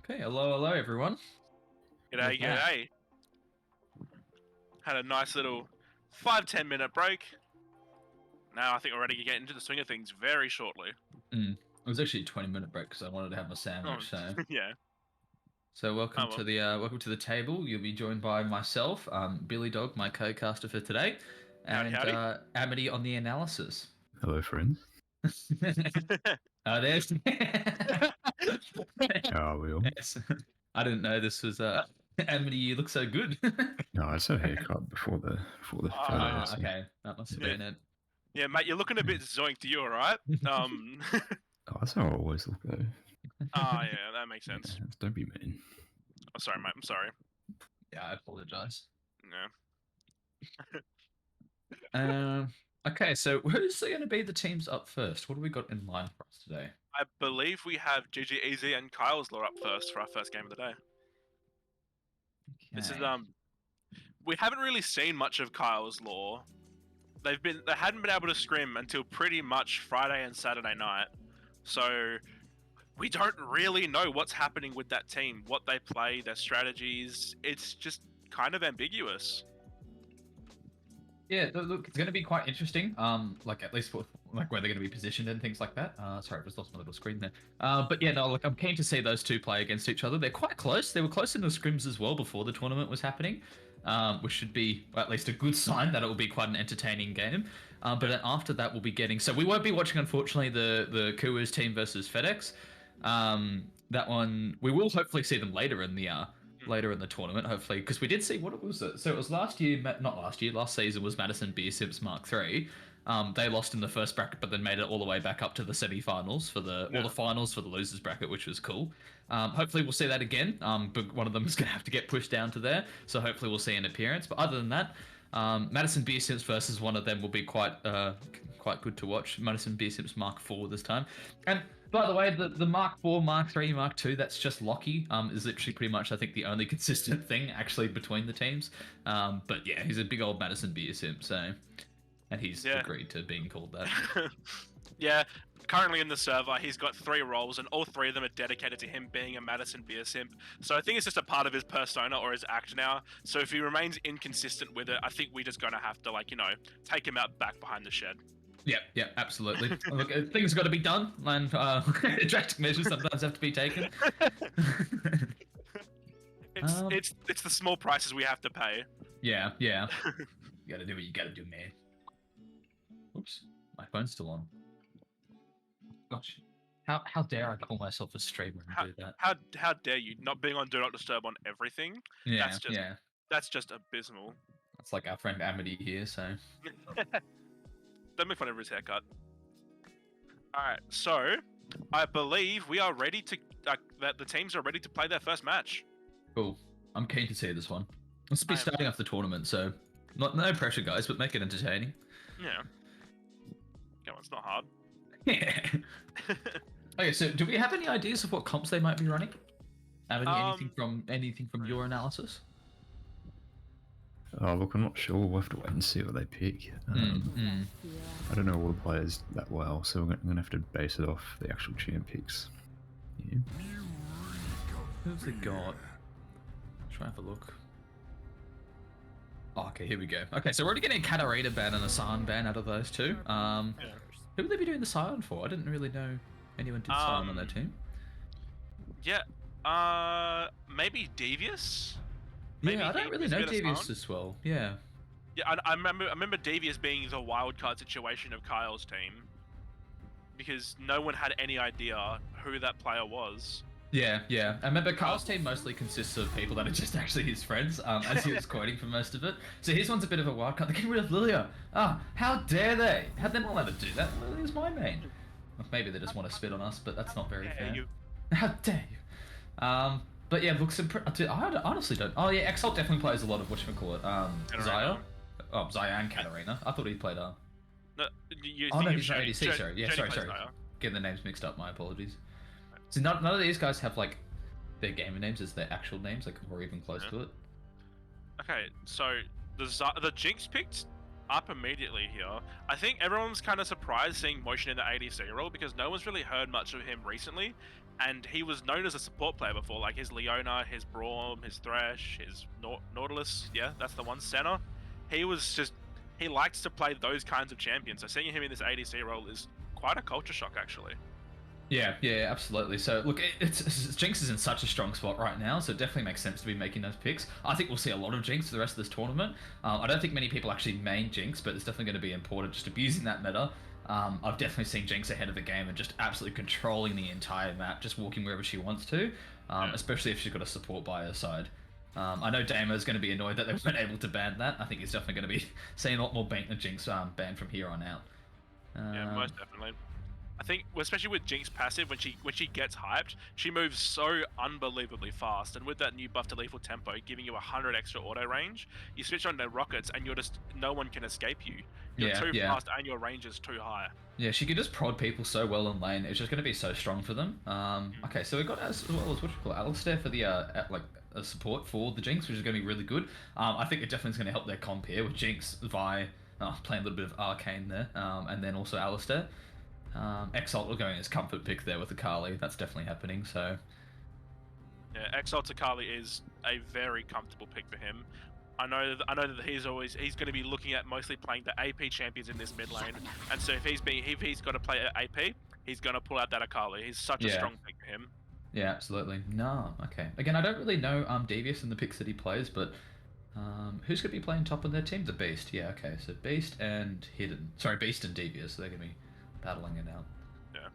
Okay, hello everyone. G'day, Yeah. g'day. Had a nice little 5-10 minute break. Now I think we're ready to get into the swing of things very shortly. It was actually a 20-minute break because I wanted to have my Oh, sandwich. So, yeah. so welcome Oh to well. the table. You'll be joined by myself, Billy Dog, my co-caster for today, Howdy, and howdy. Amity on the analysis. Hello, friends. There's. How are we all? Yes. I didn't know this was Amity. You look so good. No, I just had a haircut before the photo. So. Okay, that must have been it. Yeah, mate, you're looking a bit zoinked. You alright? Oh, that's how I always look, though. Yeah, that makes sense. Yeah, don't be mean. Oh, sorry, mate. I'm sorry. Yeah, I apologize. Yeah. Okay, so who's going to be the teams up first? What do we got in line for us today? I believe we have GG Easy and Kyle's Law up first for our first game of the day. This is Okay. we haven't really seen much of Kyle's Law. They hadn't been able to scrim until pretty much Friday and Saturday night. So we don't really know what's happening with that team, what they play, their strategies. It's just kind of ambiguous. Yeah, look, it's going to be quite interesting. Like at least for like where they're going to be positioned and things like that. Sorry, I just lost my little screen there. But yeah, no, look, I'm keen to see those two play against each other. They're quite close. They were close in the scrims as well before the tournament was happening, which should be at least a good sign that it will be quite an entertaining game. But then after that, we'll be getting. So we won't be watching, unfortunately, the Kuwa's team versus FedEx. That one we will hopefully see them later in the tournament, hopefully, because we did see what it was. So it was last season was Madison Beer Sips Mark III. They lost in the first bracket, but then made it all the way back up to the semi-finals for the finals for the losers bracket, which was cool. Hopefully we'll see that again. But one of them is going to have to get pushed down to there, so hopefully we'll see an appearance. But other than that, Madison Beer Sips versus one of them will be quite good to watch. Madison Beer Sips Mark IV this time. And by the way, the Mark IV, Mark III, Mark II, that's just Lockie, is literally pretty much, I think, the only consistent thing actually between the teams. But yeah, he's a big old Madison Beer Simp, so... And he's agreed to being called that. Yeah, currently in the server, he's got 3 roles, and all 3 of them are dedicated to him being a Madison Beer Simp. So I think it's just a part of his persona or his act now. So if he remains inconsistent with it, I think we're just going to have to, take him out back behind the shed. Yeah, absolutely. Look, things got to be done, and drastic measures sometimes have to be taken. It's the small prices we have to pay. Yeah. You gotta do what you gotta do, man. Oops, my phone's still on. Gosh, how dare I call myself a streamer and do that? How dare you not being on Do Not Disturb on everything? Yeah, That's just abysmal. That's like our friend Amity here, so. Don't make fun of his haircut. Alright, so I believe we are ready to that the teams are ready to play their first match. Cool. I'm keen to see this one. Let's be starting off the tournament, so no pressure, guys, but make it entertaining. Yeah. Yeah, well, it's not hard. Yeah. Okay, so do we have any ideas of what comps they might be running? Anything from your analysis? Oh, look, I'm not sure. We'll have to wait and see what they pick. I don't know all the players that well, so we're going to have to base it off the actual champ picks. Yeah. Who's they got? Try and have a look. Oh, okay, here we go. Okay, so we're already getting a Katarina ban and a Scion ban out of those two. Who would they be doing the Scion for? I didn't really know anyone did Scion on their team. Yeah, maybe Devious? Maybe I don't really know Devious as well. Yeah. Yeah, I remember Devious being the wildcard situation of Kyle's team. Because no one had any idea who that player was. Yeah. I remember Kyle's team mostly consists of people that are just actually his friends, as he was quoting for most of it. So his one's a bit of a wild card. They're getting rid of Lilia. How dare they? How'd they not allowed to do that? Lilia's my main. Well, maybe they just want to spit on us, but that's not very fair. How dare you? But yeah, looks I honestly don't. Oh yeah, Exalt definitely plays a lot of whatchamacallit. Xayah. Oh, Xayah and Katarina. I thought he played No, he's not ADC, sorry. Yeah, sorry. Getting the names mixed up, my apologies. So none of these guys have like their gamer names as their actual names, like or even close to it. Okay, so the Jinx picked up immediately here. I think everyone's kind of surprised seeing Motion in the ADC role because no one's really heard much of him recently, and he was known as a support player before, like his Leona, his Braum, his Thresh, his Nautilus. Yeah, that's the one. Senna. He likes to play those kinds of champions. So seeing him in this ADC role is quite a culture shock, actually. Yeah, absolutely. So look, Jinx is in such a strong spot right now, so it definitely makes sense to be making those picks. I think we'll see a lot of Jinx for the rest of this tournament. I don't think many people actually main Jinx, but it's definitely going to be important just abusing that meta. I've definitely seen Jinx ahead of the game and just absolutely controlling the entire map, just walking wherever she wants to, especially if she's got a support by her side. I know Damo's going to be annoyed that they weren't able to ban that. I think he's definitely going to be seeing a lot more Jinx banned from here on out. Yeah, most definitely. I think, especially with Jinx passive, when she gets hyped, she moves so unbelievably fast. And with that new buff to lethal tempo, giving you 100 extra auto range, you switch on the rockets, and no one can escape you. You're too fast, and your range is too high. Yeah, she could just prod people so well in lane. It's just going to be so strong for them. Okay, so we got as well as what you call Alistair for the support for the Jinx, which is going to be really good. I think it definitely is going to help their comp here with Jinx, Vi, playing a little bit of Arcane there, and then also Alistair. Exalt will go in as comfort pick there with Akali. That's definitely happening. So yeah, Exalt Akali is a very comfortable pick for him. I know that he's going to be looking at mostly playing the AP champions in this mid lane, and so if he's got to play AP, he's going to pull out that Akali. He's such a strong pick for him. Yeah, absolutely. No, okay. Again, I don't really know Devious and the picks that he plays, but who's going to be playing top of their team? The Beast. Yeah, okay. So Beast and Hidden. Sorry, Beast and Devious. So they're going to be battling it out. Yeah,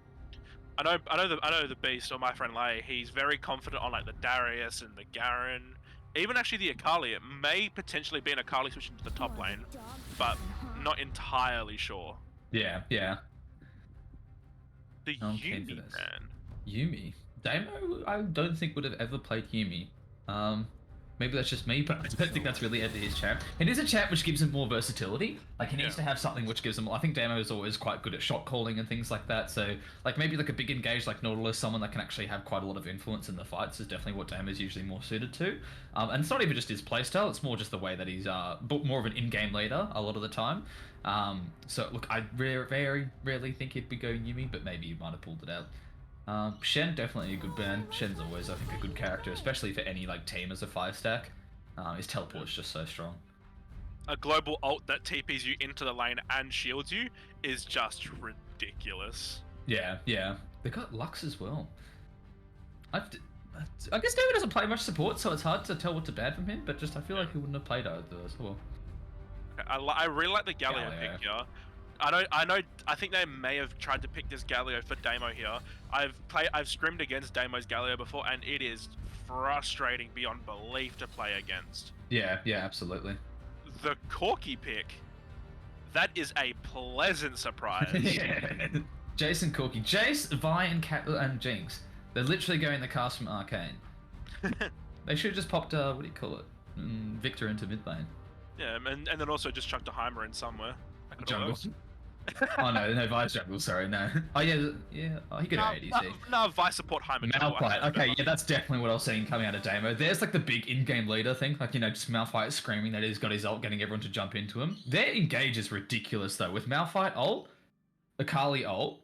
I know the Beast, or my friend Lay. He's very confident on like the Darius and the Garen, even actually the Akali. It may potentially be an Akali switching to the top lane, but not entirely sure. Yeah. The Yuumi, man. Yuumi. Damo, I don't think would have ever played Yuumi. Maybe that's just me, but I don't think that's really his champ. It is a champ which gives him more versatility. Like, he needs to have something which gives him... I think Damo is always quite good at shot calling and things like that. So, like, maybe like a big engage like Nautilus, someone that can actually have quite a lot of influence in the fights is definitely what Damo is usually more suited to. And it's not even just his playstyle, it's more just the way that he's more of an in-game leader a lot of the time. So, look, I very rarely think he'd be going Yuumi, but maybe he might have pulled it out. Shen, definitely a good ban. Shen's always, I think, a good character, especially for any like team as a 5-stack. His teleport's just so strong. A global ult that TPs you into the lane and shields you is just ridiculous. Yeah. They got Lux as well. I guess David doesn't play much support, so it's hard to tell what to ban from him, but just I feel like he wouldn't have played either as well. I really like the Galio pick here. I think they may have tried to pick this Galio for Damo here. I've scrimmed against Damo's Galio before, and it is frustrating beyond belief to play against. Yeah, absolutely. The Corki pick, that is a pleasant surprise. Yeah. Jason Corki. Jace, Vi, and Jinx. They're literally going the cast from Arcane. They should have just popped, what do you call it? Victor into mid lane. Yeah, and then also just chucked a Heimer in somewhere. Jungle. Oh no, Vi's jungle, sorry, no. Oh yeah, oh, he could have ADC. No, Vi support Heimer. Malphite, okay, yeah, that's definitely what I was seeing coming out of Damo. There's like the big in-game leader thing, like, just Malphite screaming that he's got his ult, getting everyone to jump into him. Their engage is ridiculous though, with Malphite ult, Akali ult,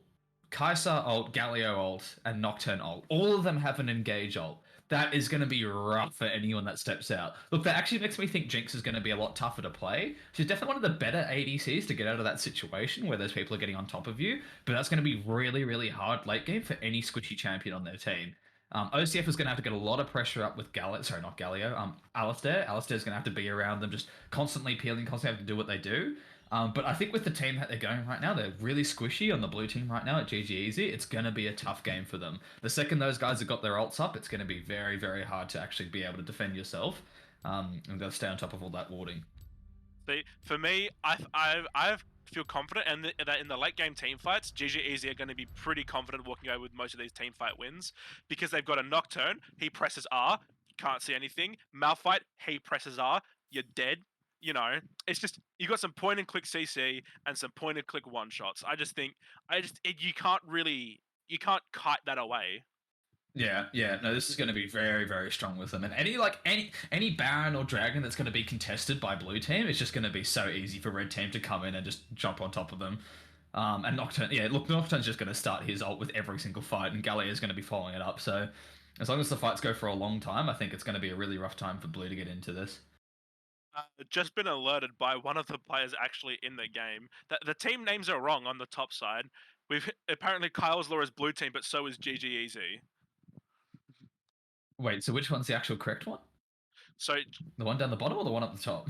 Kai'Sa ult, Galio ult, and Nocturne ult. All of them have an engage ult. That is going to be rough for anyone that steps out. Look, that actually makes me think Jinx is going to be a lot tougher to play. She's definitely one of the better ADCs to get out of that situation where those people are getting on top of you, but that's going to be really hard late game for any squishy champion on their team. OCF is going to have to get a lot of pressure up with Alistair. Alistair's going to have to be around them, just constantly peeling, constantly having to do what they do. But I think with the team that they're going right now, they're really squishy on the blue team right now at GG Easy. It's going to be a tough game for them. The second those guys have got their ults up, it's going to be very hard to actually be able to defend yourself and to stay on top of all that warding. See, for me, I feel confident that in the late game team fights, GG Easy are going to be pretty confident walking away with most of these team fight wins because they've got a Nocturne, he presses R, you can't see anything. Malphite, he presses R, you're dead. It's just you got some point and click CC and some point and click one shots. You can't kite that away. Yeah. No, this is going to be very, very strong with them. And any Baron or Dragon that's going to be contested by blue team, it's just going to be so easy for red team to come in and just jump on top of them. And Nocturne, yeah, look, Nocturne's just going to start his ult with every single fight, and Gallia is going to be following it up. So as long as the fights go for a long time, I think it's going to be a really rough time for blue to get into this. Just been alerted by one of the players actually in the game that the team names are wrong on the top side. We've apparently Kyle's Law is blue team, but so is GG Easy. Wait, so which one's the actual correct one? So The one down the bottom or the one up the top?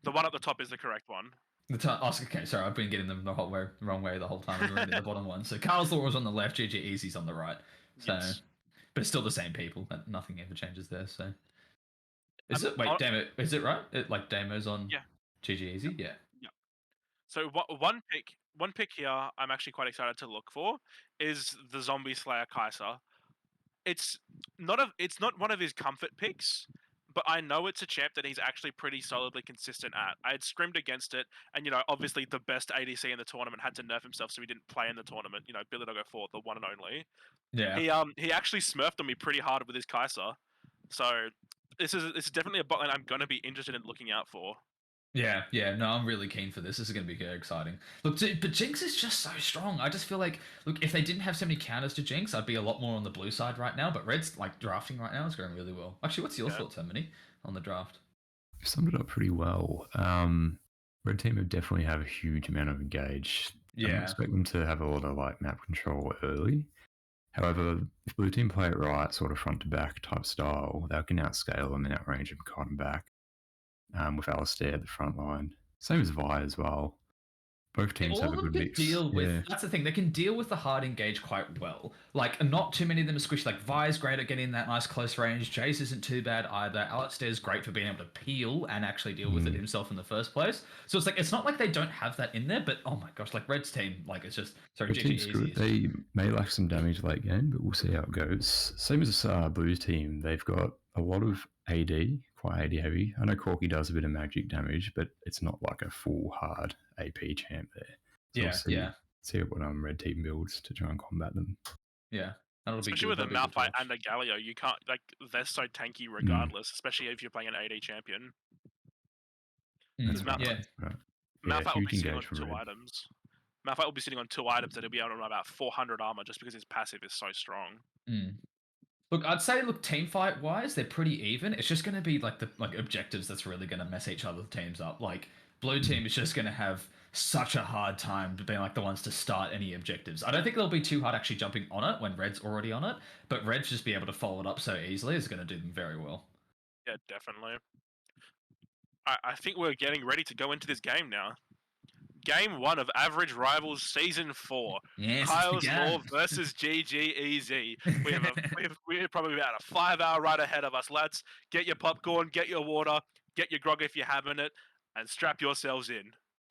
the one at the top is the correct one. The top. Oh, okay, sorry, I've been getting them the wrong way the whole time. I'm reading the bottom one. So Carl's Law was on the left, GG Easy's on the right. So, Yes. but it's still the same people. Nothing ever changes there. So, is Um, it? Wait, I'll- Damo. Is it right? Like Damo's on. Yeah. GG Easy. Yeah. So one pick here I'm actually quite excited to look for is the Zombie Slayer Kaiser. It's not one of his comfort picks, but I know it's a champ that he's actually pretty solidly consistent at. I had scrimmed against it, and obviously the best ADC in the tournament had to nerf himself, so he didn't play in the tournament. Billy Doggo 4, the one and only. Yeah. He actually smurfed on me pretty hard with his Kaiser. So this is definitely a bot lane I'm gonna be interested in looking out for. Yeah, no, I'm really keen for this. This is going to be very exciting. Look, but Jinx is just so strong. I just feel like, look, if they didn't have so many counters to Jinx, I'd be a lot more on the blue side right now. But Red's like drafting right now is going really well. Actually, what's your thoughts, Hermione, on the draft? You summed it up pretty well. Red team would definitely have a huge amount of engage. I don't Yeah, expect them to have a lot of like map control early. However, if blue team play it right, sort of front to back type style, they can outscale them and outrange them, cut them back. With Alistair at the front line, same as Vi as well. Both teams all have of a them good can mix. deal with. Yeah. That's the thing. They can deal with the hard engage quite well. Like, not too many of them are squished. Like, Vi's great at getting that nice close range. Jace isn't too bad either. Alistair's great for being able to peel and actually deal with it himself in the first place. So it's like, it's not like they don't have that in there, but oh my gosh, like Red's team, like it's just sorry, Red team's good. They may lack some damage late game, but we'll see how it goes. Same as Blue's team, they've got a lot of AD, quite AD heavy. I know Corki does a bit of magic damage, but it's not like a full hard AP champ there. So we'll see what Red team builds to try and combat them. Yeah. That'll Especially with a Malphite and a Galio, you can't they're so tanky regardless, especially if you're playing an AD champion. That's Malphite, right. Malphite will be huge sitting on engage from 2 Red. items. Malphite will be sitting on 2 items that'll be able to run about 400 armor just because his passive is so strong. Look, I'd say, team fight wise, they're pretty even. It's just going to be the objectives that's really going to mess each other's teams up. Like, blue team is just going to have such a hard time being the ones to start any objectives. I don't think they'll be too hard actually jumping on it when Red's already on it, but Red's just be able to follow it up so easily is going to do them very well. Yeah, definitely. I think we're getting ready to go into this game now. Game 1 of Average Rivals Season 4. Yes, Kyle's Law versus GG Easy. We're probably about a 5-hour ride ahead of us, lads. Get your popcorn, get your water, get your grog if you're having it, and strap yourselves in.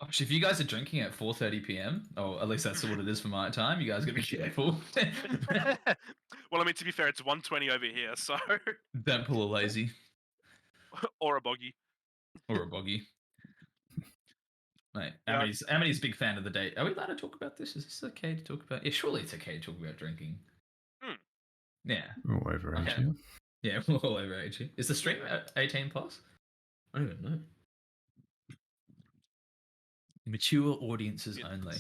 Actually, if you guys are drinking at 4:30 p.m., or at least that's what it is for my time, you guys gotta be careful. Well, I mean, to be fair, it's 1:20 over here, so... Don't pull a lazy. Or a boggy. Or a boggy. Mate, Amity's a big fan of the date. Are we allowed to talk about this? Is this okay to talk about? Yeah, surely it's okay to talk about drinking. Yeah. We're all over age here. Yeah, we're all over age here. Is the stream 18 plus? I don't even know. Mature audiences only.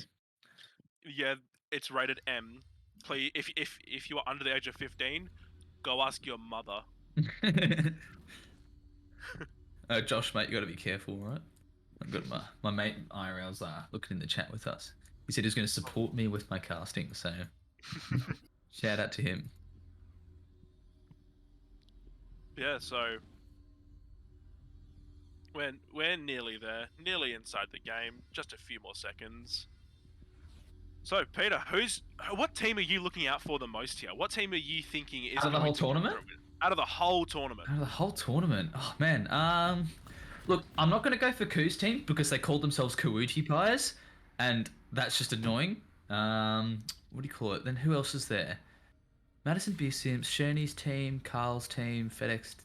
Yeah, it's rated M. Please, if you are under the age of 15, go ask your mother. Josh, mate, you gotta be careful, right? I've got my mate IRL's looking in the chat with us. He said he's going to support me with my casting, so shout out to him. Yeah, so we're nearly there, nearly inside the game. Just a few more seconds. So, Peter, what team are you looking out for the most here? What team are you thinking is out of the whole tournament? Out of the whole tournament. Out of the whole tournament. Oh man. Look, I'm not going to go for Koo's team because they called themselves Kawuchi Pies, and that's just annoying. What do you call it? Then who else is there? Madison B. Sims, Sherney's team, Carl's team, FedEx.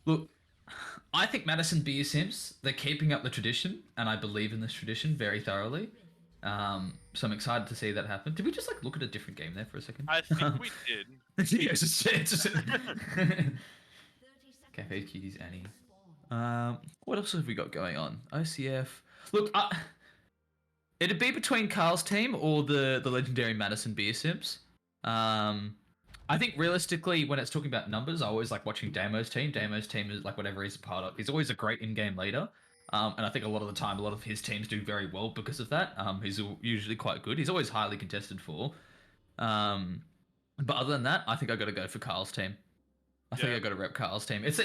Look, I think Madison B. Sims, they're keeping up the tradition, and I believe in this tradition very thoroughly. So I'm excited to see that happen. Did we just like look at a different game there for a second? I think we did. Yeah, it's just Cafe Cuties Annie. What else have we got going on? OCF. Look, it'd be between Carl's team or the legendary Madison Beer Sims. I think realistically, when it's talking about numbers, I always like watching Damo's team. Damo's team is like whatever he's a part of. He's always a great in-game leader. And I think a lot of the time, a lot of his teams do very well because of that. He's usually quite good. He's always highly contested for. But other than that, I think I got to go for Carl's team. I think I got to rep Carl's team. It's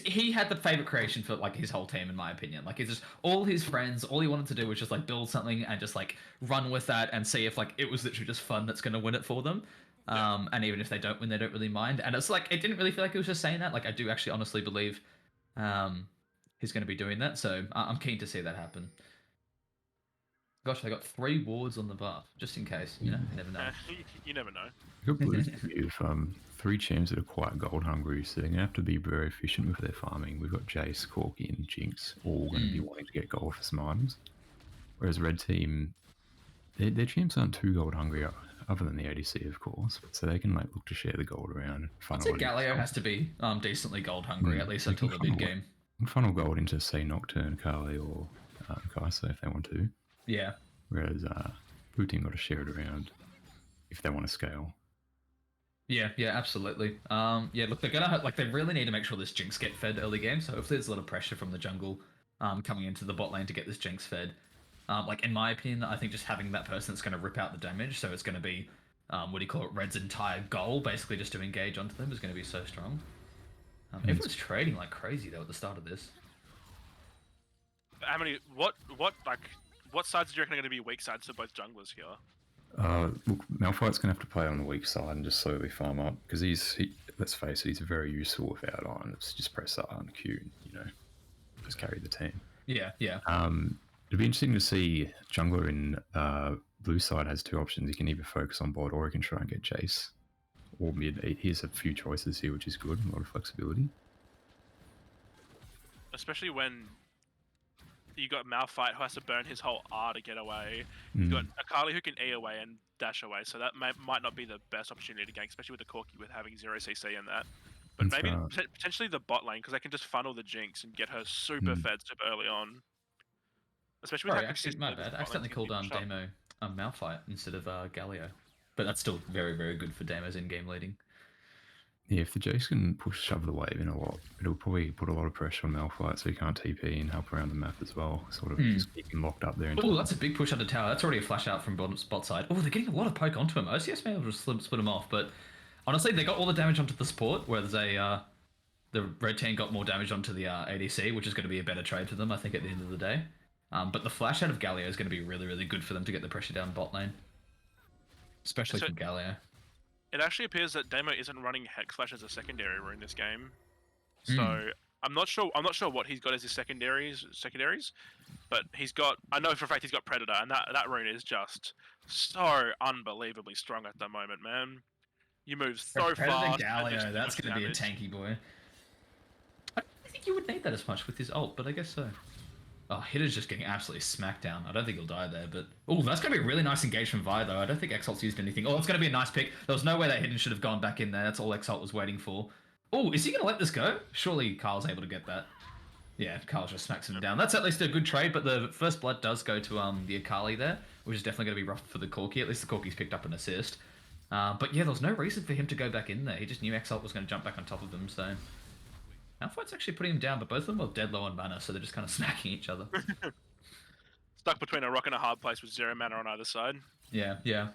he had the favorite creation for like his whole team, in my opinion. Like it's just all his friends. All he wanted to do was just like build something and just like run with that and see if like it was literally just fun that's going to win it for them. And even if they don't win, they don't really mind. And it's like it didn't really feel like it was just saying that. Like I do actually honestly believe he's going to be doing that. So I'm keen to see that happen. Gosh, they got 3 wards on the buff, just in case. You know, you never know. You never know. We've got Blues with 3 champs that are quite gold hungry, so they're going to have to be very efficient with their farming. We've got Jace, Corki, and Jinx all going to be wanting to get gold for some items. Whereas Red Team, their champs aren't too gold hungry, other than the ADC, of course. So they can like look to share the gold around. I'd say Galio has to be decently gold hungry, at least until the mid game. And funnel gold into, say, Nocturne, Kali, or Kai'Sa if they want to. Yeah. Whereas Blue Team got to share it around if they want to scale. Yeah, absolutely. Yeah, look, they're gonna they really need to make sure this Jinx get fed early game. So hopefully there's a lot of pressure from the jungle coming into the bot lane to get this Jinx fed. Like in my opinion, I think just having that person that's going to rip out the damage, so it's going to be Red's entire goal, basically just to engage onto them, is going to be so strong. Everyone's trading like crazy though at the start of this. How many? What sides do you reckon are going to be weak sides for both junglers here? Look, Malphite's going to have to play on the weak side and just slowly farm up because let's face it, he's very useful without Iron. It's just press R and Q, you know, just carry the team. Yeah. It'd be interesting to see jungler in blue side has 2 options. He can either focus on bot or he can try and get Jace. Or mid. He has a few choices here, which is good. A lot of flexibility. Especially when you got Malphite who has to burn his whole R to get away. You got Akali who can E away and dash away, so that might not be the best opportunity to gank, especially with the Corki with having 0 CC in that. But maybe potentially the bot lane, because they can just funnel the Jinx and get her super fed super early on. Especially with actually, my bad. I accidentally called Damo Malphite instead of Galio. But that's still very, very good for Damo's in-game leading. Yeah, if the Jace can shove the wave in a lot, it'll probably put a lot of pressure on Malphite so he can't TP and help around the map as well. Sort of just keep him locked up there. Oh, that's a big push under tower. That's already a flash out from bot side. Oh, they're getting a lot of poke onto him. OCS may be able to split him off, but honestly, they got all the damage onto the support, whereas the red team got more damage onto the ADC, which is going to be a better trade for them, I think, at the end of the day. But the flash out of Galio is going to be really, really good for them to get the pressure down bot lane. Especially from Galio. It actually appears that Damo isn't running Hex Flash as a secondary rune this game. So I'm not sure what he's got as his secondaries, but he's got, I know for a fact he's got Predator, and that rune is just so unbelievably strong at the moment, man. You move so fast. Galio, that's going to be a tanky boy. I don't think you would need that as much with his ult, but I guess so. Oh, Hitter's just getting absolutely smacked down. I don't think he'll die there, but... Oh, that's going to be a really nice engage from Vi, though. I don't think Exalt's used anything. Oh, it's going to be a nice pick. There was no way that Hidden should have gone back in there. That's all Exalt was waiting for. Oh, is he going to let this go? Surely Carl's able to get that. Yeah, Carl just smacks him down. That's at least a good trade, but the first blood does go to the Akali there, which is definitely going to be rough for the Corki. At least the Corki's picked up an assist. But yeah, there was no reason for him to go back in there. He just knew Exalt was going to jump back on top of him, so... Malphite's actually putting him down, but both of them are dead low on mana, so they're just kind of smacking each other. Stuck between a rock and a hard place with 0 mana on either side. Yeah.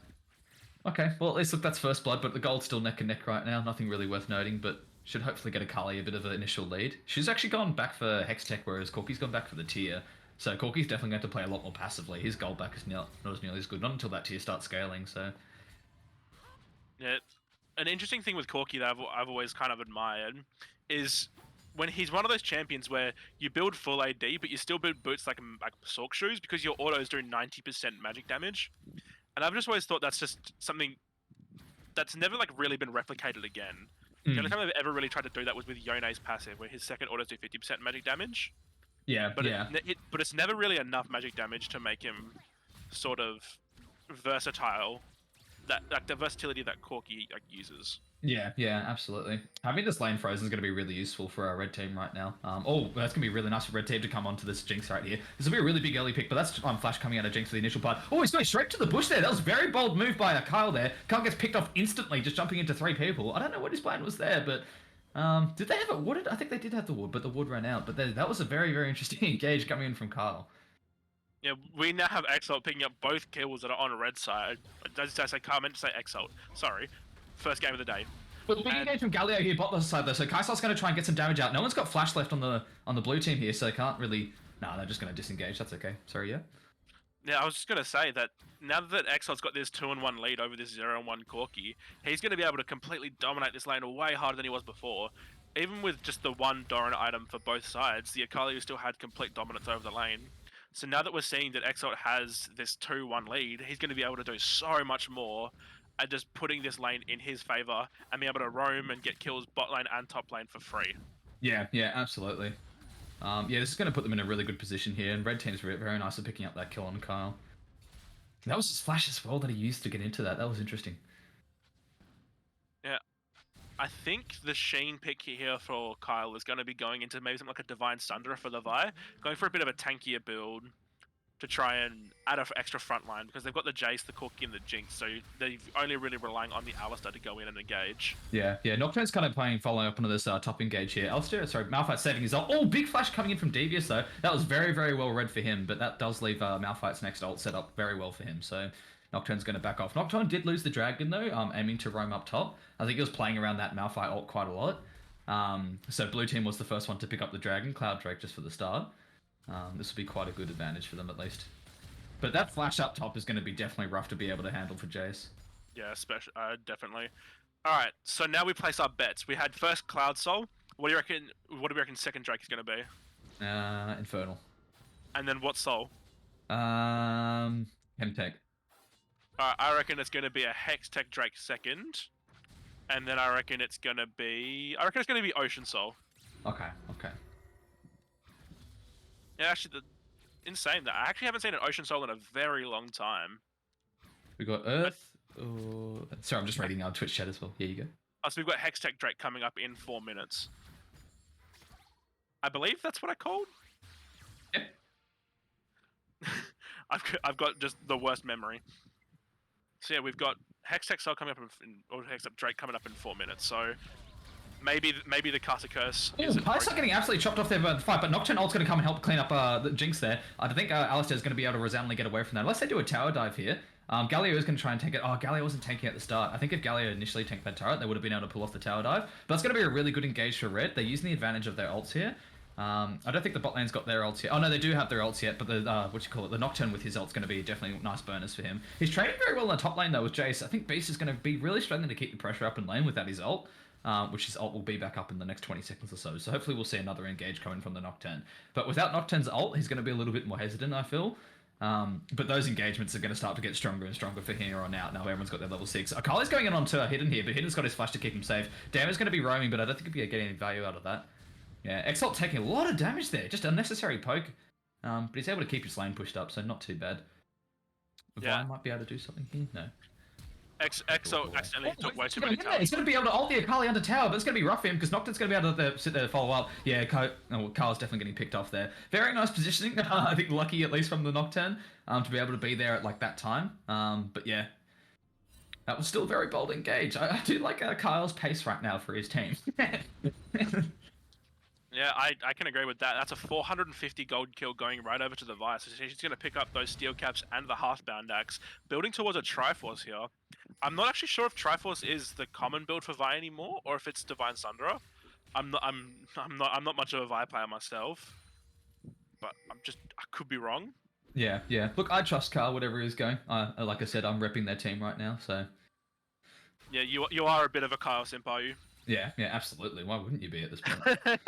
Okay, well, at least look, that's first blood, but the gold's still neck and neck right now. Nothing really worth noting, but should hopefully get Akali a bit of an initial lead. She's actually gone back for Hextech, whereas Corki's gone back for the tier. So Corki's definitely going to play a lot more passively. His gold back is not as nearly as good, not until that tier starts scaling, so... Yeah, an interesting thing with Corki that I've always kind of admired is... when he's one of those champions where you build full AD, but you still build boots like Sork shoes because your autos do 90% magic damage. And I've just always thought that's just something that's never like really been replicated again. The only time I've ever really tried to do that was with Yone's passive, where his second autos do 50% magic damage. Yeah, but it's never really enough magic damage to make him sort of versatile, that like the versatility that Corki like uses. Yeah, yeah, absolutely. Having this lane frozen is going to be really useful for our red team right now. Oh, that's going to be really nice for red team to come onto this Jinx right here. This will be a really big early pick, but that's Flash coming out of Jinx for the initial part. Oh, he's going straight to the bush there. That was a very bold move by Kyle there. Kyle gets picked off instantly, just jumping into 3 people. I don't know what his plan was there, but did they have it wooded? I think they did have the wood, but the wood ran out. But that was a very, very interesting engage coming in from Kyle. Yeah, we now have Exalt picking up both kills that are on red side. Did I say Kyle? I meant to say Exalt. Sorry. First game of the day. But big engage from Galio here, bot side though, so Kai'Sa's going to try and get some damage out. No one's got flash left on the blue team here, so they can't really... Nah, they're just going to disengage, that's okay. Sorry, yeah? Yeah, I was just going to say that now that Exalt's got this 2-1 lead over this 0-1 Corki, he's going to be able to completely dominate this lane way harder than he was before. Even with just the one Doran item for both sides, the Akali still had complete dominance over the lane. So now that we're seeing that Exalt has this 2-1 lead, he's going to be able to do so much more at just putting this lane in his favor and be able to roam and get kills bot lane and top lane for free. Yeah, absolutely. Yeah, this is going to put them in a really good position here, and red team's very nice at picking up that kill on Kyle. That was his flash as well that he used to get into that. That was interesting. Yeah. I think the Sheen pick here for Kyle is going to be going into maybe something like a Divine Sunderer for the Vi, going for a bit of a tankier build to try and add an extra front line, because they've got the Jace, the Corki, and the Jinx, so they're only really relying on the Alistar to go in and engage. Yeah, Nocturne's kind of following up onto this top engage here. Malphite saving his ult. Oh, big flash coming in from Devious though. That was very, very well read for him, but that does leave Malphite's next ult set up very well for him, so Nocturne's going to back off. Nocturne did lose the Dragon though, aiming to roam up top. I think he was playing around that Malphite ult quite a lot. So blue team was the first one to pick up the Dragon, Cloud Drake just for the start. This will be quite a good advantage for them at least. But that flash up top is going to be definitely rough to be able to handle for Jace. Yeah, definitely. Alright, so now we place our bets. We had first Cloud Soul. What do we reckon second Drake is going to be? Infernal. And then what Soul? Hemtech. Alright, I reckon it's going to be a Hextech Drake second. And then I reckon it's going to be Ocean Soul. Okay. Yeah, actually, insane that I actually haven't seen an Ocean Soul in a very long time. We got Earth. Sorry, I'm just reading our Twitch chat as well. Here you go. Oh, so we've got Hextech Drake coming up in 4 minutes. I believe that's what I called. Yep. I've got just the worst memory. So yeah, we've got Hextech Soul coming up or Hextech Drake coming up in 4 minutes. So maybe the Casa Curse. Python getting absolutely chopped off there by the fight, but Nocturne ult's going to come and help clean up the Jinx there. I think Alistar's going to be able to resoundingly get away from that. Unless they do a tower dive here. Galio is going to try and tank it. Oh, Galio wasn't tanking at the start. I think if Galio initially tanked that turret, they would have been able to pull off the tower dive. But that's going to be a really good engage for red. They're using the advantage of their ults here. I don't think the bot lane's got their ults yet. Oh no, they do have their ults yet, but the the Nocturne with his ult's going to be definitely nice bonus for him. He's trading very well in the top lane though with Jace. I think Beast is going to be really struggling to keep the pressure up in lane without his ult. Which his ult will be back up in the next 20 seconds or so. So hopefully we'll see another engage coming from the Nocturne. But without Nocturne's ult, he's going to be a little bit more hesitant, I feel. But those engagements are going to start to get stronger and stronger for here on out. Now everyone's got their level 6. Akali's going in onto Hidden here, but Hidden's got his flash to keep him safe. Damage is going to be roaming, but I don't think he'll be getting any value out of that. Yeah, Exalt taking a lot of damage there. Just unnecessary poke. But he's able to keep his lane pushed up, so not too bad. Yeah. Vine might be able to do something here. No. Exalt accidentally took way too many He's towers. going to be able to ult the Akali under tower, but it's going to be rough for him because Nocturne's going to be able to sit there and follow up. Yeah, Carl's definitely getting picked off there. Very nice positioning. I think lucky at least from the Nocturne to be able to be there at like that time. But yeah, that was still a very bold engage. I do like Kyle's pace right now for his team. Yeah, I can agree with that. That's a 450 gold kill going right over to the Vi. So she's going to pick up those steel caps and the Hearthbound axe, building towards a Triforce here. I'm not actually sure if Triforce is the common build for Vi anymore, or if it's Divine Sunderer. I'm not much of a Vi player myself, but I could be wrong. Yeah. Look, I trust Carl, whatever he's going. Like I said, I'm repping their team right now, so. Yeah, you are a bit of a Kyle simp, are you? Yeah, absolutely. Why wouldn't you be at this point?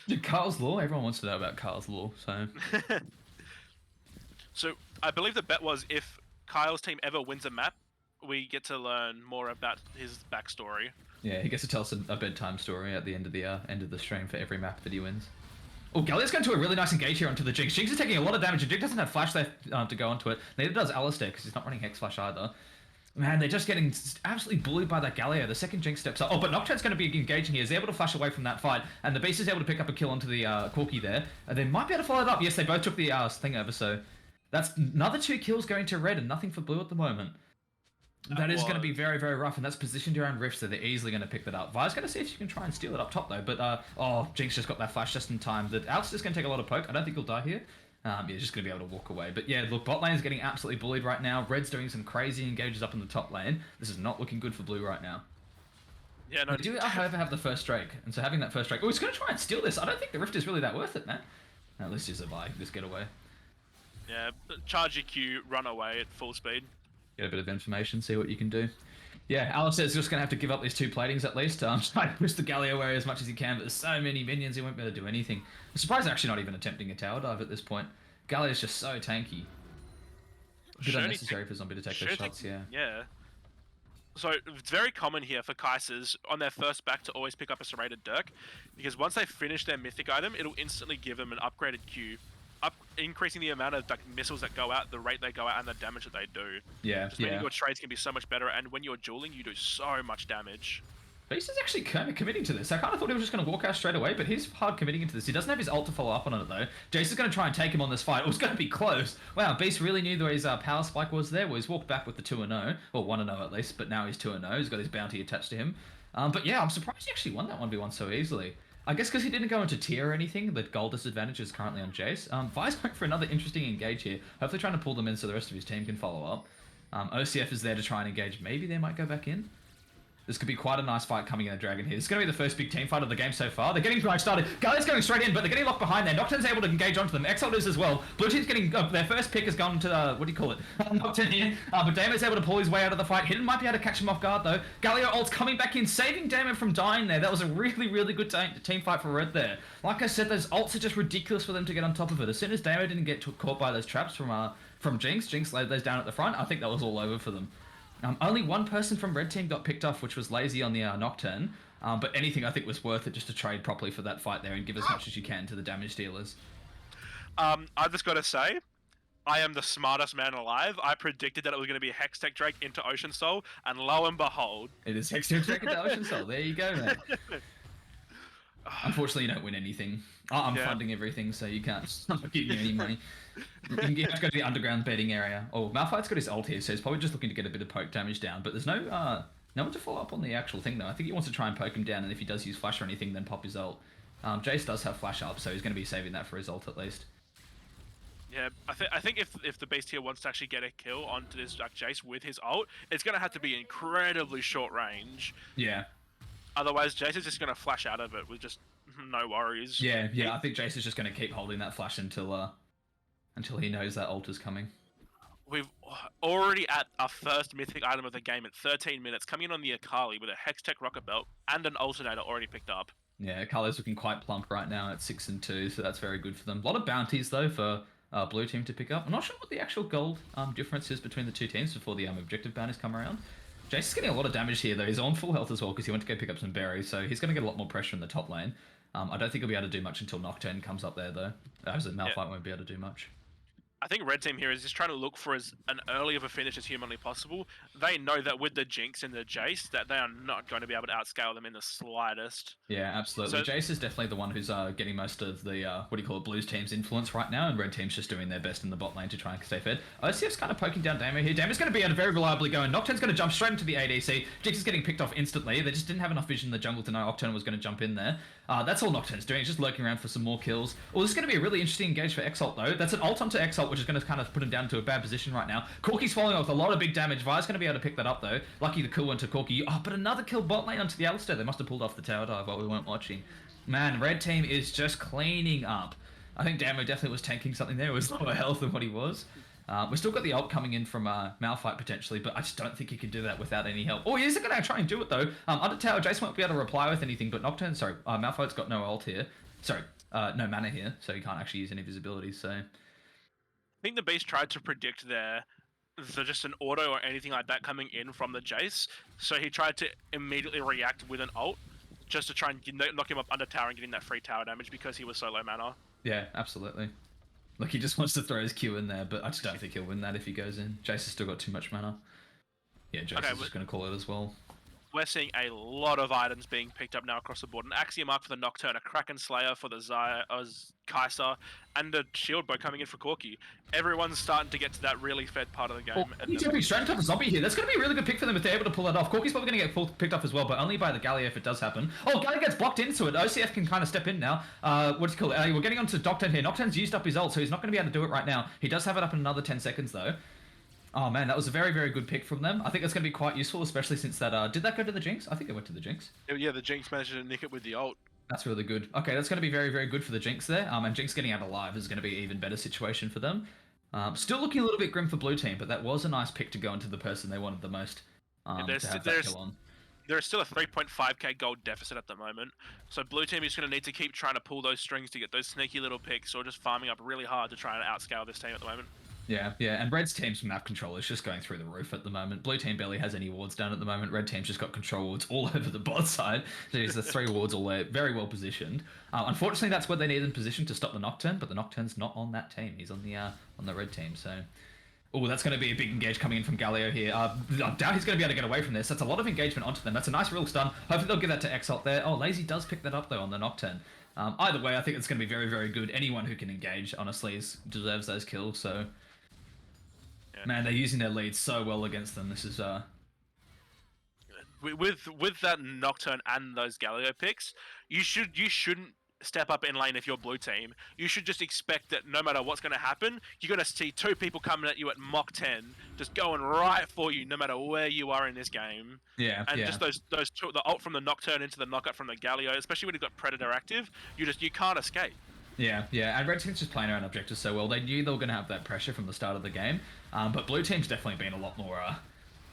Dude, Carl's Law? Everyone wants to know about Carl's Law, so... So, I believe the bet was if Kyle's team ever wins a map, we get to learn more about his backstory. Yeah, he gets to tell us a bedtime story at the end of the stream for every map that he wins. Oh, Gallia's going to a really nice engage here onto the Jinx. Jinx is taking a lot of damage, and Jinx doesn't have Flash there to go onto it. Neither does Alistair, because he's not running Hex Flash either. Man, they're just getting absolutely bullied by that Gallia. The second Jinx steps up. Oh, but Nocturne's going to be engaging here. He's able to flash away from that fight, and the Beast is able to pick up a kill onto the Corki there. And they might be able to follow it up. Yes, they both took the thing over, so that's another 2 kills going to red and nothing for blue at the moment. That is going to be very, very rough, and that's positioned around Rift, so they're easily going to pick that up. Vi's going to see if she can try and steal it up top, though, but, oh, Jinx just got that flash just in time. Alistair's going to take a lot of poke. I don't think he'll die here. Yeah, just going to be able to walk away. But yeah, look, bot lane is getting absolutely bullied right now. Red's doing some crazy engages up in the top lane. This is not looking good for blue right now. Yeah, no. They do, however, have the first Drake, and so having that first Drake... Oh, he's going to try and steal this. I don't think the Rift is really that worth it, man. No, let's just survive. Just get away. Yeah, charge your Q, run away at full speed. Get a bit of information, see what you can do. Yeah, Alistair's just going to have to give up these 2 platings at least. Try to push the Gallia away as much as he can, but there's so many minions, he won't be able to do anything. I'm surprised they're actually not even attempting a tower dive at this point. Gallia's just so tanky. A bit unnecessary for Zombie to take those shots, yeah. Yeah. So, it's very common here for Kaisers on their first back to always pick up a Serrated Dirk, because once they finish their mythic item, it'll instantly give them an upgraded Q, increasing the amount of missiles that go out, the rate they go out, and the damage that they do. Yeah, just meaning your trades can be so much better, and when you're dueling, you do so much damage. Beast is actually kind of committing to this. I kind of thought he was just going to walk out straight away, but he's hard committing into this. He doesn't have his ult to follow up on it, though. Jace is going to try and take him on this fight. It was going to be close. Wow, Beast really knew where his power spike was there. Well, he's walked back with the 2-0, or 1-0 at least, but now he's 2-0. He's got his bounty attached to him. But yeah, I'm surprised he actually won that 1v1 so easily. I guess because he didn't go into tier or anything, the goal disadvantage is currently on Jace. Vi's going for another interesting engage here. Hopefully trying to pull them in so the rest of his team can follow up. OCF is there to try and engage. Maybe they might go back in. This could be quite a nice fight coming in a Dragon here. This is going to be the first big team fight of the game so far. They're getting started. Gallia's going straight in, but they're getting locked behind there. Nocturne's able to engage onto them. Exalt is as well. Blue team's getting... their first pick has gone to... what do you call it? Nocturne here. But Damon's able to pull his way out of the fight. Hidden might be able to catch him off guard, though. Gallia ult's coming back in, saving Damon from dying there. That was a really, really good team fight for Red there. Like I said, those ults are just ridiculous for them to get on top of it. As soon as Damon didn't get caught by those traps from Jinx, Jinx laid those down at the front. I think that was all over for them. Only one person from Red Team got picked off, which was Lazy on the Nocturne. But anything I think was worth it just to trade properly for that fight there and give as much as you can to the damage dealers. I just gotta say, I am the smartest man alive. I predicted that it was going to be Hextech Drake into Ocean Soul, and lo and behold... It is Hextech Drake into Ocean Soul. There you go, man. Unfortunately, you don't win anything. I'm funding everything, so you can't. I'm not giving you any money. You have to go to the underground betting area. Oh, Malphite's got his ult here, so he's probably just looking to get a bit of poke damage down. But there's no one to follow up on the actual thing, though. I think he wants to try and poke him down, and if he does use flash or anything, then pop his ult. Jace does have flash up, so he's going to be saving that for his ult at least. Yeah, I think if the Beast here wants to actually get a kill onto this Jace with his ult, it's going to have to be incredibly short range. Yeah. Otherwise, Jace is just going to flash out of it with just no worries. Yeah. I think Jace is just going to keep holding that flash until he knows that ult is coming. We've already at our first mythic item of the game at 13 minutes, coming in on the Akali with a Hextech Rocket Belt and an Alternator already picked up. Yeah, Akali's looking quite plump right now at 6 and 2, so that's very good for them. A lot of bounties though for blue team to pick up. I'm not sure what the actual gold difference is between the two teams before the objective bounties come around. Jace is getting a lot of damage here though. He's on full health as well because he went to go pick up some berries, so he's going to get a lot more pressure in the top lane. I don't think he'll be able to do much until Nocturne comes up there though. As Malphite won't be able to do much. I think Red Team here is just trying to look for an early of a finish as humanly possible. They know that with the Jinx and the Jace, that they are not going to be able to outscale them in the slightest. Yeah, absolutely. So, Jace is definitely the one who's getting most of the, Blues team's influence right now, and Red Team's just doing their best in the bot lane to try and stay fed. OCF's kind of poking down Damo here. Damo's going to be able to very reliably go, and Nocturne's going to jump straight into the ADC. Jinx is getting picked off instantly. They just didn't have enough vision in the jungle to know Nocturne was going to jump in there. That's all Nocturne's doing. He's just lurking around for some more kills. Well, this is going to be a really interesting engage for Exalt, though. That's an ult onto Exalt, which is going to kind of put him down to a bad position right now. Corki's following off with a lot of big damage. Vi's going to be able to pick that up, though. Lucky the kill went to Corki. Oh, but another kill bot lane onto the Alistair. They must have pulled off the tower dive while we weren't watching. Man, Red Team is just cleaning up. I think Damo definitely was tanking something there. It was lower health than what he was. We've still got the ult coming in from Malphite potentially, but I just don't think he can do that without any help. Oh, he is going to try and do it, though. Under tower, Jace won't be able to reply with anything, but Malphite's got no ult here. No mana here, so he can't actually use any visibility, so... I think the Beast tried to predict just an auto or anything like that coming in from the Jace, so he tried to immediately react with an ult, just to try and knock him up under tower and getting that free tower damage because he was so low mana. Yeah, absolutely. Like he just wants to throw his Q in there, but I just don't think he'll win that if he goes in. Jace has still got too much mana. Yeah, Jace Okay, is just going to call it as well. we're seeing a lot of items being picked up now across the board. An Axiom Arc for the Nocturne, a Kraken Slayer for the Kai'Sa, and a Shield Bow coming in for Corki. Everyone's starting to get to that really fed part of the game. Well, he's jumping straight into a zombie here. That's going to be a really good pick for them if they're able to pull it off. Corki's probably going to get picked off as well, but only by the Galio if it does happen. Oh, Galio gets blocked into it. OCF can kind of step in now. What's it called? We're getting onto Nocturne here. Nocturne's used up his ult, so he's not going to be able to do it right now. He does have it up in another 10 seconds, though. Oh, man, that was a very, very good pick from them. I think that's going to be quite useful, especially since that... did that go to the Jinx? I think it went to the Jinx. Yeah, the Jinx managed to nick it with the ult. That's really good. Okay, that's going to be very, very good for the Jinx there. And Jinx getting out alive is going to be an even better situation for them. Still looking a little bit grim for blue team, but that was a nice pick to go into the person they wanted the most to have that kill on. There is still a 3.5k gold deficit at the moment, so blue team is going to need to keep trying to pull those strings to get those sneaky little picks, or just farming up really hard to try and outscale this team at the moment. Yeah, yeah, and Red's team's map control is just going through the roof at the moment. Blue team barely has any wards down at the moment. Red team's just got control wards all over the bot side. Jeez, there's 3 wards all there, very well positioned. Unfortunately, that's what they need in position to stop the Nocturne, but the Nocturne's not on that team. He's on the red team, so... Oh, that's going to be a big engage coming in from Galio here. I doubt he's going to be able to get away from this. That's a lot of engagement onto them. That's a nice real stun. Hopefully they'll give that to Exalt there. Oh, Lazy does pick that up, though, on the Nocturne. Either way, I think it's going to be very, very good. Anyone who can engage, honestly, deserves those kills, so... Yeah. Man, they're using their lead so well against them. This is... With that Nocturne and those Galio picks, you shouldn't step up in lane if you're blue team. You should just expect that no matter what's going to happen, you're going to see 2 people coming at you at Mach 10, just going right for you no matter where you are in this game. Yeah, and just those two, the ult from the Nocturne into the knockout from the Galio, especially when you've got Predator active, you can't escape. Yeah, yeah, and Red Team's just playing around objectives so well. They knew they were going to have that pressure from the start of the game, but Blue Team's definitely been a lot more, a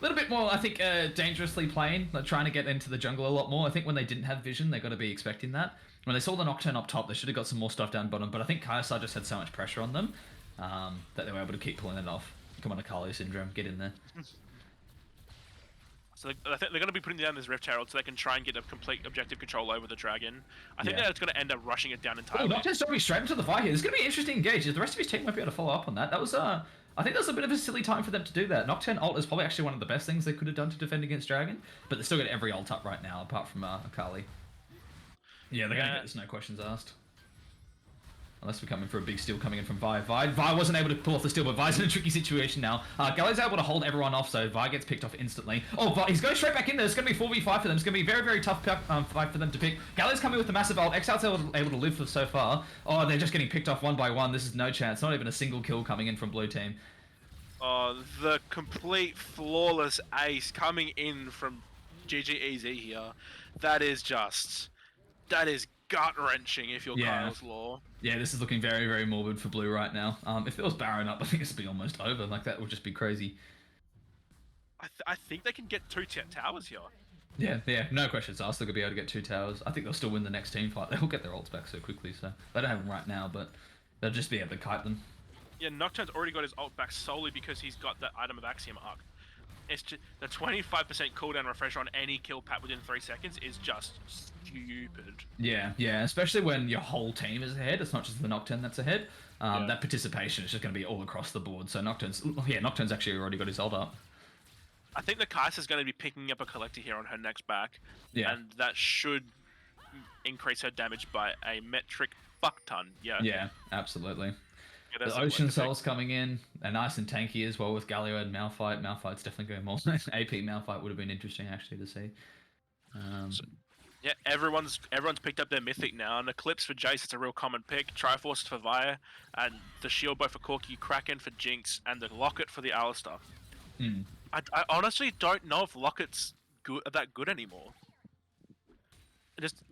little bit more, I think, dangerously playing, like trying to get into the jungle a lot more. I think when they didn't have vision, they got to be expecting that. When they saw the Nocturne up top, they should have got some more stuff down bottom, but I think Kai'Sa just had so much pressure on them that they were able to keep pulling it off. Come on, Akali Syndrome, get in there. So I think they're going to be putting down this Rift Herald so they can try and get a complete objective control over the dragon. I think that's going to end up rushing it down entirely. Oh, Nocturne's jumping straight into the fight here. It's going to be an interesting engage. The rest of his team might be able to follow up on that. That was, I think that was a bit of a silly time for them to do that. Nocturne ult is probably actually one of the best things they could have done to defend against Dragon, but they still got every ult up right now, apart from Akali. Yeah, they're going to get this, no questions asked. Unless we're coming for a big steal coming in from Vi. Vi wasn't able to pull off the steal, but Vi's in a tricky situation now. Galio's able to hold everyone off, so Vi gets picked off instantly. Oh, Vi, he's going straight back in there. It's going to be 4v5 for them. It's going to be a very, very tough fight for them to pick. Galio's coming with the massive ult. Exalt's able to live for so far. Oh, they're just getting picked off one by one. This is no chance. Not even a single kill coming in from Blue Team. Oh, the complete flawless ace coming in from GGEZ here. That is gut-wrenching if you're Kyle's Law. Yeah, this is looking very, very morbid for Blue right now. If it was Baron up, I think this would be almost over. Like, that would just be crazy. I think they can get 2 towers here. Yeah, no questions asked. They're going to be able to get 2 towers. I think they'll still win the next team fight. They'll get their ults back so quickly, so they don't have them right now, but they'll just be able to kite them. Yeah, Nocturne's already got his ult back solely because he's got that item of Axiom Arc. It's just, the 25% cooldown refresher on any kill pat within 3 seconds is just stupid. Yeah, especially when your whole team is ahead. It's not just the Nocturne that's ahead. That participation is just going to be all across the board. So Nocturne's actually already got his ult up. I think the Kai'Sa's going to be picking up a Collector here on her next back. Yeah. And that should increase her damage by a metric fuck ton. Yeah, absolutely. Yeah, the Ocean Soul's coming in. They're nice and tanky as well with Galio and Malphite. Malphite's definitely going more. AP Malphite would have been interesting actually to see. Yeah, everyone's picked up their Mythic now. And Eclipse for Jace, it's a real common pick. Triforce for Via, and the Shield Bow for Corki, Kraken for Jinx, and the Locket for the Alistar. I honestly don't know if Locket's that good anymore.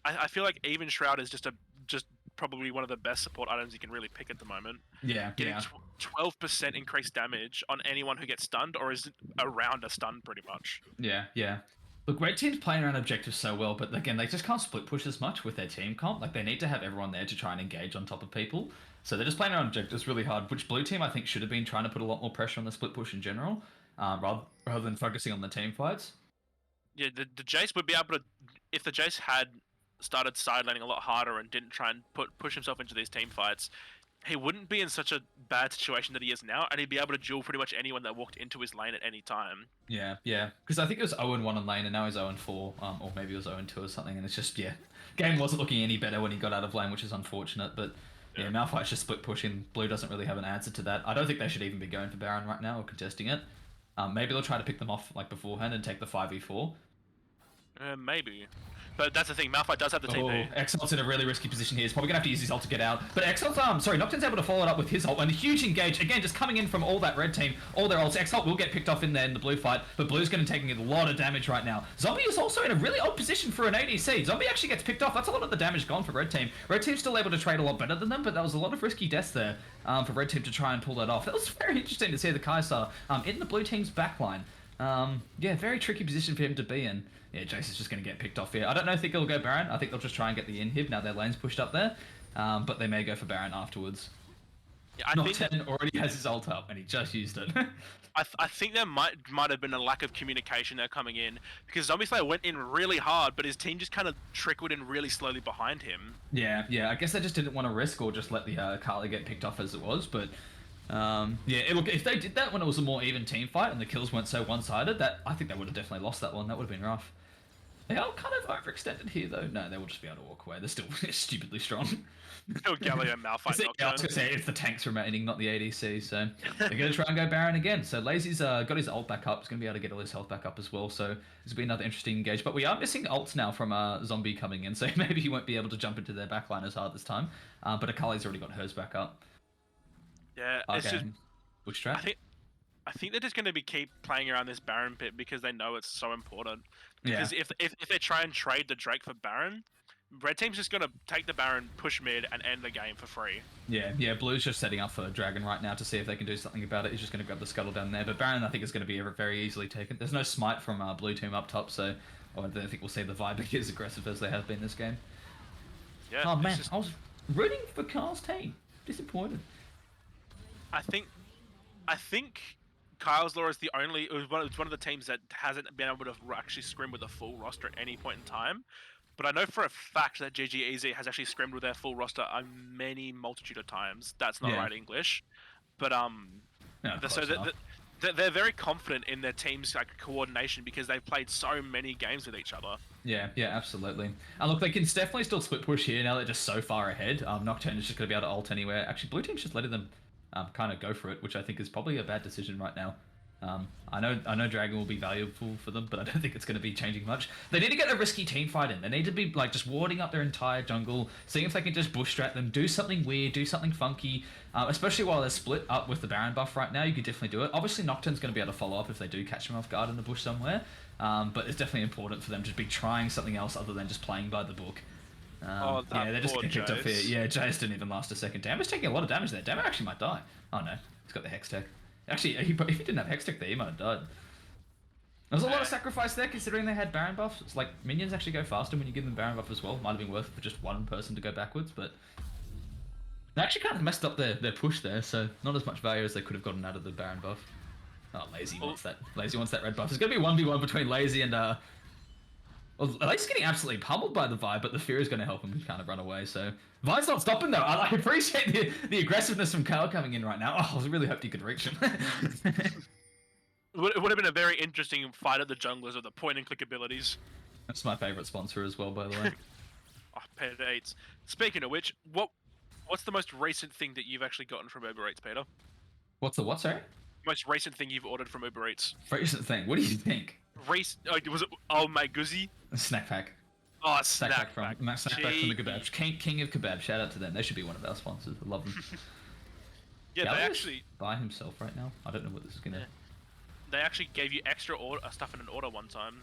I feel like Even Shroud is just probably one of the best support items you can really pick at the moment. Yeah, Getting 12% increased damage on anyone who gets stunned or is around a stun pretty much. Yeah. Look, Red Team's playing around objectives so well, but again, they just can't split push as much with their team comp. Like, they need to have everyone there to try and engage on top of people. So they're just playing around objectives really hard, which Blue Team, I think, should have been trying to put a lot more pressure on the split push in general, rather than focusing on the team fights. Yeah, the Jace would be able to... If the Jace had started sidelining a lot harder and didn't try and push himself into these team fights, he wouldn't be in such a bad situation that he is now, and he'd be able to duel pretty much anyone that walked into his lane at any time. Yeah, yeah. Because I think it was 0-1 on lane, and now he's 0-4, or maybe it was 0-2 or something. And it's just, yeah, game wasn't looking any better when he got out of lane, which is unfortunate. But yeah, Malphite's just split pushing. Blue doesn't really have an answer to that. I don't think they should even be going for Baron right now or contesting it. Maybe they'll try to pick them off like beforehand and take the 5v4. Maybe. But that's the thing, Malphite does have the Oh, TP. Exalt's in a really risky position here. He's probably gonna have to use his ult to get out. But Exalt's Nocturne's able to follow it up with his ult and a huge engage. Again, just coming in from all that red team, all their ults. Exalt will get picked off in there in the blue fight, but Blue's gonna take a lot of damage right now. Zombie is also in a really odd position for an ADC. Zombie actually gets picked off. That's a lot of the damage gone for red team. Red team's still able to trade a lot better than them, but that was a lot of risky deaths there for red team to try and pull that off. That was very interesting to see the Kai'Sa in the blue team's backline. Yeah, very tricky position for him to be in. Yeah, Jace is just going to get picked off here. I don't think he'll go Baron. I think they'll just try and get the inhib now their lane's pushed up there. But they may go for Baron afterwards. Yeah, I think Nocturne already has his ult up and he just used it. I think there might have been a lack of communication there coming in, because Zombie Slayer went in really hard, but his team just kind of trickled in really slowly behind him. Yeah, I guess they just didn't want to risk or just let the Kali get picked off as it was. But yeah, look, if they did that when it was a more even team fight and the kills weren't so one-sided, that I think they would have definitely lost that one. That would have been rough. They are kind of overextended here, though. No, they will just be able to walk away. They're still stupidly strong. Still Galio Malphite Yeah, I was Nocturne. gonna say it's the tanks remaining, not the ADC. So they're gonna try and go Baron again. So Lazy's got his ult back up. He's gonna be able to get all his health back up as well. So this will be another interesting engage. But we are missing ults now from Zombie coming in, so maybe he won't be able to jump into their backline as hard this time. But Akali's already got hers back up. Yeah, it's just Bush trap. I think they're just going to be keep playing around this Baron pit because they know it's so important. Because if they try and trade the Drake for Baron, Red Team's just going to take the Baron, push mid, and end the game for free. Yeah. Blue's just setting up for Dragon right now to see if they can do something about it. He's just going to grab the scuttle down there. But Baron, I think, is going to be very easily taken. There's no smite from Blue Team up top, so I don't think we'll see the vibe be as aggressive as they have been this game. Yeah. Oh man, I was rooting for Kyle's team. Disappointed. I think Kyle's Law is one of the teams that hasn't been able to actually scrim with a full roster at any point in time. But I know for a fact that GGEZ has actually scrimmed with their full roster a multitude of times. That's not right English. But they're very confident in their team's coordination because they've played so many games with each other. Yeah, absolutely. And look, they can definitely still split push here now they're just so far ahead. Nocturne is just going to be able to ult anywhere. Actually, Blue Team's just letting them kind of go for it, which I think is probably a bad decision right now. I know Dragon will be valuable for them, but I don't think it's going to be changing much. They need to get a risky team fight in. They need to be just warding up their entire jungle, seeing if they can just bush strat them, do something weird, do something funky, especially while they're split up with the Baron buff right now. You could definitely do it. Obviously, Nocturne's going to be able to follow up if they do catch them off guard in the bush somewhere, but it's definitely important for them to be trying something else other than just playing by the book. They're just getting kicked off here. Yeah, Jace didn't even last a second. Damage taking a lot of damage there. Damage actually might die. Oh no, he's got the Hex Tech. Actually, if he didn't have Hex Tech there, he might have died. There was a lot of sacrifice there, considering they had Baron buffs. It's like, minions actually go faster when you give them Baron buff as well. Might have been worth it for just one person to go backwards, but they actually kind of messed up their push there, so not as much value as they could have gotten out of the Baron buff. Oh, Lazy wants that. Lazy wants that red buff. There's going to be 1v1 between Lazy and well, Lazy's getting absolutely pummeled by the Vibe, but the Fear is going to help him kind of run away, so... Vibe's not stopping, though. I appreciate the aggressiveness from Kyle coming in right now. Oh, I really hoped you could reach him. It would have been a very interesting fight at the junglers with the point-and-click abilities. That's my favourite sponsor as well, by the way. Oh, Peter Eats. Speaking of which, what's the most recent thing that you've actually gotten from Uber Eats, Peter? What's the what, sorry? Most recent thing you've ordered from Uber Eats. Recent thing? What do you think? Was it Oh My Guzzi? A snack pack. Oh, snack pack from the kebab. King of kebab. Shout out to them. They should be one of our sponsors. I love them. Yeah, they actually by himself right now. I don't know what this is gonna. Yeah. They actually gave you extra stuff in an order one time.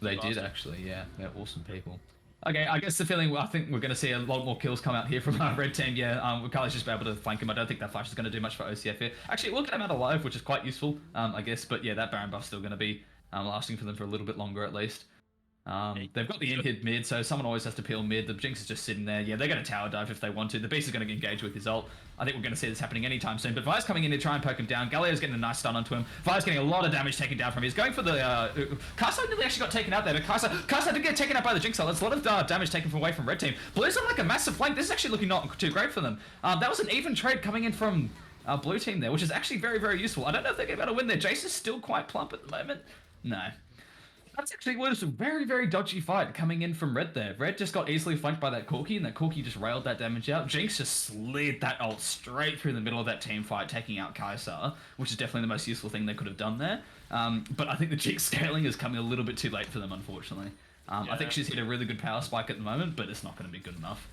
They did actually. Yeah, they're awesome people. Okay, I guess the feeling. I think we're going to see a lot more kills come out here from our red team. Yeah, Kali's just be able to flank him. I don't think that flash is going to do much for OCF here. Actually, we'll get him out alive, which is quite useful, I guess. But yeah, that Baron buff's still going to be lasting for them for a little bit longer at least. They've got the inhib mid, so someone always has to peel mid. The Jinx is just sitting there. Yeah, they're going to tower dive if they want to. The Beast is going to engage with his ult. I think we're going to see this happening anytime soon. But Vi's coming in to try and poke him down. Galio's getting a nice stun onto him. Vi's getting a lot of damage taken down from him. He's going for the... Kai'Sa nearly actually got taken out there, but Kai'Sa did get taken out by the Jinx ult. That's a lot of damage taken away from Red Team. Blue's on like a massive flank. This is actually looking not too great for them. That was an even trade coming in from Blue Team there, which is actually very, very useful. I don't know if they're going to be able to win there. Jace is still quite plump at the moment. No. That's actually was a very, very dodgy fight coming in from Red there. Red just got easily flanked by that Corki, and that Corki just railed that damage out. Jinx just slid that ult straight through the middle of that team fight, taking out Kai'Sa, which is definitely the most useful thing they could have done there. But I think the Jinx scaling is coming a little bit too late for them, unfortunately. I think she's hit a really good power spike at the moment, but it's not going to be good enough.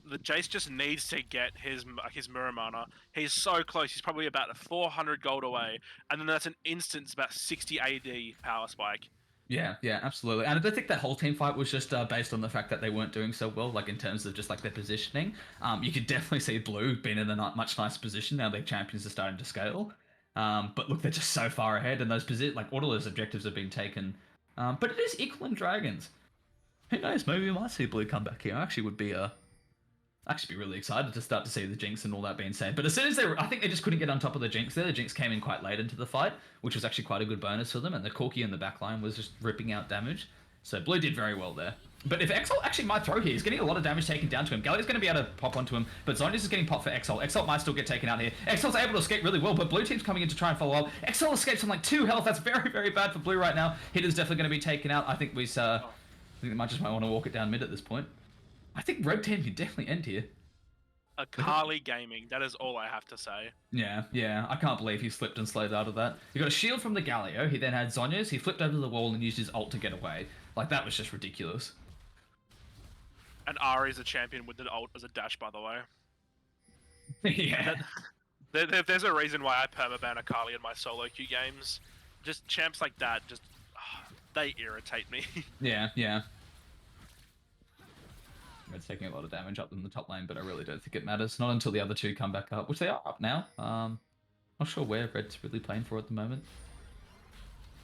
The Jace just needs to get his Muramana. He's so close. He's probably about 400 gold away, and then that's an instant about 60 AD power spike. Yeah, absolutely. And I think that whole team fight was just based on the fact that they weren't doing so well, like in terms of just like their positioning. You could definitely see Blue being in a much nicer position now their champions are starting to scale. But look, they're just so far ahead, and all of those objectives have been taken. But it is equal in Dragons. Who knows? Maybe we might see Blue come back here. I actually would be actually be really excited to start to see the Jinx and all that being said. But as soon as I think they just couldn't get on top of the Jinx there. The Jinx came in quite late into the fight, which was actually quite a good bonus for them. And the Corki in the backline was just ripping out damage. So Blue did very well there. But if Exalt actually might throw here, he's getting a lot of damage taken down to him. Galio's going to be able to pop onto him, but Zhonya's is getting popped for Exalt. Exalt might still get taken out here. Exalt's able to escape really well, but Blue Team's coming in to try and follow up. Exalt escapes on like 2 health. That's very, very bad for Blue right now. Hitter's definitely going to be taken out. I think they might want to walk it down mid at this point. I think Red Team can definitely end here. Akali Gaming, that is all I have to say. Yeah, I can't believe he slipped and slid out of that. He got a shield from the Galio, he then had Zhonya's, he flipped over the wall and used his ult to get away. Like, that was just ridiculous. And Ahri's a champion with the ult as a dash, by the way. Yeah. There's a reason why I permaban Akali in my solo queue games. Just champs like that, they irritate me. Yeah. Red's taking a lot of damage up in the top lane, but I really don't think it matters. Not until the other two come back up, which they are up now. Not sure where Red's really playing for at the moment.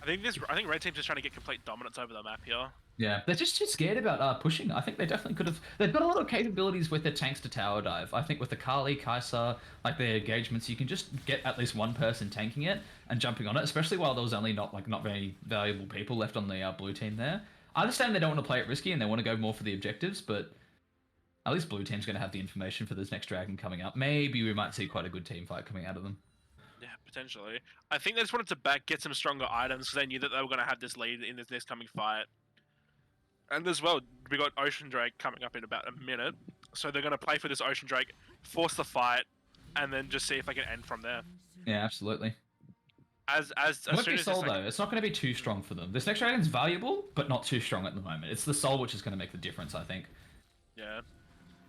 I think Red Team's just trying to get complete dominance over the map here. Yeah, they're just too scared about pushing. I think they definitely could have... They've got a lot of capabilities with their tanks to tower dive. I think with the Kali, Kai'Sa, like their engagements, you can just get at least one person tanking it and jumping on it, especially while there was only not very valuable people left on the Blue Team there. I understand they don't want to play it risky and they want to go more for the objectives, but at least Blue Team's going to have the information for this next Dragon coming up. Maybe we might see quite a good team fight coming out of them. Yeah, potentially. I think they just wanted to get some stronger items because they knew that they were going to have this lead in this next coming fight. And as well, we got Ocean Drake coming up in about a minute. So they're going to play for this Ocean Drake, force the fight, and then just see if they can end from there. Yeah, absolutely. As it won't soon be as soul, though. It's not going to be too strong for them. This next Dragon's valuable, but not too strong at the moment. It's the soul which is going to make the difference, I think. Yeah.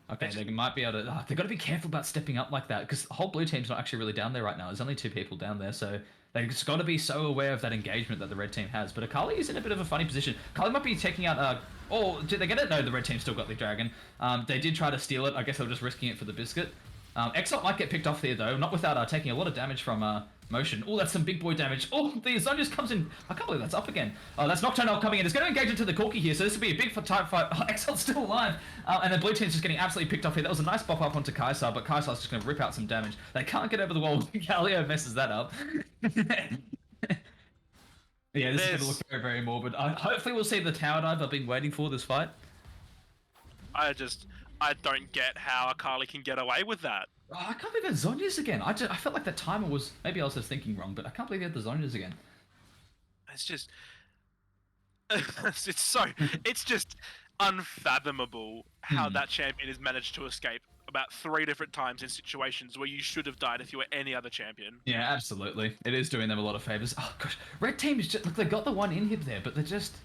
Okay, they might be able to... they've got to be careful about stepping up like that, because the whole Blue Team's not actually really down there right now. There's only 2 people down there, so they've just got to be so aware of that engagement that the Red Team has. But Akali is in a bit of a funny position. Akali might be taking out... oh, did they get it? No, the Red Team still got the Dragon. They did try to steal it. I guess they were just risking it for the biscuit. Exalt might get picked off here, though, not without taking a lot of damage from... Motion. Oh, that's some big boy damage. Oh, the Zone just comes in. I can't believe that's up again. Oh, that's Nocturnal coming in. It's going to engage into the Corki here, so this will be a big time fight. Oh, Exalt's still alive. And then Blue Team's just getting absolutely picked off here. That was a nice bop up onto Kai'Sa, but Kai'Sa's just going to rip out some damage. They can't get over the wall. Galio messes that up. Yeah, this is going to look very, very morbid. Hopefully we'll see the tower dive I've been waiting for this fight. I don't get how Akali can get away with that. Oh, I can't believe they had Zhonya's again. I felt like the timer was... Maybe I was just thinking wrong, but I can't believe they had the Zhonya's again. It's just... it's just unfathomable how that champion has managed to escape about 3 different times in situations where you should have died if you were any other champion. Yeah, absolutely. It is doing them a lot of favors. Oh, gosh. Red Team is just... Look, they got the one inhib there, but they're just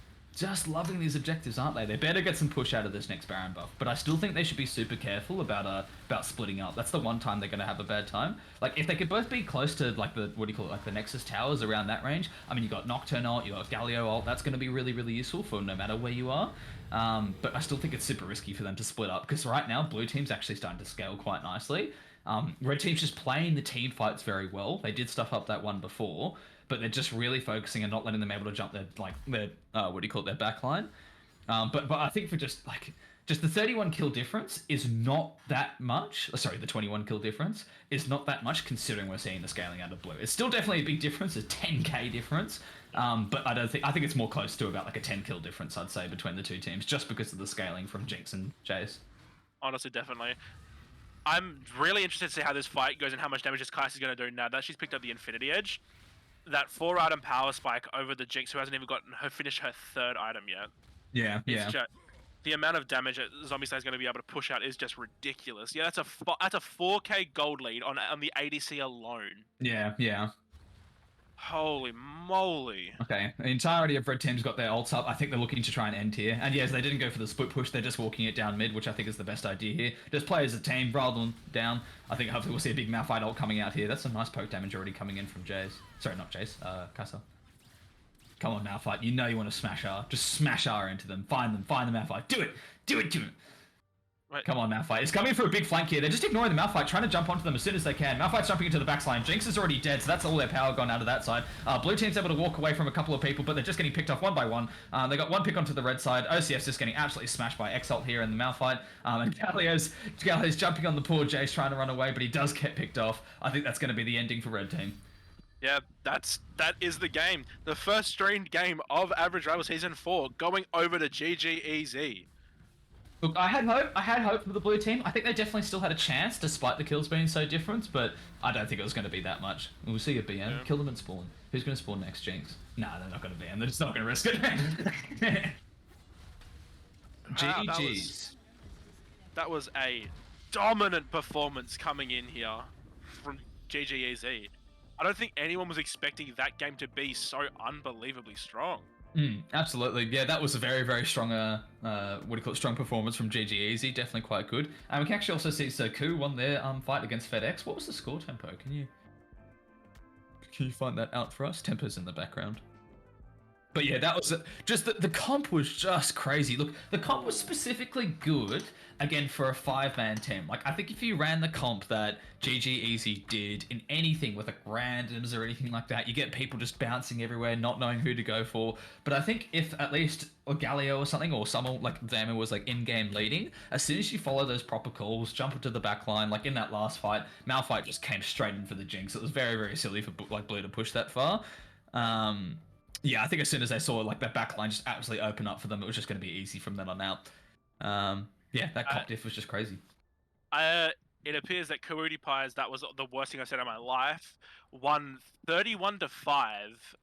loving these objectives, aren't they? They better get some push out of this next Baron buff, but I still think they should be super careful about splitting up. That's the one time they're going to have a bad time. Like, if they could both be close to, like, the Nexus towers around that range, I mean, you got Nocturne ult, you got Galio ult, that's going to be really, really useful for no matter where you are. But I still think it's super risky for them to split up, because right now, Blue Team's actually starting to scale quite nicely. Red Team's just playing the team fights very well. They did stuff up that one before, but they're just really focusing and not letting them able to jump their backline. But I think for just the 31 kill difference is not that much. Sorry, the 21 kill difference is not that much considering we're seeing the scaling out of blue. It's still definitely a big difference, a 10k difference. But I think it's more close to about like a 10 kill difference, I'd say, between the two teams, just because of the scaling from Jinx and Jace. Honestly, definitely. I'm really interested to see how this fight goes and how much damage this Kai'Sa is going to do now that she's picked up the Infinity Edge. That 4-item power spike over the Jinx, who hasn't even gotten her finished her 3rd item yet. Yeah, It's just, the amount of damage that Zombicide is going to be able to push out is just ridiculous. Yeah, that's a 4k gold lead on the ADC alone. Yeah. Holy moly. Okay, the entirety of red team's got their ults up. I think they're looking to try and end here. And yes, they didn't go for the split push. They're just walking it down mid, which I think is the best idea here. Just play as a team rather than down. I think hopefully we'll see a big Malphite ult coming out here. That's some nice poke damage already coming in from Jace. Sorry, not Jace, Kai'Sa. Come on, Malphite. You know you want to smash R. Just smash R into them. Find them, Malphite. Do it! Wait. Come on, Malphite. It's coming for a big flank here. They're just ignoring the Malphite, trying to jump onto them as soon as they can. Malphite's jumping into the backside. Jinx is already dead, so that's all their power gone out of that side. Blue team's able to walk away from a couple of people, but they're just getting picked off one by one. They got one pick onto the red side. OCF's just getting absolutely smashed by Exalt here in the Malphite. And Galio's jumping on the poor Jace trying to run away, but he does get picked off. I think that's going to be the ending for red team. Yeah, that is the game. The first streamed game of Average Rival Season 4 going over to GGEZ. Look, I had hope for the blue team. I think they definitely still had a chance, despite the kills being so different, but I don't think it was going to be that much. We'll see a BM. Yeah. Kill them and spawn. Who's going to spawn next, Jinx? Nah, they're not going to BM. They're just not going to risk it. GG's. That was a dominant performance coming in here from GGEZ. I don't think anyone was expecting that game to be so unbelievably strong. Absolutely. Yeah, that was a very, very strong, strong performance from GGEZ. Definitely quite good. And we can actually also see Soku won their fight against FedEx. What was the score, Tempo? Can you find that out for us? Tempo's in the background. But yeah, that was just the comp was just crazy. Look, the comp was specifically good, again, for a 5-man team. Like, I think if you ran the comp that GGEZ did in anything with like randoms or anything like that, you get people just bouncing everywhere, not knowing who to go for. But I think if at least Galio or something, or someone like Zama was like in-game leading, as soon as you follow those proper calls, jump into the back line, like in that last fight, Malphite just came straight in for the Jinx. It was very, very silly for like Blue to push that far. Yeah, I think as soon as they saw like that backline just absolutely open up for them, it was just going to be easy from then on out. Yeah, that comp diff was just crazy. It appears that Karuti Pies, that was the worst thing I said in my life, won 31-5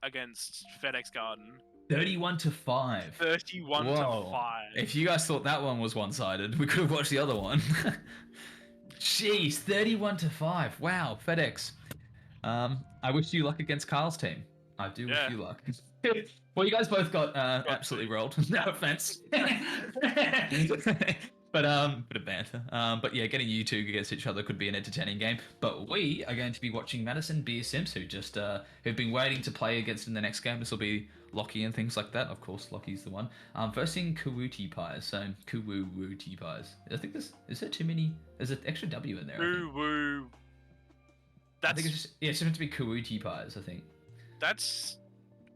against FedEx Garden. 31-5. 31-5. If you guys thought that one was one-sided, we could have watched the other one. Jeez, 31-5. Wow, FedEx. I wish you luck against Carl's team. I do wish you luck. Well, you guys both got absolutely rolled. No offense. But bit of banter. But yeah, getting you two against each other could be an entertaining game. But we are going to be watching Madison Beer Sims, who've been waiting to play against in the next game. This will be Lockie and things like that. Of course, Lockie's the one. Versing Kawuti Pies. So Kawuti Pies. I think is there too many? There's an extra W in there. I think it's meant to be Kawuti Pies, I think. That's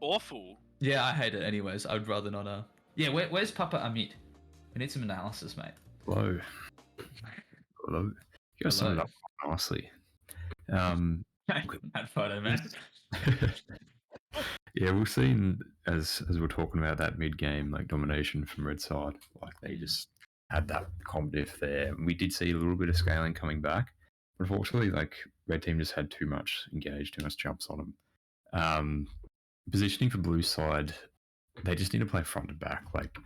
awful. Yeah, I hate it anyways. I'd rather not. Yeah, where's Papa Amit? We need some analysis, mate. Hello. You guys summed it up nicely. That photo, man. Yeah, we've seen as we're talking about that mid game like domination from red side. Like they just had that comp diff there. We did see a little bit of scaling coming back. Unfortunately, like red team just had too much engaged, too much jumps on them. Positioning for blue side, they just need to play front to back, like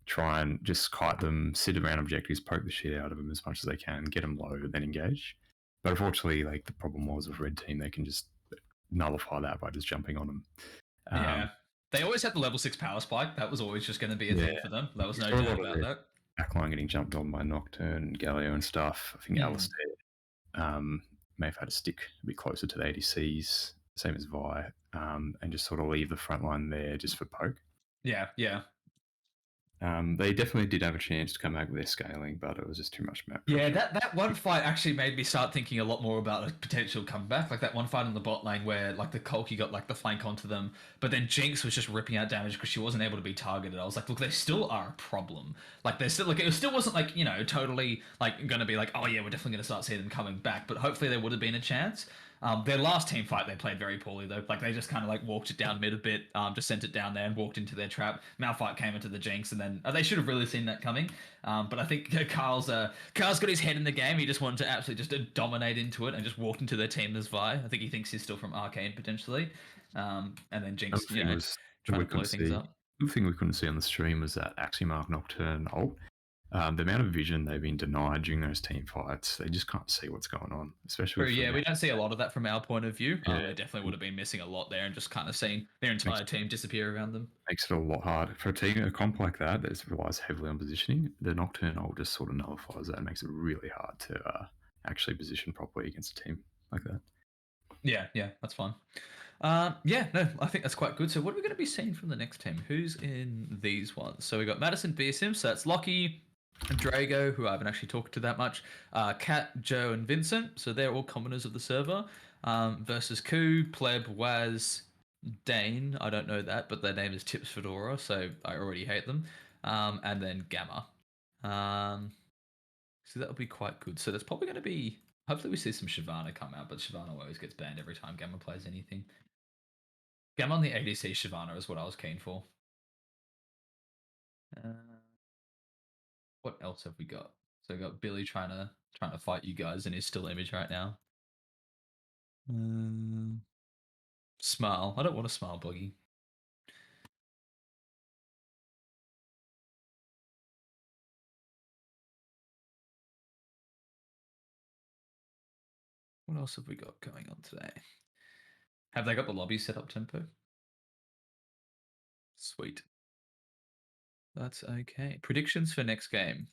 try and just kite them, sit around objectives, poke the shit out of them as much as they can, get them low, then engage. But unfortunately, like the problem was with red team, they can just nullify that by just jumping on them. Yeah, they always had the level 6 power spike. That was always just going to be a thing for them. There was no doubt about that. Backline getting jumped on by Nocturne, Galio and stuff. I think Alistair may have had to stick a bit closer to the ADCs, same as Vi, and just sort of leave the front line there just for poke. Yeah. They definitely did have a chance to come back with their scaling, but it was just too much map Yeah, pressure. that one fight actually made me start thinking a lot more about a potential comeback. Like that one fight in the bot lane where like the Kolki got like the flank onto them, but then Jinx was just ripping out damage because she wasn't able to be targeted. I was like, look, they still are a problem. Like they're still like it still wasn't like totally like gonna be like, oh yeah, we're definitely gonna start seeing them coming back. But hopefully there would have been a chance. Their last team fight, they played very poorly though. Like they just kind of like walked it down mid a bit, just sent it down there and walked into their trap. Malphite came into the Jinx, and then they should have really seen that coming. But I think Carl's got his head in the game. He just wanted to absolutely just dominate into it and just walked into their team as Vi. I think he thinks he's still from Arcane potentially. And then Another Jinx, thing was that trying we to blow couldn't things see. up. The thing we couldn't see on the stream was that Aximark Nocturne ult. The amount of vision they've been denied during those team fights, they just can't see what's going on, especially True, with yeah, we Fnatic. don't see a lot of that from our point of view. Yeah. They definitely would have been missing a lot there and just kind of seeing their entire team disappear around them. Makes it a lot harder for a comp like that that relies heavily on positioning. The Nocturne ult just sort of nullifies that and makes it really hard to actually position properly against a team like that. Yeah, that's fine. Yeah, no, I think that's quite good. So what are we going to be seeing from the next team? Who's in these ones? So we got Madison BSM, so that's Lockie, Drago, who I haven't actually talked to that much, Kat, Joe, and Vincent. So they're all commoners of the server. Versus Ku, Pleb, Waz, Dane. I don't know that, but their name is Tips Fedora, so I already hate them. And then Gamma. So that'll be quite good. So there's probably going to be. Hopefully we see some Shyvana come out, but Shyvana always gets banned every time Gamma plays anything. Gamma on the ADC Shyvana is what I was keen for. What else have we got? So we got Billy trying to fight you guys in his still image right now. Smile. I don't want to smile, Boggy. What else have we got going on today? Have they got the lobby set up tempo? Sweet. That's okay. Predictions for next game.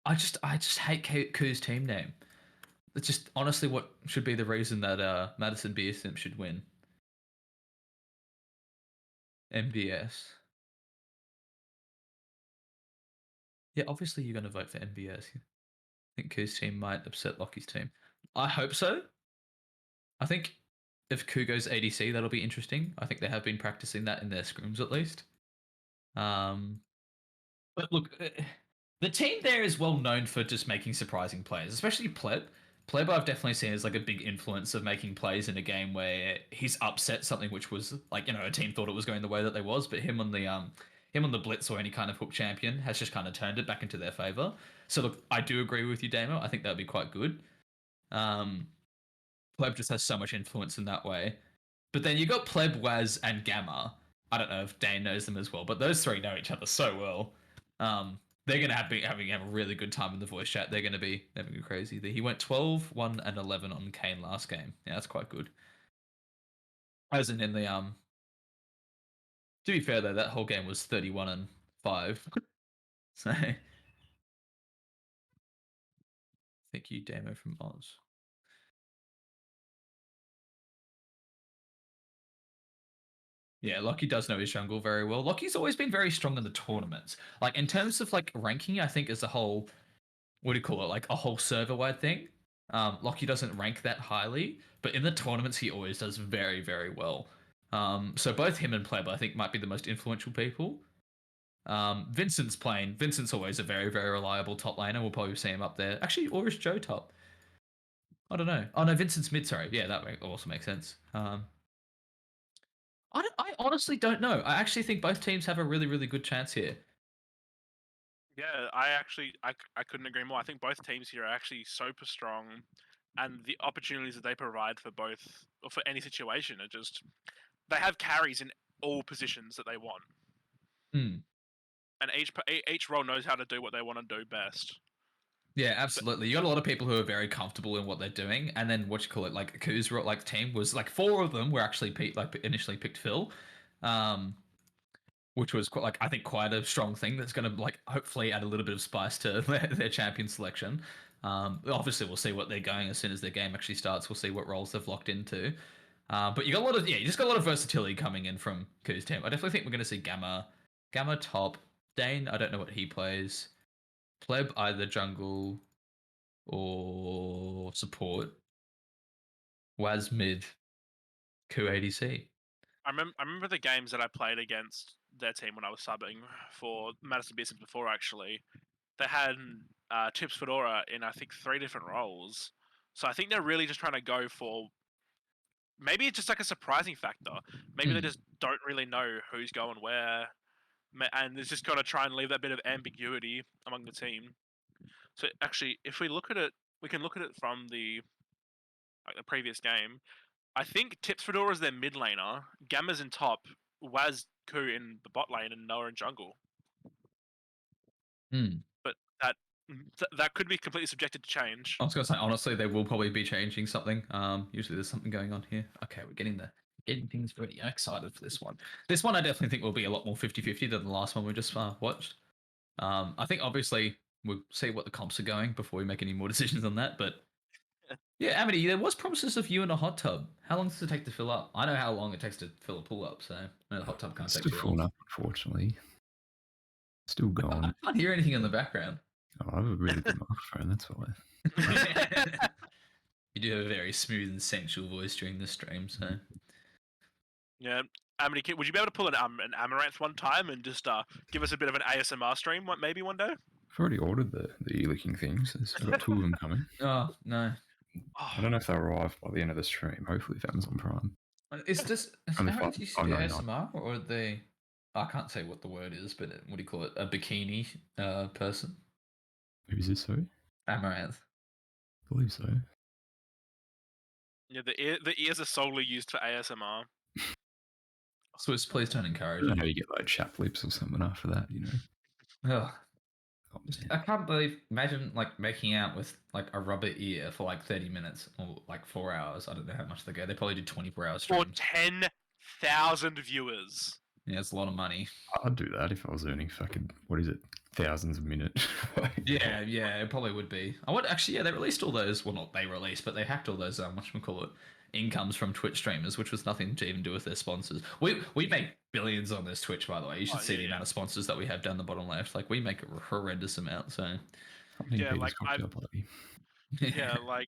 I just hate Ku's team name. It's just honestly what should be the reason that Madison BSM should win. MBS. Yeah, obviously you're going to vote for MBS. I think Ku's team might upset Lockie's team. I hope so. I think if Ku goes ADC, that'll be interesting. I think they have been practicing that in their scrims at least. But look, the team there is well known for just making surprising plays, especially Pleb. Pleb I've definitely seen as like a big influence of making plays in a game where he's upset something which was like, a team thought it was going the way that they was, but him on the Blitz or any kind of hook champion has just kind of turned it back into their favor. So look, I do agree with you, Damo. I think that would be quite good. Pleb just has so much influence in that way. But then you got Pleb, Waz, and Gamma. I don't know if Dane knows them as well, but those three know each other so well. They're going to have a really good time in the voice chat. They're going to be crazy. He went 12, 1, and 11 on Kane last game. Yeah, that's quite good. As in the to be fair though, that whole game was 31 and 5. So thank you, Damo from Oz. Yeah, Lockie does know his jungle very well. Lockie's always been very strong in the tournaments. Like in terms of like ranking, I think as a whole, what do you call it? Like a whole server-wide thing. Lockie doesn't rank that highly, but in the tournaments he always does very, very well. So both him and Pleb, I think, might be the most influential people. Vincent's always a very, very reliable top laner. We'll probably see him up there. Actually, or is Joe top? I don't know. Oh no, Vincent's mid. Sorry, yeah, that also makes sense. I honestly don't know. I actually think both teams have a really, really good chance here. Yeah, I couldn't agree more. I think both teams here are actually super strong, and the opportunities that they provide for both or for any situation are just they have carries in all positions that they want. And each role knows how to do what they want to do best. Yeah, absolutely. You got a lot of people who are very comfortable in what they're doing, and then what you call it, like Ku's like team was like 4 of them were actually initially picked Phil, which was quite, like I think quite a strong thing that's going to like hopefully add a little bit of spice to their champion selection. Obviously, we'll see what they're going as soon as their game actually starts. We'll see what roles they've locked into. But you got a lot of you just got a lot of versatility coming in from Ku's team. I definitely think we're going to see Gamma top, Dane. I don't know what he plays. Pleb either jungle or support. Waz mid, Ku ADC. I remember the games that I played against their team when I was subbing for Madison Business before. Actually, they had Tips Fedora in I think 3 different roles. So I think they're really just trying to go for maybe it's just like a surprising factor. Maybe they just don't really know who's going where, and it's just got to try and leave that bit of ambiguity among the team. So actually, if we look at it, we can look at it from the previous game. I think Tips Fedora is their mid laner, Gamma's in top, Waz Ku in the bot lane, and Noah in jungle. Hmm. But that could be completely subjected to change. I was gonna say honestly, they will probably be changing something. Usually there's something going on here. Okay, we're getting things ready. I'm excited for this one. This one I definitely think will be a lot more 50-50 than the last one we just watched. I think obviously we'll see what the comps are going before we make any more decisions on that. But yeah, Amity, there was promises of you in a hot tub. How long does it take to fill up? I know how long it takes to fill a pull up, so I know the hot tub can't It's take still too filling long. up, unfortunately. Still going. I can't hear anything in the background. Oh, I have a really good microphone, that's why. You do have a very smooth and sensual voice during the stream, so Yeah. Amity, would you be able to pull an Amaranth one time and just give us a bit of an ASMR stream, maybe one day? I've already ordered the ear-licking things. I've got 2 of them coming. oh no. Oh, I don't know if they'll arrive by the end of the stream. Hopefully, if Amazon Prime. Is this Only how five- do you oh, say no, no. ASMR or are they? I can't say what the word is, but what do you call it? A bikini person? Who's this? Sorry, Amaranth. I believe so. yeah. The ears are solely used for ASMR. Swiss, please don't encourage I don't it. know how you get like chap lips or something after that. You know. Ugh. Oh, I man. can't believe. Imagine like making out with like a rubber ear for like 30 minutes or like 4 hours. I don't know how much they go. They probably do 24-hour For streams. 10,000 viewers. Yeah, it's a lot of money. I'd do that if I was earning fucking what is it, thousands a minute. Yeah, it probably would be. I would actually, yeah, they released all those. Well, not they released, but they hacked all those. Whatchamacallit, incomes from Twitch streamers, which was nothing to even do with their sponsors. We make billions on this Twitch, by the way. You should see the amount of sponsors that we have down the bottom left. Like we make a horrendous amount. So Yeah, like cocktail party. yeah, like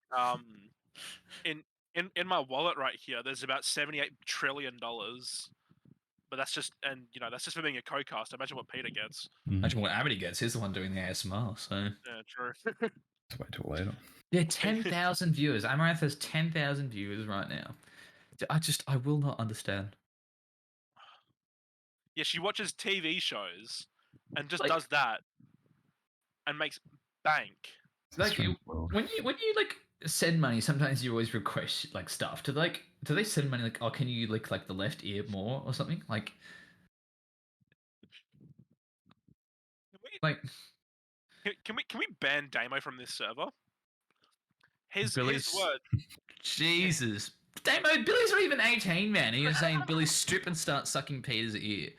in my wallet right here, there's about $78 trillion. But that's just that's just for being a co-cast. Imagine what Peter gets. Imagine what Amity gets. He's the one doing the ASMR. So Yeah, true. Let's wait till later. yeah, 10,000 viewers. Amaranth has 10,000 viewers right now. I will not understand. Yeah, she watches TV shows and just Like- does that and makes bank. It's a Like strange world. when you like send money, sometimes you always request like stuff. Do they send money like, oh, can you lick like the left ear more or something? Like Can we ban Damo from this server? His Billy's- word. Jesus. Damo, Billy's not even 18, man. And you're saying Billy strip and start sucking Peter's ear.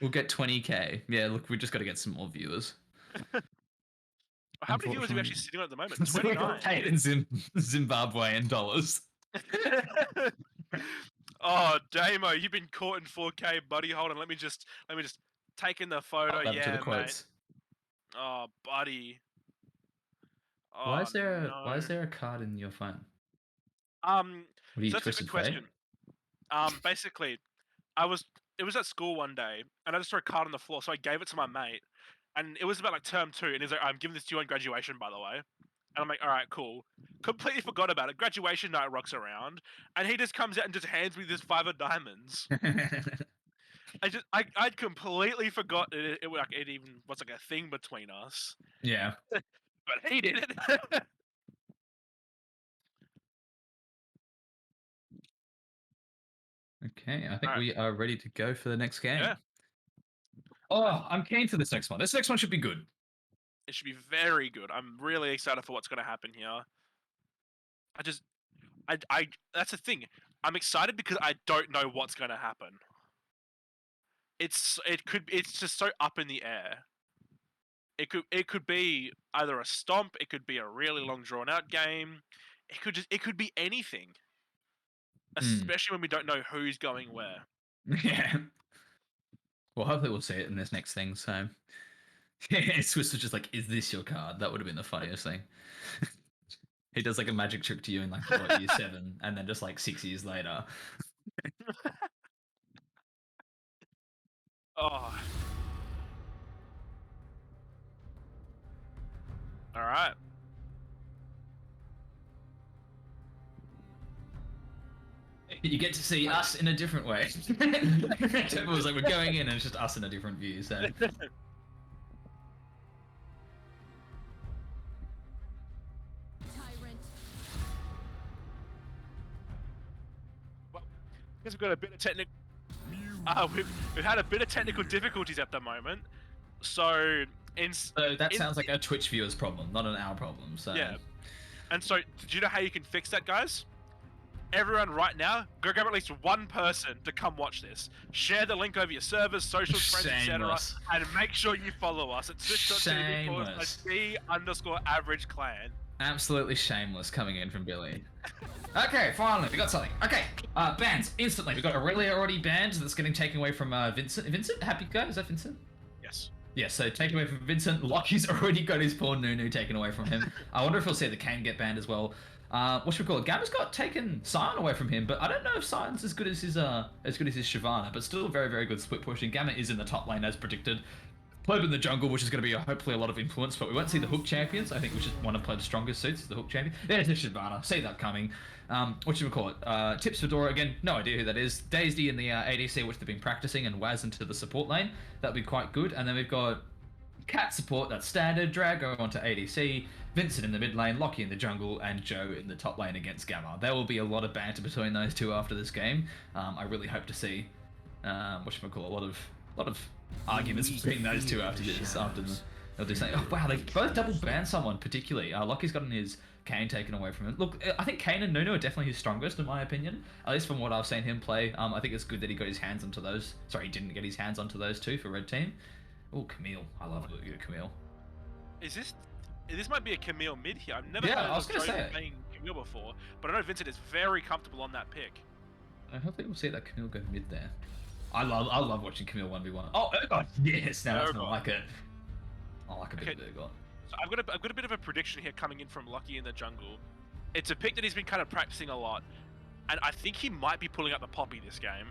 We'll get 20k. Yeah, look, we just got to get some more viewers. How many viewers are we Unfortunately. actually sitting on at the moment? 29. Paid in Zimbabwean dollars. Oh, Damo, you've been caught in 4K, buddy. Hold on, let me just take in the photo. Up to Yeah, the mate. quotes. Oh, buddy. Oh, Why is there no. a card in your phone? So What are you that's a twisted good question. fate? Basically, it was at school one day, and I just saw a card on the floor, so I gave it to my mate, and it was about like term 2, and he's like, "I'm giving this to you on graduation, by the way." And I'm like, "All right, cool." Completely forgot about it. Graduation night rocks around, and he just comes out and just hands me this 5 of diamonds. I'd completely forgot it even was like a thing between us, yeah. but he did it. Okay, I think Alright. we are ready to go for the next game. Yeah. Oh, I'm keen for this next one. This next one should be good. It should be very good. I'm really excited for what's going to happen here. That's the thing. I'm excited because I don't know what's going to happen. It's just so up in the air. It could be either a stomp, it could be a really long drawn out game. It could be anything. especially when we don't know who's going where. Yeah. Well, hopefully we'll see it in this next thing. So, Swiss was just like, "Is this your card?" That would have been the funniest thing. He does like a magic trick to you in like what, year 7, and then just like 6 years later. Oh. All right. You get to see us in a different way. It was like we're going in, and it's just us in a different view. So. Tyrant. Guess we've got a bit of technical. We've had a bit of technical difficulties at the moment. So So that sounds like a Twitch viewer's problem, not an our problem. So yeah. And so, do you know how you can fix that, guys? Everyone, right now, go grab at least one person to come watch this. Share the link over your servers, socials, friends, etc., Shameless. and make sure you follow us at twitch.tv/the_average clan. Absolutely shameless coming in from Billy. Okay, finally, we got something. Okay, bans instantly. We got Aurelia already banned. That's getting taken away from Vincent. Vincent, happy guy? Is that Vincent? Yes. Yeah, so taken away from Vincent. Lockie's already got his poor Nunu taken away from him. I wonder if we'll see the Kane get banned as well. What should we call it? Gamma's got taken Sion away from him, but I don't know if Sion's as good as his Shyvana, but still very, very good split pushing. Gamma is in the top lane as predicted. Pleb in the jungle, which is going to be hopefully a lot of influence, but we won't see the hook champions. I think we just want to play the strongest suits, the hook champion. There's the Shyvana. See that coming. What should we call it? Tips Fedora, again, no idea who that is. Daisy in the ADC, which they've been practicing, and Waz into the support lane. That'll be quite good. And then we've got Cat support, that's standard. Drago onto ADC. Vincent in the mid lane, Lockie in the jungle, and Joe in the top lane against Gamma. There will be a lot of banter between those two after this game. I really hope to see, what should we call it? A lot of arguments between those two after this. They'll do something. Oh wow, they both double banned someone particularly. Lockie's gotten his Kane taken away from him. Look, I think Kane and Nunu are definitely his strongest in my opinion. At least from what I've seen him play. I think it's good that he got his hands onto those. Sorry, he didn't get his hands onto those two for Red Team. Oh, Camille. I love Camille. This might be a Camille mid here. I've never Yeah, heard I was of gonna Joe say it. playing Camille before, but I know Vincent is very comfortable on that pick. Hopefully we'll see that Camille go mid there. I love watching Camille 1v1. Oh, Urgot! Yes, now that's not like it. I like a bit of Urgot. So I've got a bit of a prediction here coming in from Lucky in the jungle. It's a pick that he's been kind of practicing a lot, and I think he might be pulling out the Poppy this game.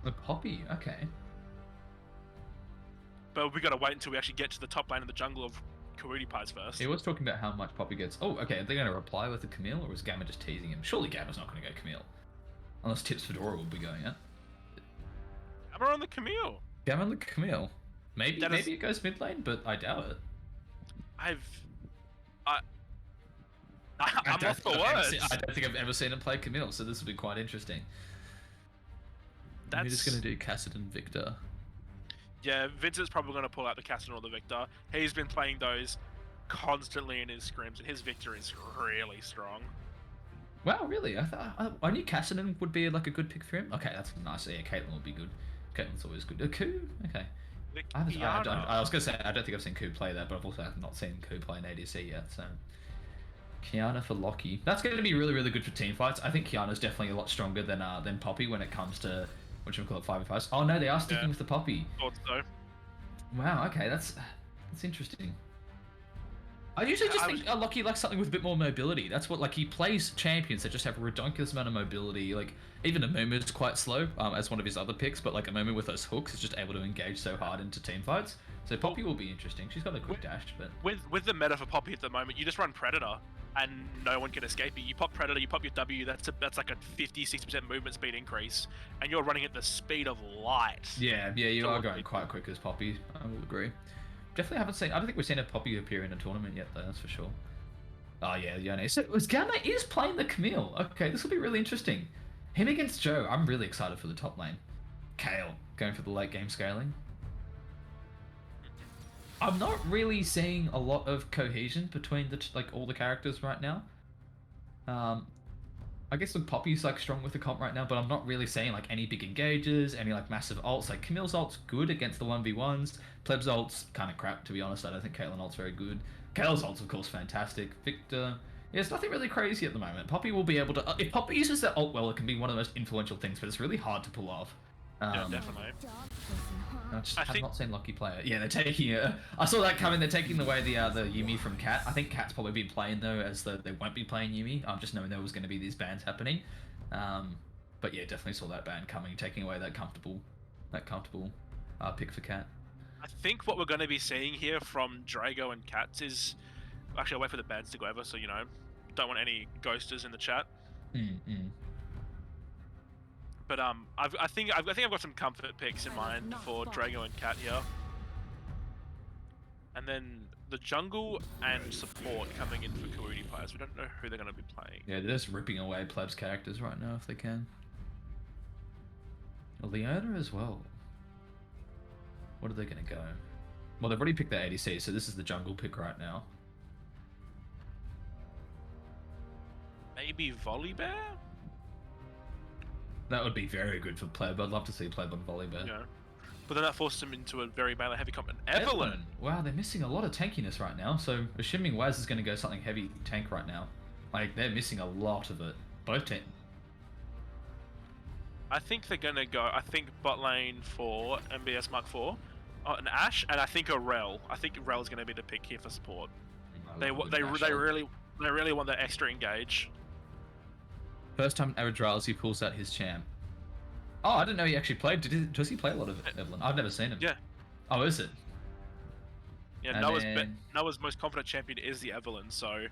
The Poppy, okay. But we gotta wait until we actually get to the top lane of the jungle of Karudi Pies first. He was talking about how much Poppy gets. Oh, okay. Are they going to reply with the Camille, or is Gamma just teasing him? Surely Gamma's not going to go Camille, unless Tips Fedora will be going it. Gamma on the Camille. Gamma on the Camille. Maybe That is- maybe it goes mid lane, but I doubt it. I'm I don't lost for think I've ever words. seen- I don't think I've ever seen him play Camille, so this will be quite interesting. We're just going to do Cassidy and Victor. Yeah, Vincent's probably going to pull out the Cassidy or the Victor. He's been playing those constantly in his scrims, and his Victor is really strong. Wow, really? I knew Cassidy would be like a good pick for him. Okay, that's nice. Yeah, Caitlyn would be good. Caitlyn's always good. Ku? Okay. I was going to say, I don't think I've seen Ku play that, but I've also not seen Ku play an ADC yet, so... Kiana for Lockie. That's going to be really, really good for team fights. I think Kiana's definitely a lot stronger than Poppy when it comes to, what should we call it, 5v5s. Oh no, they are sticking with the Poppy. Thought so. Wow, okay, that's interesting. I usually just think Lockie likes something with a bit more mobility. That's what, like, he plays champions that just have a ridiculous amount of mobility. Like, even Amumu quite slow as one of his other picks, but like Amumu with those hooks is just able to engage so hard into team fights. So Poppy will be interesting. She's got a quick dash, but... With the meta for Poppy at the moment, you just run Predator, and no one can escape you. You pop Predator, you pop your W, that's like a 50-60% movement speed increase, and you're running at the speed of light. Yeah, you are going quite quick as Poppy, I will agree. Definitely haven't seen... I don't think we've seen a Poppy appear in a tournament yet, though, that's for sure. Oh, yeah, Yone. So, Gamma is playing the Camille. Okay, this will be really interesting. Him against Joe, I'm really excited for the top lane. Kale, going for the late game scaling. I'm not really seeing a lot of cohesion between all the characters right now. I guess Poppy's like strong with the comp right now, but I'm not really seeing like any big engages, any like massive ults. Like Camille's ult's good against the 1v1s. Pleb's ult's kind of crap, to be honest. I don't think Caitlyn ult's very good. Kale's ult's of course fantastic. Victor, Yeah, it's nothing really crazy at the moment. Poppy will be able to. If Poppy uses their ult well, it can be one of the most influential things, but it's really hard to pull off. Yeah, definitely. I just I have think- not seen Lucky play it. Yeah, they're taking it. I saw that coming. They're taking away the Yuumi from Cat. I think Cat's probably been playing though, as though they won't be playing Yuumi. Just knowing there was going to be these bans happening. But yeah, definitely saw that ban coming, taking away that comfortable pick for Cat. I think what we're going to be seeing here from Drago and Cats is... Actually, I'll wait for the bans to go over, so, you know, don't want any ghosters in the chat. But I think I've got some comfort picks in mind for Drago and Cat here. And then the jungle and support coming in for Kawoodi players. We don't know who they're going to be playing. Yeah, they're just ripping away plebs characters right now if they can. Well, Leona as well. What are they going to go? Well, they've already picked their ADC, so this is the jungle pick right now. Maybe Volibear? That would be very good for pleb. I'd love to see pleb on Volibear. Yeah. But then that forced him into a very melee heavy comp. Evelyn! Wow, they're missing a lot of tankiness right now. So assuming Waz is going to go something heavy tank right now. Like, they're missing a lot of it. Both teams. I think they're going to go, I think bot lane for MBS Mark IV, an Ashe, and I think a Rel. I think Rel's going to be the pick here for support. They really want that extra engage. First time Eldrazi pulls out his champ. Oh, I didn't know he actually played. Does he play a lot of Evelyn? I've never seen him. Yeah. Oh, is it? Yeah, And Noah's most confident champion is the Evelyn, so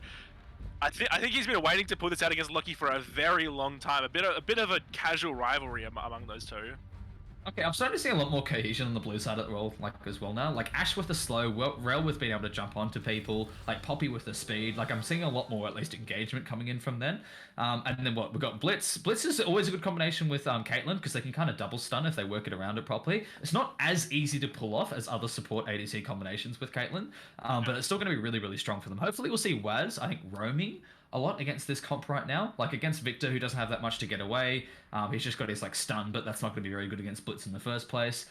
I think he's been waiting to pull this out against Lucky for a very long time. A bit of a casual rivalry among those two. Okay, I'm starting to see a lot more cohesion on the blue side of the world, like as well now. Like Ashe with the slow, Rel with being able to jump onto people, like Poppy with the speed. Like I'm seeing a lot more, at least, engagement coming in from then. And then what? We've got Blitz. Blitz is always a good combination with Caitlyn because they can kind of double stun if they work it around it properly. It's not as easy to pull off as other support ADC combinations with Caitlyn, but it's still going to be really, really strong for them. Hopefully we'll see Waz, I think, roaming a lot against this comp right now. Like against Victor, who doesn't have that much to get away. He's just got his like stun, but that's not going to be very good against Blitz in the first place.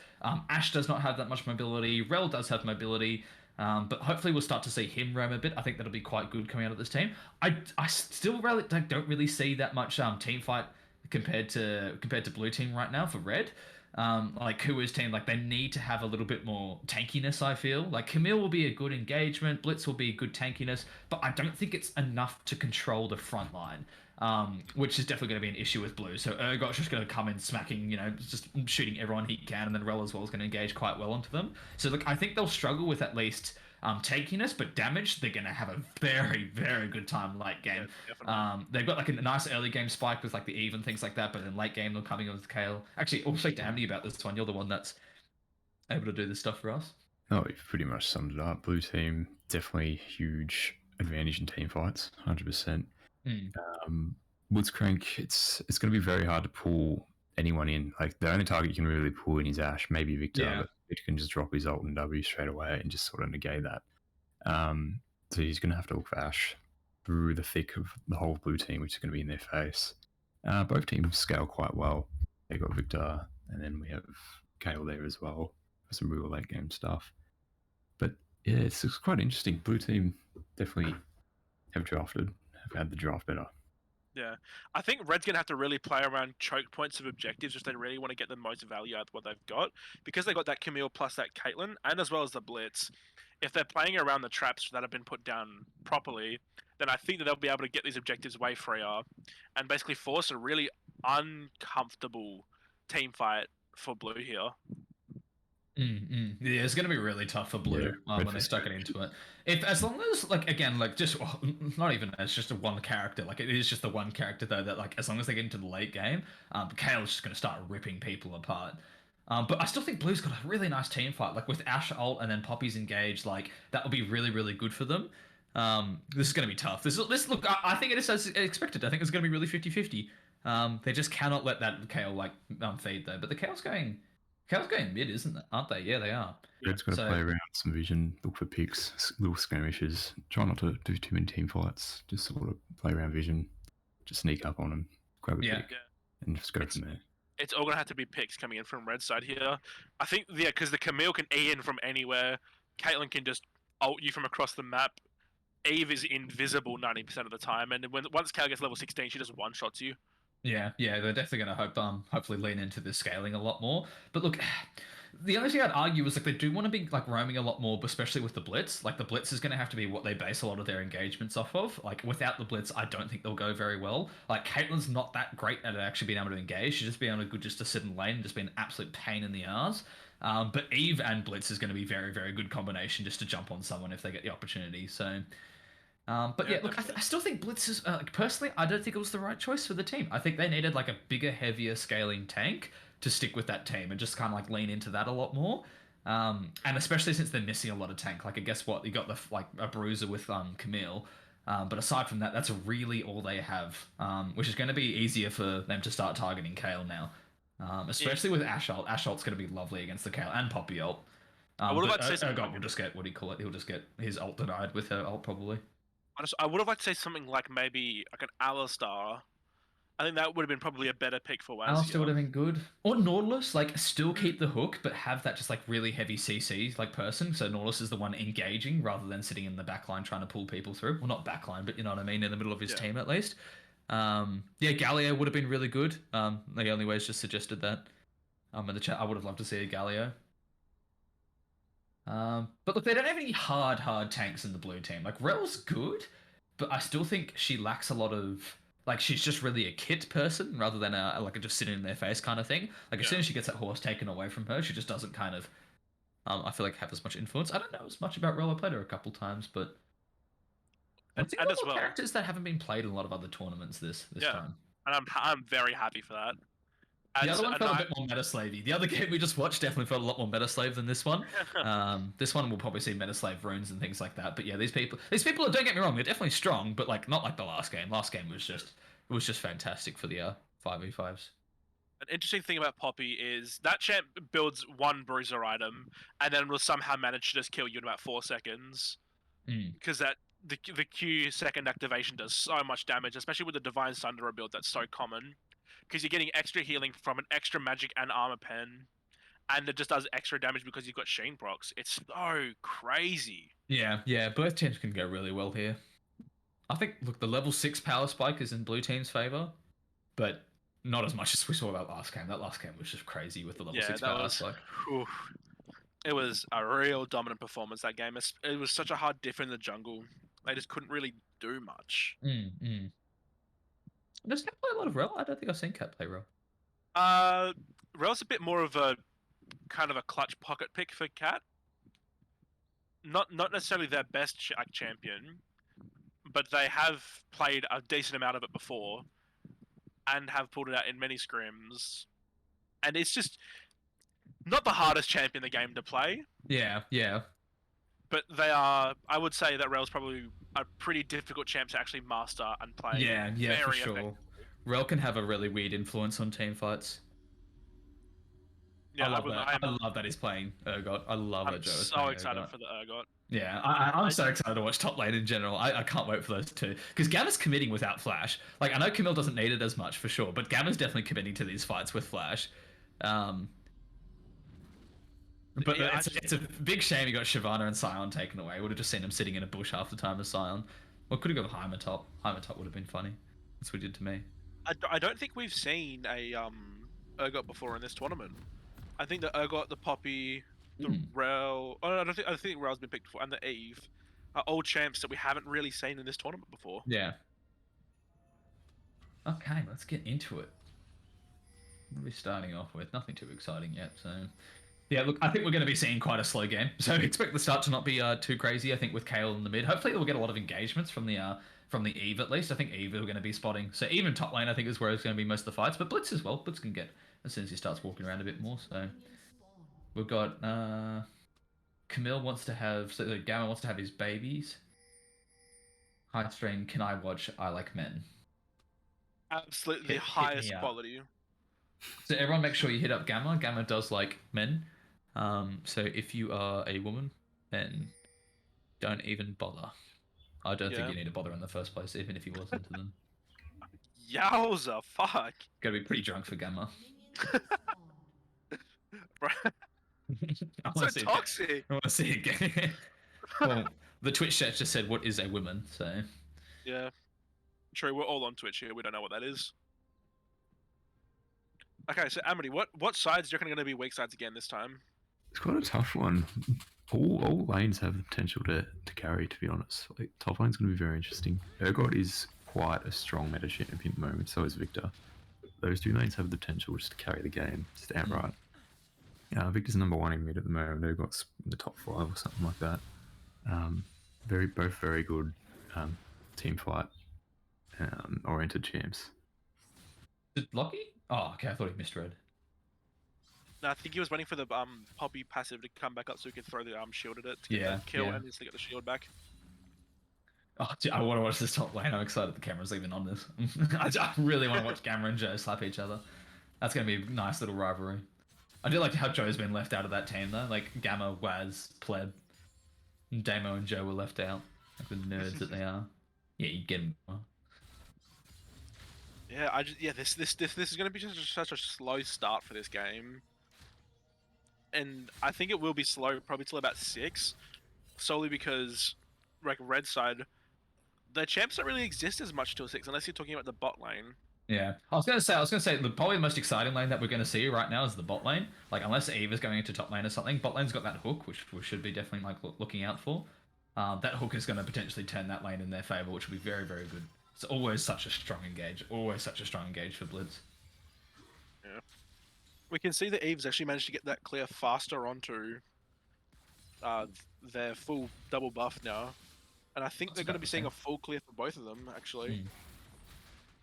Ashe does not have that much mobility. Rel does have mobility, but hopefully we'll start to see him roam a bit. I think that'll be quite good coming out of this team. I still really don't really see that much team fight compared to blue team right now for red. Like Kua's team, like they need to have a little bit more tankiness, I feel. Like Camille will be a good engagement, Blitz will be good tankiness, but I don't think it's enough to control the front line, which is definitely going to be an issue with blue. So Urgot's just going to come in smacking, just shooting everyone he can, and then Rel as well is going to engage quite well onto them. So look, I think they'll struggle with at least tankiness, but damage, they're going to have a very, very good time late game. Yeah, they've got like a nice early game spike with like the Eve and things like that, but in late game they're coming in with Kayle. Actually, I'll speak to Amity about this one. You're the one that's able to do this stuff for us. No, you've pretty much summed it up. Blue team, definitely huge advantage in team fights, 100%. Blitzcrank, it's going to be very hard to pull anyone in. Like the only target you can really pull in is Ashe, maybe Victor, but Victor can just drop his ult and W straight away and just sort of negate that. So he's going to have to look for Ashe through the thick of the whole blue team, which is going to be in their face. Both teams scale quite well. They got Victor, and then we have Kayle there as well for some real late game stuff. But yeah, it's quite interesting. Blue team definitely have had the draft better. Yeah, I think Red's going to have to really play around choke points of objectives if they really want to get the most value out of what they've got. Because they got that Camille plus that Caitlyn, and as well as the Blitz, if they're playing around the traps that have been put down properly, then I think that they'll be able to get these objectives way freer and basically force a really uncomfortable team fight for blue here. Yeah, it's going to be really tough for blue when they stuck it into it. As long as, like, again, like, just, well, not even as just a one character, like, it is just the one character, though, that, like, as long as they get into the late game, Kayle's just going to start ripping people apart. But I still think blue's got a really nice team fight, like, with Ashe ult and then Poppy's engaged, like, that would be really, really good for them. This is going to be tough. This look, I think it is as expected. I think it's going to be really 50-50. They just cannot let that Kayle, like, feed, though. But the Kayle's going mid, isn't it? Aren't they? Yeah, they are. Red's got to play around some vision, look for picks, little skirmishes. Try not to do too many team fights. Just sort of play around vision, just sneak up on them, grab a pick, and just go from there. It's all going to have to be picks coming in from Red side here. I think, because the Camille can E in from anywhere. Caitlyn can just ult you from across the map. Eve is invisible 90% of the time, and once Cal gets level 16, she just one shots you. Yeah, yeah, they're definitely going to hopefully lean into the scaling a lot more. But look, the only thing I'd argue is like they do want to be like roaming a lot more, especially with the blitz. Like the blitz is going to have to be what they base a lot of their engagements off of. Like without the blitz, I don't think they'll go very well. Like Caitlyn's not that great at actually being able to engage. She's just being able to just to sit in lane and just be an absolute pain in the ass. But Eve and Blitz is going to be very, very good combination just to jump on someone if they get the opportunity. So but yeah, look, I still think Blitz is like personally, I don't think it was the right choice for the team. I think they needed like a bigger, heavier scaling tank to stick with that team and just kind of like lean into that a lot more. And especially since they're missing a lot of tank. Like, I guess what you got the like a bruiser with Camille. But aside from that, that's really all they have, which is going to be easier for them to start targeting Kale now, especially with Assault. Assault's going to be lovely against the Kale and Poppy ult. I would have liked to say Oh something. god, we'll just get what do you call it? He'll just get his ult denied with her ult probably. I would have liked to say something like maybe like an Alistar. I think that would have been probably a better pick for Wazia. Alistair would have been good. Or Nautilus, like still keep the hook, but have that just like really heavy CC like person. So Nautilus is the one engaging rather than sitting in the backline trying to pull people through. Well, not backline, but you know what I mean, in the middle of his team at least. Yeah, Galio would have been really good. The only way's just suggested that. In the chat, I would have loved to see a Galio. But look, they don't have any hard tanks in the blue team. Like Rel's good, but I still think she lacks a lot of like she's just really a kit person rather than a like a just sitting in their face kind of thing. Like as soon as she gets that horse taken away from her, she just doesn't kind of I feel like have as much influence. I don't know as much about Rel. I played her a couple times, but I think and as well, characters that haven't been played in a lot of other tournaments this time. And I'm very happy for that. The other one felt a bit more meta-slavey. The other game we just watched definitely felt a lot more meta-slave than this one. This one we'll probably see meta-slave runes and things like that. But yeah, these people, don't get me wrong, they're definitely strong, but like not like the last game. Last game was just fantastic for the 5v5s. An interesting thing about Poppy is that champ builds one bruiser item and then will somehow manage to just kill you in about 4 seconds. Because the Q second activation does so much damage, especially with the Divine Sunderer build that's so common. Because you're getting extra healing from an extra magic and armor pen, and it just does extra damage because you've got Sheen procs. It's so crazy. Yeah, both teams can go really well here. I think, look, the level 6 power spike is in blue team's favor, but not as much as we saw that last game. That last game was just crazy with the level 6 power spike. It was a real dominant performance, that game. It was such a hard diff in the jungle. They just couldn't really do much. Does Cat play a lot of Rel? I don't think I've seen Cat play Rel. Rel's a bit more of a kind of a clutch pocket pick for Cat. Not necessarily their best champion, but they have played a decent amount of it before, and have pulled it out in many scrims. And it's just not the hardest champion in the game to play. Yeah. But they are. I would say that Rel's probably a pretty difficult champ to actually master and play. Yeah, for sure. Rel can have a really weird influence on team fights. Yeah, I love that he's playing Urgot. I love that Joe is playing so excited Urgot. for the Urgot. Yeah, I'm so excited to watch top lane in general. I can't wait for those two. Because Gamma's committing without Flash. Like, I know Camille doesn't need it as much for sure, but Gamma's definitely committing to these fights with Flash. But yeah, it's a big shame you got Shyvana and Sion taken away. Would have just seen him sitting in a bush half the time as Sion. Or could have gone Heimer top. Heimer top would have been funny. That's what he did to me. I don't think we've seen a Urgot before in this tournament. I think the Urgot, the Poppy, the Rel. Oh, no, I think Rel's been picked before, and the Eve are all champs that we haven't really seen in this tournament before. Yeah. Okay, let's get into it. What are we starting off with? Nothing too exciting yet, so. Yeah, look, I think we're going to be seeing quite a slow game, so expect the start to not be too crazy. I think with Kayle in the mid, hopefully we'll get a lot of engagements from the Eve at least. I think Eve we're going to be spotting. So even top lane, I think is where it's going to be most of the fights, but Blitz as well. Blitz can get as soon as he starts walking around a bit more. So we've got Camille wants to have, so Gamma wants to have his babies. High strain, can I watch I Like Men? Absolutely the highest quality. So everyone make sure you hit up Gamma. Gamma does like men. So if you are a woman, then don't even bother. I don't think you need to bother in the first place, even if you was into them. Yowza, fuck. Gotta be pretty drunk for Gamma. Bro. So toxic. I want to see it again. Well, The Twitch chat just said, "What is a woman?" So Yeah. True, we're all on Twitch here. We don't know what that is. Okay, so Amity, what sides do you reckon are going to be weak sides again this time? It's quite a tough one. All lanes have the potential to carry, to be honest. Like, top lane's going to be very interesting. Urgot is quite a strong meta champion at the moment, so is Victor. Those two lanes have the potential just to carry the game, just outright. Victor's number 1 in mid at the moment. Urgot's in the top 5 or something like that. Both very good team fight oriented champs. did Lockie? Oh, okay. I thought he misread. No, I think he was waiting for the Poppy passive to come back up so he could throw the shield at it to get Yeah, that kill yeah. and just to get the shield back. Oh, dude, I want to watch this top lane. I'm excited the camera's even on this. I really want to watch Gamma and Joe slap each other. That's going to be a nice little rivalry. I do like how Joe's been left out of that team, though. Like, Gamma, Waz, Pleb, and Damo and Joe were left out. Like the nerds that they are. Yeah, you get them. Yeah, this is going to be just such a slow start for this game. And I think it will be slow probably till about 6. Solely because, like, red side, the champs don't really exist as much till 6 unless you're talking about the bot lane. Yeah, I was gonna say probably the most exciting lane that we're gonna see right now is the bot lane. Like unless Eve is going into top lane or something, bot lane's got that hook, which we should be definitely like looking out for. That hook is gonna potentially turn that lane in their favor, which will be very very good. It's always such a strong engage, for Blitz. Yeah, we can see that Eve's actually managed to get that clear faster onto their full double buff now, and I think That's they're going to about be the seeing same. a full clear for both of them actually.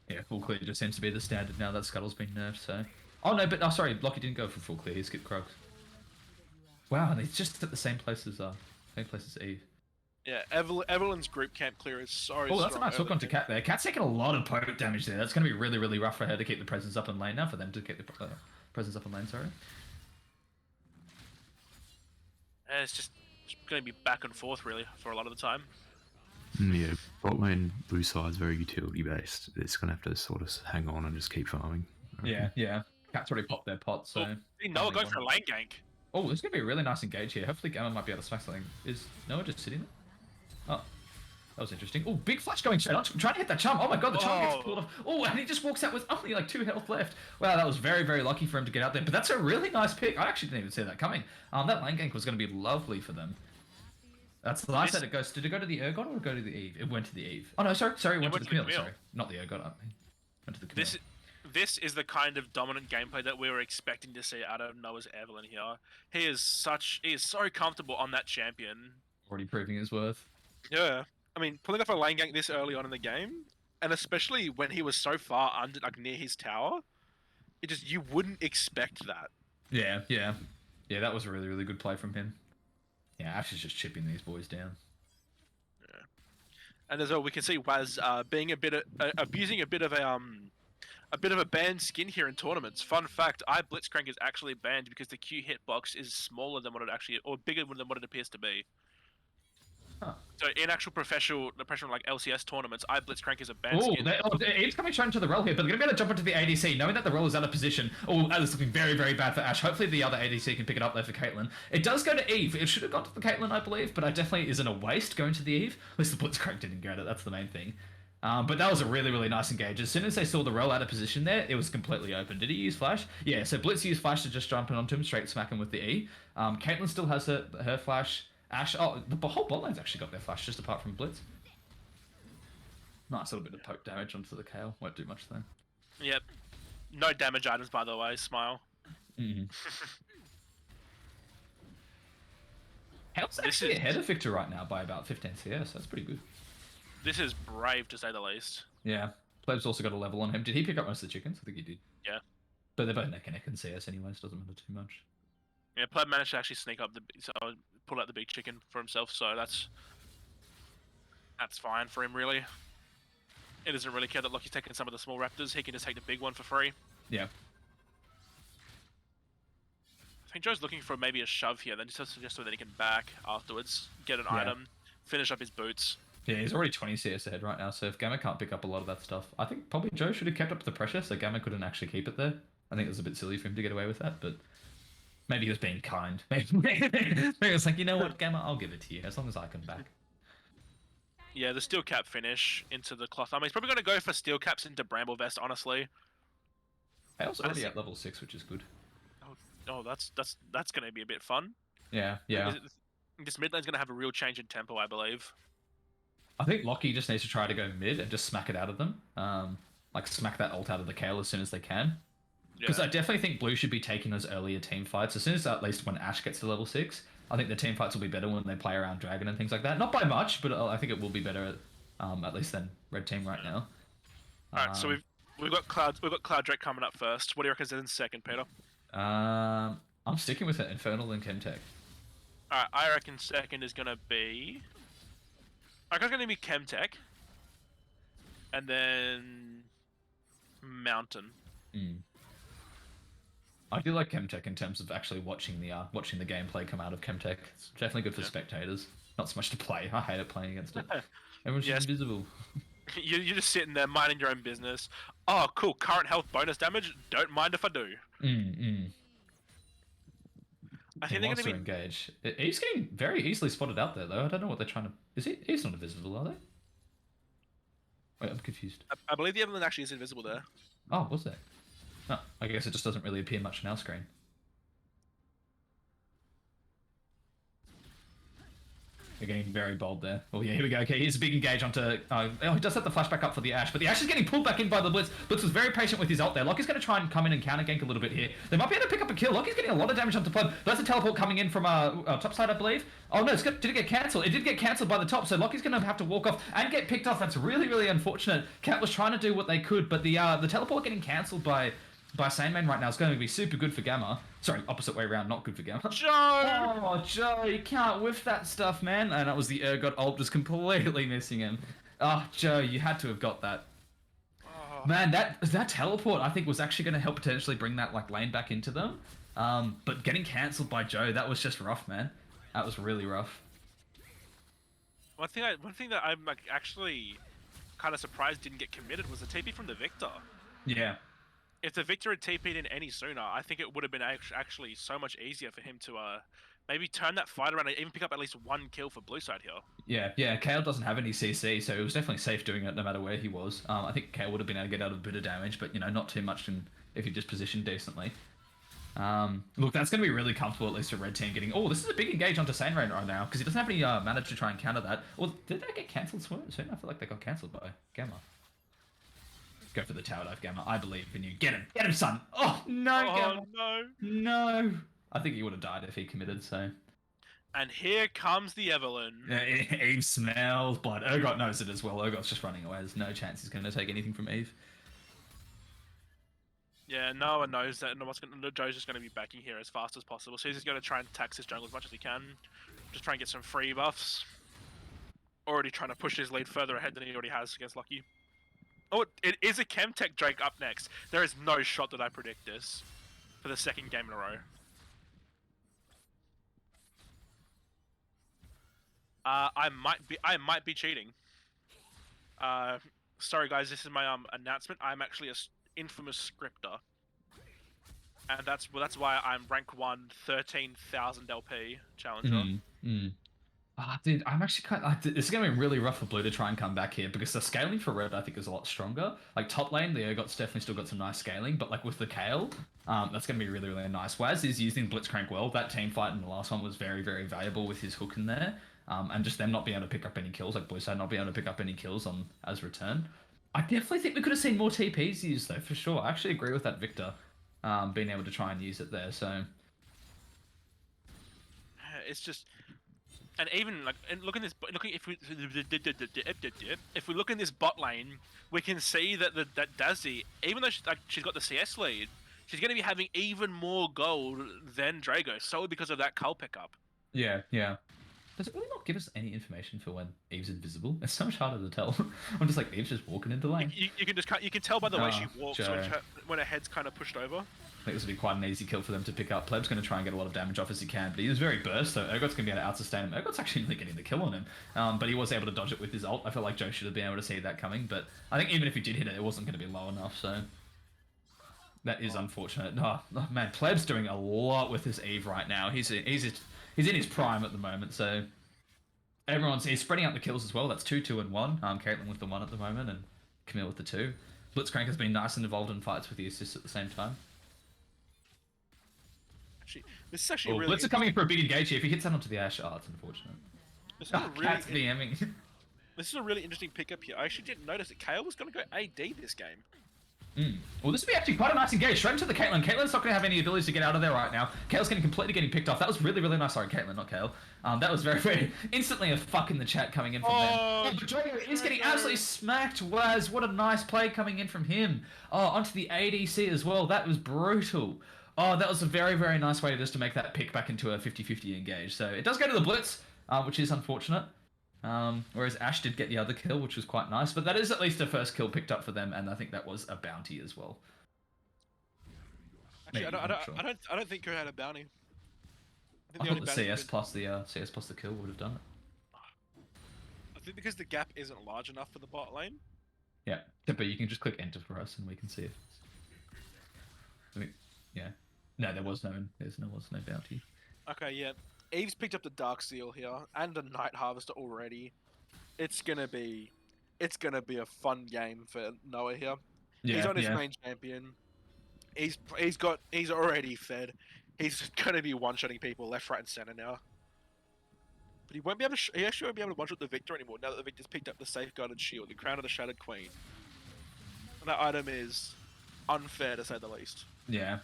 Yeah, full clear just seems to be the standard now that Scuttle's been nerfed. So, oh no, but oh sorry, Lockie didn't go for full clear. He skipped Krugs. Wow, and he's just at the same place as Eve. Yeah, Evelyn's group camp clear is so Oh, that's a strong nice hook early. onto Cat there. Cat's taking a lot of poke damage there. That's going to be really, really rough for her to keep the presence up in lane now, for them to keep the presence up in lane, sorry. Yeah, it's just going to be back and forth really for a lot of the time. Yeah, bot lane blue side's very utility based. It's going to have to sort of hang on and just keep farming. I reckon. Yeah. Cat's already popped their pot, so... See Noah only go one. for a lane gank. Oh, this is going to be a really nice engage here. Hopefully Gamma might be able to smack something. Is Noah just sitting there? Oh, that was interesting. Oh, big flash going straight on. Trying to hit that charm. Oh my god, the charm Whoa. gets pulled off. Oh, and he just walks out with only like 2 health left. Wow, that was very, very lucky for him to get out there. But that's a really nice pick. I actually didn't even see that coming. That lane gank was going to be lovely for them. That's the last set it goes. Did it go to the Urgot or go to the Eve? It went to the Eve. Oh no, sorry, it went to the Camille. Sorry, not the Urgot. Went to the Camille. This is the kind of dominant gameplay that we were expecting to see out of Noah's Evelyn here. He is so comfortable on that champion. Already proving his worth. Yeah, I mean, pulling off a lane gank this early on in the game, and especially when he was so far under, like near his tower, you wouldn't expect that. Yeah. That was a really, really good play from him. Yeah, Ash is just chipping these boys down. And as well, we can see Waz being abusing a bit of a banned skin here in tournaments. Fun fact: Blitzcrank is actually banned because the Q hitbox is smaller than what it actually, or bigger than what it appears to be. Huh. So in actual professional like LCS tournaments, Blitzcrank is a banned Oh, skin. Eve's coming straight into the rel here, but they're going to be able to jump into the ADC, knowing that the rel is out of position. Oh, that is looking very, very bad for Ash. Hopefully the other ADC can pick it up there for Caitlyn. It does go to Eve. It should have gone to the Caitlyn, I believe, but it definitely isn't a waste going to the Eve. At least the Blitzcrank didn't get it. That's the main thing. But that was a really, really nice engage. As soon as they saw the rel out of position there, it was completely open. Did he use flash? Yeah, so Blitz used flash to just jump in onto him, straight smack him with the E. Caitlyn still has her flash. Ash, the whole bot lane's actually got their flash, just apart from Blitz. Nice little bit of poke damage onto the Kayle. Won't do much though. Yep. No damage items, by the way. Smile. Kayl's This actually is- ahead of Victor right now by about 15 CS. That's pretty good. This is brave to say the least. Yeah. Pleb's also got a level on him. Did he pick up most of the chickens? I think he did. Yeah. But they're both neck and neck in CS anyways. Doesn't matter too much. Yeah, Pleb managed to actually sneak up pull out the big chicken for himself, so that's fine for him, really. It doesn't really care that Lockie's taking some of the small raptors. He can just take the big one for free. Yeah. I think Joe's looking for maybe a shove here, then just so that he can back afterwards, get an Yeah. item, finish up his boots. Yeah, he's already 20 CS ahead right now, so if Gamma can't pick up a lot of that stuff, I think probably Joe should have kept up the pressure so Gamma couldn't actually keep it there. I think it was a bit silly for him to get away with that, but maybe he was being kind. Maybe it was like, you know what, Gamma, I'll give it to you as long as I come back. Yeah, the steel cap finish into the cloth. I mean, he's probably going to go for steel caps into Bramble Vest, honestly. Hale's I already see. at level 6, which is good. Oh, that's going to be a bit fun. Yeah, yeah. This mid lane's going to have a real change in tempo, I believe. I think Lockie just needs to try to go mid and just smack it out of them. Like smack that ult out of the Kale as soon as they can. Because Yeah. I definitely think Blue should be taking those earlier team fights. As soon as, at least when Ashe gets to level 6, I think the team fights will be better when they play around Dragon and things like that. Not by much, but I think it will be better, at least than Red Team right now. All right, so we've got Cloud Drake coming up first. What do you reckon is in second, Peter? I'm sticking with it, Infernal and Chemtech. All right, I reckon second is going to be. I reckon it's going to be Chemtech, and then Mountain. I do like Chemtech in terms of actually watching the gameplay come out of Chemtech. It's definitely good for spectators. Not so much to play. I hate it playing against it. Everyone's just invisible. You're just sitting there minding your own business. Oh, cool. Current health bonus damage. Don't mind if I do. I He think they're wants to going to be. engage. He's getting very easily spotted out there, though. I don't know what they're trying to. Is he? He's not invisible, are they? Wait, I'm confused. I believe the Evelyn actually is invisible there. Oh, was there? Oh, I guess it just doesn't really appear much on our screen. They're getting very bold there. Oh yeah, here we go. Okay, here's a big engage onto... oh, he does have the flashback up for the Ashe, but the Ashe is getting pulled back in by the Blitz. Blitz was very patient with his ult there. Lockie's going to try and come in and counter gank a little bit here. They might be able to pick up a kill. Lockie's getting a lot of damage onto Pleb. That's a teleport coming in from top side, I believe. Oh no, did it get cancelled? It did get cancelled by the top, so Lockie's going to have to walk off and get picked off. That's really, really unfortunate. Cat was trying to do what they could, but the teleport getting cancelled by Sandman right now is going to be super good for Gamma. Sorry, opposite way around, not good for Gamma. Joe! Oh, Joe, you can't whiff that stuff, man. And that was the Urgot ult just completely missing him. Oh, Joe, you had to have got that. Oh. Man, that teleport, I think, was actually going to help potentially bring that like lane back into them. But getting cancelled by Joe, that was just rough, man. That was really rough. One thing that I'm like actually kind of surprised didn't get committed was the TP from the Victor. Yeah. If the Victor had TP'd in any sooner, I think it would have been actually so much easier for him to maybe turn that fight around and even pick up at least one kill for blue side here. Yeah. Kale doesn't have any CC, so it was definitely safe doing it no matter where he was. I think Kale would have been able to get out of a bit of damage, but not too much if he just positioned decently. Look, that's going to be really comfortable, at least for Red Team getting... Oh, this is a big engage onto Sane Rain right now, because he doesn't have any mana to try and counter that. Well, did they get cancelled soon? I feel like they got cancelled by Gamma. Go for the tower dive, Gamma. I believe in you. Get him, son! Oh, no, Gamma! No! I think he would have died if he committed, so... And here comes the Evelyn. Eve smells blood. Urgot knows it as well. Urgot's just running away. There's no chance he's going to take anything from Eve. Yeah, no one knows that. Joe's just going to be backing here as fast as possible. So he's just going to try and tax his jungle as much as he can. Just try and get some free buffs. Already trying to push his lead further ahead than he already has against Lucky. Oh, it is a Chemtech Drake up next. There is no shot that I predict this for the second game in a row. I might be cheating. Sorry guys, this is my announcement. I'm actually a infamous scripter, and that's why I'm rank 1, 13,000 LP challenger. Dude, I'm actually this is going to be really rough for Blue to try and come back here, because the scaling for Red, I think, is a lot stronger. Like, top lane, the Urgot's definitely still got some nice scaling, but, like, with the Kale, that's going to be really, really nice. Waz is using Blitzcrank well. That team fight in the last one was very, very valuable with his hook in there, and just them not being able to pick up any kills, like Blue side not being able to pick up any kills on as return. I definitely think we could have seen more TPs used, though, for sure. I actually agree with that Victor, being able to try and use it there, so... It's just... And even like, if we look in this bot lane, we can see that that Dazzy, even though she's got the CS lead, she's going to be having even more gold than Drago, solely because of that cull pickup. Yeah. Does it really not give us any information for when Eve's invisible? It's so much harder to tell. I'm just like, Eve's just walking into lane. You can tell by the way she walks when her head's kind of pushed over. I think this would be quite an easy kill for them to pick up. Pleb's going to try and get a lot of damage off as he can, but he is very burst, so Urgot's going to be able to out-sustain him. Urgot's actually really getting the kill on him, but he was able to dodge it with his ult. I feel like Joe should have been able to see that coming, but I think even if he did hit it, it wasn't going to be low enough, so... That is unfortunate. Oh man, Pleb's doing a lot with his Eve right now. He's in his prime at the moment, so... He's spreading out the kills as well. That's 2, 2, and 1. Caitlyn with the 1 at the moment, and Camille with the 2. Blitzcrank has been nice and involved in fights with the assists at the same time. Actually, this is actually really. Blitz are coming in for a big engage here. If he hits that onto the Ashe, it's unfortunate. This is, a Cat's really, VMing. this is a really interesting pickup here. I actually didn't notice that Kayle was going to go AD this game. Well, this would be actually quite a nice engage. Straight into the Caitlyn. Caitlyn's not going to have any abilities to get out of there right now. Kale's completely getting picked off. That was really, really nice. Sorry, Caitlyn, not Kayle. That was very, very... Instantly a fuck in the chat coming in from them. Oh, but Drago is getting absolutely smacked. Waz, what a nice play coming in from him. Oh, onto the ADC as well. That was brutal. Oh, that was a very, very nice way just to make that pick back into a 50-50 engage. So it does go to the Blitz, which is unfortunate. Whereas Ashe did get the other kill, which was quite nice. But that is at least a first kill picked up for them, and I think that was a bounty as well. Actually, Maybe, I don't think Ko had a bounty. I thought the CS plus the kill would have done it. I think because the gap isn't large enough for the bot lane. Yeah, but you can just click enter for us, and we can see if. Yeah. No, there was no bounty. Okay, yeah. Eve's picked up the Dark Seal here and the Night Harvester already. It's gonna be a fun game for Noah here. Yeah, he's on his main champion. He's already fed. He's gonna be one-shotting people left, right, and center now. But he won't be able to. He actually won't be able to one-shot the Victor anymore now that the Victor's picked up the Safeguarded Shield, the Crown of the Shattered Queen. And that item is unfair to say the least. Yeah.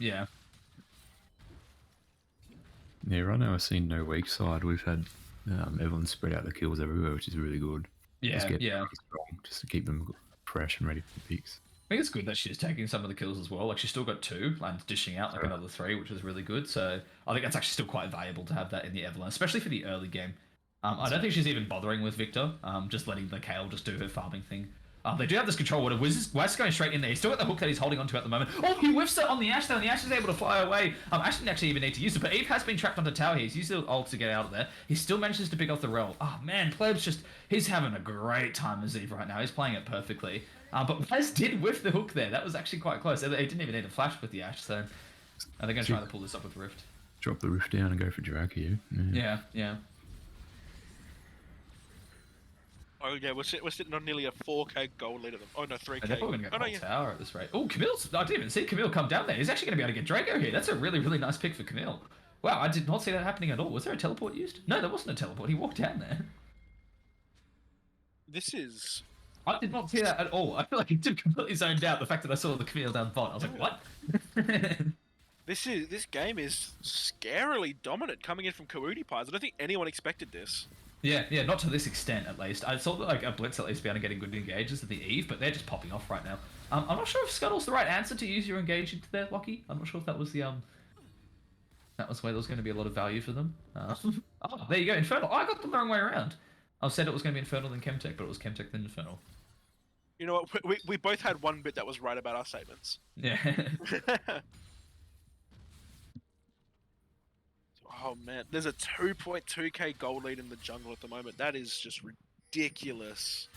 Yeah, right now I've seen no weak side. We've had everyone spread out the kills everywhere, which is really good. Yeah, just get yeah. strong, just to keep them fresh and ready for the picks. I think it's good that she's taking some of the kills as well. Like, she's still got 2 and dishing out like another 3, which is really good. So I think that's actually still quite valuable to have that in the Evelynn, especially for the early game. I don't think she's even bothering with Victor, just letting the Kayle just do her farming thing. They do have this control water. Wiz is going straight in there. He's still got the hook that he's holding onto at the moment. Oh, he whiffs it on the Ashe though, and the Ashe is able to fly away. Ashe didn't actually even need to use it, but Eve has been trapped onto tower here. He's used the ult to get out of there. He still manages to pick off the rel. Oh man, Pleb's he's having a great time as Eve right now. He's playing it perfectly. But Waz did whiff the hook there. That was actually quite close. He didn't even need a flash with the Ashe, so they're going to try to pull this up with Rift. Drop the Rift down and go for drag here. Yeah. Oh yeah, we're sitting on nearly a 4k gold lead of them. Oh no, 3k. They're probably going to get tower at this rate. Oh, I didn't even see Camille come down there. He's actually going to be able to get Drago here. That's a really, really nice pick for Camille. Wow, I did not see that happening at all. Was there a teleport used? No, there wasn't a teleport. He walked down there. This is... I did not see that at all. I feel like he did completely zoned out the fact that I saw the Camille down bot. I was like, what? This game is scarily dominant coming in from Coyote Pies. I don't think anyone expected this. Yeah, not to this extent at least. I saw that like a Blitz at least be able to get good engages at the Eve, but they're just popping off right now. I'm not sure if Scuttle's the right answer to use your engage into there, Lockie. I'm not sure if that was the that was where there was going to be a lot of value for them. Oh, there you go, Infernal. Oh, I got them the wrong way around. I said it was going to be Infernal then Chemtech, but it was Chemtech then Infernal. You know what? We both had one bit that was right about our statements. Yeah. Oh man, there's a 2.2k gold lead in the jungle at the moment. That is just ridiculous.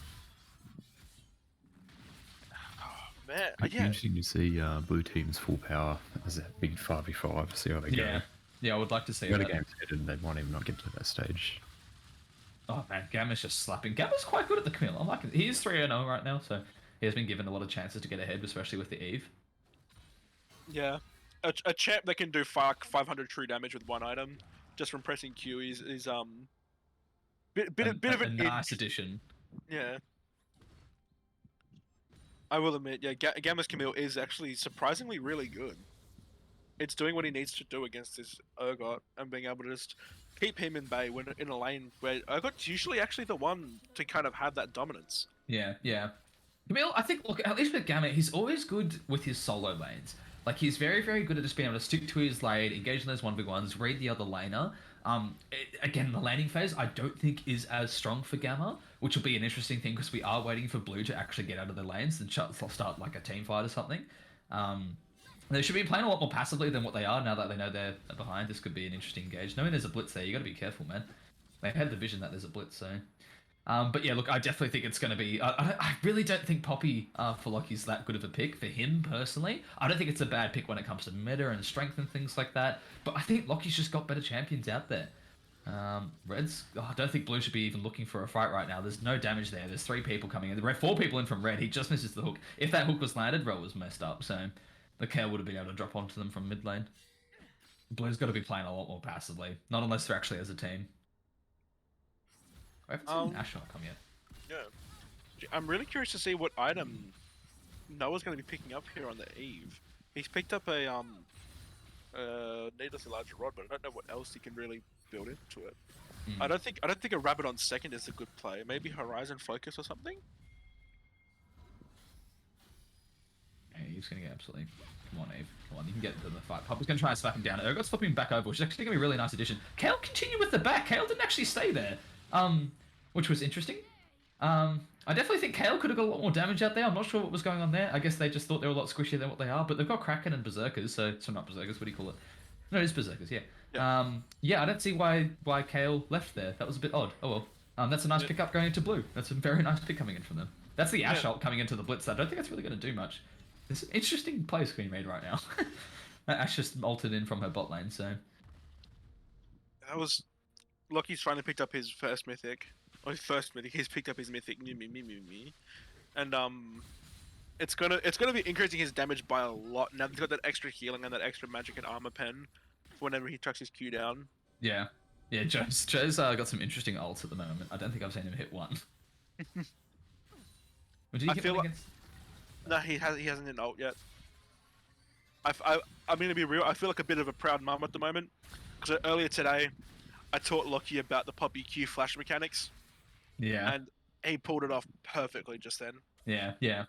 Oh man, It'd be interesting to see blue team's full power as a big 5v5. See how they go. Yeah, I would like to see Got that. a game head and they might even not get to that stage. Oh man, Gamma's just slapping. Gamma's quite good at the Camille. I'm liking it. He is 3-0 right now, so he has been given a lot of chances to get ahead, especially with the Eve. Yeah. A champ that can do 500 true damage with one item just from pressing Q is bit of a nice addition. Yeah. I will admit, yeah, Gamma's Camille is actually surprisingly really good. It's doing what he needs to do against this Urgot and being able to just keep him in bay when in a lane where Urgot's usually actually the one to kind of have that dominance. Yeah. Camille, I think, look, at least with Gamma, he's always good with his solo lanes. Like, he's very, very good at just being able to stick to his lane, engage in those 1v1s, read the other laner. Again, the laning phase, I don't think is as strong for Gamma, which will be an interesting thing because we are waiting for Blue to actually get out of their lanes and start like a team fight or something. They should be playing a lot more passively than what they are now that they know they're behind. This could be an interesting engage. Knowing there's a blitz there, you got to be careful, man. They had the vision that there's a blitz, so... but yeah, look, I definitely think it's going to be... I really don't think Poppy for Lockie's that good of a pick for him, personally. I don't think it's a bad pick when it comes to meta and strength and things like that. But I think Lockie's just got better champions out there. Red's. Oh, I don't think Blue should be even looking for a fight right now. There's no damage there. There's 3 people coming in. There are 4 people in from Red. He just misses the hook. If that hook was landed, Red was messed up. So the Kale would have been able to drop onto them from mid lane. Blue's got to be playing a lot more passively. Not unless they're actually as a team. I haven't seen Ashnot come yet. Yeah. I'm really curious to see what item Noah's going to be picking up here on the Eve. He's picked up a needlessly large rod, but I don't know what else he can really build into it. I don't think a rabbit on second is a good play. Maybe Horizon Focus or something. Yeah, he's gonna get absolutely. Come on, Eve. Come on, you can get into the fight. Puppy's gonna try and slap him down. Urgot's flipping him back over, which is actually gonna be a really nice addition. Kale continued with the back. Kale didn't actually stay there, which was interesting. I definitely think Kale could have got a lot more damage out there. I'm not sure what was going on there. I guess they just thought they were a lot squishier than what they are, but they've got Kraken and Berserkers, so not Berserkers. What do you call it? No, it's Berserkers. Yeah. Yeah, I don't see why Kale left there. That was a bit odd. Oh well. That's a nice pickup going into Blue. That's a very nice pick coming in from them. That's the Ash ult coming into the Blitz. I don't think that's really going to do much. There's an interesting play screen made right now. Ash just ulted in from her bot lane, so. That was... Loki's finally picked up his first mythic. Or his first mythic. He's picked up his mythic. Me. And, it's gonna be increasing his damage by a lot. Now he's got that extra healing and that extra magic and armor pen for whenever he tracks his Q down. Yeah. Yeah, Joe's got some interesting ults at the moment. I don't think I've seen him hit one. Did he hit one against... No, he hasn't hit an ult yet. I'm gonna be real. I feel like a bit of a proud mum at the moment because earlier today, I taught Loki about the Poppy Q flash mechanics. Yeah. And he pulled it off perfectly just then. Yeah. You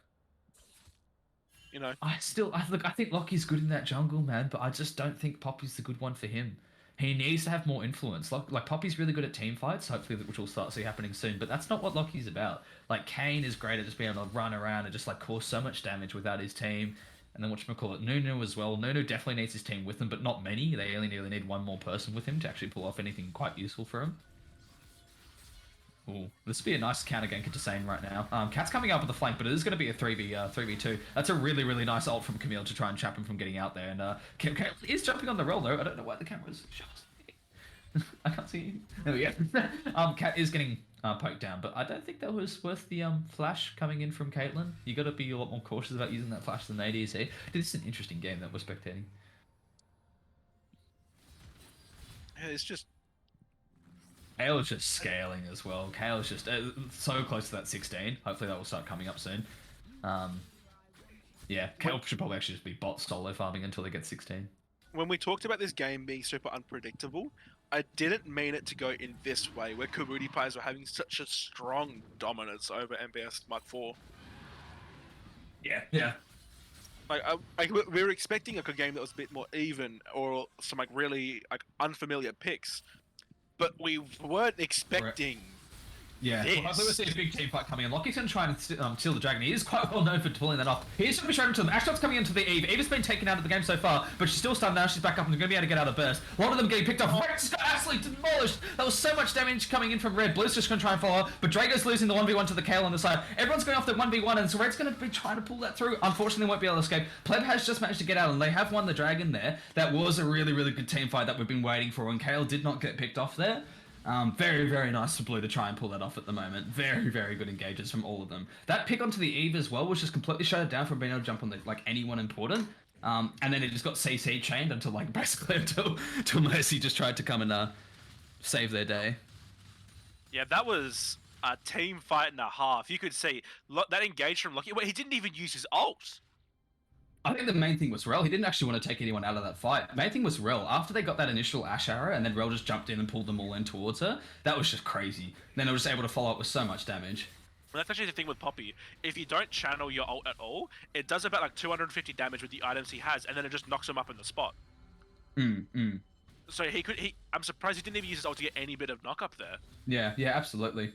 know. I think Loki's good in that jungle, man, but I just don't think Poppy's the good one for him. He needs to have more influence. Like Poppy's really good at team fights, hopefully, which we'll start to see happening soon. But that's not what Loki's about. Like Kane is great at just being able to run around and just like cause so much damage without his team. And then whatchamacallit, Nunu as well. Nunu definitely needs his team with him, but not many. They only really need one more person with him to actually pull off anything quite useful for him. Ooh, this would be a nice counter gank into Sane right now. Cat's coming up with the flank, but it is going to be a 3v2. That's a really, really nice ult from Camille to try and trap him from getting out there. And Camille is jumping on the roll, though. I don't know why the camera's shut. I can't see you. There we go. Cat is getting poked down, but I don't think that was worth the flash coming in from Caitlyn. You got to be a lot more cautious about using that flash than ADC. This is an interesting game that we're spectating. Yeah, it's just... Kale's just scaling as well. Kale's just so close to that 16. Hopefully that will start coming up soon. Yeah, Kale should probably actually just be bot solo farming until they get 16. When we talked about this game being super unpredictable, I didn't mean it to go in this way, where Kabuti Pies were having such a strong dominance over MBS Mark IV. Yeah. Like we were expecting like a game that was a bit more even, or some like really like unfamiliar picks, but we weren't expecting. Yeah, well, hopefully we'll see a big team fight coming in. Loki's going to try and steal the dragon. He is quite well known for pulling that off. He's going to be shown to them. Ashnot's coming into the Eve. Eve has been taken out of the game so far, but she's still stunned now. She's back up and going to be able to get out of the burst. A lot of them getting picked off. Red's got absolutely demolished. That was so much damage coming in from Red. Blue's just going to try and follow, but Drago's losing the 1v1 to the Kale on the side. Everyone's going off the 1v1, and so Red's going to be trying to pull that through. Unfortunately, won't be able to escape. Pleb has just managed to get out, and they have won the dragon there. That was a really, really good team fight that we've been waiting for, and Kale did not get picked off there. Very, very nice for Blue to try and pull that off at the moment. Very, very good engages from all of them. That pick onto the Eve as well was just completely shut it down from being able to jump on the, like anyone important. And then it just got CC chained until like basically until Mercy just tried to come and save their day. Yeah, that was a team fight and a half. You could see that engage from Loki. Well, he didn't even use his ult. I think the main thing was Rel. He didn't actually want to take anyone out of that fight. The main thing was Rel. After they got that initial Ash arrow and then Rel just jumped in and pulled them all in towards her, that was just crazy. Then they were just able to follow up with so much damage. Well, that's actually the thing with Poppy. If you don't channel your ult at all, it does about like 250 damage with the items he has, and then it just knocks him up in the spot. So I'm surprised he didn't even use his ult to get any bit of knock up there. Yeah, absolutely.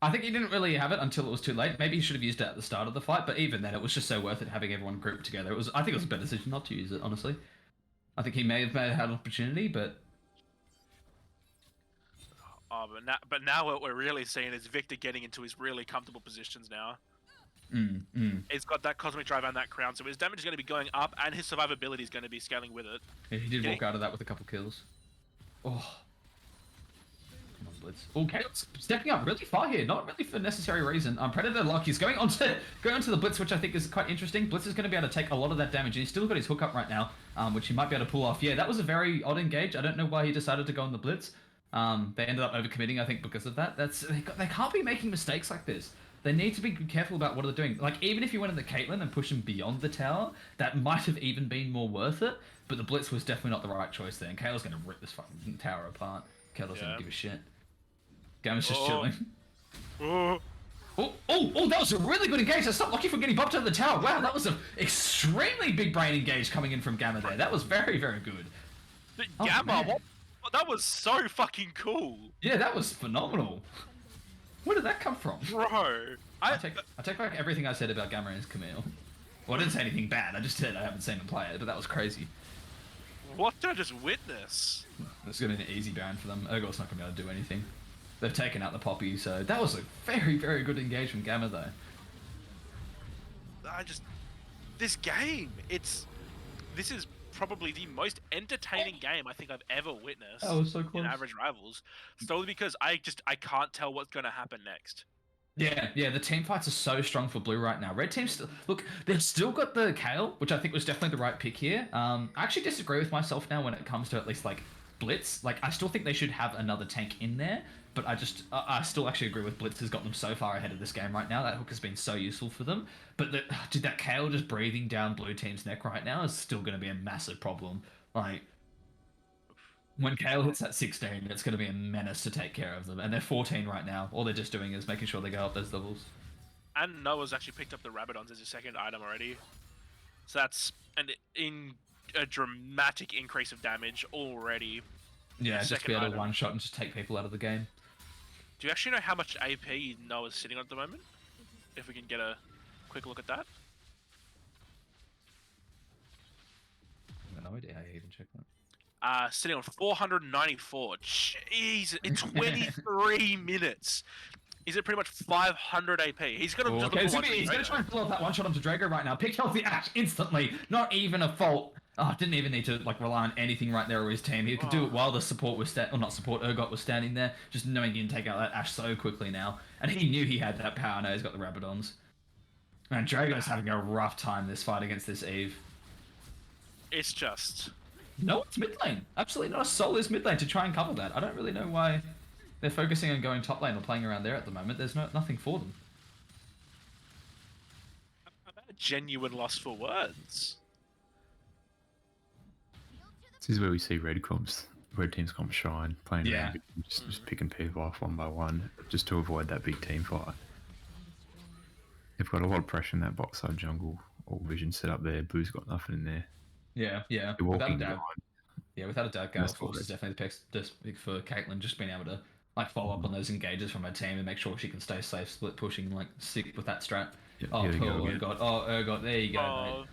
I think he didn't really have it until it was too late. Maybe he should have used it at the start of the fight, but even then, it was just so worth it having everyone grouped together. I think it was a better decision not to use it, honestly. I think he may have had an opportunity, but... Oh, but now what we're really seeing is Victor getting into his really comfortable positions now. He's got that Cosmic Drive and that Crown, so his damage is going to be going up, and his survivability is going to be scaling with it. Yeah, he did walk out of that with a couple kills. Oh. Blitz. Oh, Chaos stepping up really far here, not really for necessary reason. Predator Lock is going onto the Blitz, which I think is quite interesting. Blitz is going to be able to take a lot of that damage, and he's still got his hook up right now, which he might be able to pull off. Yeah, that was a very odd engage. I don't know why he decided to go on the Blitz. They ended up overcommitting, I think, because of that. They can't be making mistakes like this. They need to be careful about what they're doing. Like, even if you went in the Caitlyn and pushed him beyond the tower, that might have even been more worth it. But the Blitz was definitely not the right choice there. And Kayla's going to rip this fucking tower apart. Kayla doesn't give a shit. Gamma's just chilling. Oh. Oh, that was a really good engage. Stop Lucky from getting bumped over the tower. Wow, that was an extremely big brain engage coming in from Gamma there. That was very, very good. Gamma, man. what? That was so fucking cool. Yeah, that was phenomenal. Where did that come from? Bro. I take back everything I said about Gamma and Camille. Well, I didn't say anything bad. I just said I haven't seen him play it, but that was crazy. What did I just witness? It's going to be an easy ban for them. Urgot's not going to be able to do anything. They've taken out the Poppy, so that was a very, very good engage from Gamma, though. This game, this is probably the most entertaining game I think I've ever witnessed. That was so close. In Average Rivals, solely because I can't tell what's going to happen next. Yeah, the team fights are so strong for blue right now. Red team look, they've still got the Kayle, which I think was definitely the right pick here. I actually disagree with myself now when it comes to at least like Blitz. Like, I still think they should have another tank in there, but I still actually agree with Blitz has got them so far ahead of this game right now. That hook has been so useful for them. But that Kayle just breathing down blue team's neck right now is still going to be a massive problem. Like, when Kayle hits that 16, it's going to be a menace to take care of them. And they're 14 right now. All they're just doing is making sure they go up those levels. And Noah's actually picked up the Rabadons as his second item already. So that's a dramatic increase of damage already. Yeah, just be able to one-shot and just take people out of the game. Do you actually know how much AP Noah's sitting on at the moment? If we can get a quick look at that. I have no idea how you even check that. Sitting on 494. Jeez, in 23 minutes. He's at pretty much 500 AP. He's going to he's going to try and pull off that one-shot onto Drago right now. Pick off the Ashe instantly. Not even a fault. Didn't even need to rely on anything right there with his team. He could do it while the support was Urgot was standing there, just knowing he can take out that Ashe so quickly now. And he knew he had that power. Now he's got the Rabadons. Man, Drago's having a rough time this fight against this Eve. It's just... No one's mid lane. Absolutely not a soul is mid lane to try and cover that. I don't really know why they're focusing on going top lane or playing around there at the moment. There's nothing for them. I'm at a genuine loss for words. This is where we see red team's comp shine, playing around, just picking people off one by one, just to avoid that big team fight. They've got a lot of pressure in that bot side jungle. All vision set up there. Blue's got nothing in there. Yeah. They're Without a walking doubt. behind. Yeah, without a doubt, Gale That's Force is definitely the pick for Caitlyn, just being able to follow up on those engages from her team and make sure she can stay safe, split pushing, stick with that strat. Yeah, Oh, here we poor go again. Urgot. Oh, Urgot, there you go, mate.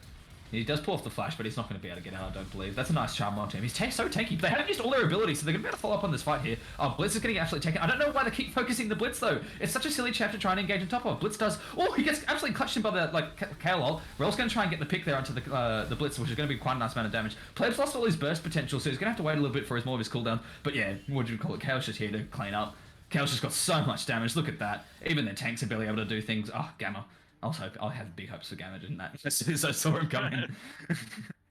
He does pull off the flash, but he's not going to be able to get out, I don't believe. That's a nice charm on him. He's so tanky. They haven't used all their abilities, so they're going to be able to follow up on this fight here. Blitz is getting absolutely taken. I don't know why they keep focusing the Blitz, though. It's such a silly chap to try and engage on top of. Blitz does... Oh, he gets absolutely clutched in by the, Kayle ult. Rel's going to try and get the pick there onto the Blitz, which is going to be quite a nice amount of damage. Pleb's lost all his burst potential, so he's going to have to wait a little bit for more of his cooldown. But yeah, what do you call it? Kayle's just here to clean up. Kayle's just got so much damage. Look at that. Even their tanks are barely able to do things. Oh, Gamma. I had big hopes for Gamma, didn't I? As soon as I saw him coming.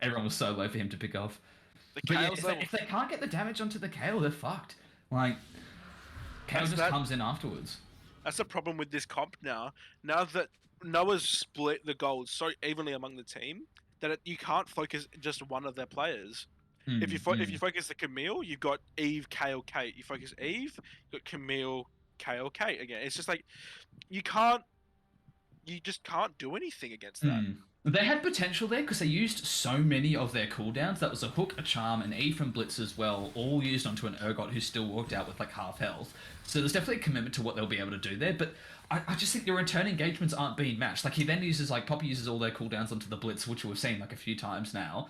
Everyone was so low for him to pick off. But yeah, if they can't get the damage onto the Kayle, they're fucked. Kayle just comes in afterwards. That's the problem with this comp now. Now that Noah's split the gold so evenly among the team, that you can't focus just one of their players. If you focus the Camille, you've got Eve, Kayle, Kate. You focus Eve, you've got Camille, Kayle, Kate again. It's just you just can't do anything against that. They had potential there because they used so many of their cooldowns. That was a hook, a charm, an E from Blitz as well, all used onto an Urgot who still walked out with half health. So there's definitely a commitment to what they'll be able to do there, but I just think the return engagements aren't being matched. He then uses, Poppy uses all their cooldowns onto the Blitz, which we've seen a few times now,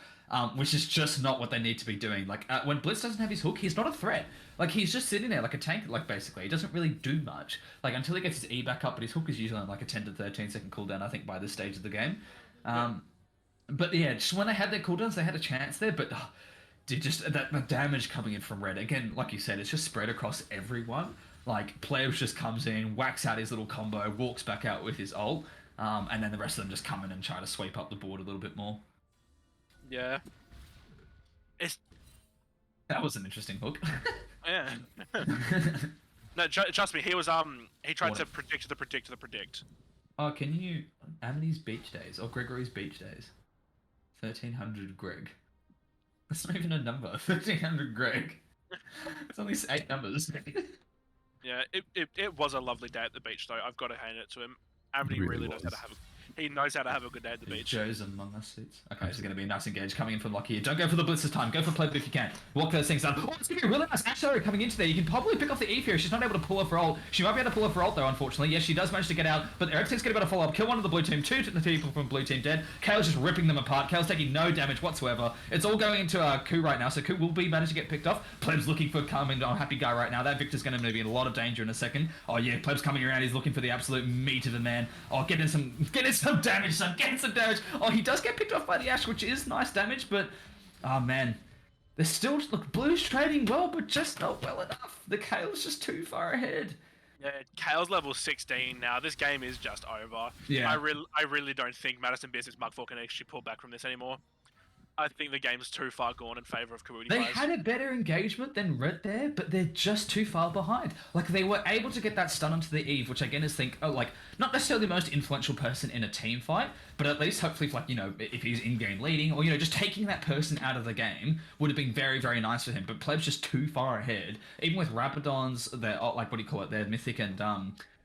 which is just not what they need to be doing. When Blitz doesn't have his hook, he's not a threat. He's just sitting there like a tank, basically. He doesn't really do much. Until he gets his E back up, but his hook is usually on a 10 to 13 second cooldown, I think, by this stage of the game. But yeah, just when they had their cooldowns, they had a chance there, but did just that the damage coming in from red again, like you said, it's just spread across everyone. Like Plebs just comes in, whacks out his little combo, walks back out with his ult, and then the rest of them just come in and try to sweep up the board a little bit more. Yeah. That was an interesting hook. Yeah. No, trust me. He was he tried to predict the predict. Oh, can you Amity beach days or Gregory's beach days? 1300 Greg. That's not even a number. 1300 Greg. It's only 8 numbers. Yeah, it was a lovely day at the beach though. I've got to hand it to him. Amity really knows how to have. He knows how to have a good day at the beach. Joe's among us suits. Okay, this is going to be a nice engage coming in from Lockie here. Don't go for the blitz this time. Go for Pleb if you can. Walk those things up. Oh, it's going to be a really nice Ash Arrow coming into there. You can probably pick off the Eve here. She's not able to pull her for ult. She might be able to pull her for ult though, unfortunately. Yes, she does manage to get out, but everything's going to be able to follow up. Kill one of the blue team. 2 to the people from blue team dead. Kale's just ripping them apart. Kale's taking no damage whatsoever. It's all going into Ku right now, so Ku will be managed to get picked off. Pleb's looking for coming. Oh, happy guy right now. That Victor's going to be in a lot of danger in a second. Oh yeah, Pleb's coming around. He's looking for the absolute meat of the man. Oh, getting some damage, son. Getting some damage. Oh, he does get picked off by the Ash, which is nice damage, but oh man, they're still Blue's trading well, but just not well enough. The Kale's just too far ahead. Yeah, Kale's level 16 now. This game is just over. Yeah, I really don't think Madison Business Mugfall can actually pull back from this anymore. I think the game's too far gone in favor of Kawooti. They had a better engagement than Red there, but they're just too far behind. Like, they were able to get that stun onto the Eve, which again is not necessarily the most influential person in a team fight, but at least hopefully, like, you know, if he's in-game leading, or, you know, just taking that person out of the game would have been very, very nice for him. But Pleb's just too far ahead. Even with Rapidons, they're, like, what do you call it? They're Mythic and,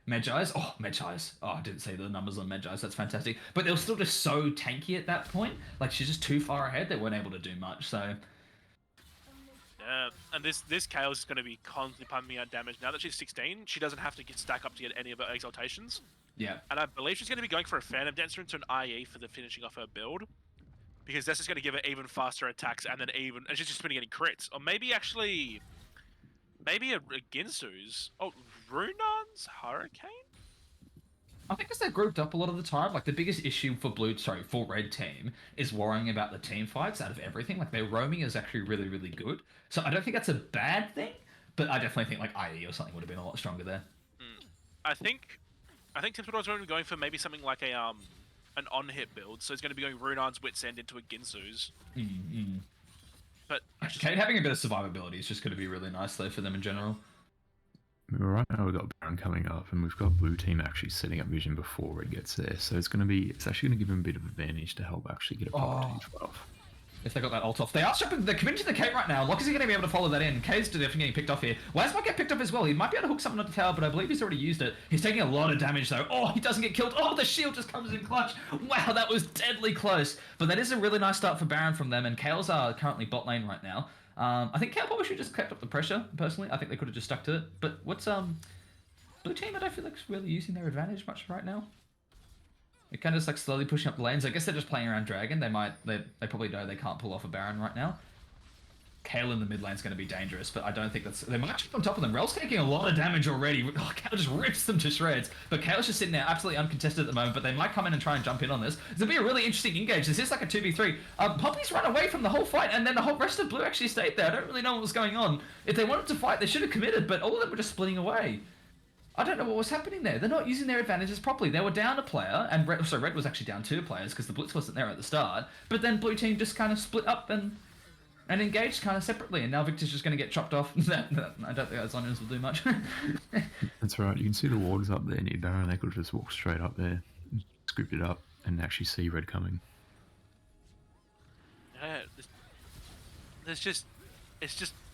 Medjai's. Oh, Medjai's. Oh, I didn't see the numbers on Medjai's. That's fantastic. But they were still just so tanky at that point. Like, she's just too far ahead. They weren't able to do much, so... Yeah, and this Kale is going to be constantly pumping out damage. Now that she's 16, she doesn't have to stack up to get any of her exaltations. Yeah. And I believe she's going to be going for a Phantom Dancer into an IE for the finishing off her build. Because that's just going to give her even faster attacks and she's just been getting crits. Or maybe actually... Maybe a Ginsu's. Oh, Runan's Hurricane? I think because they're grouped up a lot of the time, like the biggest issue for for Red team is worrying about the team fights out of everything. Like their roaming is actually really, really good. So I don't think that's a bad thing, but I definitely think like IE or something would have been a lot stronger there. I think Tim Spittle's going to be going for maybe something like an on-hit build. So he's going to be going Runan's Wit's End into a Ginsu's. But Kate having a bit of survivability is just going to be really nice though for them in general. Right now we've got Baron coming up, and we've got blue team actually setting up vision before Red gets there. So it's actually going to give them a bit of advantage to help actually get a proper team 12. If they got that ult off. They are they're committing to the Kate right now. Lock is he going to be able to follow that in? Kate's definitely getting picked off here. Waz might get picked up as well. He might be able to hook something on the tower, but I believe he's already used it. He's taking a lot of damage though. Oh, he doesn't get killed. Oh, the shield just comes in clutch. Wow, that was deadly close. But that is a really nice start for Baron from them, and Kale's are currently bot lane right now. I think Kale probably should have just kept up the pressure, personally. I think they could have just stuck to it. But what's, blue team, I don't feel like it's really using their advantage much right now. They're kind of just like slowly pushing up the lanes. I guess they're just playing around Dragon. They probably know they can't pull off a Baron right now. Kale in the mid lane's going to be dangerous, but I don't think that's... They might jump on top of them. Rel's taking a lot of damage already. Oh, Kale just rips them to shreds. But Kale's just sitting there absolutely uncontested at the moment, but they might come in and try and jump in on this. This will be a really interesting engage. This is like a 2v3. Poppy's run away from the whole fight, and then the whole rest of Blue actually stayed there. I don't really know what was going on. If they wanted to fight, they should have committed, but all of them were just splitting away. I don't know what was happening there. They're not using their advantages properly. They were down a player, and Red was actually down 2 players because the Blitz wasn't there at the start. But then Blue team just kind of split up and engaged kind of separately, and now Victor's just going to get chopped off. I don't think those onions will do much. That's right. You can see the warders up there near Baron. They could have just walked straight up there, scooped it up, and actually see Red coming. Yeah, it's just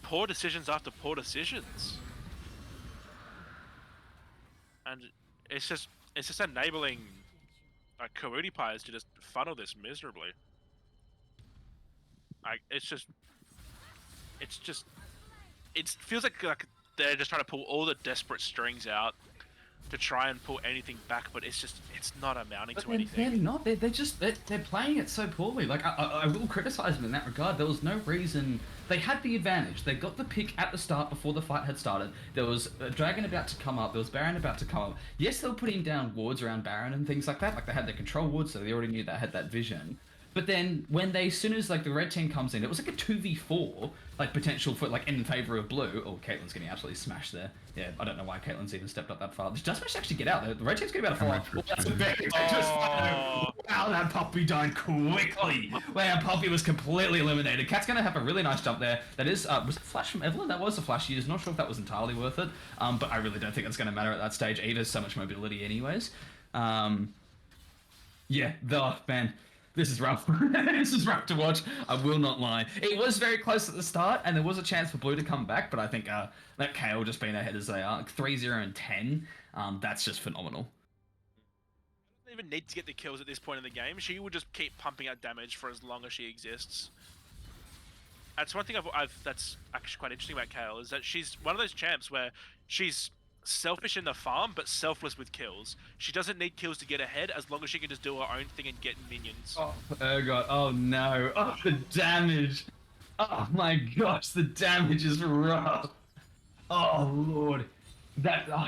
poor decisions after poor decisions. And it's just enabling Kawooti players to just funnel this miserably. It feels like they're just trying to pull all the desperate strings out to try and pull anything back, but it's not amounting to anything. They're not. They're playing it so poorly. Like I will criticize them in that regard. There was no reason. They had the advantage. They got the pick at the start before the fight had started. There was a Dragon about to come up. There was Baron about to come up. Yes, they were putting down wards around Baron and things like that. Like they had their control wards, so they already knew they had that vision. But then as soon as like the red team comes in, it was like a 2v4, like potential for like in favor of blue. Oh, Caitlyn's getting absolutely smashed there. Yeah, I don't know why Caitlyn's even stepped up that far. Does manage to actually get out there. The red team's getting about a 4. Oh, that's a very dangerous Oh. Wow, that Poppy died quickly. Wow, Poppy was completely eliminated. Cat's gonna have a really nice jump there. That is, was it flash from Evelyn? That was a flash used. Not sure if that was entirely worth it. But I really don't think that's gonna matter at that stage either. So much mobility anyways. Yeah, man, this is rough. This is rough to watch. I will not lie. It was very close at the start, and there was a chance for Blue to come back, but I think that Kayle just being ahead as they are, 3-0 and 10, that's just phenomenal. Doesn't even need to get the kills at this point in the game. She will just keep pumping out damage for as long as she exists. That's one thing that's actually quite interesting about Kayle, is that she's one of those champs where she's selfish in the farm, but selfless with kills. She doesn't need kills to get ahead as long as she can just do her own thing and get minions. Oh god, oh no, oh the damage. Oh my gosh, the damage is rough. Oh lord.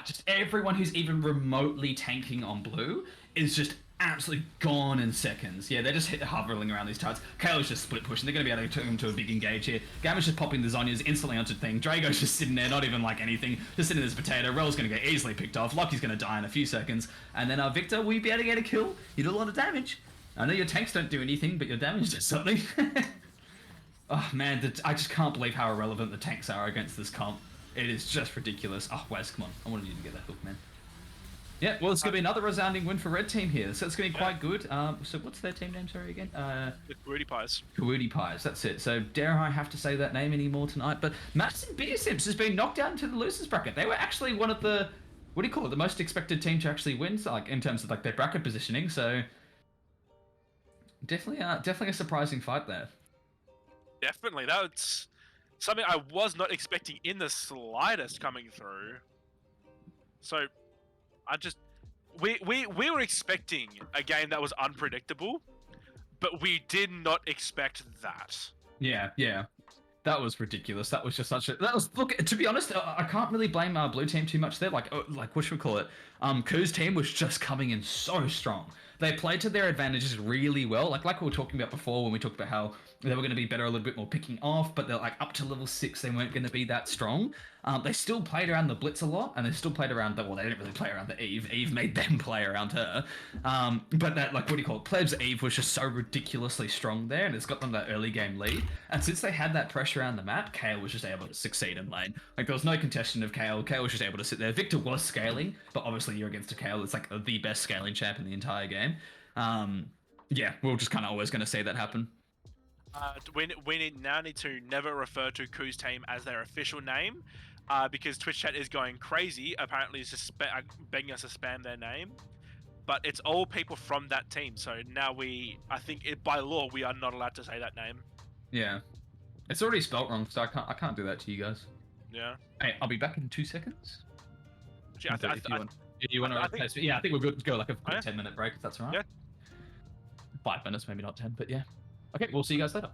Just everyone who's even remotely tanking on blue is just absolutely gone in seconds. Yeah, they're just hovering around these turrets. Kayle's just split pushing. They're going to be able to turn them to a big engage here. Gamma's just popping the Zhonya's instantly onto thing. Drago's just sitting there, not even like anything. Just sitting in this potato. Rel's going to get easily picked off. Lockie's going to die in a few seconds. And then Victor, will you be able to get a kill? You do a lot of damage. I know your tanks don't do anything, but your damage does something. Oh man, I just can't believe how irrelevant the tanks are against this comp. It is just ridiculous. Oh, Wes, come on. I wanted you to get that hook, man. Yeah, well, it's going to be another resounding win for Red Team here, so it's going to be quite good. So what's their team name, sorry, again? The Kawudi Pies. Kawudi Pies, that's it. So dare I have to say that name anymore tonight? But Madison Beer Sims has been knocked out into the losers bracket. They were actually one of the, what do you call it, the most expected team to actually win, so, like in terms of like their bracket positioning. So definitely a surprising fight there. Definitely, that's something I was not expecting in the slightest coming through. So, we were expecting a game that was unpredictable, but we did not expect that. Yeah. That was ridiculous. That was just look, to be honest, I can't really blame our blue team too much there. Like what should we call it? Koo's team was just coming in so strong. They played to their advantages really well. Like we were talking about before when we talked about how they were going to be better a little bit more picking off, but they're like up to level 6, they weren't going to be that strong. They still played around the Blitz a lot, and they still played around they didn't really play around the Eve. Eve made them play around her. But that, like, what do you call it? Plebs Eve was just so ridiculously strong there, and it's got them that early game lead. And since they had that pressure around the map, Kayle was just able to succeed in lane. Like, there was no contestation of Kayle. Kayle was just able to sit there. Victor was scaling, but obviously you're against a Kayle that's like the best scaling champ in the entire game. Yeah, we're just kind of always going to see that happen. We now need to never refer to Koo's team as their official name, because Twitch chat is going crazy. Apparently, it's just begging us to spam their name, but it's all people from that team. So now I think by law, we are not allowed to say that name. Yeah, it's already spelt wrong, so I can't do that to you guys. Yeah. Hey, I'll be back in 2 seconds. Actually, You want to replace? Yeah, I think we're good to go. Like a quick 10-minute break, if that's all right. Yeah. 5 minutes, maybe not 10, but yeah. Okay, we'll see you guys later.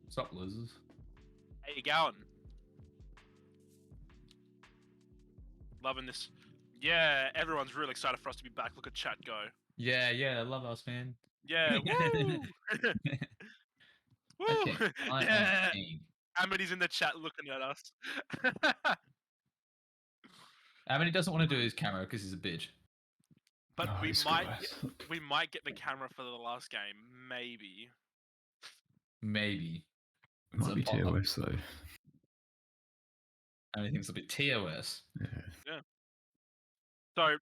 What's up, losers? How you going? Loving this. Yeah, everyone's really excited for us to be back. Look at chat go. Yeah, I love us, man. Yeah, woo! Woo! Okay, I Yeah, am king. Amity's in the chat looking at us. I mean, he doesn't want to do his camera because he's a bitch. But Oh, we these might guys. we might get the camera for the last game, maybe. Maybe. It might be It's a pop-up. TOS though. I mean, it's a bit TOS. Yeah. So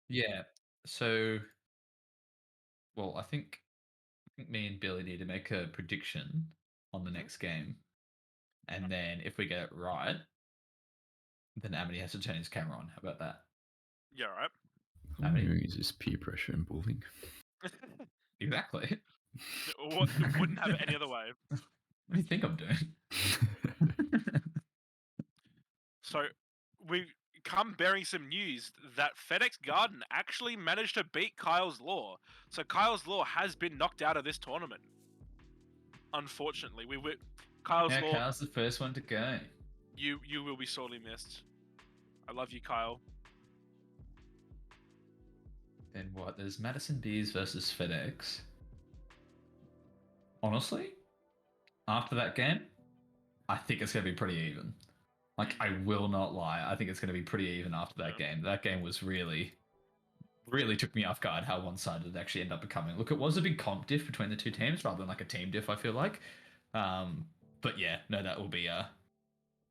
Yeah. So, well, I think me and Billy need to make a prediction on the next game, and then if we get it right, then Amity has to turn his camera on. How about that? yeah, right. All I'm hearing is just peer pressure and bullying. Exactly. Wouldn't have it any other way. What do you think I'm doing? So we come bearing some news that FedEx Garden actually managed to beat Kyle's Law. So Kyle's Law has been knocked out of this tournament. Unfortunately, Kyle's Yeah, Law. Kyle's the first one to go. You will be sorely missed. I love you, Kyle. Then what? There's Madison Beers versus FedEx. Honestly, after that game, I think it's going to be pretty even. Like, I will not lie. I think it's going to be pretty even after that game. That game was really took me off guard how one-sided it actually ended up becoming. Look, it was a big comp diff between the two teams rather than like a team diff, I feel like. But yeah, no, that will be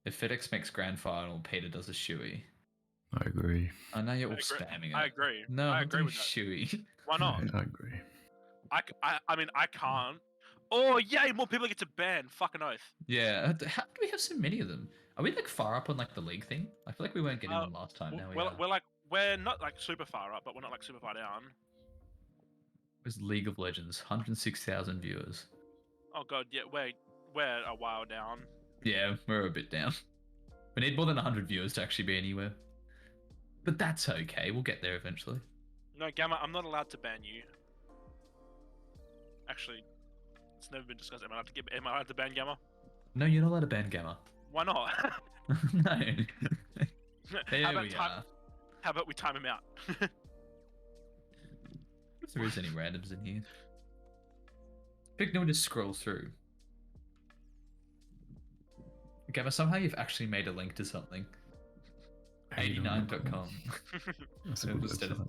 if FedEx makes grand final, Peter does a shoey. I agree. I know you're all I agree. spamming it. I agree. No, I I'm agree doing with that. shoey. Why not? I agree. I mean, I can't. Oh, yay! More people get to ban. Fucking oath. Yeah, how do we have so many of them? Are we like far up on like the league thing? I feel like we weren't getting them last time. Now we are. We're not like super far up, but we're not like super far down. was League of Legends, 106,000 viewers. Oh god, yeah, we're a while down. Yeah, we're a bit down. We need more than 100 viewers to actually be anywhere. But that's okay. We'll get there eventually. No, Gamma, I'm not allowed to ban you. Actually, it's never been discussed. Am I allowed to ban Gamma? No, you're not allowed to ban Gamma. Why not? No. There how about we time? are. How about we time him out? If there is any randoms in here. Pignell just scroll through. Gamma, somehow you've actually made a link to something. 89.com. That's a good Instead of- website.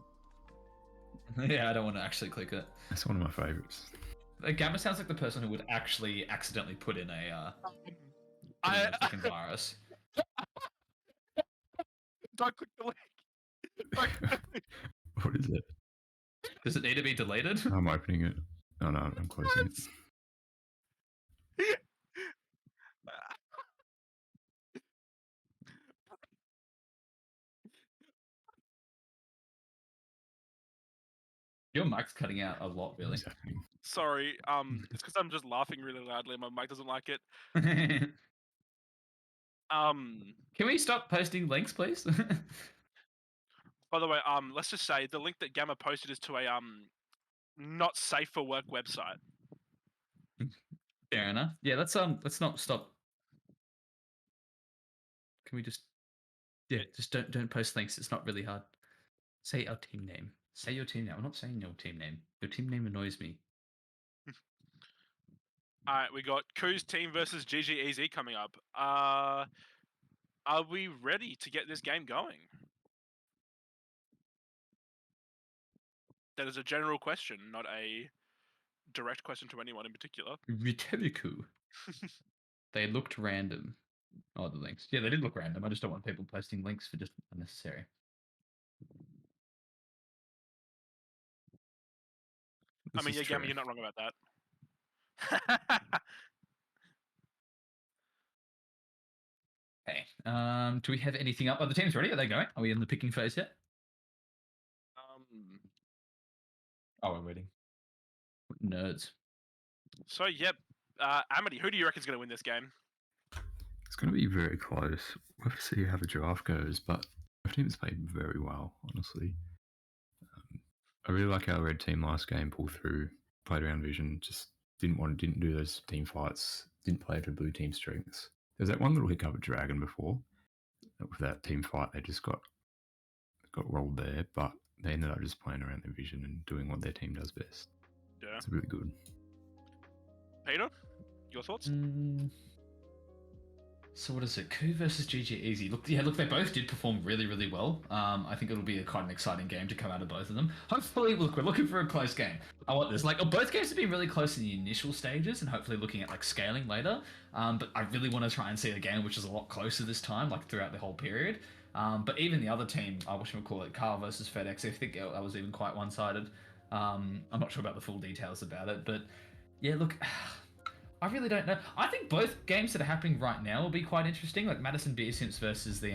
Yeah, I don't want to actually click it. That's one of my favorites. Gamma sounds like the person who would actually accidentally put in a I fucking virus. don't click the link. Don't click the link. What is it? Does it need to be deleted? I'm opening it. Oh no, I'm closing it. Your mic's cutting out a lot, really. What's happening? Sorry, it's because I'm just laughing really loudly. And my mic doesn't like it. Can we stop posting links, please? By the way, let's just say the link that Gamma posted is to a not safe for work website. Fair enough. Yeah, let's not stop. Can we just just don't post links. It's not really hard. Say our team name. Say your team name. I'm not saying your team name. Your team name annoys me. All right, we got Koo's team versus GGEZ coming up. Are we ready to get this game going? That is a general question, not a direct question to anyone in particular. Rhetorical. They looked random. Oh, the links. Yeah, they did look random. I just don't want people posting links for just unnecessary. I mean, This yeah, is Gamma, true. you're not wrong about that. Okay. Do we have anything up? Are the teams ready? Are they going? Are we in the picking phase yet? Oh, we're waiting. Nerds. So, yep. Amity, who do you reckon is going to win this game? It's going to be very close. We'll have to see how the draft goes, but our team's played very well, honestly. I really like our red team last game, pulled through, played around vision, just didn't do those team fights, didn't play to blue team strengths. There's that one little hiccup at Dragon before. With that team fight, they just got rolled there, but they ended up just playing around their vision and doing what their team does best. Yeah. It's really good. Peter, your thoughts? So what is it? Koo versus GG Easy. Look, they both did perform really, really well. I think it'll be quite an exciting game to come out of both of them. Hopefully, look, we're looking for a close game. I want this. Like, both games have been really close in the initial stages, and hopefully looking at like scaling later. But I really want to try and see a game which is a lot closer this time, like throughout the whole period. But even the other team, whatchamacallit, Carl versus FedEx, I think that was even quite one-sided. I'm not sure about the full details about it, but yeah, look. I really don't know. I think both games that are happening right now will be quite interesting. Like Madison Beer Simps versus the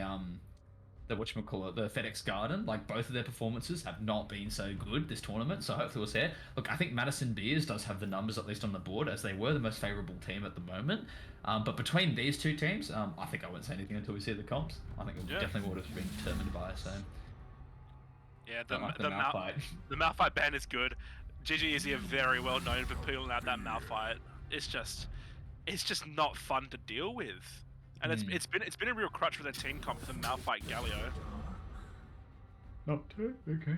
whatchamacallit, the FedEx Garden. Like both of their performances have not been so good this tournament. So hopefully we'll see it. Look, I think Madison Beers does have the numbers at least on the board as they were the most favourable team at the moment. But between these two teams, I think I won't say anything until we see the comps. I think it definitely would have been determined by. So Yeah, the Malphite. The Malphite ban is good. GGEZ are very well known for pulling out that Malphite. It's just not fun to deal with, and it's been a real crutch for their team comp for the Malphite Galio. Not too okay.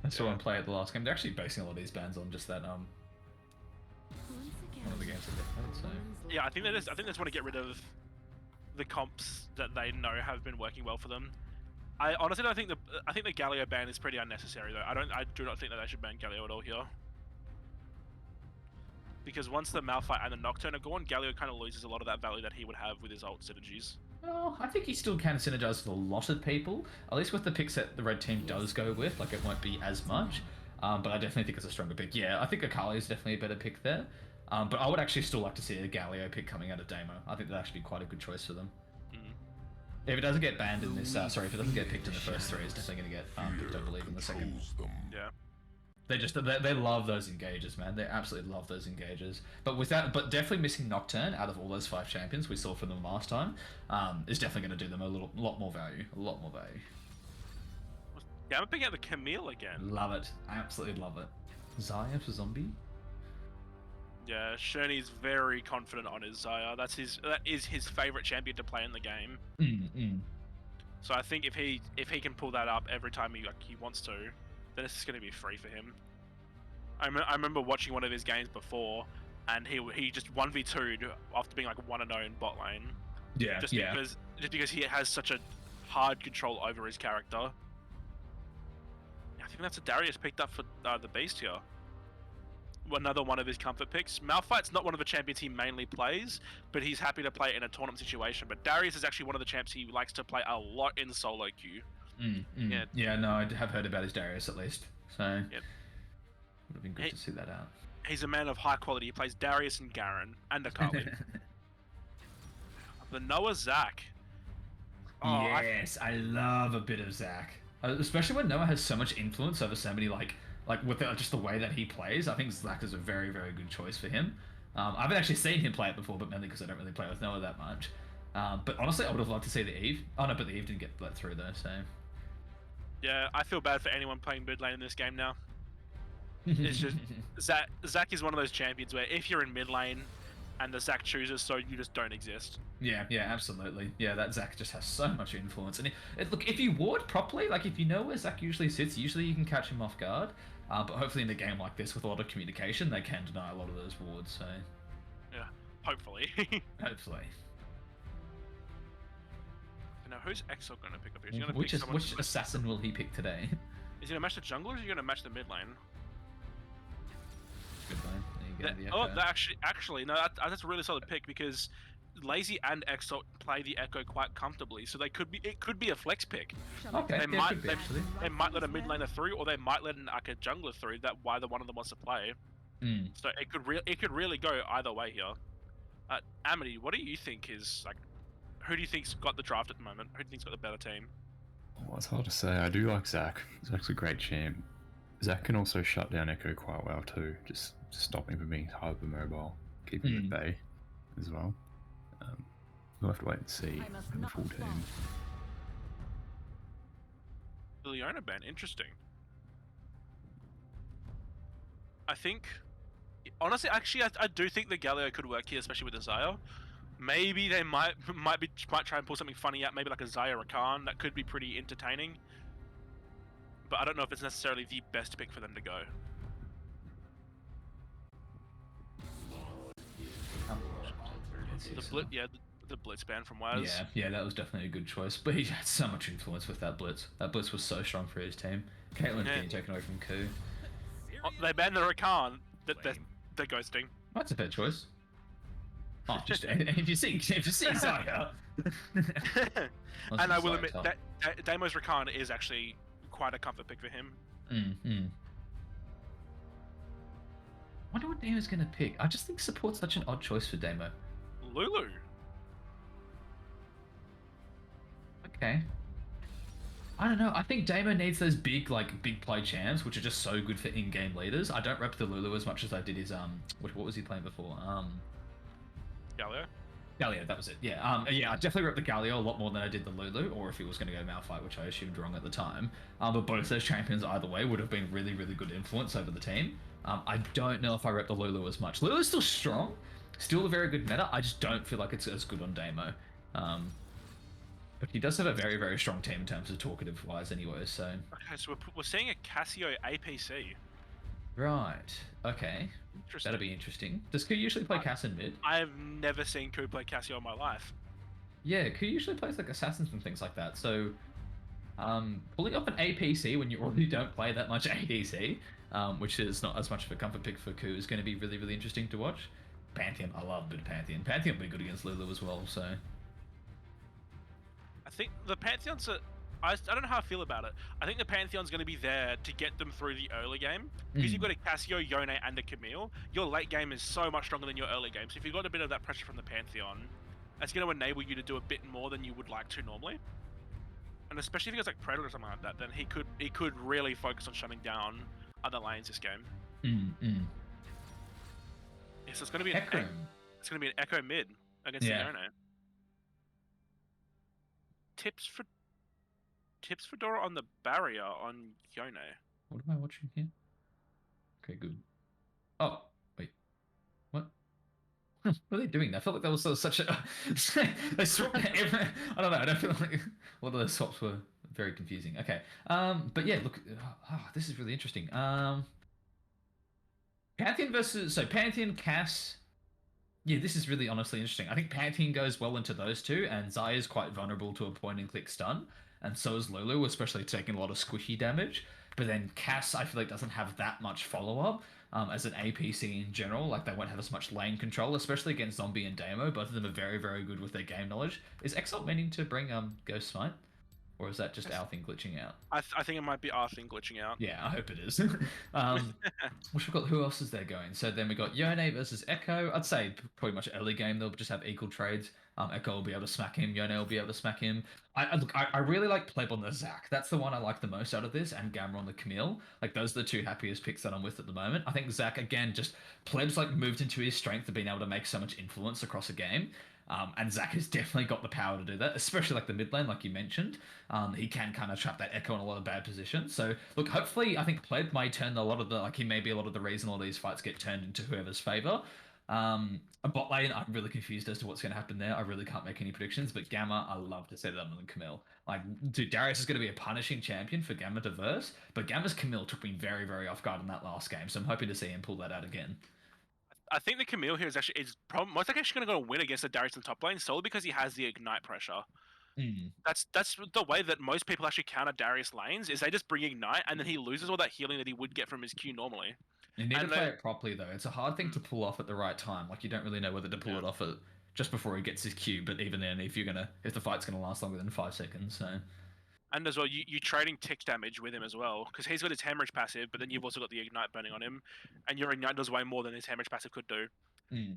I saw one play at the last game. They're actually basing a lot of these bans on just that one of the games that they played. So Yeah, I think they just want to get rid of the comps that they know have been working well for them. I honestly don't think the Galio ban is pretty unnecessary though. I do not think that they should ban Galio at all here. Because once the Malphite and the Nocturne are gone, Galio kind of loses a lot of that value that he would have with his ult synergies. well, I think he still can synergize with a lot of people. At least with the picks that the red team does go with, like it won't be as much. But I definitely think it's a stronger pick. Yeah, I think Akali is definitely a better pick there. But I would actually still like to see a Galio pick coming out of Damo. I think that'd actually be quite a good choice for them. If it doesn't get banned in this, if it doesn't get picked in the first three, it's definitely going to get picked, I believe, in the second. Yeah. They love those engages, man. They absolutely love those engages. But definitely missing Nocturne out of all those 5 champions we saw from them last time, is definitely going to do them a lot more value. A lot more value. Yeah, I'm picking out the Camille again. Love it. I absolutely love it. Zaya for zombie. Yeah, Sherney's very confident on his Zaya. That is his favorite champion to play in the game. So I think if he can pull that up every time he wants to, then it's going to be free for him. I remember watching one of his games before, and he just 1v2'd after being like 1-0 in bot lane. Yeah, Just because he has such a hard control over his character. I think that's a Darius picked up for the Beast here. Another one of his comfort picks. Malphite's not one of the champions he mainly plays, but he's happy to play in a tournament situation. But Darius is actually one of the champs he likes to play a lot in solo queue. Yeah, no, I have heard about his Darius at least. So would have been good Hey- to see that out. He's a man of high quality. He plays Darius and Garen and Akali. The Noah Zac. Oh, yes, I love a bit of Zac, especially when Noah has so much influence over so many like with just the way that he plays. I think Zac is a very very good choice for him. I haven't actually seen him play it before, but mainly because I don't really play with Noah that much. But honestly, I would have loved to see the Eve. Oh no, but the Eve didn't get let through though. So Yeah, I feel bad for anyone playing mid lane in this game now. It's just Zac is one of those champions where if you're in mid lane and the Zac chooses, so you just don't exist. Yeah, absolutely. Yeah, that Zac just has so much influence. And look, if you ward properly, like if you know where Zac usually sits, usually you can catch him off guard. But hopefully in a game like this with a lot of communication, they can deny a lot of those wards. So Yeah, hopefully. hopefully. Now, who's Exo going to pick up here? Is he going to pick someone? Which assassin will he pick today? Is he going to match the jungle or is he going to match the mid lane? Good one. There you go. Oh, that actually, no, that's a really solid pick because Lazy and Exo play the Echo quite comfortably, so it could be a flex pick. Okay, They yeah, might could be, actually. they might let a mid laner through, or they might let a jungler through. That either one of them wants to play. So it could really go either way here. Amity, what do you think is like? Who do you think's got the draft at the moment? Who do you think's got the better team? Well, it's hard to say. I do like Zac. Zac's a great champ. Zac can also shut down Echo quite well too, just stop him from being hyper mobile, keep him at bay as well. We'll have to wait and see in the full team. The Leona ban, interesting. I think, honestly, actually, I do think the Galio could work here, especially with the Xayah. Maybe they might try and pull something funny out, maybe like a Xayah Rakan. That could be pretty entertaining. But I don't know if it's necessarily the best pick for them to go. The Blitz ban from Waz. Yeah, that was definitely a good choice. But he had so much influence with that Blitz. That Blitz was so strong for his team. Caitlyn getting taken away from Ku. Oh, they banned the Rakan. They're ghosting. That's a fair choice. Oh, just if you see Xayah. And I will admit that Damo's Rakan is actually quite a comfort pick for him. Wonder what Damo's gonna pick. I just think support's such an odd choice for Damo. Lulu. Okay. I don't know. I think Damo needs those big play champs, which are just so good for in-game leaders. I don't rep the Lulu as much as I did his what was he playing before? Galio. Galio, that was it. Yeah. I definitely rep the Galio a lot more than I did the Lulu, or if he was going to go Malphite, which I assumed wrong at the time. But both those champions either way would have been really, really good influence over the team. I don't know if I rep the Lulu as much. Lulu's still strong, still a very good meta. I just don't feel like it's as good on Damo. But he does have a very, very strong team in terms of talkative wise anyway, so... Okay, so we're seeing a Cassio APC. Right. Okay. Interesting. That'll be interesting. Does Ku usually play Cass in mid? I've never seen Ku play Cassio in my life. Yeah, Ku usually plays like assassins and things like that, so... pulling off an APC when you already don't play that much ADC, which is not as much of a comfort pick for Ku, is going to be really, really interesting to watch. Pantheon, I love a bit of Pantheon. Pantheon will be good against Lulu as well, so... I think the Pantheon's I don't know how I feel about it. I think the Pantheon's going to be there to get them through the early game. Because you've got a Cassio, Yone, and a Camille. Your late game is so much stronger than your early game. So if you've got a bit of that pressure from the Pantheon, that's going to enable you to do a bit more than you would like to normally. And especially if he goes like Predator or something like that, then he could really focus on shutting down other lanes this game. Yes, it's going to be Hecarim. it's going to be an Echo mid against Yeah. the Yone. Tips for Dora on the barrier on Yone. What am I watching here? Okay, good. Oh, wait. What? What are they doing? I felt like that was such a. They swapped I don't know. I don't feel like a lot of those swaps were very confusing. Okay. But yeah, look. This is really interesting. Pantheon versus Pantheon, Cass. Yeah, this is really honestly interesting. I think Pantheon goes well into those two, and Xayah is quite vulnerable to a point-and-click stun, and so is Lulu, especially taking a lot of squishy damage. But then Cass, I feel like, doesn't have that much follow-up as an APC in general. Like, they won't have as much lane control, especially against Zombie and Damo. Both of them are very, very good with their game knowledge. Is Exalt meaning to bring Ghost Smite? Or is that just our thing glitching out? I think it might be our thing glitching out. Yeah, I hope it is. Which we've got, who else is there going? So then we got Yone versus Echo. I'd say pretty much early game they'll just have equal trades. Echo will be able to smack him. Yone will be able to smack him. I really like Pleb on the Zac. That's the one I like the most out of this, and Gamma on the Camille. Like, those are the two happiest picks that I'm with at the moment. I think Zac, again, just Pleb's like moved into his strength of being able to make so much influence across a game. And Zac has definitely got the power to do that, especially like the mid lane, like you mentioned. He can kind of trap that Echo in a lot of bad positions. So, look, hopefully, I think Pleb may turn a lot of the, like, he may be a lot of the reason all these fights get turned into whoever's favor. A bot lane, I'm really confused as to what's going to happen there. I really can't make any predictions, but Gamma, I love to say that on Camille. Like, dude, Darius is going to be a punishing champion for Gamma to verse, but Gamma's Camille took me very, very off guard in that last game, so I'm hoping to see him pull that out again. I think the Camille here is most likely actually going to go win against the Darius in the top lane solely because he has the ignite pressure. That's the way that most people actually counter Darius lanes is they just bring ignite and then he loses all that healing that he would get from his Q normally. You need to play it properly though. It's a hard thing to pull off at the right time. Like, you don't really know whether to pull it off at just before he gets his Q. But even then, if the fight's gonna last longer than 5 seconds, so. And as well, you trading tick damage with him as well because he's got his hemorrhage passive, but then you've also got the ignite burning on him, and your ignite does way more than his hemorrhage passive could do.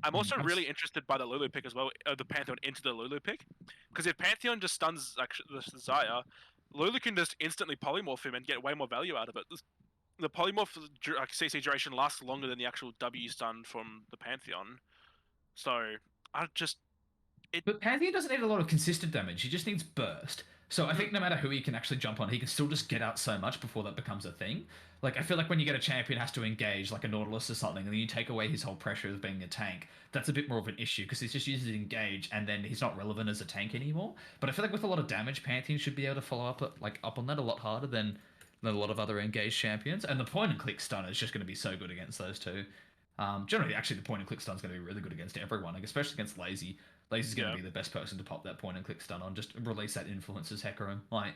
I'm also really interested by the Lulu pick as well, the Pantheon into the Lulu pick, because if Pantheon just stuns like the Xayah, Lulu can just instantly polymorph him and get way more value out of it. The polymorph like CC duration lasts longer than the actual W stun from the Pantheon, so But Pantheon doesn't need a lot of consistent damage. He just needs burst. So I think no matter who he can actually jump on, he can still just get out so much before that becomes a thing. Like, I feel like when you get a champion has to engage, like a Nautilus or something, and then you take away his whole pressure of being a tank, that's a bit more of an issue, because he just uses engage, and then he's not relevant as a tank anymore. But I feel like with a lot of damage, Pantheon should be able to follow up on that a lot harder than a lot of other engaged champions. And the point-and-click stun is just going to be so good against those two. Generally, actually, the point-and-click stun is going to be really good against everyone, like, especially against Lazy. Lazy's going to be the best person to pop that point-and-click stun on. Just release that influence as Hecarim. Like,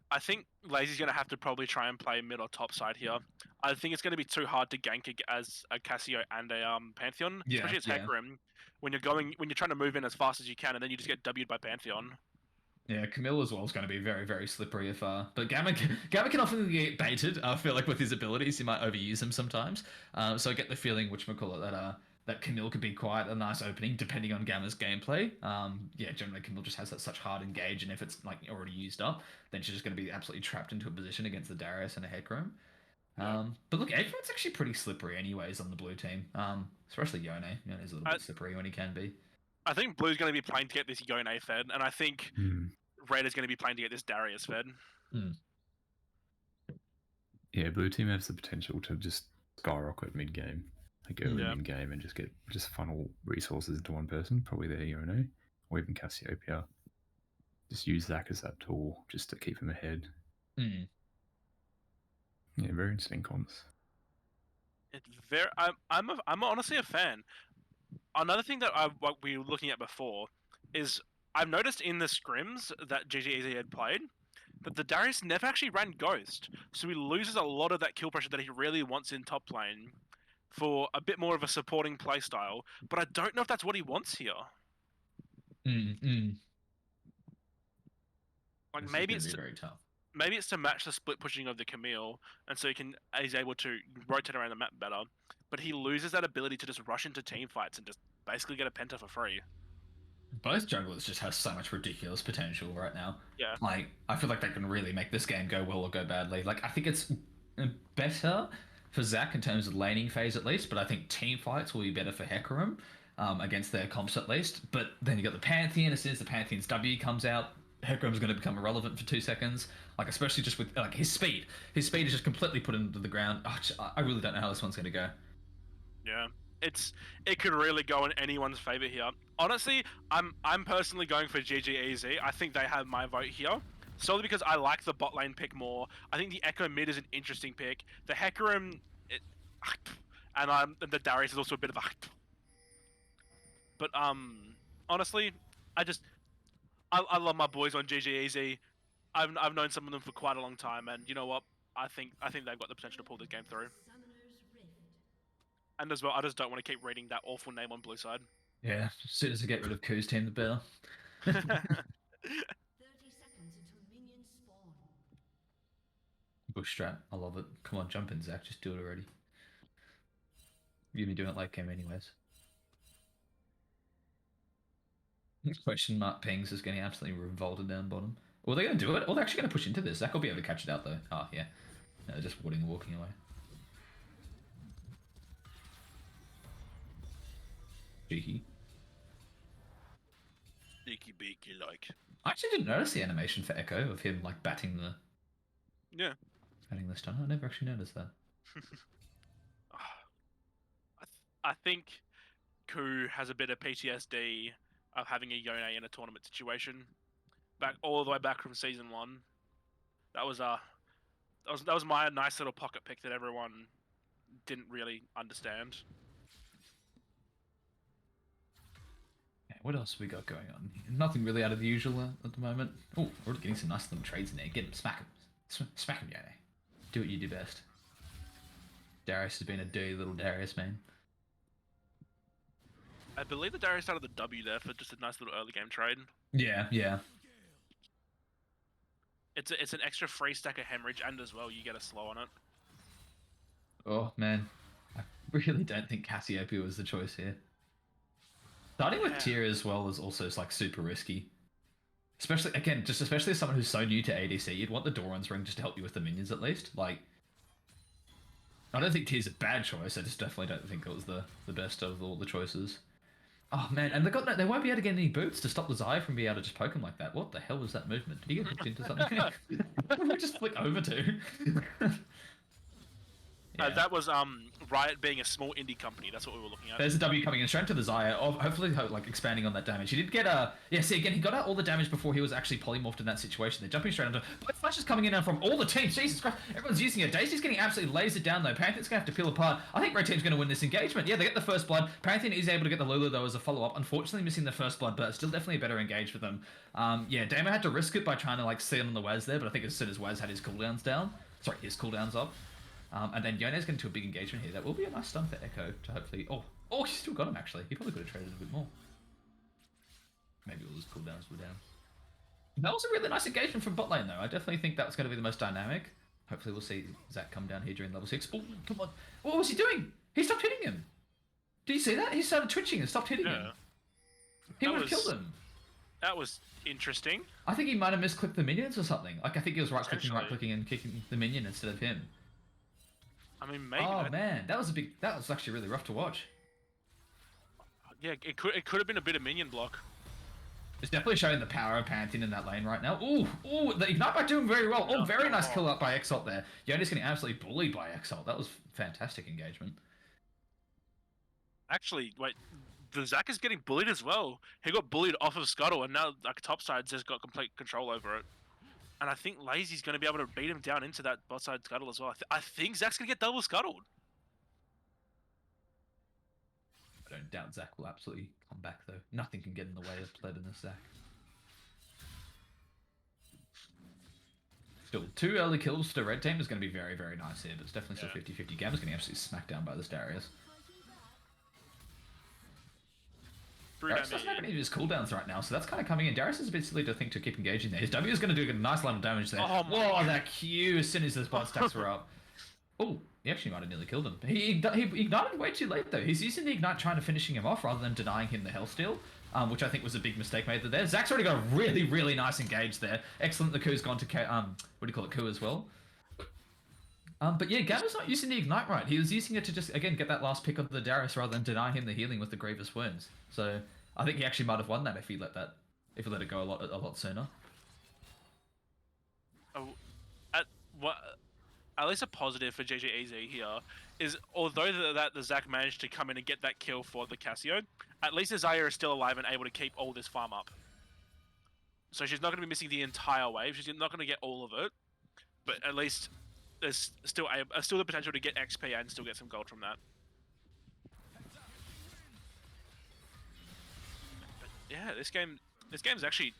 I think Lazy's going to have to probably try and play mid or top side here. I think it's going to be too hard to gank as a Cassio and a Pantheon, especially as Hecarim. When you're trying to move in as fast as you can, and then you just get W'd by Pantheon. Yeah, Camille as well is going to be very, very slippery if but Gamma can often get baited. I feel like with his abilities, he might overuse them sometimes. So I get the feeling, that Camille could be quite a nice opening depending on Gamma's gameplay. Generally Camille just has that such hard engage, and if it's like already used up, then she's just going to be absolutely trapped into a position against the Darius and a Hecarim. But look, everyone's actually pretty slippery anyways on the blue team. Especially Yone. Yone's a little bit slippery when he can be. I think Blue's going to be playing to get this Yone fed, and I think Red is going to be playing to get this Darius fed. Yeah, blue team has the potential to just skyrocket mid game, like early mid game, and just funnel resources into one person, probably their Yone, or even Cassiopeia. Just use Zac as that tool just to keep him ahead. Yeah, very interesting comms. It's very. I'm honestly a fan. Another thing that we were looking at before is I've noticed in the scrims that GGEZ had played that the Darius never actually ran Ghost, so he loses a lot of that kill pressure that he really wants in top lane for a bit more of a supporting playstyle. But I don't know if that's what he wants here. Like, maybe it's very tough. Maybe it's to match the split pushing of the Camille, and so he's able to rotate around the map better. But he loses that ability to just rush into team fights and just basically get a penta for free. Both junglers just have so much ridiculous potential right now. Yeah. Like, I feel like they can really make this game go well or go badly. Like, I think it's better for Zach in terms of laning phase at least, but I think team fights will be better for Hecarim against their comps at least. But then you got the Pantheon. As soon as the Pantheon's W comes out, Hecarim's going to become irrelevant for 2 seconds. Like especially just with like his speed. His speed is just completely put into the ground. I really don't know how this one's going to go. Yeah, it could really go in anyone's favor here. Honestly, I'm personally going for GGEZ. I think they have my vote here. Solely because I like the bot lane pick more. I think the Echo mid is an interesting pick. The Hecarim, and the Darius is also a bit of a. But honestly, I love my boys on GGEZ. I've known some of them for quite a long time, and you know what? I think they've got the potential to pull this game through. And as well, I just don't want to keep reading that awful name on blue side. Yeah, as soon as I get rid of Koo's team, the better. 30 seconds until minions spawn. Bush strat, I love it. Come on, jump in, Zach. Just do it already. You've been doing it late game anyways. Question mark pings is getting absolutely revolted down bottom. Well, they're going to do it. Oh, they're actually going to push into this. Zach will be able to catch it out though. Oh, yeah. No, they're just walking away. Cheeky. Beaky beaky like. I actually didn't notice the animation for Echo of him like batting the stun. I never actually noticed that. I think Koo has a bit of PTSD of having a Yone in a tournament situation. All the way back from season 1. That was my nice little pocket pick that everyone didn't really understand. What else have we got going on? Nothing really out of the usual at the moment. Oh, we're getting some nice little trades in there. Get him, smack him. Smack him, Yone. Do what you do best. Darius has been a dirty little Darius, man. I believe the Darius started the W there for just a nice little early game trade. Yeah. It's an extra free stack of hemorrhage, and as well you get a slow on it. Oh, man. I really don't think Cassiopeia was the choice here. Starting with Tyr as well is also like super risky. Especially as someone who's so new to ADC, you'd want the Doran's ring just to help you with the minions at least. Like, I don't think Tyr's a bad choice. I just definitely don't think it was the best of all the choices. Oh man, and they won't be able to get any boots to stop the Xayah from being able to just poke him like that. What the hell was that movement? Did he get hooked into something? What did I just flick over to? Yeah. That was Riot being a small indie company. That's what we were looking at. There's a W coming in straight to the Xayah. Hopefully, like expanding on that damage. He did get see again. He got out all the damage before he was actually polymorphed in that situation. They're jumping straight onto. But Flash is coming in now from all the teams. Jesus Christ, everyone's using it. Daisy's getting absolutely lasered down though. Pantheon's gonna have to peel apart. I think Red Team's gonna win this engagement. Yeah, they get the first blood. Pantheon is able to get the Lulu though as a follow up. Unfortunately, missing the first blood, but still definitely a better engage for them. Yeah, Damo had to risk it by trying to like seal on the Waz there, but I think as soon as Waz had his cooldowns down, his cooldowns up. And then Yone's getting to a big engagement here. That will be a nice stun for Echo to hopefully... Oh, he still got him, actually. He probably could have traded a bit more. Maybe all his cooldowns were down. That was a really nice engagement from bot lane, though. I definitely think that was going to be the most dynamic. Hopefully we'll see Zach come down here during level 6. Oh, come on. What was he doing? He stopped hitting him. Did you see that? He started twitching and stopped hitting him. He would have killed him. That was interesting. I think he might have misclicked the minions or something. Like, I think he was right-clicking and kicking the minion instead of him. I mean, maybe. Oh man, that was actually really rough to watch. Yeah, it could have been a bit of minion block. It's definitely showing the power of Pantheon in that lane right now. Ooh, the Ignite by doing very well. Oh, very nice kill up by Exalt there. Yone's getting absolutely bullied by Exalt. That was fantastic engagement. Actually, wait, the Zac is getting bullied as well. He got bullied off of Scuttle, and now like topside's has got complete control over it. And I think Lazy's going to be able to beat him down into that bot side Scuttle as well. I think Zac's going to get double Scuttled. I don't doubt Zach will absolutely come back, though. Nothing can get in the way of Pledinus Zach. Still, 2 early kills to Red Team is going to be very, very nice here, but it's definitely still 50-50. Gamma's getting absolutely smacked down by this Darius. Darius doesn't have any of his cooldowns right now, so that's kind of coming in. Darius is a bit silly to think to keep engaging there. His W is going to do a nice level of damage there. Oh, whoa, that Q as soon as those bot stacks were up. Oh, he actually might have nearly killed him. He ignited way too late, though. He's using the Ignite trying to finishing him off rather than denying him the Hellsteel, which I think was a big mistake made there. Zach's already got a really, really nice engage there. Excellent. The Q's gone to, Ku as well. But yeah, Gamma's not using the Ignite right. He was using it to just, again, get that last pick of the Darius rather than deny him the healing with the Grievous Wounds. So I think he actually might have won that if he let it go a lot sooner. Oh, at least a positive for GGEZ here is, although the Zac managed to come in and get that kill for the Cassio, at least Azaya is still alive and able to keep all this farm up. So she's not going to be missing the entire wave. She's not going to get all of it, but at least there's still the potential to get XP and still get some gold from that. But yeah, this game's actually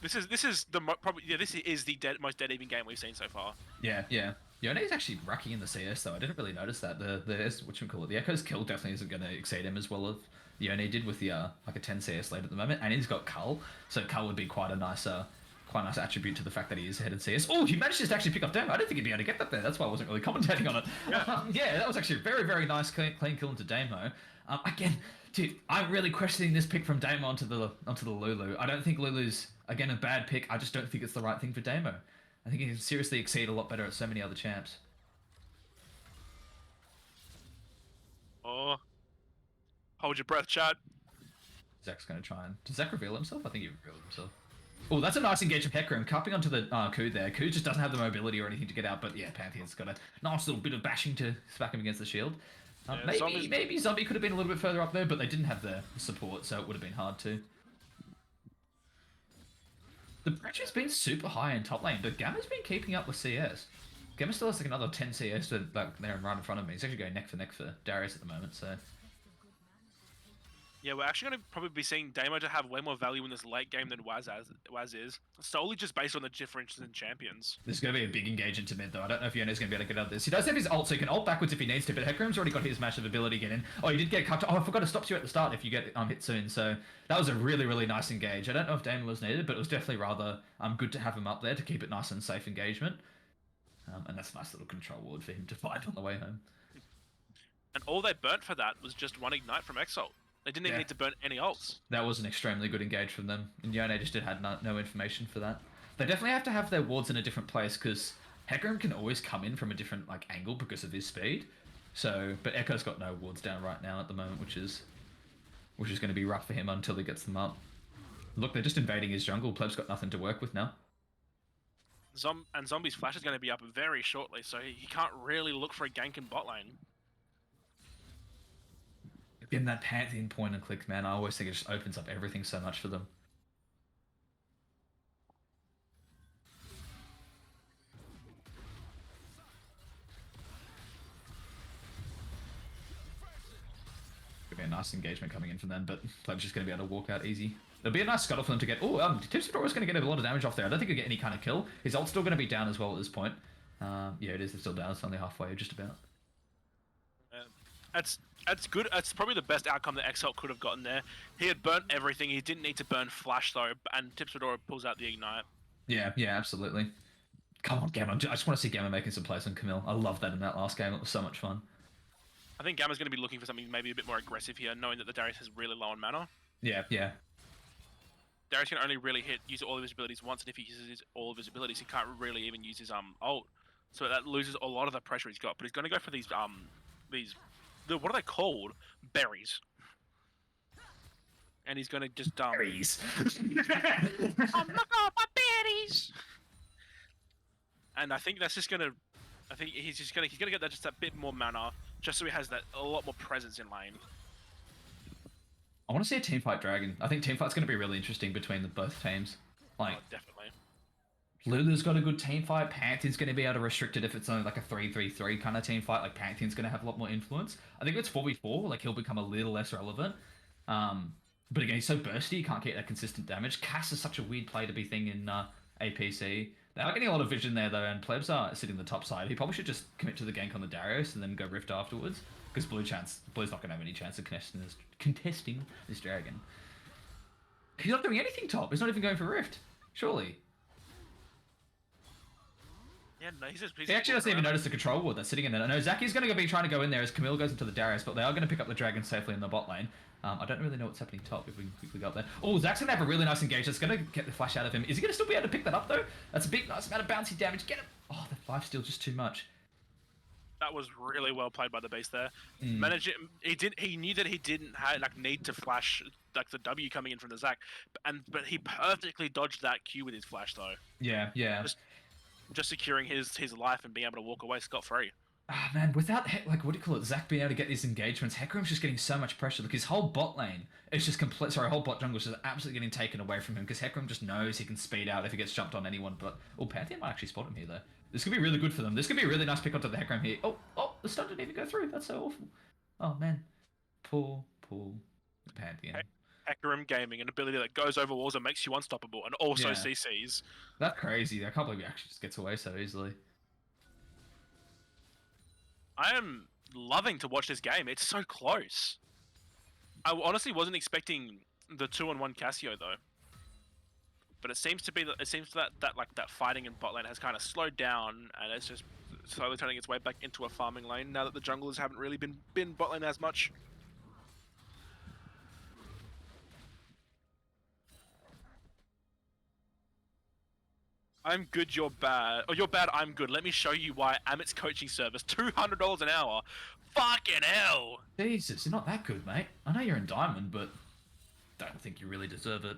this is the most dead even game we've seen so far. Yeah. Yone is actually racking in the CS though. I didn't really notice that. The Echo's kill definitely isn't going to exceed him as well as Yone did with the like a 10 CS lead at the moment, and he's got Cull, so Cull would be quite a nice attribute to the fact that he is ahead in CS. Oh, he managed to actually pick up Damo. I don't think he'd be able to get that there. That's why I wasn't really commentating on it. Yeah, that was actually a very, very nice clean kill into Damo. Again, dude, I'm really questioning this pick from Damo onto the Lulu. I don't think Lulu's, again, a bad pick. I just don't think it's the right thing for Damo. I think he can seriously exceed a lot better at so many other champs. Oh, hold your breath, chat. Zach's going to try and... Does Zach reveal himself? I think he revealed himself. Oh, that's a nice engage of Hecarim. Cupping onto the Ku there. Ku just doesn't have the mobility or anything to get out, but yeah, Pantheon's got a nice little bit of bashing to smack him against the shield. Yeah, maybe Zombie could have been a little bit further up there, but they didn't have the support, so it would have been hard to. The pressure's been super high in top lane, but Gamma's been keeping up with CS. Gamma still has like another 10 CS like there and right in front of me. He's actually going neck for neck for Darius at the moment, so... Yeah, we're actually going to probably be seeing Damo to have way more value in this late game than Waz is, solely just based on the differences in champions. This is going to be a big engage into mid, though. I don't know if Yone's going to be able to get out of this. He does have his ult, so he can ult backwards if he needs to, but Hecarim's already got his massive ability to get in. Oh, he did get cut. Oh, I forgot to stop you at the start if you get hit soon, so that was a really, really nice engage. I don't know if Damo was needed, but it was definitely rather good to have him up there to keep it nice and safe engagement. And that's a nice little control ward for him to fight on the way home. And all they burnt for that was just one Ignite from Exalt. They didn't even need to burn any ults. That was an extremely good engage from them, and Yone just had no information for that. They definitely have to have their wards in a different place, because Hecarim can always come in from a different angle because of his speed. So, but Echo's got no wards down right now at the moment, which is going to be rough for him until he gets them up. Look, they're just invading his jungle. Pleb's got nothing to work with now. And Zombie's flash is going to be up very shortly, so he can't really look for a gank in bot lane. Again, that Pantheon point and click, man, I always think it just opens up everything so much for them. Could be a nice engagement coming in from them, but Pleb's just going to be able to walk out easy. It'll be a nice scuttle for them to get... Oh, Tips Fedora's going to get a lot of damage off there. I don't think he'll get any kind of kill. His ult's still going to be down as well at this point. Yeah, it is. It's still down. It's only halfway, just about. That's good. That's probably the best outcome that Exalt could have gotten there. He had burnt everything. He didn't need to burn Flash though, and Tips Fedora pulls out the Ignite. Yeah, absolutely. Come on, Gamma. I just want to see Gamma making some plays on Camille. I love that in that last game. It was so much fun. I think Gamma's going to be looking for something maybe a bit more aggressive here, knowing that the Darius is really low on mana. Yeah. Darius can only really use all of his abilities once, and if he uses all of his abilities, he can't really even use his ult. So that loses a lot of the pressure he's got. But he's going to go for these what are they called? Berries. And he's going to just Berries. I'm not going for berries. And I think that's just going to. I think he's going to get that just a bit more mana, just so he has that a lot more presence in lane. I want to see a teamfight Dragon. I think teamfight's going to be really interesting between both teams. Definitely. Lulu's got a good team fight. Pantheon's going to be able to restrict it if it's only like a 3-3-3 kind of team fight. Pantheon's going to have a lot more influence. I think if it's 4v4, he'll become a little less relevant. But again, he's so bursty, he can't get that consistent damage. Cass is such a weird play to be thing in APC. They are getting a lot of vision there though, and Plebs are sitting the top side. He probably should just commit to the gank on the Darius and then go Rift afterwards, because Blue's not going to have any chance of contesting this Dragon. He's not doing anything top. He's not even going for Rift. Surely. Yeah, no, He actually doesn't even notice the control ward that's sitting in there. I know Zaki's going to be trying to go in there as Camille goes into the Darius, but they are going to pick up the Dragon safely in the bot lane. I don't really know what's happening top if we can quickly go up there. Oh, Zach's going to have a really nice engage. That's going to get the flash out of him. Is he going to still be able to pick that up, though? That's a big, nice amount of bouncy damage. Get him! Oh, the lifesteal just too much. That was really well played by the base there. Mm. Managed it, he knew that he didn't have like need to flash like the W coming in from the Zac, but he perfectly dodged that Q with his flash though, Yeah, yeah. just securing his life and being able to walk away scot free. Ah man, without like what do you call it, Zac being able to get these engagements, Hecarim's just getting so much pressure. Like his whole bot lane is just complete. Sorry, whole bot jungle is just absolutely getting taken away from him because Hecarim just knows he can speed out if he gets jumped on anyone. But Pantheon might actually spot him here though. This could be really good for them. This could be a really nice pick onto the Hecarim here. Oh, the stun didn't even go through. That's so awful. Oh man, poor Pantheon. Hecarim Gaming, an ability that goes over walls and makes you unstoppable, and also Yeah. CCs. That's crazy. I can't believe he actually just gets away so easily. I am loving to watch this game. It's so close. I honestly wasn't expecting the 2-on-1 Cassio though. But it seems to be that fighting in bot lane has kind of slowed down, and it's just slowly turning its way back into a farming lane now that the junglers haven't really been bot lane as much. I'm good, you're bad. Oh, you're bad, I'm good. Let me show you why. Amit's coaching service, $200 an hour. Fucking hell! Jesus, you're not that good, mate. I know you're in Diamond, but don't think you really deserve it.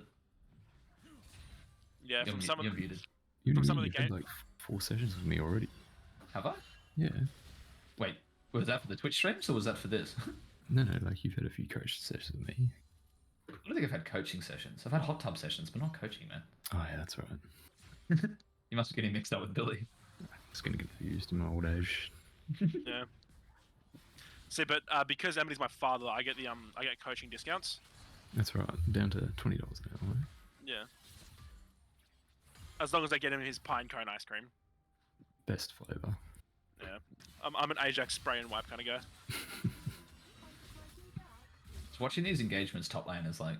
Yeah, from some of You're the, muted. You From know, some of the you've had game- like 4 sessions with me already. Have I? Yeah. Wait, was that for the Twitch streams or was that for this? No, like you've had a few coach sessions with me. I don't think I've had coaching sessions. I've had hot tub sessions, but not coaching, man. Oh yeah, that's right. You must be getting mixed up with Billy. It's gonna get used in my old age. yeah. See, but because Amity's my father, I get I get coaching discounts. That's right. Down to $20 an hour. Yeah. As long as I get him his pine cone ice cream. Best flavour. Yeah. I'm an Ajax spray and wipe kind of guy. Just watching these engagements top lane is like...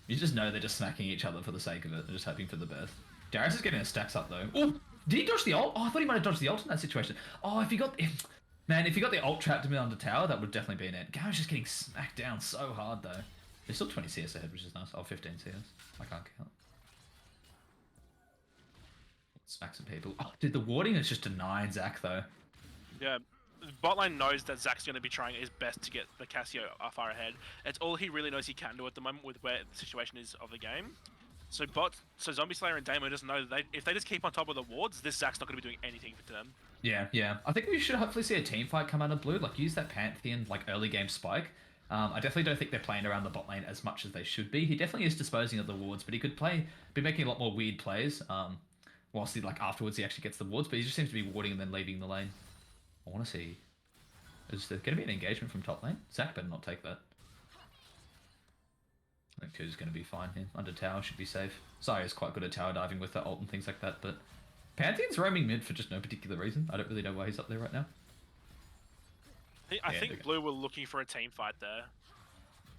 You just know they're just smacking each other for the sake of it. They're just hoping for the best. Darius is getting his stacks up though. Oh, did he dodge the ult? Oh, I thought he might have dodged the ult in that situation. Oh, if he got... Man, if he got the ult trapped him under tower, that would definitely be an end. Gao's just getting smacked down so hard though. There's still 20 CS ahead, which is nice. Oh, 15 CS. I can't count. Smack some people. Oh, dude, the warding is just denying Zac though. Yeah. Botline knows that Zac's going to be trying his best to get the Cassio far ahead. It's all he really knows he can do at the moment with where the situation is of the game. So Zombie Slayer and Damo just know that if they just keep on top of the wards, this Zac's not going to be doing anything for them. Yeah. I think we should hopefully see a team fight come out of blue. Like, use that Pantheon, like, early game spike. I definitely don't think they're playing around the bot lane as much as they should be. He definitely is disposing of the wards, but he could be making a lot more weird plays. Whilst he, like, afterwards he actually gets the wards, but he just seems to be warding and then leaving the lane. I want to see... Is there going to be an engagement from top lane? Zac better not take that. I think Ku's going to be fine here. Under tower should be safe. Zarya's quite good at tower diving with that ult and things like that, but... Pantheon's roaming mid for just no particular reason. I don't really know why he's up there right now. I Yeah, think they're Blue were looking for a team fight there,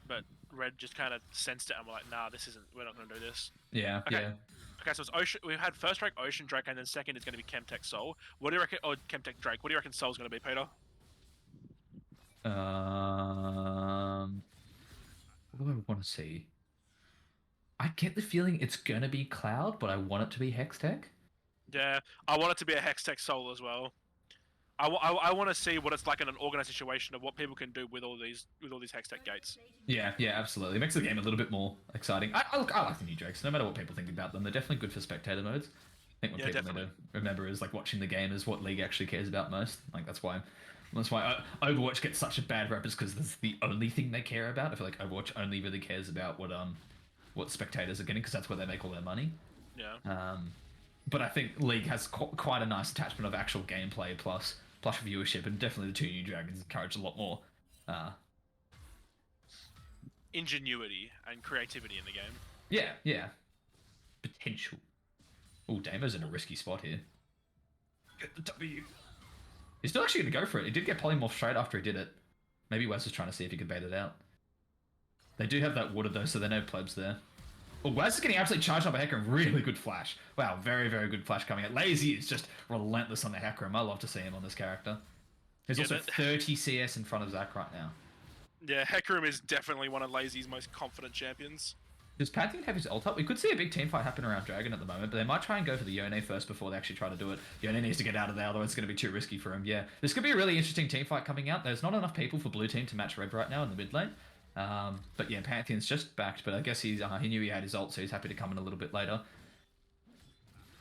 but Red just kind of sensed it and were like, "Nah, we're not going to do this." Yeah, Okay. yeah. Okay, so it's Ocean. We had first Drake, Ocean Drake, and then second is going to be Chemtech Soul. What do you reckon? Or Chemtech Drake. What do you reckon Soul's going to be, Peter? What do I want to see? I get the feeling it's gonna be Cloud, but I want it to be Hextech. Yeah, I want it to be a Hextech Soul as well. I want to see what it's like in an organized situation of what people can do with all these Hextech gates. Yeah, absolutely. It makes the game a little bit more exciting. I like the new Drakes, no matter what people think about them. They're definitely good for spectator modes. I think what Yeah, people definitely. need to remember is like watching the game is what League actually cares about most. Like that's why Overwatch gets such a bad rep is because that's the only thing they care about. I feel like Overwatch only really cares about what spectators are getting because that's where they make all their money. Yeah. But I think League has quite a nice attachment of actual gameplay plus viewership, and definitely the two new dragons encourage a lot more. Ingenuity and creativity in the game. Yeah. Potential. Oh, Damo's in a risky spot here. Get the W. He's still actually going to go for it. He did get polymorph straight after he did it. Maybe Wes was trying to see if he could bait it out. They do have that water though, so there are no plebs there. Oh, Wes is getting absolutely charged up by Hecarim. Really good flash. Wow, very, very good flash coming out. Lazy is just relentless on the Hecarim. I love to see him on this character. He's Yeah, also that- 30 CS in front of Zac right now. Yeah, Hecarim is definitely one of Lazy's most confident champions. Does Pantheon have his ult up? We could see a big team fight happen around Dragon at the moment, but they might try and go for the Yone first before they actually try to do it. Yone needs to get out of there, otherwise it's going to be too risky for him. Yeah, this could be a really interesting team fight coming out. There's not enough people for blue team to match red right now in the mid lane. But yeah, Pantheon's just backed, but I guess he knew he had his ult, so he's happy to come in a little bit later.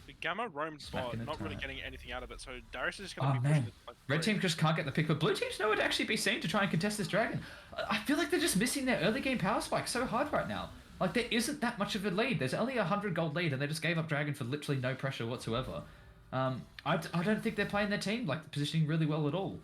The Gamma roamed Smacking bot, it not really tight. getting anything out of it, so Darius is just going Oh to be pushing man, it. Like, red through. team just can't get the pick, but blue team's nowhere to actually be seen to try and contest this Dragon. I feel like they're just missing their early game power spike so hard right now. Like, there isn't that much of a lead. There's only 100 gold lead, and they just gave up Dragon for literally no pressure whatsoever. I don't think they're playing their team, like, positioning really well at all.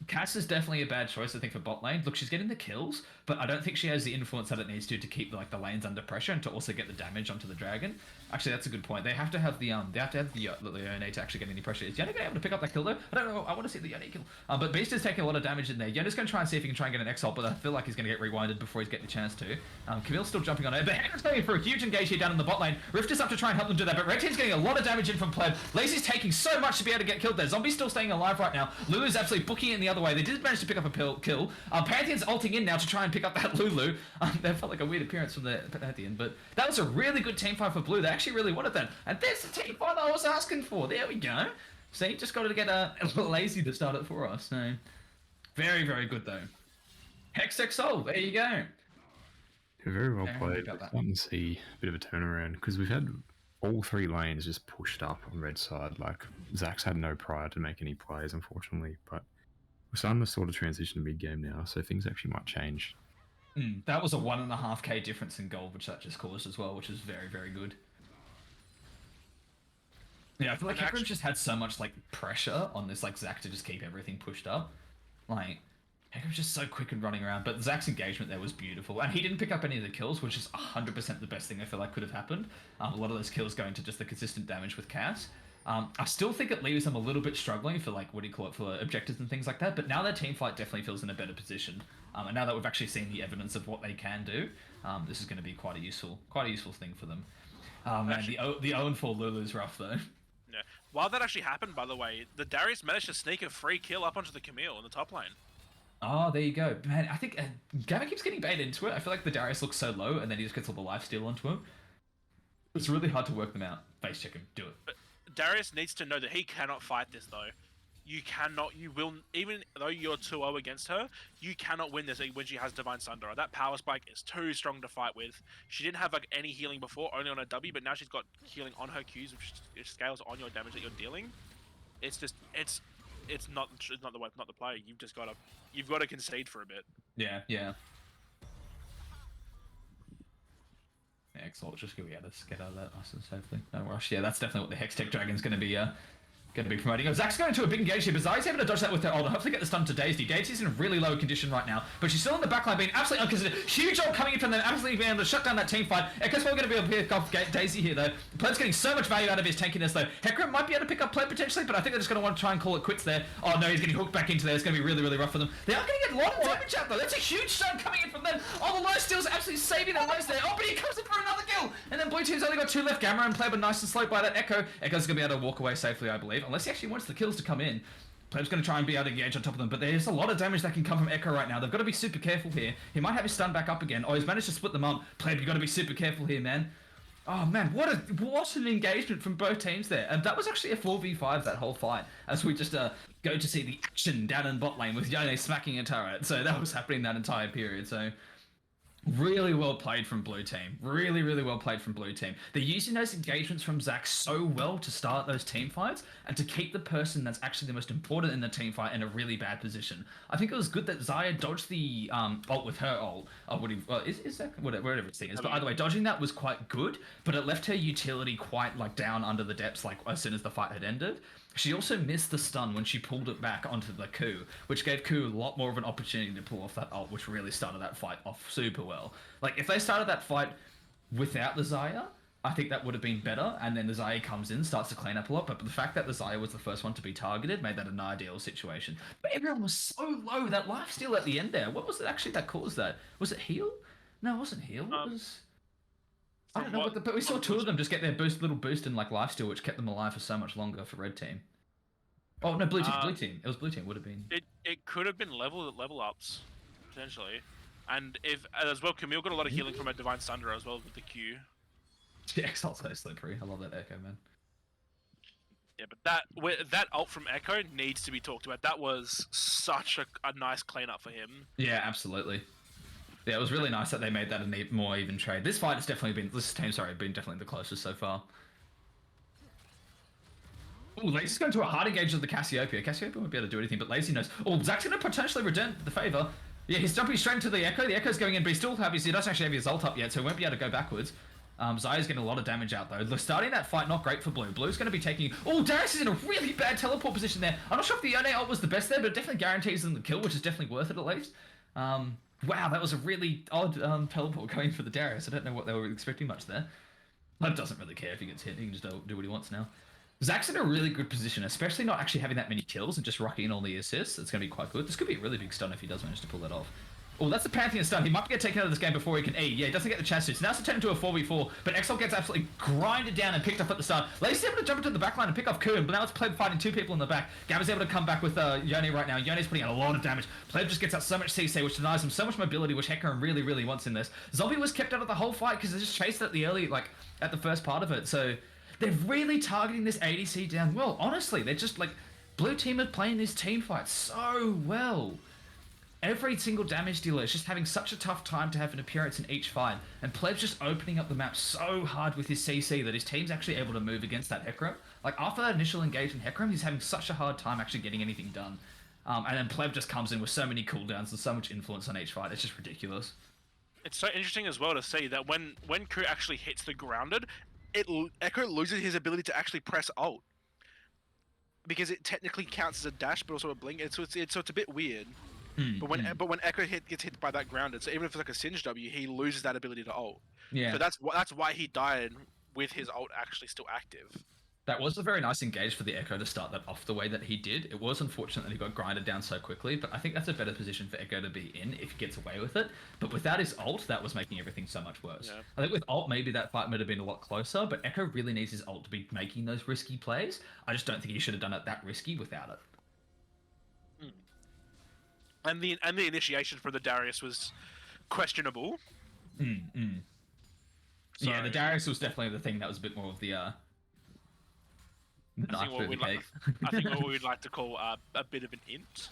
Cass is definitely a bad choice, I think, for bot lane. Look, she's getting the kills, but I don't think she has the influence that it needs to keep like the lanes under pressure and to also get the damage onto the Dragon. Actually, that's a good point. They have to have the Yone to actually get any pressure. Is Yone able to pick up that kill though? I don't know. I want to see the Yone kill. But Beast is taking a lot of damage in there. Yone's going to try and see if he can try and get an X-ult, but I feel like he's going to get rewinded before he's getting a chance to. Camille's still jumping on it, but Hector's going for a huge engage here down in the bot lane. Rift is up to try and help them do that, but Red Team's getting a lot of damage in from Pleb. Lazy's taking so much to be able to get killed there. Zombie's still staying alive right now. Lulu's absolutely booking it in the other way. They did manage to pick up a kill. Pantheon's ulting in now to try and pick up that Lulu. That felt like a weird appearance from the Pantheon, but that was a really good team fight for Blue. They actually really wanted that. And there's the team fight I was asking for. There we go. See, just got to get a Lazy to start it for us. So, very, very good though. Hextech Soul, there you go. Very well Yeah, played. about that. Starting to see a bit of a turnaround because we've had all three lanes just pushed up on red side. Like Zach's had no prior to make any plays, unfortunately, but we're starting to sort of transition to mid game now, so things actually might change. That was a 1.5k difference in gold, which that just caused as well, which is very, very good. Yeah, I feel like And Hecarim's just had so much like pressure on this like Zach to just keep everything pushed up. Like Hecarim's just so quick and running around, but Zach's engagement there was beautiful, and he didn't pick up any of the kills, which is 100% the best thing I feel like could have happened. A lot of those kills going to just the consistent damage with Cass. I still think it leaves them a little bit struggling for like, what do you call it, for objectives and things like that, but now their team fight definitely feels in a better position. And now that we've actually seen the evidence of what they can do, this is going to be quite a useful thing for them. Man, Actually- the 0-4 Lulu's rough though. Yeah. While that actually happened, by the way, the Darius managed to sneak a free kill up onto the Camille in the top lane. Oh, there you go. Man, I think Gamma keeps getting baited into it. I feel like the Darius looks so low, and then he just gets all the lifesteal onto him. It's really hard to work them out. Face check him. Do it. Darius needs to know that he cannot fight this though. You will, even though you're 2-0 against her, you cannot win this when she has Divine Sunder. That power spike is too strong to fight with. She didn't have like any healing before, only on her W, but now she's got healing on her Qs, which scales on your damage that you're dealing. It's just, it's not the way, not the play. You've got to concede for a bit. Yeah. Yeah, excellent. Just get out of that nice and safely. No rush. Yeah, that's definitely what the Hextech Dragon's going to be promoting. Zach's going to a big engage here, but Zai's able to dodge that with her ult. Hopefully get the stun to Daisy. Daisy's in a really low condition right now, but she's still in the backline being absolutely unconsidered. Huge ult coming in from them, absolutely being able to shut down that team fight. Echo's probably going to be able to pick off Daisy here though. Pleb's getting so much value out of his tankiness though. Hecarim might be able to pick up Pleb potentially, but I think they're just going to want to try and call it quits there. Oh no, he's getting hooked back into there. It's going to be really, really rough for them. They are going to get a lot of damage out though. That's a huge stun coming in from them. Oh, the low steal's absolutely saving their lives there. Oh, but he comes in for another kill. And then blue team's only got 2 left. Gamma and Pleb are nice and slow by that Echo. Echo's going to be able to walk away safely, I believe, unless he actually wants the kills to come in. Pleb's going to try and be able to engage on top of them, but there's a lot of damage that can come from Echo right now. They've got to be super careful here. He might have his stun back up again. Oh, he's managed to split them up. Pleb, you've got to be super careful here, man. Oh man, what an engagement from both teams there. And that was actually a 4v5 that whole fight, as we just go to see the action down in bot lane with Yone smacking a turret. So that was happening that entire period. So really well played from blue team. Really, really well played from blue team. They're using those engagements from Zach so well to start those team fights and to keep the person that's actually the most important in the team fight in a really bad position. I think it was good that Xayah dodged the ult with her ult. Is that whatever its thing is? But either way, dodging that was quite good, but it left her utility quite like down under the depths like as soon as the fight had ended. She also missed the stun when she pulled it back onto the Ku, which gave Ku a lot more of an opportunity to pull off that ult, which really started that fight off super well. Like, if they started that fight without the Xayah, I think that would have been better, and then the Xayah comes in, starts to clean up a lot, but the fact that the Xayah was the first one to be targeted made that an ideal situation. But everyone was so low, that lifesteal at the end there, what was it actually that caused that? Was it heal? No, it wasn't heal, it was... I don't know, but we saw 2 of them just get their little boost in like lifesteal, which kept them alive for so much longer for red team. Oh no, blue team. It was blue team. Would have been. It could have been level ups, potentially. And if as well, Camille got a lot of healing from a Divine Sunder as well with the Q. Yeah, Exalt's so slippery. I love that Echo, man. Yeah, but that ult from Echo needs to be talked about. That was such a nice cleanup for him. Yeah, absolutely. Yeah, it was really nice that they made that a more even trade. This fight has definitely been, this team, sorry, been definitely the closest so far. Oh, Lazy's going to a hard engage with the Cassiopeia. Cassiopeia won't be able to do anything, but Lazy knows. Oh, Zach's going to potentially return the favor. Yeah, he's jumping straight into the Echo. The Echo's going in, but he still he doesn't actually have his ult up yet, so he won't be able to go backwards. Zaya's getting a lot of damage out though. Starting that fight, not great for Blue. Blue's going to be taking... Oh, Darius is in a really bad teleport position there. I'm not sure if the Yone ult was the best there, but it definitely guarantees them the kill, which is definitely worth it at least. Wow, that was a really odd teleport going for the Darius. I don't know what they were expecting much there. That doesn't really care if he gets hit. He can just do what he wants now. Zach's in a really good position, especially not actually having that many kills and just rocking in all the assists. It's going to be quite good. This could be a really big stun if he does manage to pull that off. Oh, that's the Pantheon stun. He might get taken out of this game before he can E. Yeah, he doesn't get the chance to. So now it's turned into a 4v4, but Exalt gets absolutely grinded down and picked up at the start. Lazy's able to jump into the backline and pick off Kuhn, but now it's Pleb fighting two people in the back. Gabba's able to come back with Yone right now. Yone's putting out a lot of damage. Pleb just gets out so much CC, which denies him so much mobility, which Hecarim really, really wants in this. Zombie was kept out of the whole fight because they just chased it at the first part of it. So they're really targeting this ADC down well. Honestly, they're just like, Blue team are playing this team fight so well. Every single damage dealer is just having such a tough time to have an appearance in each fight, and Pleb's just opening up the map so hard with his CC that his team's actually able to move against that Hecarim. Like, after that initial engage in Hecarim, he's having such a hard time actually getting anything done. And then Pleb just comes in with so many cooldowns and so much influence on each fight, it's just ridiculous. It's so interesting as well to see that when Ku actually hits the grounded, Echo loses his ability to actually press ult. Because it technically counts as a dash, but also a blink, so it's a bit weird. But when Echo gets hit by that grounded, so even if it's like a Singe W, he loses that ability to ult. Yeah. So that's why he died with his ult actually still active. That was a very nice engage for the Echo to start that off the way that he did. It was unfortunate that he got grinded down so quickly, but I think that's a better position for Echo to be in if he gets away with it. But without his ult, that was making everything so much worse. Yeah. I think with ult, maybe that fight might have been a lot closer, but Echo really needs his ult to be making those risky plays. I just don't think he should have done it that risky without it. And the initiation for the Darius was questionable. So, Yeah, the Darius was definitely the thing that was a bit more of the knife through the cake. I think what we'd like to call a bit of an hint.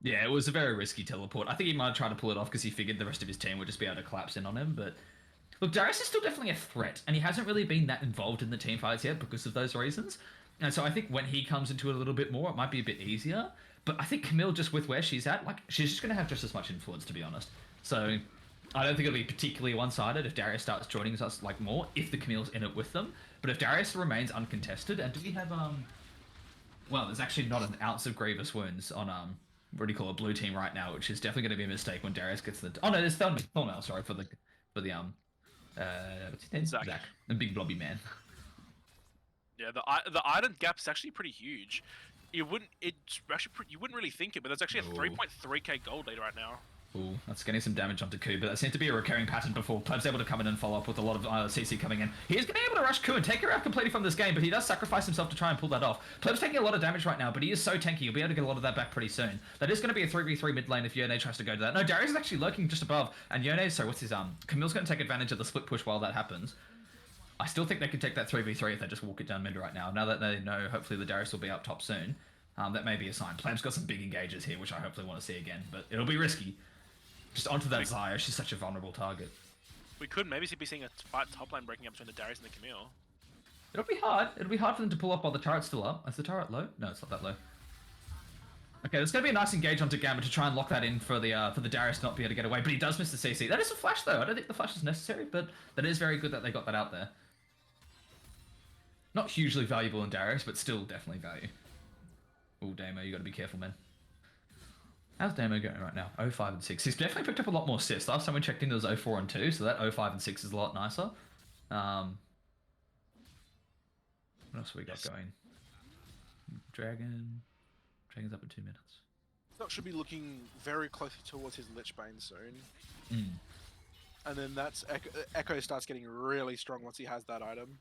Yeah, it was a very risky teleport. I think he might have tried to pull it off because he figured the rest of his team would just be able to collapse in on him, but... Look, Darius is still definitely a threat, and he hasn't really been that involved in the team fights yet because of those reasons. And so I think when he comes into it a little bit more, it might be a bit easier. But I think Camille, just with where she's at, like, she's just going to have just as much influence, to be honest. So I don't think it'll be particularly one-sided if Darius starts joining us, like, more, if the Camille's in it with them. But if Darius remains uncontested, and do we have, well, there's actually not an ounce of Grievous Wounds on, what do you call it, Blue team right now, which is definitely going to be a mistake when Darius gets the... Oh, no, there's Thornmail, sorry, for the what's his name? Zach. The big blobby man. Yeah, the item gap is actually pretty huge. You wouldn't really think it, but there's actually a 3.3k gold lead right now. Ooh, that's getting some damage onto Ku, but that seemed to be a recurring pattern before. Pleb's able to come in and follow up with a lot of CC coming in. He is going to be able to rush Ku and take her out completely from this game, but he does sacrifice himself to try and pull that off. Pleb's taking a lot of damage right now, but he is so tanky, he'll be able to get a lot of that back pretty soon. That is going to be a 3v3 mid lane if Yone tries to go to that. No, Darius is actually lurking just above, and Yone, sorry, what's his, Camille's going to take advantage of the split push while that happens. I still think they could take that 3v3 if they just walk it down mid right now. Now that they know, hopefully the Darius will be up top soon. That may be a sign. Pleb's got some big engages here, which I hopefully want to see again, but it'll be risky. Just onto that Xayah, she's such a vulnerable target. We could maybe be seeing a fight top lane breaking up between the Darius and the Camille. It'll be hard. It'll be hard for them to pull up while the turret's still up. Is the turret low? No, it's not that low. Okay, there's going to be a nice engage onto Gamma to try and lock that in for the Darius not be able to get away, but he does miss the CC. That is a flash, though. I don't think the flash is necessary, but that is very good that they got that out there. Not hugely valuable in Darius, but still definitely value. Oh, Damo, you got to be careful, man. How's Damo going right now? 05 and 6. He's definitely picked up a lot more assists. Last time we checked in, there was 04 and 2, so that 05 and 6 is a lot nicer. What else we got going? Dragon's up in 2 minutes. Stock should be looking very closely towards his Lichbane soon. And then that's Echo starts getting really strong once he has that item.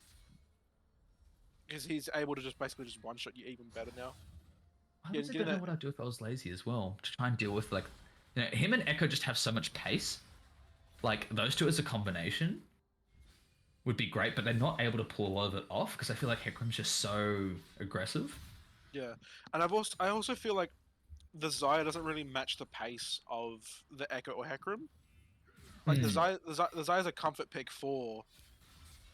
Because he's able to just basically just one-shot you even better now. I Yeah, honestly getting don't know that- what I'd do if I was lazy as well. To try and deal with, like, him and Echo just have so much pace. Like, those two as a combination would be great, but they're not able to pull a lot of it off because I feel like Hecarim's just so aggressive. Yeah, and I also feel like the Zaya doesn't really match the pace of the Echo or Hecarim. Like Hmm. the Zaya's a comfort pick for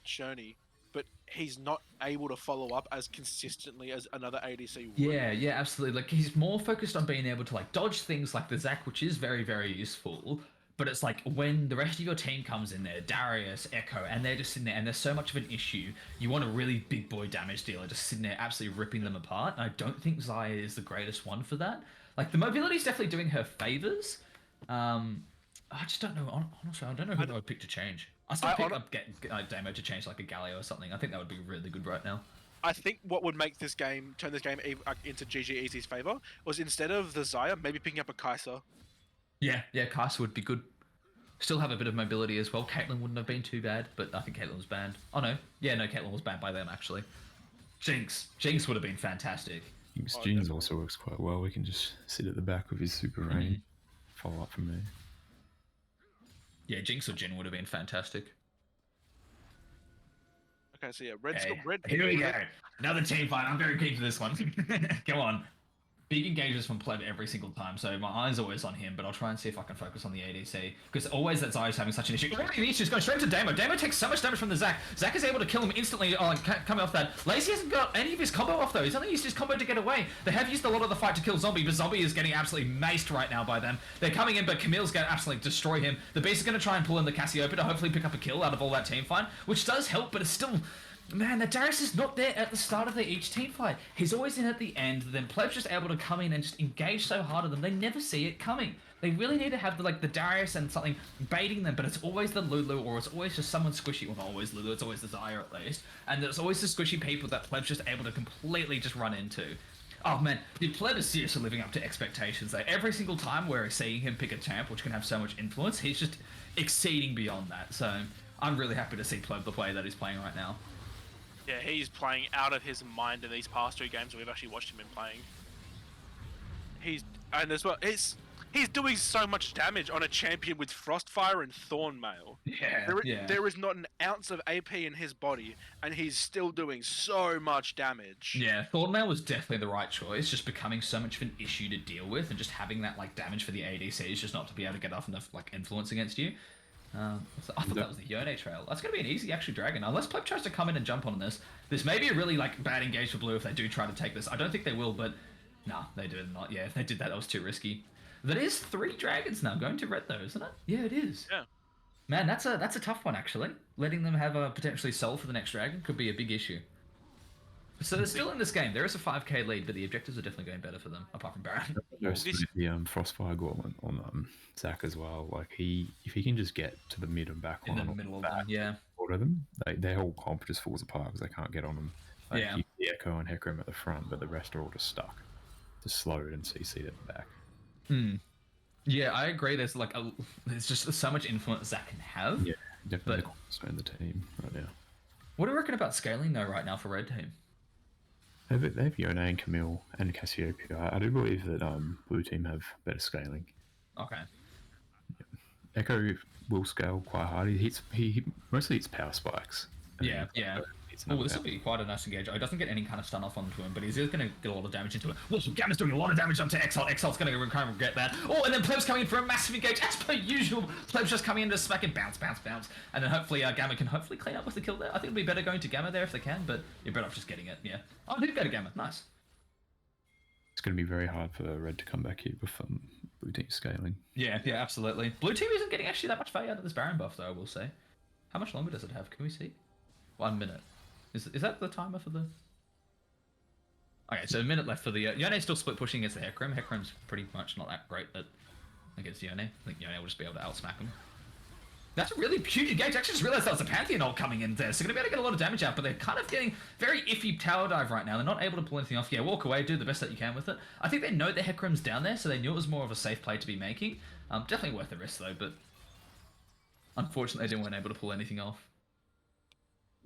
Shoney, but he's not able to follow up as consistently as another ADC would. Yeah, absolutely. Like he's more focused on being able to like dodge things like the Zac, which is very, very useful. But it's like when the rest of your team comes in there, Darius, Echo, and they're just sitting there, and there's so much of an issue. You want a really big boy damage dealer just sitting there, absolutely ripping them apart. And I don't think Zaya is the greatest one for that. Like the mobility is definitely doing her favors. I just don't know. Honestly, I don't know who I would pick to change. I still I pick hon- up get Damo to change like a Galio or something. I think that would be really good right now. I think what would make this game turn this game into GG Easy's favor was instead of the Zaya, maybe picking up a Kai'Sa. Yeah, Kai'Sa would be good. Still have a bit of mobility as well. Caitlyn wouldn't have been too bad, but I think Caitlyn was banned. Oh no, Caitlyn was banned by them actually. Jinx would have been fantastic. Jinx definitely. also works quite well. We can just sit at the back with his super range, follow up from there. Yeah, Jinx or Jhin would have been fantastic. Okay, so yeah, Red's Okay, Red. here we go. Another team fight. I'm very keen for this one. Come on. Big engages from Pleb every single time, so my eye's always on him, but I'll try and see if I can focus on the ADC. Because always that Zaya's having such an issue. The issue's going straight to Damo. Damo takes so much damage from the Zac. Zac is able to kill him instantly coming off that. Lazy hasn't got any of his combo off though. He's only used his combo to get away. They have used a lot of the fight to kill Zombie, but Zombie is getting absolutely maced right now by them. They're coming in, but Camille's going to absolutely destroy him. The Beast is going to try and pull in the Cassiopeia to hopefully pick up a kill out of all that team fight, which does help, but it's still... Man, the Darius is not there at the start of each team fight. He's always in at the end. Then Pleb's just able to come in and just engage so hard on them. They never see it coming. They really need to have the Darius and something baiting them, but it's always the Lulu or it's always just someone squishy. Well, not always Lulu, it's always the Zaya at least. And there's always the squishy people that Pleb's just able to completely just run into. Oh man, the Pleb is seriously living up to expectations though. Every single time we're seeing him pick a champ, which can have so much influence, he's just exceeding beyond that. So I'm really happy to see Pleb the way that he's playing right now. Yeah, he's playing out of his mind in these past 2 games we've actually watched him in playing. And as well, he's doing so much damage on a champion with Frostfire and Thornmail. Yeah, There is not an ounce of AP in his body, and he's still doing so much damage. Yeah, Thornmail was definitely the right choice, just becoming so much of an issue to deal with, and just having that damage for the ADCs, just not to be able to get off enough influence against you. So I thought that was the Yone trail. That's going to be an easy actually dragon. Unless Pleb tries to come in and jump on this. This may be a really bad engage for blue if they do try to take this. I don't think they will, but nah, they do not. Yeah, if they did that, that was too risky. That is 3 dragons now going to red though, isn't it? Yeah, it is. Yeah. Man, that's a tough one actually. Letting them have a potentially soul for the next dragon could be a big issue. So they're still in this game. There is a 5k lead, but the objectives are definitely going better for them, apart from Baron. Noticed the Frostfire Gauntlet on Zac as well. Like if he can just get to the mid and back In line the or middle of back them, yeah. order them, their whole comp just falls apart because they can't get on them. Like, Yeah. you see Echo and Hecarim at the front, but the rest are all just stuck, just slowed and CC'd at the back. Yeah, I agree. There's there's just so much influence Zac can have. Yeah, definitely But- the cornerstone of the team right now. What do you reckon about scaling though right now for red team? They have Yone and Camille and Cassiopeia. I do believe that blue team have better scaling. Okay. Echo will scale quite hard. He mostly hits power spikes. And Yeah, yeah. It's Oh, this will be quite a nice engage. He doesn't get any kind of stun off onto him, but he's going to get a lot of damage into it. Well, Gamma's doing a lot of damage onto Exalt. Exalt's going to kind of regret that. Oh, and then Pleb's coming in for a massive engage. As per usual, Pleb's just coming in to smack it, bounce. And then hopefully Gamma can hopefully clean up with the kill there. I think it'd be better going to Gamma there if they can, but you're better off just getting it, yeah. Oh, did go to Gamma. Nice. It's going to be very hard for Red to come back here with blue team scaling. Yeah, absolutely. Blue team isn't getting actually that much value out of this Baron buff, though, I will say. How much longer does it have? Can we see? 1 minute. Is that the timer for the... Okay, so a minute left for the... Yone's still split pushing against the Hecarim. Hecarim's pretty much not that great against Yone. I think Yone will just be able to outsmack him. That's a really huge engage. I actually just realized that was a Pantheon ult coming in there. So they're going to be able to get a lot of damage out, but they're kind of getting very iffy tower dive right now. They're not able to pull anything off. Yeah, walk away, do the best that you can with it. I think they know the Hecarim's down there, so they knew it was more of a safe play to be making. Definitely worth the risk, though, but... Unfortunately, they weren't able to pull anything off.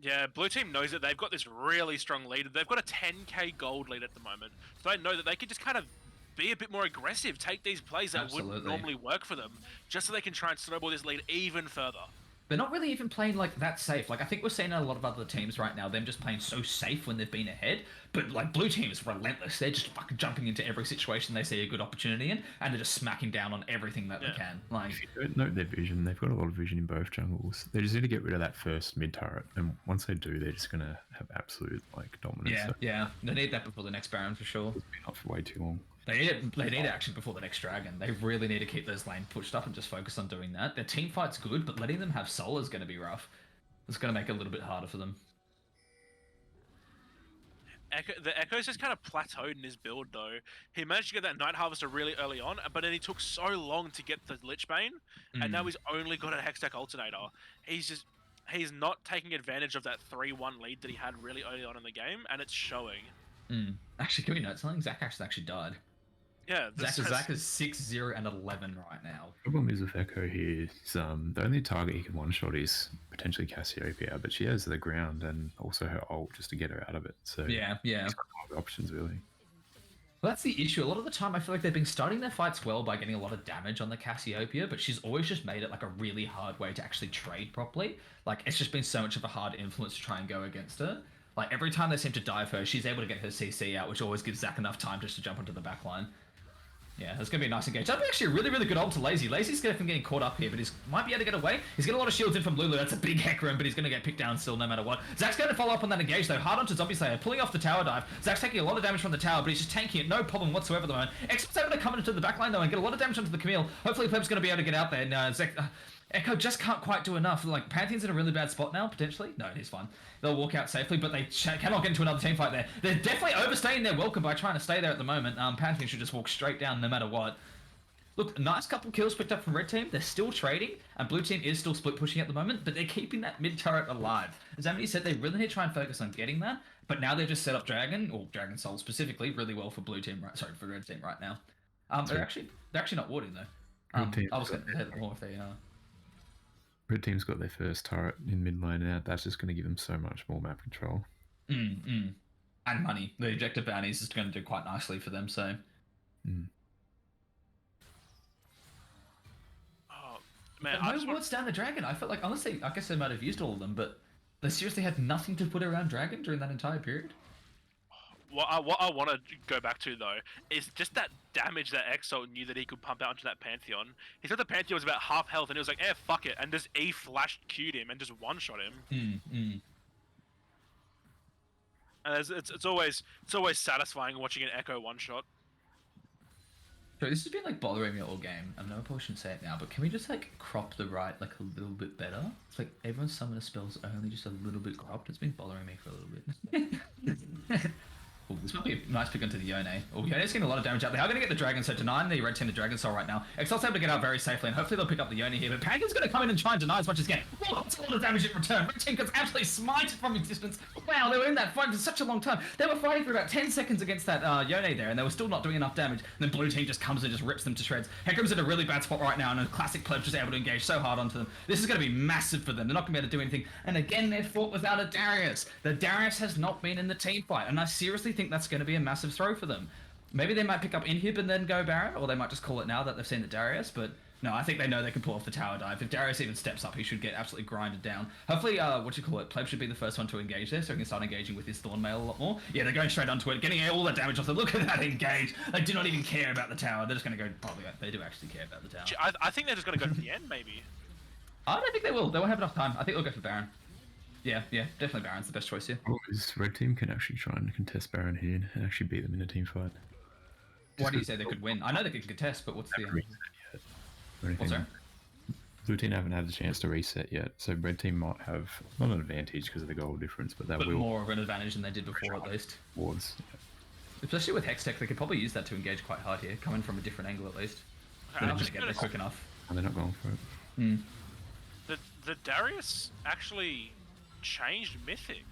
Yeah, blue team knows that they've got this really strong lead. They've got a 10k gold lead at the moment, so they know that they can just kind of be a bit more aggressive, take these plays that wouldn't Absolutely. normally work for them, just so they can try and snowball this lead even further. They're not really even playing like that safe. Like I think we're seeing a lot of other teams right now, them just playing so safe when they've been ahead. But like blue team is relentless. They're just fucking jumping into every situation they see a good opportunity in, and they're just smacking down on everything that they Yeah. can. Like If you don't note their vision, they've got a lot of vision in both jungles. They just need to get rid of that first mid turret, and once they do, they're just gonna have absolute like dominance. yeah, So yeah, they need that before the next Baron for sure. it's been up for way too long. They need it. They need it actually before the next dragon. They really need to keep those lane pushed up and just focus on doing that. Their team fight's good, but letting them have soul is going to be rough. It's going to make it a little bit harder for them. The Echo's just kind of plateaued in his build though. He managed to get that Night Harvester really early on, but then he took so long to get the Lichbane, and now he's only got a Hextech Alternator. He's not taking advantage of that 3-1 lead that he had really early on in the game, and it's showing. Actually, can we note something? Zach actually died. Yeah, Zach is 6-0 and 11 right now. The problem is with Echo here is the only target he can one shot is potentially Cassiopeia, but she has the ground and also her ult just to get her out of it. So Yeah, yeah. he's got no options really. Well, that's the issue. A lot of the time, I feel like they've been starting their fights well by getting a lot of damage on the Cassiopeia, but she's always just made it like a really hard way to actually trade properly. Like, it's just been so much of a hard influence to try and go against her. Like, every time they seem to dive her, she's able to get her CC out, which always gives Zach enough time just to jump onto the back line. Yeah, it's going to be a nice engage. That'd be actually a really, really good ult to Lazy. Lazy's going to getting caught up here, but he might be able to get away. He's got a lot of shields in from Lulu. That's a big heck room, but he's going to get picked down still no matter what. Zach's going to follow up on that engage, though. Hard onto Zombie Slayer, pulling off the tower dive. Zach's taking a lot of damage from the tower, but he's just tanking it. No problem whatsoever at the moment. Expo's able to come into the back line, though, and get a lot of damage onto the Camille. Hopefully, Pleb's going to be able to get out there. And Zach... Echo just can't quite do enough. Like, Pantheon's in a really bad spot now, potentially. No, he's fine. They'll walk out safely, but they cannot get into another team fight there. They're definitely overstaying their welcome by trying to stay there at the moment. Pantheon should just walk straight down no matter what. Look, nice couple kills picked up from red team. They're still trading, and blue team is still split pushing at the moment, but they're keeping that mid turret alive. As Amity said, they really need to try and focus on getting that, but now they've just set up Dragon, or Dragon Soul specifically, really well for blue team, for red team right now. They're actually not warding though. Red team- I was going to hit more if they are. Red team's got their first turret in mid lane now. That's just going to give them so much more map control. And money. The objective bounties is going to do quite nicely for them, so... Oh, man, But I no just want... wards down the Dragon. I felt like, honestly, I guess they might have used all of them, but they seriously had nothing to put around Dragon during that entire period. What I want to go back to though is just that damage that Exo knew that he could pump out onto that Pantheon. He said the Pantheon was about half health, and he was like, "Eh, fuck it," and just E flashed Q'd him and just one shot him. And it's always satisfying watching an Echo one shot. So this has been like bothering me all game. I know I probably shouldn't say it now, but can we just like crop the right like a little bit better? It's like everyone's summoner spells are only just a little bit cropped. It's been bothering me for a little bit. Ooh, this might be a nice pick onto the Yone. Oh, Yone's getting a lot of damage out. They are going to get the Dragon, so denying the red team the Dragon Soul right now. Excel's able to get out very safely, and hopefully they'll pick up the Yone here, but Pantheon's going to come in and try and deny as much as he can. Oh, that's a lot of damage in return. Red team gets absolutely smited from a distance. Wow, they were in that fight for such a long time. They were fighting for about 10 seconds against that Yone there, and they were still not doing enough damage. And then blue team just comes and just rips them to shreds. Hecarim's in a really bad spot right now, and a classic Pleb just able to engage so hard onto them. This is going to be massive for them. They're not going to be able to do anything. And again, they're fought without a Darius. The Darius has not been in the team fight, and I seriously think that's going to be a massive throw for them. Maybe they might pick up Inhib and then go Baron, or they might just call it now that they've seen the Darius, but no, I think they know they can pull off the tower dive. If Darius even steps up, he should get absolutely grinded down. Hopefully, Pleb should be the first one to engage there, so he can start engaging with his Thornmail a lot more. Yeah, they're going straight onto it, getting all the damage off them. Look at that engage! They do not even care about the tower. They're just going to go, probably, they do actually care about the tower. I think they're just going to go to the end, maybe. I don't think they will. They won't have enough time. I think they'll go for Baron. Yeah, definitely Baron's the best choice here. Well, is red team can actually try and contest Baron here and actually beat them in a team fight. Why do you say they could win? I know they can contest, but what's the... Haven't reset yet or anything. What's that? Blue team haven't had the chance to reset yet, so red team might have not an advantage because of the goal difference, but they But will more of an advantage than they did before, at least. towards. Especially with Hextech, they could probably use that to engage quite hard here, coming from a different angle at least. They're I'm not going just to get gonna there quick enough. And they're not going for it. The Darius actually changed Mythic.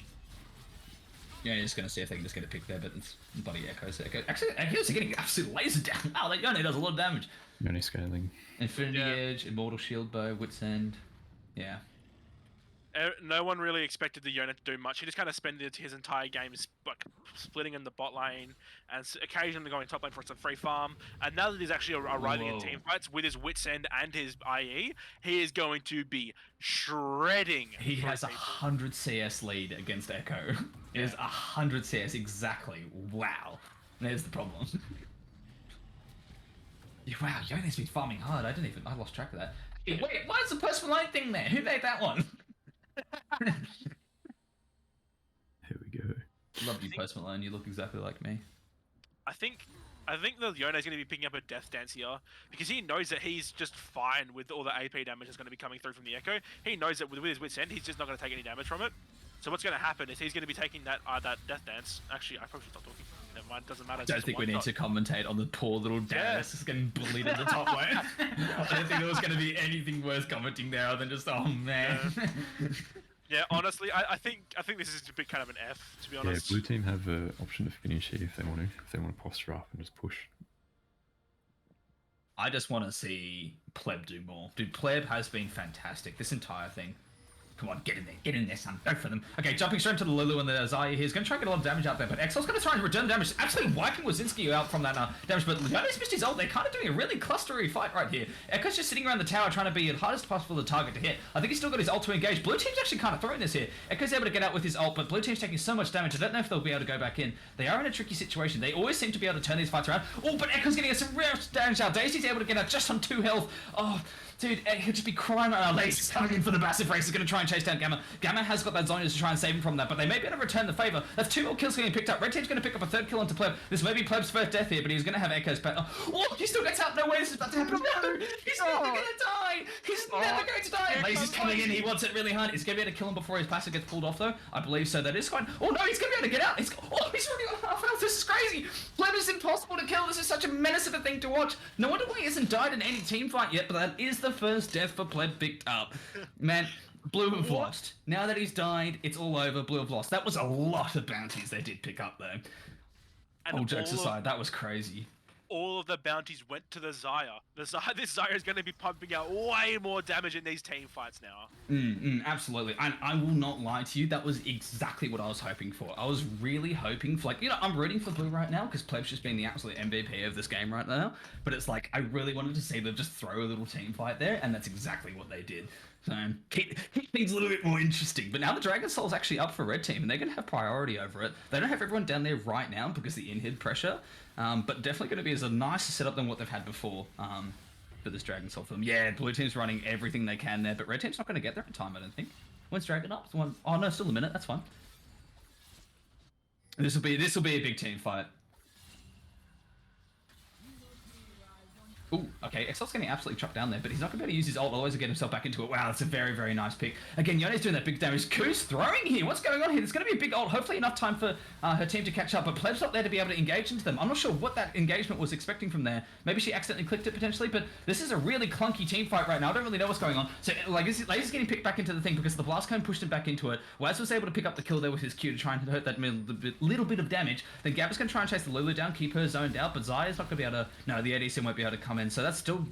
Yeah, you're just going to see if they can just get a pick there, but it's bloody Echoes. Actually, Echoes are getting absolutely lasered down. Wow, that Yone does a lot of damage. Only scaling. Infinity Yeah. Edge, Immortal Shield Bow, Wit's End. Yeah. No one really expected the Yona to do much. He just kind of spent his entire game like splitting in the bot lane and occasionally going top lane for some free farm. And now that he's actually arriving in Whoa. team fights with his wits end and his IE, he is going to be shredding. He through has a people. 100 CS lead against Echo. It is 100 CS exactly. Wow. There's the problem. Yeah, wow, Yona's been farming hard. I lost track of that. Hey, wait, why is the Post Malone thing there? Who made that one? Here we go. Love you, Post Malone. You look exactly like me. I think the Yona is going to be picking up a Death Dance here because he knows that he's just fine with all the AP damage that's going to be coming through from the Echo. He knows that with his wits end, he's just not going to take any damage from it. So what's going to happen is he's going to be taking that Death Dance. Actually, I probably should stop talking. Never mind, doesn't matter. I don't think we need to commentate on the poor little Darius just getting bullied in the top lane. I don't think there was going to be anything worth commenting there other than just, oh man. Yeah, honestly, I think this is a bit kind of an F, to be Yeah, honest. blue team have an option to finish here if they want to. If they want to posture up and just push. I just want to see Pleb do more. Dude, Pleb has been fantastic this entire thing. Come on, get in there, son. Go for them. Okay, jumping straight into the Lulu and the Zaya here. He's going to try and get a lot of damage out there, but Excel's going to try and return damage. Absolutely wiping Wazinski out from that damage, but Leonis missed his ult. They're kind of doing a really clustery fight right here. Echo's just sitting around the tower trying to be as hard as possible the target to hit. I think he's still got his ult to engage. Blue team's actually kind of throwing this here. Echo's able to get out with his ult, but blue team's taking so much damage. I don't know if they'll be able to go back in. They are in a tricky situation. They always seem to be able to turn these fights around. Oh, but Echo's getting some real damage out. Daisy's able to get out just on 2 health. Oh, dude, he'll just be crying right now. Lazy's coming in for the massive race. He's going to try and chase down Gamma. Gamma has got that Zonius to try and save him from that, but they may be able to return the favor. That's 2 more kills getting picked up. Red team's going to pick up a 3rd kill onto Pleb. This may be Pleb's first death here, but he's going to have Echo's pet. Oh, he still gets out. No way this is about to happen. No, he's never going to die. He's never going to die. Lazy's coming in. He wants it really hard. He's going to be able to kill him before his passive gets pulled off, though. I believe so. That is fine. Oh, no, he's going to be able to get out. He's already on half health. This is crazy. Pleb is impossible to kill. This is such a menace of a thing to watch. No wonder why he hasn't died in any team fight yet, but that is the first death for Pleb picked up. Man, Blue have lost. Now that he's died, it's all over. Blue have lost. That was a lot of bounties they did pick up, though. And All jokes all of- aside, that was crazy. all of the bounties went to the Zaya. This Zaya is going to be pumping out way more damage in these team fights now. Absolutely. And I will not lie to you, that was exactly what I was hoping for. I was really hoping for, I'm rooting for Blue right now because Pleb's just been the absolute MVP of this game right now. But it's like, I really wanted to see them just throw a little team fight there, and that's exactly what they did. So, keep things a little bit more interesting. But now the Dragon Soul's actually up for Red Team, and they're going to have priority over it. They don't have everyone down there right now because of the in-hit pressure, but definitely going to be as a nicer setup than what they've had before for this Dragon Soul for them. Yeah, Blue Team's running everything they can there, but Red Team's not going to get there in time, I don't think. When's Dragon up? Oh no, still a minute. That's fine. This will be a big team fight. Ooh, okay, Excel's getting absolutely chopped down there, but he's not going to be able to use his ult, otherwise he'll get himself back into it. Wow, that's a very, very nice pick. Again, Yone's doing that big damage. Ku's throwing here. What's going on here? There's going to be a big ult. Hopefully enough time for her team to catch up, but Pleb's not there to be able to engage into them. I'm not sure what that engagement was expecting from there. Maybe she accidentally clicked it potentially, but this is a really clunky team fight right now. I don't really know what's going on. So, Laser's getting picked back into the thing because the blast cone pushed him back into it. Waz was able to pick up the kill there with his Q to try and hurt that little bit of damage. Then Gabba's going to try and chase the Lulu down, keep her zoned out, but Zaya's not going to be able to... No, the ADC won't be able to come in, so that's still...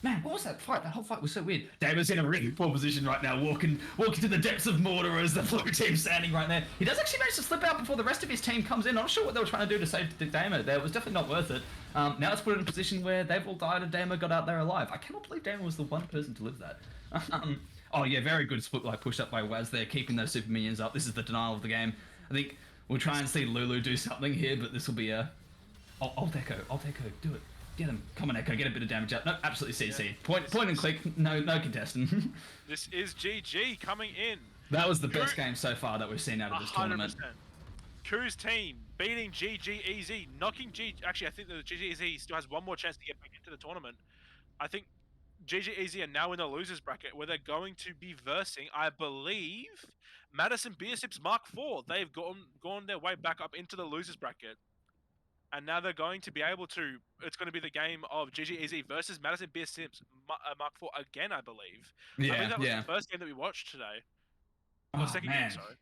Man, what was that fight? That whole fight was so weird. Damon's in a really poor position right now, walking to the depths of Mordor as the blue team's standing right there. He does actually manage to slip out before the rest of his team comes in. I'm not sure what they were trying to do to save Damo there. It was definitely not worth it. Now it's put in a position where they've all died and Damo got out there alive. I cannot believe Damo was the one person to live that. Oh yeah, very good split push up by Waz there, keeping those super minions up. This is the denial of the game. I think we'll try and see Lulu do something here, but this will be a... Ult Echo, do it. Get him. Come on, Echo. Get a bit of damage out. No, absolutely CC. Point and click. No contestant. This is GG coming in. That was the best game so far that we've seen out of this tournament. 100%. Ku's team beating GGEZ, knocking Actually, I think that GGEZ still has one more chance to get back into the tournament. I think GGEZ are now in the losers bracket where they're going to be versing, I believe, Madison Beersips Mark IV. They've gone their way back up into the losers bracket. And now they're going to be able to... It's going to be the game of GGEZ versus Madison Beersips Mark IV again, I believe. Yeah, I think that was yeah. the first game that we watched today. Oh, Or second man. game, sorry.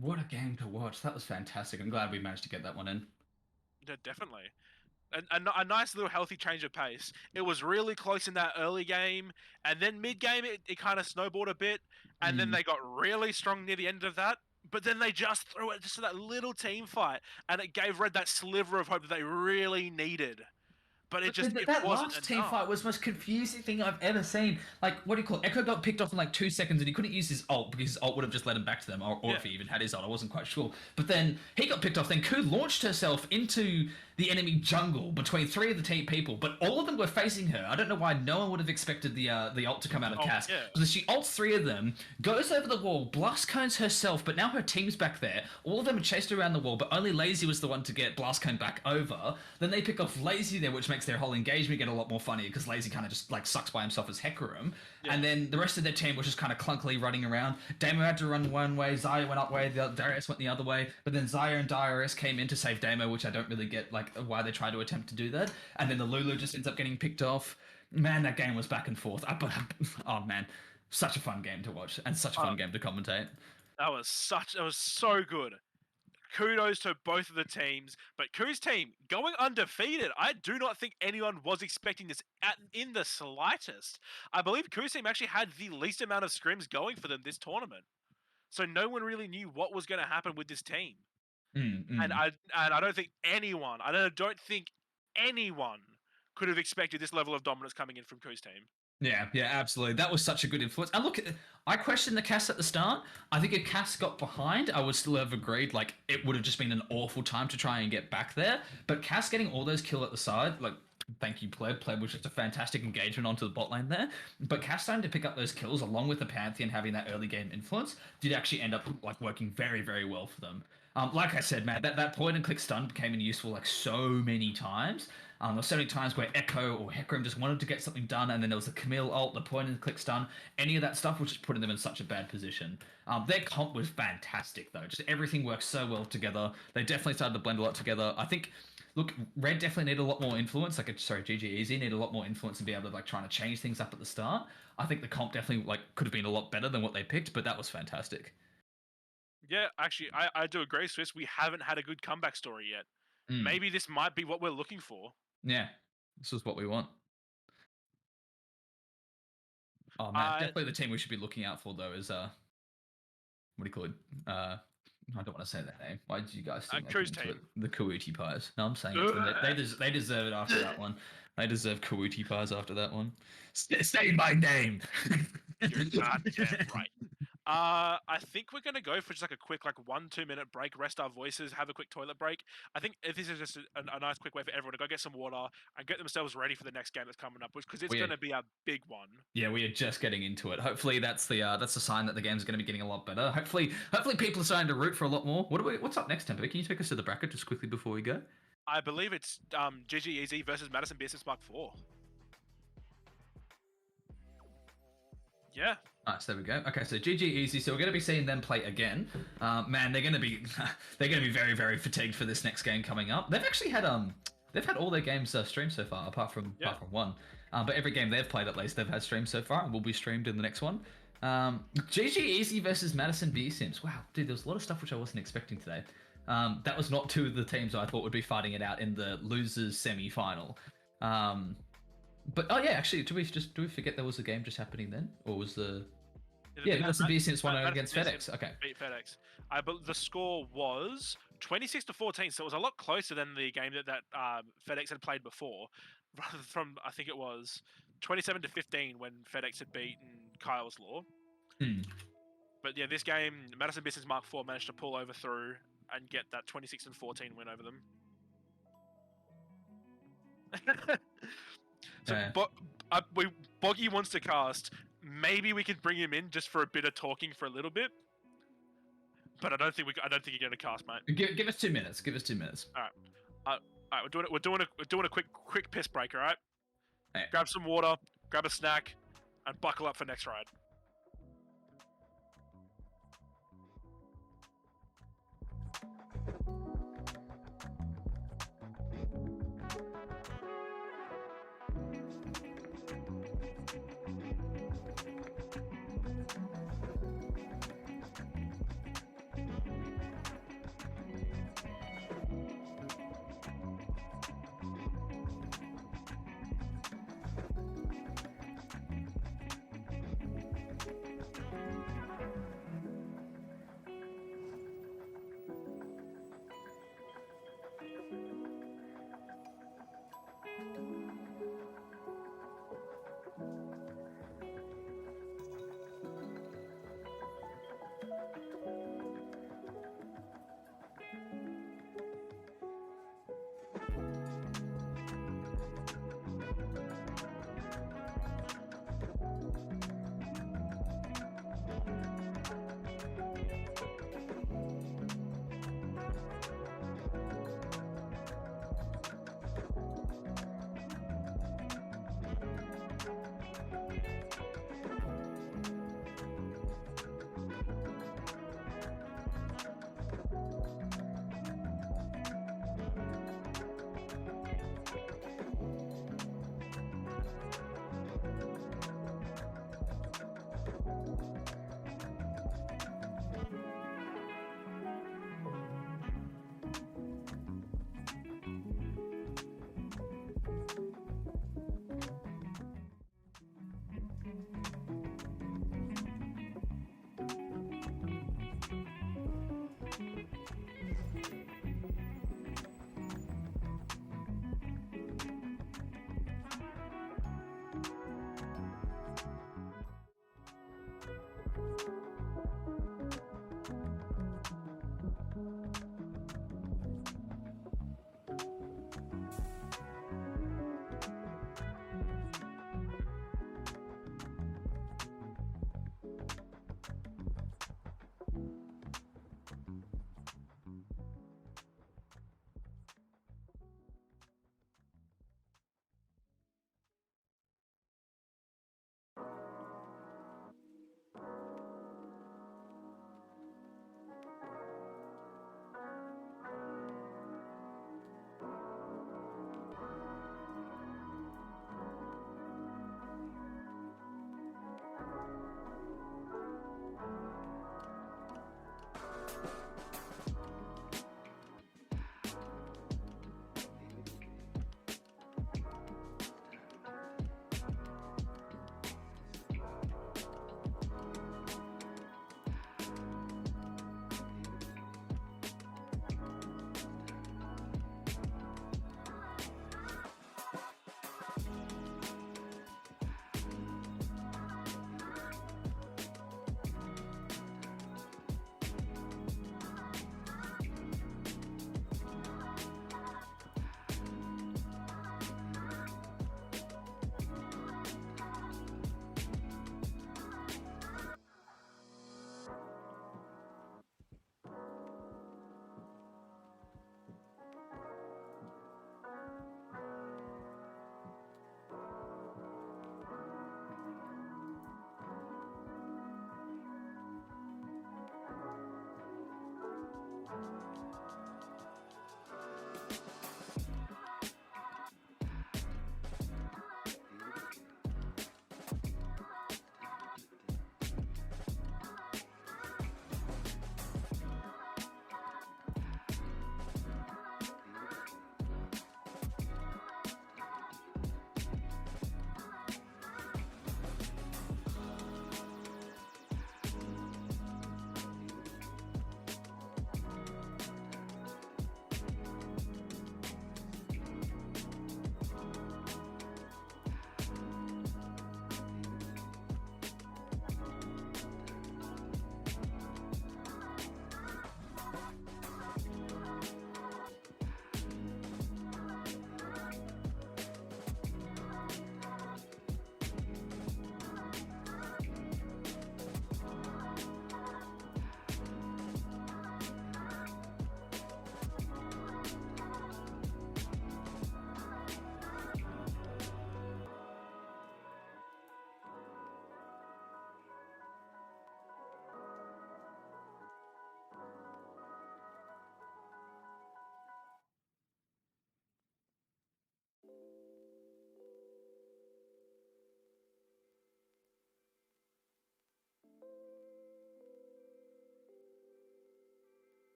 What a game to watch. That was fantastic. I'm glad we managed to get that one in. Yeah, definitely. a nice little healthy change of pace. It was really close in that early game, and then mid game it kind of snowballed a bit, and then Mm. they got really strong near the end of that. But then they just threw it just to that little team fight, and it gave Red that sliver of hope that they really needed. But it just it that wasn't last team enough. fight was the most confusing thing I've ever seen. Like, what do you call it? Echo got picked off in like 2 seconds and he couldn't use his ult because his ult would have just led him back to them, or Yeah. if he even had his ult, I wasn't quite sure. But then he got picked off, then Ku launched herself into the enemy jungle between 3 of the team people, but all of them were facing her. I don't know why no one would have expected the ult to come out of Oh, Cass. yeah. So she ults 3 of them, goes over the wall, blast cones herself, but now her team's back there. All of them are chased around the wall, but only Lazy was the one to get blast cone back over. Then they pick off Lazy there, which makes their whole engagement get a lot more funny because Lazy kind of just like sucks by himself as Hecarim. And then the rest of their team was just kind of clunkily running around. Damo had to run one way, Xayah went up way, Darius went the other way, but then Xayah and Darius came in to save Damo, which I don't really get like why they try to attempt to do that. And then the Lulu just ends up getting picked off. Man, that game was back and forth. Oh man, such a fun game to watch and such a fun game to commentate. That was so good. Kudos to both of the teams, but Ku's team going undefeated. I do not think anyone was expecting this in the slightest. I believe Ku's team actually had the least amount of scrims going for them this tournament, so no one really knew what was going to happen with this team. And I don't think anyone, don't think anyone could have expected this level of dominance coming in from Ku's team. Yeah, absolutely. That was such a good influence. And look, I questioned the Cass at the start. I think if Cass got behind, I would still have agreed, like, it would have just been an awful time to try and get back there. But Cass getting all those kills at the side, like, thank you, Pleb. Pleb was just a fantastic engagement onto the bot lane there. But Cass starting to pick up those kills, along with the Pantheon having that early game influence, did actually end up, like, working very, very well for them. Like I said, man, that point and click stun became useful, like, so many times. There were so many times where Echo or Hecarim just wanted to get something done, and then there was the Camille ult, the point and click stun. Any of that stuff was just putting them in such a bad position. Their comp was fantastic, though. Just everything worked so well together. They definitely started to blend a lot together. I think, look, Red definitely needed a lot more influence. GG Easy needed a lot more influence and be able to like trying to change things up at the start. I think the comp definitely like could have been a lot better than what they picked, but that was fantastic. Yeah, actually, I do agree, Swiss. We haven't had a good comeback story yet. Maybe this might be what we're looking for. Yeah, this is what we want. Oh man, definitely the team we should be looking out for though is what do you call it? I don't want to say that name. Why did you guys think Ku's into team. it? The Kawuti Pies. No, I'm saying it. They deserve it after that one. They deserve Kawuti Pies after that one. Say my name. You're goddamn right. I think we're gonna go for just like a quick 1-2 minute break, rest our voices, have a quick toilet break. I think if this is just a nice quick way for everyone to go get some water and get themselves ready for the next game that's coming up, because it's gonna be a big one. Yeah, we are just getting into it. Hopefully that's the sign that the game's going to be getting a lot better. Hopefully people are starting to root for a lot more. What's up next, Tempo? Can you take us to the bracket just quickly before we go? I believe it's GG Easy versus Madison Business Mark 4. Yeah. Nice, there we go. Okay, so GG Easy. So we're going to be seeing them play again. Man, they're going to be very, very fatigued for this next game coming up. They've actually had all their games streamed so far, apart from one. But every game they've played, at least, they've had streamed so far, and will be streamed in the next one. GG Easy versus Madison B Sims. Wow, dude, there was a lot of stuff which I wasn't expecting today. That was not two of the teams I thought would be fighting it out in the losers semi-final. But oh yeah, actually, do we forget there was a game just happening then, or was the Madison B Sims won against FedEx? Okay, beat FedEx. The score was 26-14, so it was a lot closer than the game that FedEx had played before. Rather from I think it was 27-15 when FedEx had beaten Kyle's Law. But yeah, this game, Madison Business Mark 4 managed to pull over through and get that 26-14 win over them. So Boggy wants to cast. Maybe we could bring him in just for a bit of talking for a little bit. But I don't think you're going to cast, mate. Give us 2 minutes. Give us 2 minutes. All right. We're doing a quick piss break. All right. Hey. Grab some water, grab a snack, and buckle up for next ride.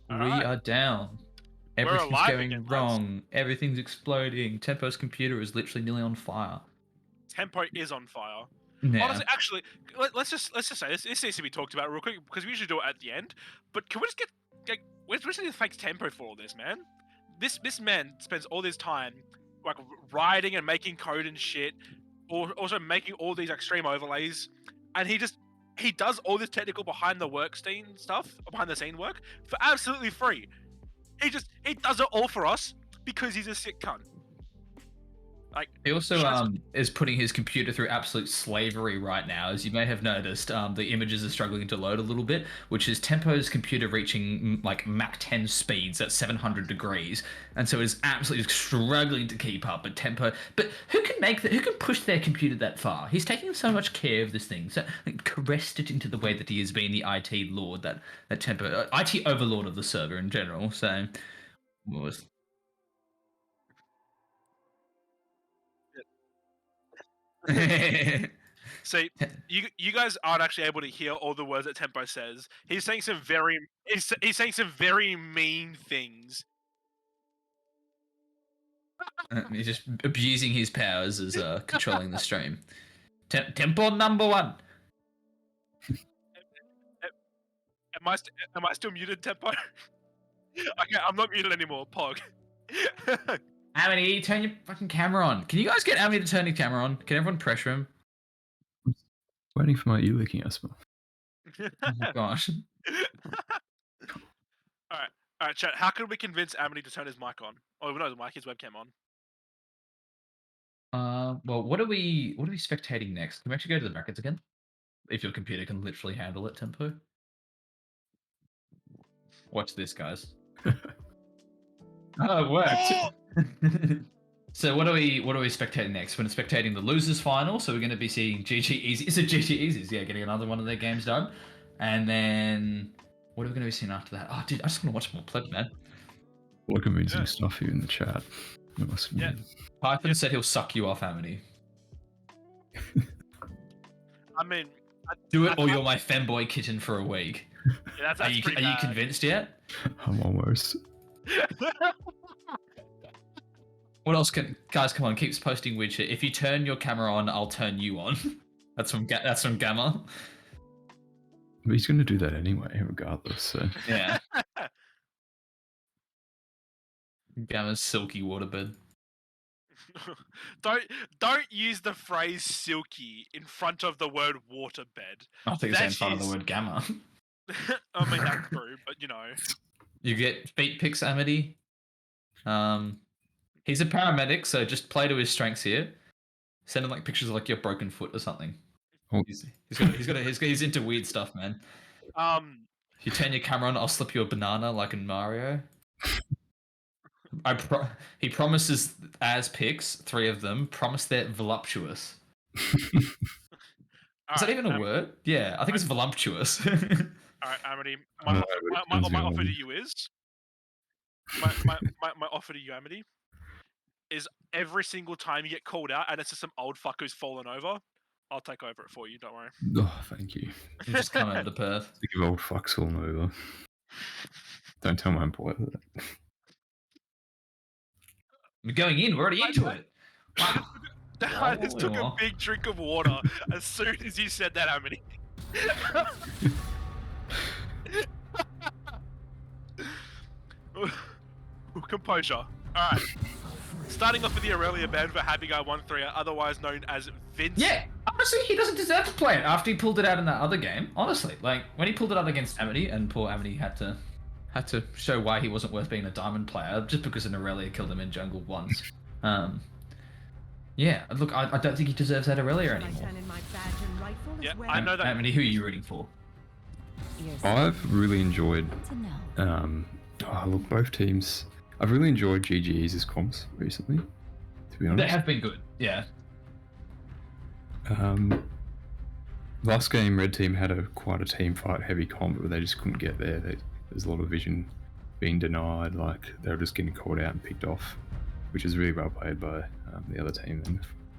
We Alright. are down. We're Everything's alive going again, lads. wrong. Everything's exploding. Tempo's computer is literally nearly on fire. Tempo is on fire. Now, Honestly, actually, let's just say this needs to be talked about real quick because we usually do it at the end. But can we just get where's the fake Tempo for all this, man? This man spends all this time like writing and making code and shit, or also making all these extreme overlays, and he does all this technical behind the scene work for absolutely free. He does it all for us because he's a sick cunt. Like he also Shuts- is putting his computer through absolute slavery right now. As you may have noticed, the images are struggling to load a little bit, which is Tempo's computer reaching like Mach 10 speeds at 700 degrees, and so it's absolutely struggling to keep up. But who can push their computer that far? He's taking so much care of this thing, so like, caressed it into the way that he has been the IT lord, that Tempo, IT overlord of the server in general. So, what was See, you guys aren't actually able to hear all the words that Tempo says. He's saying some very mean things. He's just abusing his powers as controlling the stream. Tempo number one. Am I still muted, Tempo? Okay, I'm not muted anymore. Pog. Amity, turn your fucking camera on. Can you guys get Amity to turn his camera on? Can everyone pressure him? Waiting for my ear licking asthma. Oh my gosh. Alright, chat. How can we convince Amity to turn his mic on? Oh, no, his webcam on. Well, what are we spectating next? Can we actually go to the brackets again? If your computer can literally handle it, Tempo. Watch this, guys. Oh, it worked. So what are we spectating next? We're spectating the losers final, so we're going to be seeing GG Easy. Is it GG Easy's? Yeah, getting another one of their games done. And then what are we going to be seeing after that? Oh, dude, I just want to watch more Pleb, man. A lot of convincing stuff here in the chat. I must admit. Python said he'll suck you off, Amity. I mean, Do it, or you're my femboy kitten for a week. Yeah, that's Are you pretty are you bad. convinced yet? I'm almost. What else can guys? Come on, keeps posting weird shit. If you turn your camera on, I'll turn you on. That's from Gamma. But he's going to do that anyway, regardless. So Yeah. Gamma's silky waterbed. don't use the phrase silky in front of the word waterbed. I think it's in That front of the is- word Gamma. I mean that's true, but you know. You get feet pics, Amity. He's a paramedic, so just play to his strengths here. Send him like pictures of like your broken foot or something. Oh. He's into weird stuff, man. If you turn your camera on, I'll slip you a banana like in Mario. He promises as pics, 3 of them. Promise they're voluptuous. Is that even a word? Yeah, I think it's voluptuous. All right, Amity. I My, don't know, but it my, depends my on offer to you. you is my offer to you, Amity, is every single time you get called out and it's just some old fuck who's fallen over, I'll take over it for you. Don't worry. Oh, thank you. You just come over to Perth. Think of old fucks falling over. Don't tell my employer that. We're going in. We're already into it. Wow. I just took a Oh. big drink of water as soon as you said that, Amity. Composure. Alright. Starting off with the Aurelia ban for Happy Guy 1-3, otherwise known as Vince. Yeah, honestly, he doesn't deserve to play it after he pulled it out in that other game. Honestly, like when he pulled it out against Amity, and poor Amity had to show why he wasn't worth being a diamond player just because an Aurelia killed him in jungle once. Yeah, look, I don't think he deserves that Aurelia anymore. Yeah, I know that. Amity, who are you rooting for? I've really enjoyed. Look, both teams. I've really enjoyed GG's as comps recently. To be They honest, have been good. Yeah. last game Red Team had quite a team fight heavy comp, but they just couldn't get there. There's a lot of vision being denied. Like they were just getting called out and picked off, which is really well played by the other team.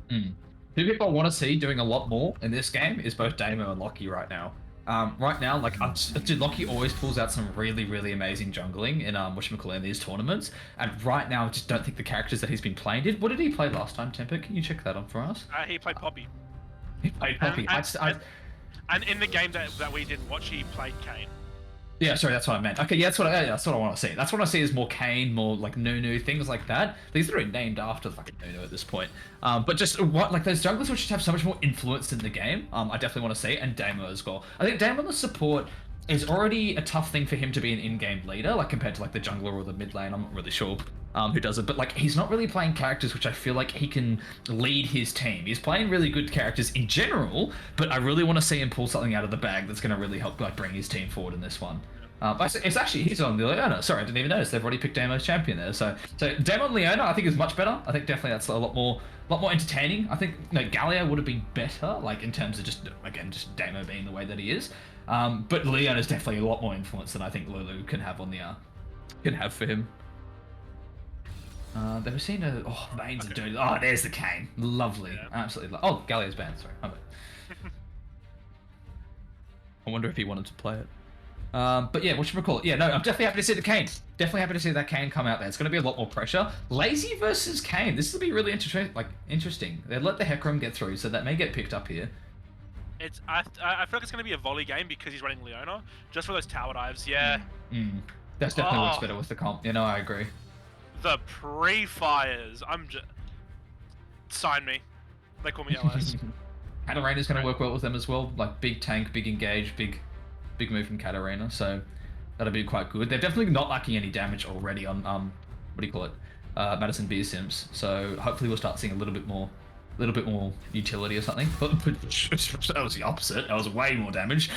Then. Two people I want to see doing a lot more in this game is both Damo and Lockie right now. Right now, like, dude, Lockie always pulls out some really, really amazing jungling in whatchamacallit in these tournaments. And right now, I just don't think the characters that he's been playing did. What did he play last time, Temper? Can you check that on for us? He played Poppy. He played Poppy. And in the game that we didn't watch, he played Kane. Yeah, sorry, that's what I meant. Okay, yeah, that's what I want to see. That's what I see is more Kane, more like Nunu, things like that. These are named after fucking Nunu at this point. But just what like those junglers which just have so much more influence in the game. I definitely want to see, and Damo as well. I think Damo on the support is already a tough thing for him to be an in-game leader, like compared to like the jungler or the mid lane. I'm not really sure who does it, but like he's not really playing characters which I feel like he can lead his team. He's playing really good characters in general, but I really want to see him pull something out of the bag that's going to really help like bring his team forward in this one. It's actually he's on Leona. Sorry, I didn't even notice they've already picked Damo's champion there. So Damo on Leona I think is much better. I think definitely that's a lot more entertaining. I think Galio would have been better, like in terms of just Damo being the way that he is. But Leona is definitely a lot more influence than I think Lulu can have on the can have for him. They've seen Veins of Dirty. Oh, there's the Kane. Lovely, Yeah. absolutely. Oh, Galio's banned. Sorry, my bad. I wonder if he wanted to play it. But yeah, whatchamacallit? Yeah, no, I'm definitely happy to see the Kane. Definitely happy to see that Kane come out there. It's going to be a lot more pressure. Lazy versus Kane. This will be really interesting. They let the Hecarim get through, so that may get picked up here. I feel like it's going to be a volley game because he's running Leona. Just for those tower dives, yeah. That's definitely works Oh. better with the comp. You know, I agree. The pre-fires. Sign me. They call me LS. Katarina's going to work well with them as well. Like big tank, big engage, big move from Katarina. So that'll be quite good. They're definitely not lacking any damage already on Madison Beer Sims. So hopefully we'll start seeing a little bit more utility or something. But that was the opposite. That was way more damage.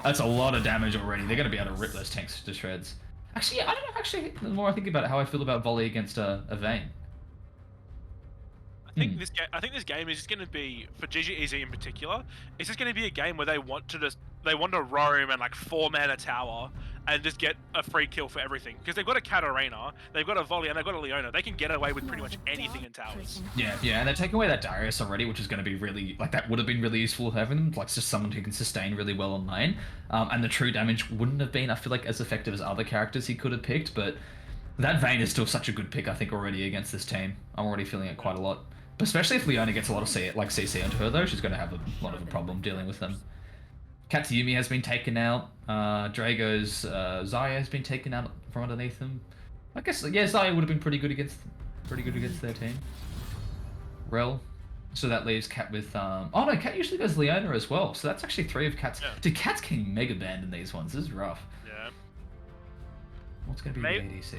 That's a lot of damage already. They're going to be able to rip those tanks to shreds. Actually, I don't know. Actually, the more I think about it, how I feel about volley against a Vayne. I think this game is just going to be, for GGEZ in particular, it's just going to be a game where they want to roam and like 4-man a tower and just get a free kill for everything. Because they've got a Katarina, they've got a Volley, and they've got a Leona. They can get away with pretty much anything in towers. Yeah, and they're taking away that Darius already, which is going to be really, like, that would have been really useful having them, like, just someone who can sustain really well on lane. And the true damage wouldn't have been, I feel like, as effective as other characters he could have picked, but that Vayne is still such a good pick, I think, already against this team. I'm already feeling it quite a lot. But especially if Leona gets a lot of CC onto her, though, she's going to have a lot of a problem dealing with them. Katsuyumi has been taken out. Drago's Xayah has been taken out from underneath him. I guess, yeah, Xayah would have been pretty good against their team. Rel. So that leaves Cat with oh no, Cat usually goes Leona as well. So that's actually 3 of Cat's. Yeah. Dude, Cat's getting mega banned in these ones. This is rough. Yeah. What's going to be Maybe, the ADC?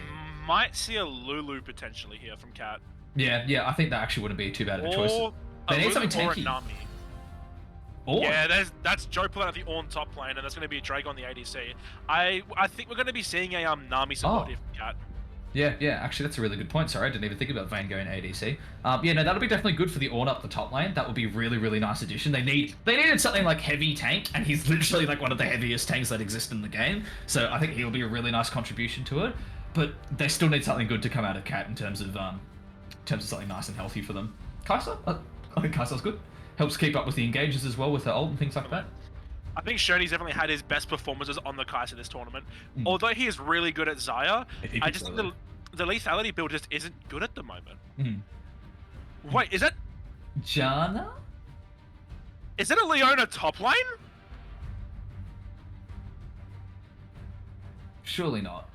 might see a Lulu potentially here from Cat. Yeah, I think that actually wouldn't be too bad of a choice. Or They a need Lulu something or a tanky. Nami. Or Yeah, that's Joe pulling out the Ornn top lane, and that's going to be a Drake on the ADC. I think we're going to be seeing a Nami support here from Cat. yeah, actually that's a really good point. Sorry, I didn't even think about Vayne going ADC. Yeah, no, that'll be definitely good for the Ornn up the top lane. That would be really, really nice addition. They needed something like heavy tank, and he's literally like one of the heaviest tanks that exist in the game. So I think he'll be a really nice contribution to it. But they still need something good to come out of Cat in terms of something nice and healthy for them. Kai'Sa, I think Kai'Sa's good. Helps keep up with the engages as well with her ult and things like that. I think Shoney's definitely had his best performances on the Kai'Sa this tournament. Mm. Although he is really good at Xayah, He I picks just think Lulu. the lethality build just isn't good at the moment. Mhm. Wait, is that Janna? a Leona top lane? Surely not.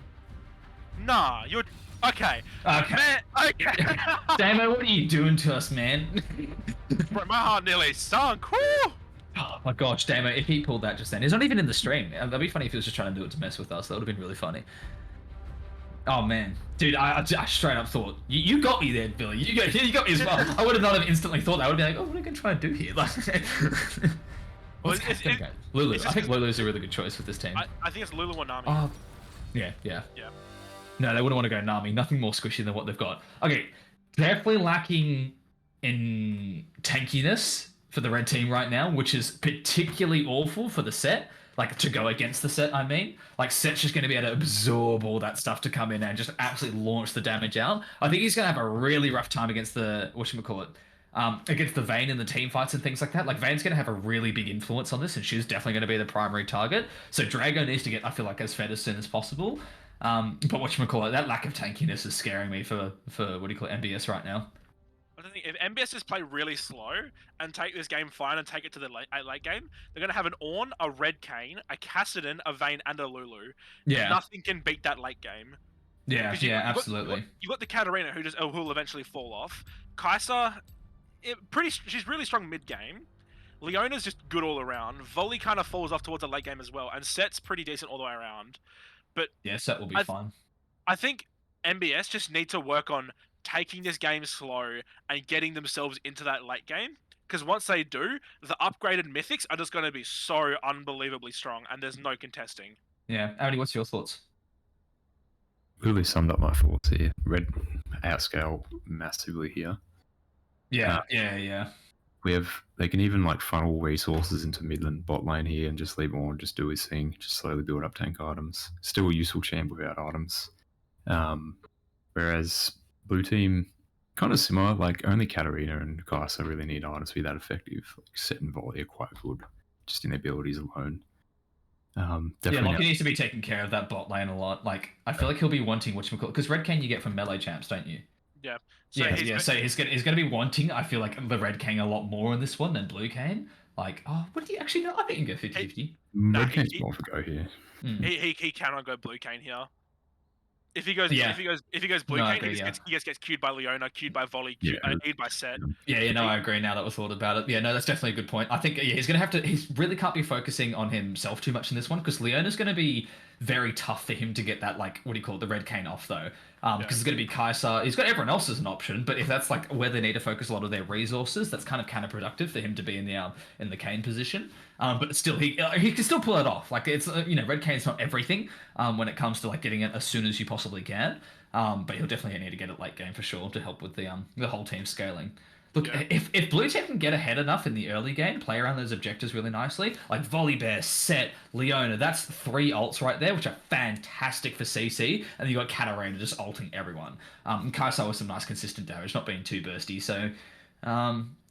Nah, you're okay. Okay. Man, okay. Damo, what are you doing to us, man? Bro, my heart nearly sunk. Woo! Oh my gosh, Damo, if he pulled that just then. He's not even in the stream. That'd be funny if he was just trying to do it to mess with us. That would have been really funny. Oh man. Dude, I straight up thought, you got me there, Billy. You got me as well. I would have not have instantly thought that. I would be like, oh, what are you going to try and do here? Like, what's it's- gonna go? Lulu. it's I think just- Lulu's a really good choice with this team. I think it's Lulu or Nami. Oh, yeah. Yeah. No, they wouldn't want to go Nami. Nothing more squishy than what they've got. Okay, definitely lacking in tankiness for the red team right now, which is particularly awful for the set. Like, to go against the set, I mean. Like, Set's just going to be able to absorb all that stuff to come in and just absolutely launch the damage out. I think he's going to have a really rough time against the, whatchamacallit, against the Vayne in the team fights and things like that. Like, Vayne's going to have a really big influence on this, and she's definitely going to be the primary target. So Drago needs to get, I feel like, as fed as soon as possible. But whatchamacallit, that lack of tankiness is scaring me for what do you call it, MBS right now. I don't think if MBS just play really slow and take this game fine and take it to the late game, they're gonna have an Ornn, a Red Kayn, a Kassadin, a Vayne, and a Lulu. Yeah, Nothing can beat that late game. yeah, 'Cause absolutely. You got the Katarina who'll eventually fall off. Kai'Sa, she's really strong mid game. Leona's just good all around. Volley kind of falls off towards the late game as well, and Set's pretty decent all the way around. Yeah, Set will be I- fine. I think MBS just need to work on taking this game slow and getting themselves into that late game. Because once they do, the upgraded mythics are just going to be so unbelievably strong, and there's no contesting. Yeah, Amity, what's your thoughts? Really summed up my thoughts here. Red outscale massively here. Yeah. They can even like funnel resources into mid and bot lane here and just leave Ornn just do his thing, just slowly build up tank items. Still a useful champ without items. Whereas blue team kind of similar, like only Katarina and Kai'Sa really need items to be that effective. Like Set and Volley are quite good, just in their abilities alone. Yeah, Definitely Lockie needs to be taking care of that bot lane a lot. Like, I feel like he'll be wanting whatchamacallit, because Red Kayn you get from melee champs, don't you? Yeah. So he's gonna be wanting, I feel like, the Red Kayn a lot more in this one than Blue Kayn. Like, oh, what do you actually know? I think you can go 50-50. Red he- Kayn's more of a go here. He cannot go Blue Kayn here. If he goes Yeah. if he goes Blue No, I Kayn, agree, he just gets queued by Leona, queued by Volley, Yeah. queued by Set. Yeah, no, I agree now that we've thought about it. Yeah, no, that's definitely a good point. I think he's going to have to, he really can't be focusing on himself too much in this one, because Leona's going to be very tough for him to get that, like, what do you call it, the Red Kayn off, though. Because it's going to be Kai'Sa. He's got everyone else as an option, but if that's, like, where they need to focus a lot of their resources, that's kind of counterproductive for him to be in the Kayn position. But still, he can still pull it off. Like, it's, Red Kayn's not everything when it comes to, like, getting it as soon as you possibly can. But he'll definitely need to get it late game for sure to help with the whole team scaling. Look, Yeah. if Blue Team can get ahead enough in the early game, play around those objectives really nicely, like Volibear, Set, Leona, that's 3 ults right there, which are fantastic for CC, and you got Katarina just ulting everyone. And Kai'Sa with some nice consistent damage, not being too bursty, so...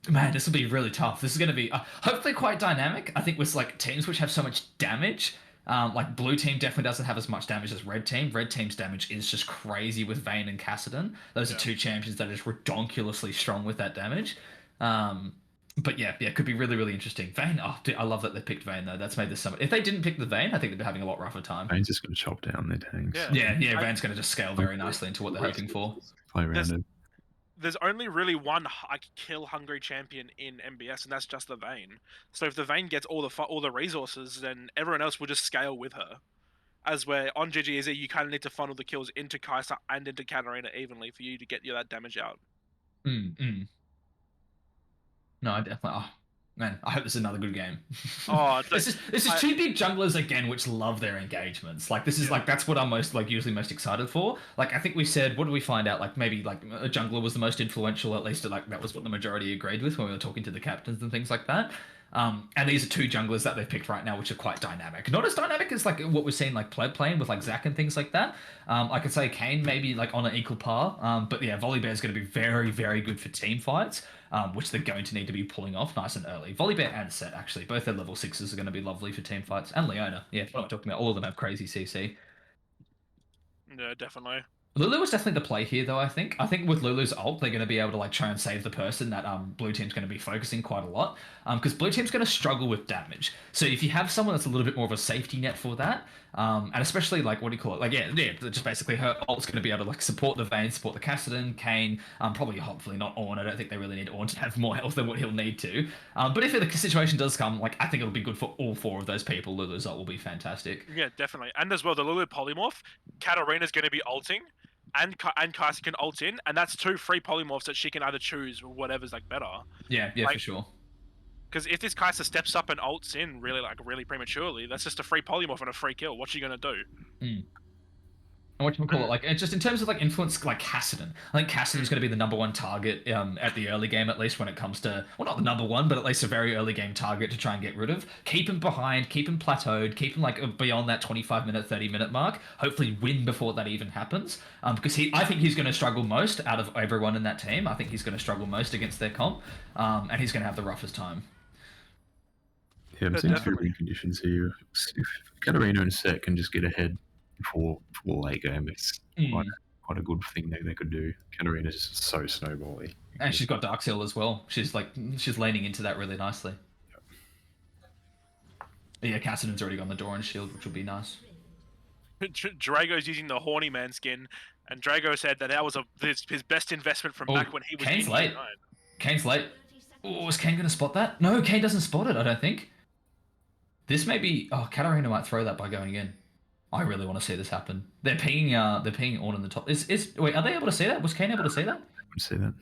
man, this will be really tough. This is going to be hopefully quite dynamic. I think with like teams which have so much damage, like Blue Team definitely doesn't have as much damage as Red Team. Red Team's damage is just crazy with Vayne and Kassadin. Those are 2 champions that are just redonkulously strong with that damage. But yeah, it could be really, really interesting. Vayne, oh, dude, I love that they picked Vayne though. That's made this so much. If they didn't pick the Vayne, I think they'd be having a lot rougher time. Vayne's just going to chop down their tanks. Yeah. Vayne's going to just scale very nicely into what they're hoping for. Play around it. There's only really one kill hungry champion in MBS, and that's just the Vayne. So if the Vayne gets all the resources, then everyone else will just scale with her. As where on GGZ, you kind of need to funnel the kills into Kai'Sa and into Katarina evenly for you to get that damage out. No, I definitely. Oh, man, I hope this is another good game. Oh, this is 2 big junglers again, which love their engagements. Like this is like that's what I'm usually most excited for. Like I think we said, what did we find out? Like maybe like a jungler was the most influential. At least like that was what the majority agreed with when we were talking to the captains and things like that. And these are 2 junglers that they've picked right now, which are quite dynamic. Not as dynamic as like what we're seeing like Pleb playing with like Zac and things like that. I could say Kayn maybe like on an equal par. But yeah, Volibear is going to be very, very good for team fights, which they're going to need to be pulling off nice and early. Volibear and Set actually, both their level 6s are going to be lovely for team fights. And Leona, yeah, what I'm talking about. All of them have crazy CC. Yeah, definitely. Lulu was definitely the play here, though. I think with Lulu's ult, they're going to be able to like try and save the person that Blue Team's going to be focusing quite a lot, because Blue Team's going to struggle with damage. So if you have someone that's a little bit more of a safety net for that, and especially like what do you call it? Like just basically her ult's going to be able to like support the Vayne, support the Kassadin, Kayn, probably hopefully not Ornn. I don't think they really need Ornn to have more health than what he'll need to. But if the situation does come, like I think it'll be good for all 4 of those people. Lulu's ult will be fantastic. Yeah, definitely. And as well, the Lulu polymorph, Katarina's going to be ulting. And Kai'Sa can ult in, and that's 2 free polymorphs that she can either choose or whatever's like better. Yeah, like, for sure. Because if this Kai'Sa steps up and ults in really prematurely, that's just a free polymorph and a free kill. What's she gonna do? And what you call it, like just in terms of like influence, like Kassadin. I think Kassadin's going to be the #1 target at the early game, at least when it comes to, well, not the #1, but at least a very early game target to try and get rid of. Keep him behind, keep him plateaued, keep him like beyond that 25-minute, 30-minute mark. Hopefully win before that even happens. Because I think he's going to struggle most out of everyone in that team. I think he's going to struggle most against their comp, and he's going to have the roughest time. Yeah, I'm seeing 2 win conditions here. If Katarina and Set can just get ahead before late game, it's quite a good thing they could do. Katarina's just so snowbally. And she's got Dark Seal as well. She's leaning into that really nicely. Yeah, Kassadin's already got the door and shield, which will be nice. Drago's using the horny man skin, and Drago said that was his best investment from back when he was. Kane's late. Kane's late. Oh, is Kane going to spot that? No, Kane doesn't spot it, I don't think. This may be... Oh, Katarina might throw that by going in. I really want to see this happen. They're pinging Ornn in the top. Wait, are they able to see that? Was Kane able to see that? I would see that.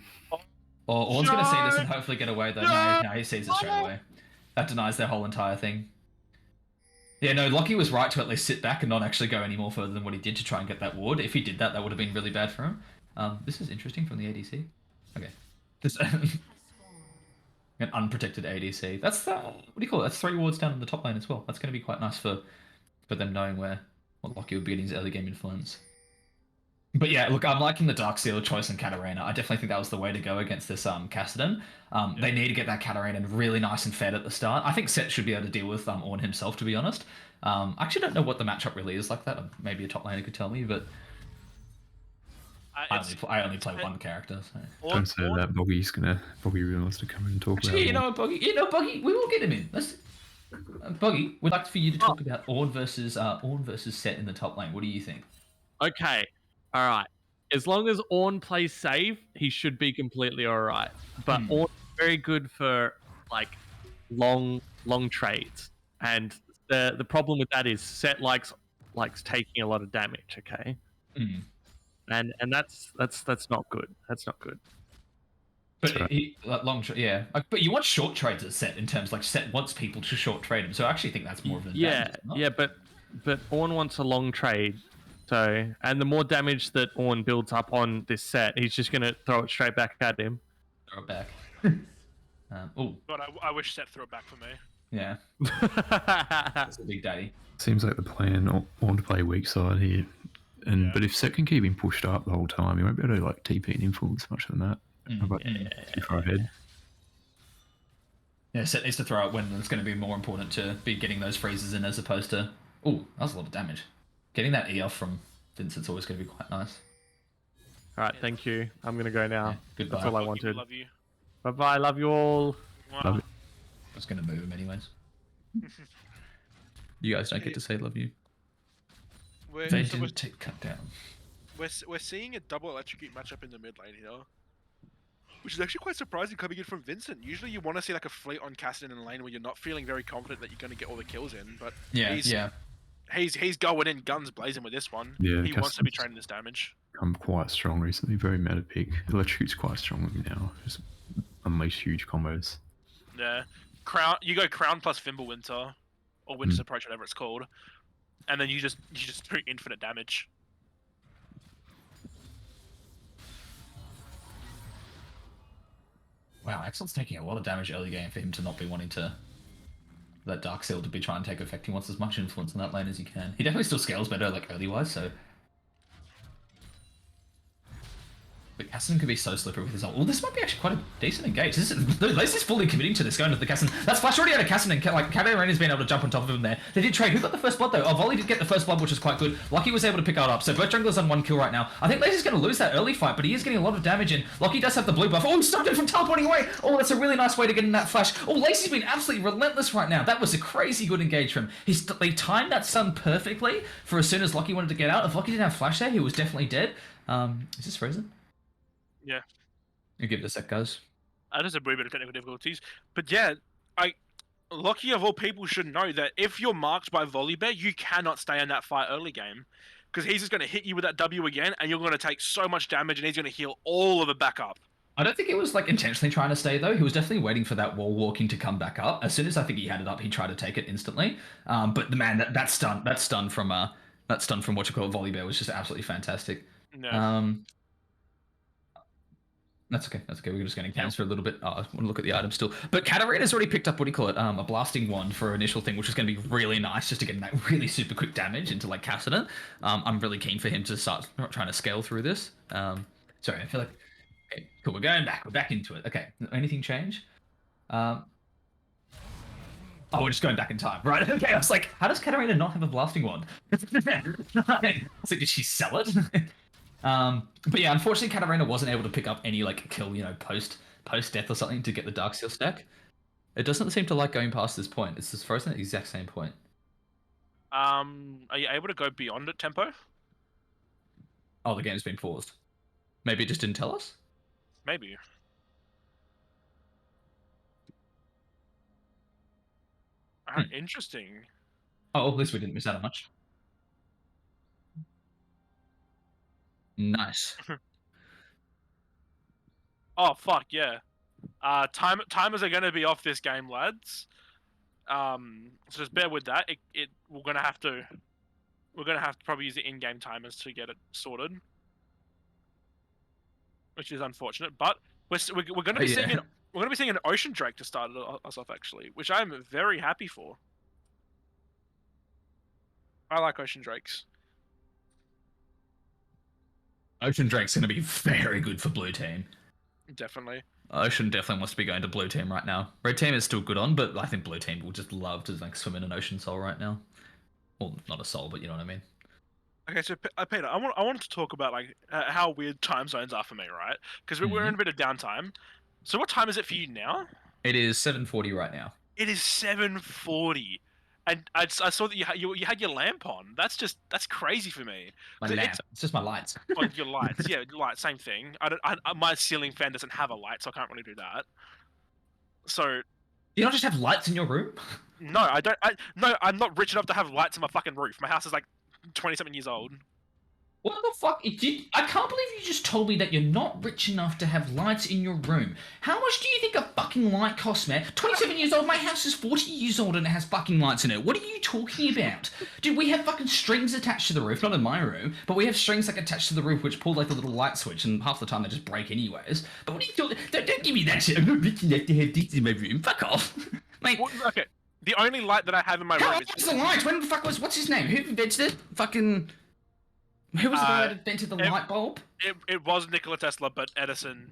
Or Ornn's going to see this and hopefully get away, though. No, he sees it straight away. That denies their whole entire thing. Yeah, no, Lockie was right to at least sit back and not actually go any more further than what he did to try and get that ward. If he did that, that would have been really bad for him. This is interesting from the ADC. Okay. This... An unprotected ADC. That's what do you call it? That's 3 wards down in the top lane as well. That's going to be quite nice for them knowing what Lockie would be in his early game influence. But yeah, look, I'm liking the Dark Seal choice in Katarina. I definitely think that was the way to go against this Kassadin. They need to get that Katarina really nice and fed at the start. I think Set should be able to deal with Ornn himself, to be honest. I actually don't know what the matchup really is like that. Maybe a top laner could tell me, but I only play one character. So. Don't say that. Boggy really wants to come in and talk about it. You know what, Boggy, we will get him in. Boggy, we'd like for you to talk about Ornn versus Set in the top lane. What do you think? Okay, all right. As long as Ornn plays safe, he should be completely all right. But Ornn is very good for like long trades, and the problem with that is Set likes taking a lot of damage. Okay. And that's not good. That's not good. But but you want short trades at Set in terms like Set wants people to short trade him. So I actually think that's more of an advantage. But Ornn wants a long trade. So and the more damage that Ornn builds up on this Set, he's just gonna throw it straight back at him. throw it back. Oh, God, I wish Set threw it back for me. yeah, that's a big daddy. Seems like the plan on to play weak side here. And Yeah. but if Set can keep him pushed up the whole time, he won't be able to like TP and influence much of the map. But too far ahead. Yeah, Set needs to throw it when it's going to be more important to be getting those freezes in as opposed to. Oh, that was a lot of damage. Getting that E off from Vincent's always going to be quite nice. All right, thank you. I'm gonna go now. Yeah, goodbye. That's all I Lucky, wanted. Love you. Bye bye. Love you all. Wow. Love it. I was going to move him anyways. You guys don't get to say love you. We're, They so didn't take cut down. we're seeing a double electrocute matchup in the mid lane here. Which is actually quite surprising coming in from Vincent. Usually you want to see like a fleet on Cassidy in a lane where you're not feeling very confident that you're going to get all the kills in, but Yeah, he's, yeah. he's going in guns blazing with this one. Yeah, He wants to be Cassidy's training this damage. Come quite strong recently. Very meta pick. Electrocute's quite strong with me now. Just unleash huge combos. Yeah. You go Crown plus Fimbulwinter, or Winter's Approach, whatever it's called, and then you just do infinite damage. Wow, Axel's taking a lot of damage early game for him to not be wanting to let Dark Seal to be trying to take effect. He wants as much influence in that lane as he can. He definitely still scales better, like early wise, so. But Casson could be so slippery with his ult. Well, this might be actually quite a decent engage. Lacey's fully committing to this, going to the Casson. That's flash already out of Casson, and like Caveira's been able to jump on top of him there. They did trade. Who got the first blood though? Oh, Volley did get the first blood, which is quite good. Lucky was able to pick it up. So both junglers on 1 kill right now. I think Lacey's going to lose that early fight, but he is getting a lot of damage in. Lucky does have the blue buff. Oh, he stopped him from teleporting away. Oh, that's a really nice way to get in that flash. Oh, Lacey's been absolutely relentless right now. That was a crazy good engage from him. They timed that stun perfectly for as soon as Lucky wanted to get out. If Lucky didn't have flash there, he was definitely dead. Is this frozen? Yeah. You give it a sec, guys. That is a wee bit of technical difficulties. But yeah, Lucky of all people should know that if you're marked by Volibear, you cannot stay in that fight early game. Because he's just going to hit you with that W again, and you're going to take so much damage, and he's going to heal all of it back up. I don't think it was like intentionally trying to stay though. He was definitely waiting for that wall walking to come back up. As soon as I think he had it up, he tried to take it instantly. But the man, that stun from what you call it, Volibear was just absolutely fantastic. No. That's okay. That's okay. We're just getting cams for a little bit. I want to look at the item still. But Katarina's already picked up, what do you call it? A blasting wand for initial thing, which is going to be really nice just to get that really super quick damage into like Cassidy. I'm really keen for him to start trying to scale through this. Sorry, I feel like. Okay, cool. We're going back. We're back into it. Okay. Anything change? Oh, we're just going back in time. Right. Okay. I was like, how does Katarina not have a blasting wand? I was like, did she sell it? But yeah, unfortunately, Katarina wasn't able to pick up any like kill, post death or something to get the Dark Seal stack. It doesn't seem to like going past this point. It's just frozen at the exact same point. Are you able to go beyond it, Tempo? Oh, the game's been paused. Maybe it just didn't tell us? Maybe. Interesting. Oh, at least we didn't miss out on much. Nice. Oh fuck yeah. Timers are gonna be off this game, lads. So just bear with that. We're gonna have to probably use the in-game timers to get it sorted, which is unfortunate. But we're gonna be seeing an Ocean Drake to start us off actually, which I'm very happy for. I like Ocean Drakes. Ocean Drake's going to be very good for blue team. Definitely. Ocean definitely wants to be going to blue team right now. Red team is still good on, but I think blue team will just love to like swim in an Ocean Soul right now. Well, not a soul, but you know what I mean. Okay, so Peter, I wanted to talk about like how weird time zones are for me, right? Because we're in a bit of downtime. So what time is it for you now? It is 7:40 right now. It is 7:40, and I saw that you had your lamp on. That's crazy for me. My 'Cause lamp. It's just my lights. Oh, your lights, yeah, light, same thing. My ceiling fan doesn't have a light, so I can't really do that. So Do you not just have lights in your room? no, I don't. No, I'm not rich enough to have lights in my fucking roof. My house is like 20-something years old. What the fuck? I can't believe you just told me that you're not rich enough to have lights in your room. How much do you think a fucking light costs, man? 27 years old, my house is 40 years old and it has fucking lights in it. What are you talking about? Dude, we have fucking strings attached to the roof, not in my room, but we have strings like attached to the roof which pull like a little light switch, and half the time they just break anyways. But what are you talking? Don't give me that shit. I'm not rich enough to have this in my room. Fuck off. Mate, Well, okay, the only light that I have in my how room old was the light? When the fuck what's his name? Who invented it? Fucking... Who was the guy that invented the light bulb? it was Nikola Tesla, but Edison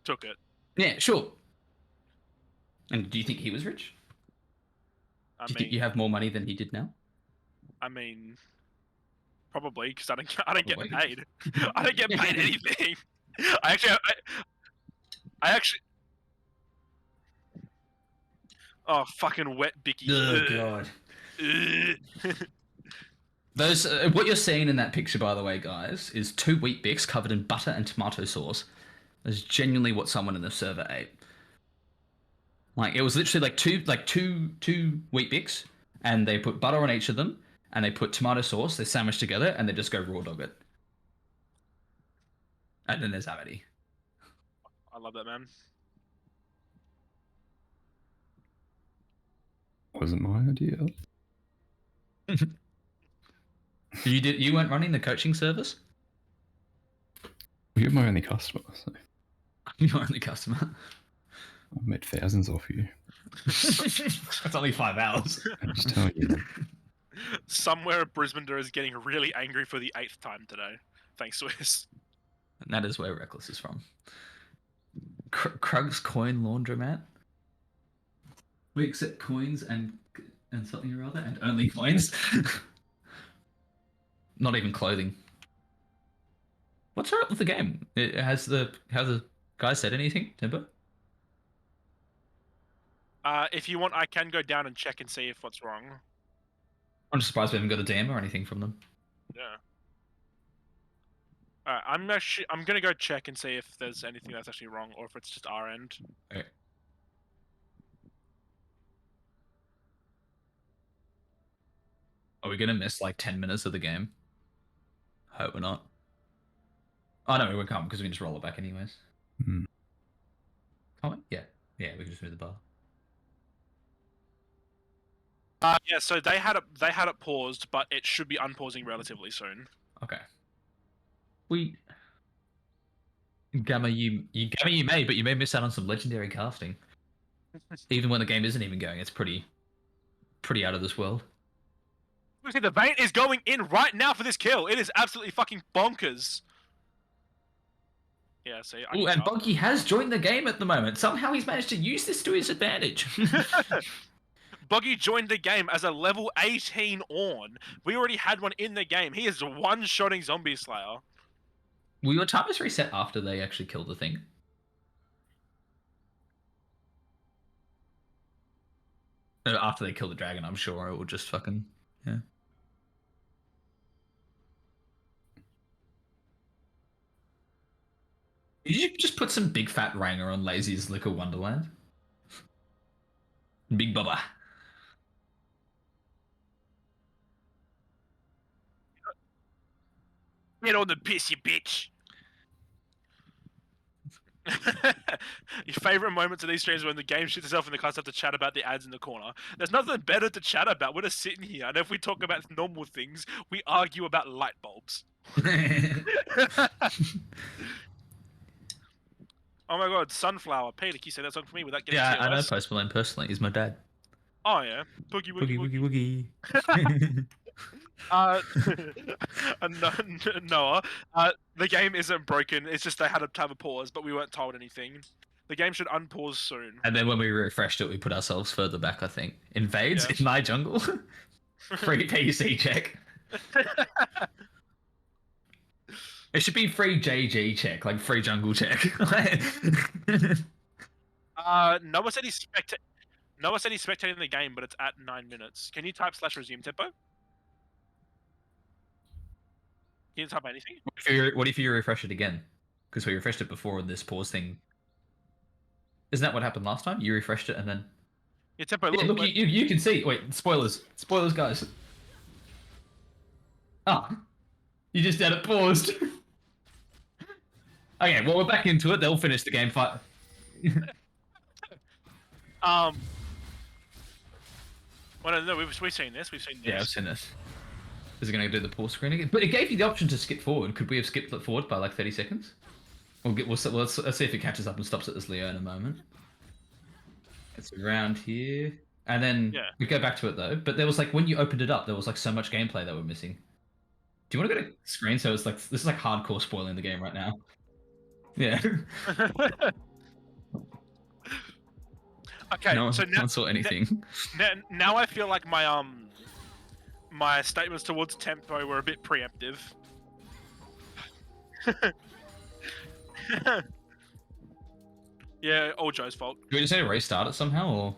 took it. Yeah, sure. And do you think he was rich? I Do you mean, think you have more money than he did now? Probably because I don't get Probably. paid. I don't get paid anything. I actually. Oh, fucking wet Bicky. God. Ugh. Those what you're seeing in that picture, by the way, guys, is 2 wheat bix covered in butter and tomato sauce. That's genuinely what someone in the server ate. Like it was literally like two wheat bix, and they put butter on each of them, and they put tomato sauce. They sandwich together, and they just go raw dog it. And then there's Amity. I love that, man. Wasn't my idea. You weren't running the coaching service? You're my only customer, so You were only customer. I've made thousands off you. That's only 5 hours. I'm just telling you. Somewhere Brisbander is getting really angry for the 8th time today. Thanks, Swiss. And that is where Reckless is from. Krug's Coin Laundromat. We accept coins and something or other, and only coins. Not even clothing. What's up with the game? Has the guy said anything, Timber? If you want, I can go down and check and see if what's wrong. I'm just surprised we haven't got a DM or anything from them. Yeah. Alright, I'm gonna go check and see if there's anything that's actually wrong, or if it's just our end. Okay. Are we gonna miss like 10 minutes of the game? Hope we're not. Oh no, we won't come because we can just roll it back anyways. Hmm. Can't we? Yeah. Yeah, we can just move the bar. Yeah, so they had it paused, but it should be unpausing relatively soon. Okay. Gamma, you may, but you may miss out on some legendary casting. Even when the game isn't even going, it's pretty out of this world. See, the Vayne is going in right now for this kill. It is absolutely fucking bonkers. Yeah, see, I Ooh, can and tell. Bonky has joined the game at the moment. Somehow he's managed to use this to his advantage. Buggy joined the game as a level 18 Ornn. We already had one in the game. He is one-shotting Zombie Slayer. Will your timers reset after they actually kill the thing? After they kill the dragon, I'm sure it will just fucking... Yeah. Did you just put some big fat ranger on Lazy's Liquor Wonderland? Big Bubba. Get on the piss, you bitch. Your favorite moments of these streams when the game shits itself and the guys have to chat about the ads in the corner. There's nothing better to chat about. We're just sitting here, and if we talk about normal things, we argue about light bulbs. Oh my god, Sunflower. Peter, can you say that song for me without getting Yeah, I know TOS? Post Malone personally. He's my dad. Oh yeah. Boogie woogie Woogie woogie. woogie woogie. Noah, the game isn't broken. It's just they had to have a pause, but we weren't told anything. The game should unpause soon. And then when we refreshed it, we put ourselves further back, I think. Invades Yeah. in my jungle. Free PC check. It should be free JG check, like free jungle check. Noah said he's spectating the game, but it's at 9 minutes. Can you type /resume tempo? Can you type anything? What if you refresh it again? Because we refreshed it before and this pause thing. Isn't that what happened last time? You refreshed it and then... Yeah, tempo. Yeah, look, wait. you can see. Wait, spoilers. Spoilers, guys. Ah. You just had it paused. Okay, well, we're back into it. They'll finish the game fight. Well, no, we've seen this. We've seen this. Yeah, I've seen this. Is it going to do the pause screen again? But it gave you the option to skip forward. Could we have skipped it forward by like 30 seconds? Let's see if it catches up and stops at this Leona moment. It's around here. And then Yeah. we go back to it though. But there was like, when you opened it up, there was like so much gameplay that we're missing. Do you want to go to screen? So it's like, this is like hardcore spoiling the game right now. Yeah. Okay, No so one now, saw anything. now I feel like my statements towards tempo were a bit preemptive. Yeah, all Joe's fault. Do we just need to restart it somehow, or?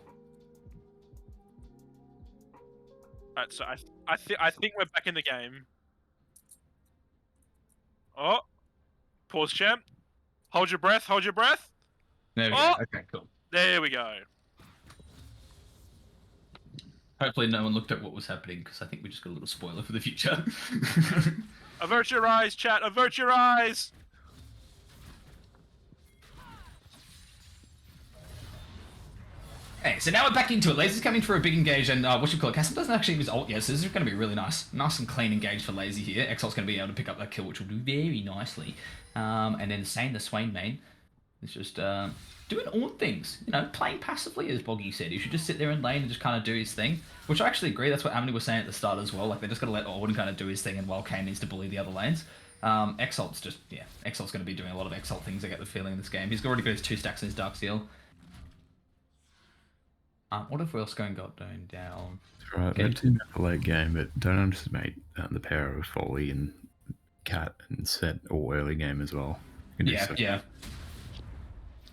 Alright, so I think we're back in the game. Oh, pause, champ. Hold your breath. Hold your breath. There we Oh! go. Okay, cool. There we go. Hopefully no one looked at what was happening, because I think we just got a little spoiler for the future. Avert your eyes, chat. Avert your eyes. Okay, so now we're back into it. Lazy's coming for a big engage, and Cassam doesn't actually use ult yet, so this is going to be really nice. Nice and clean engage for Lazy here. Exalt's going to be able to pick up that kill, which will do very nicely. And then Sane, the Swain main, is just doing all things. You know, playing passively, as Boggy said. He should just sit there in lane and just kind of do his thing, which I actually agree. That's what Amity was saying at the start as well. Like, they're just going to let Alden kind of do his thing, and while Kane needs to bully the other lanes. Exalt's just, yeah, Exalt's going to be doing a lot of Exalt things, I get the feeling, in this game. He's already got his 2 stacks in his Dark Seal. What if Will's going down? That's right. Okay. They're team up a late game, but don't underestimate the power of Foley and Cat and Set all early game as well. You can do so-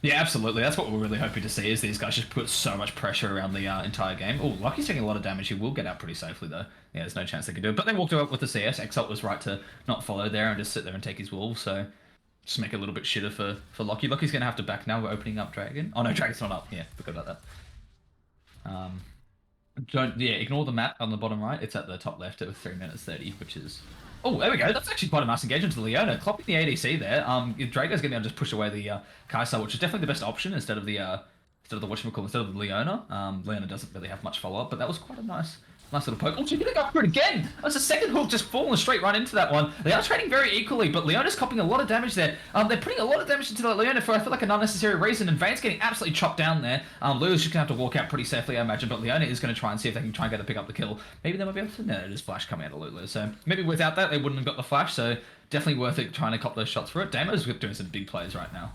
Yeah, absolutely. That's what we're really hoping to see, is these guys just put so much pressure around the entire game. Oh, Lucky's taking a lot of damage. He will get out pretty safely, though. Yeah, there's no chance they can do it. But they walked out with the CS. Exalt was right to not follow there and just sit there and take his wolves, so just make it a little bit shitter for Lucky. Lucky's going to have to back now. We're opening up Dragon. Oh, no, Dragon's not up. Yeah, forgot about that. Ignore the map on the bottom right. It's at the top left at 3 minutes 30, which is... Oh, there we go. That's actually quite a nice engagement to Leona. Clopping the ADC there. Drago's going to be able to just push away the Kai'Sa, which is definitely the best option instead of the whatchamacallit, instead of the Leona. Leona doesn't really have much follow-up, but that was quite a nice little poke. Oh, she's going to go for it again! That's a second hook just falling straight right into that one. They are trading very equally, but Leona's copping a lot of damage there. They're putting a lot of damage into Leona for, I feel like, an unnecessary reason, and Vane's getting absolutely chopped down there. Lulu's just going to have to walk out pretty safely, I imagine, but Leona is going to try and see if they can try and get to pick up the kill. Maybe they might be able to... No, there's flash coming out of Lulu, so maybe without that, they wouldn't have got the flash, so definitely worth it trying to cop those shots for it. Damo's doing some big plays right now.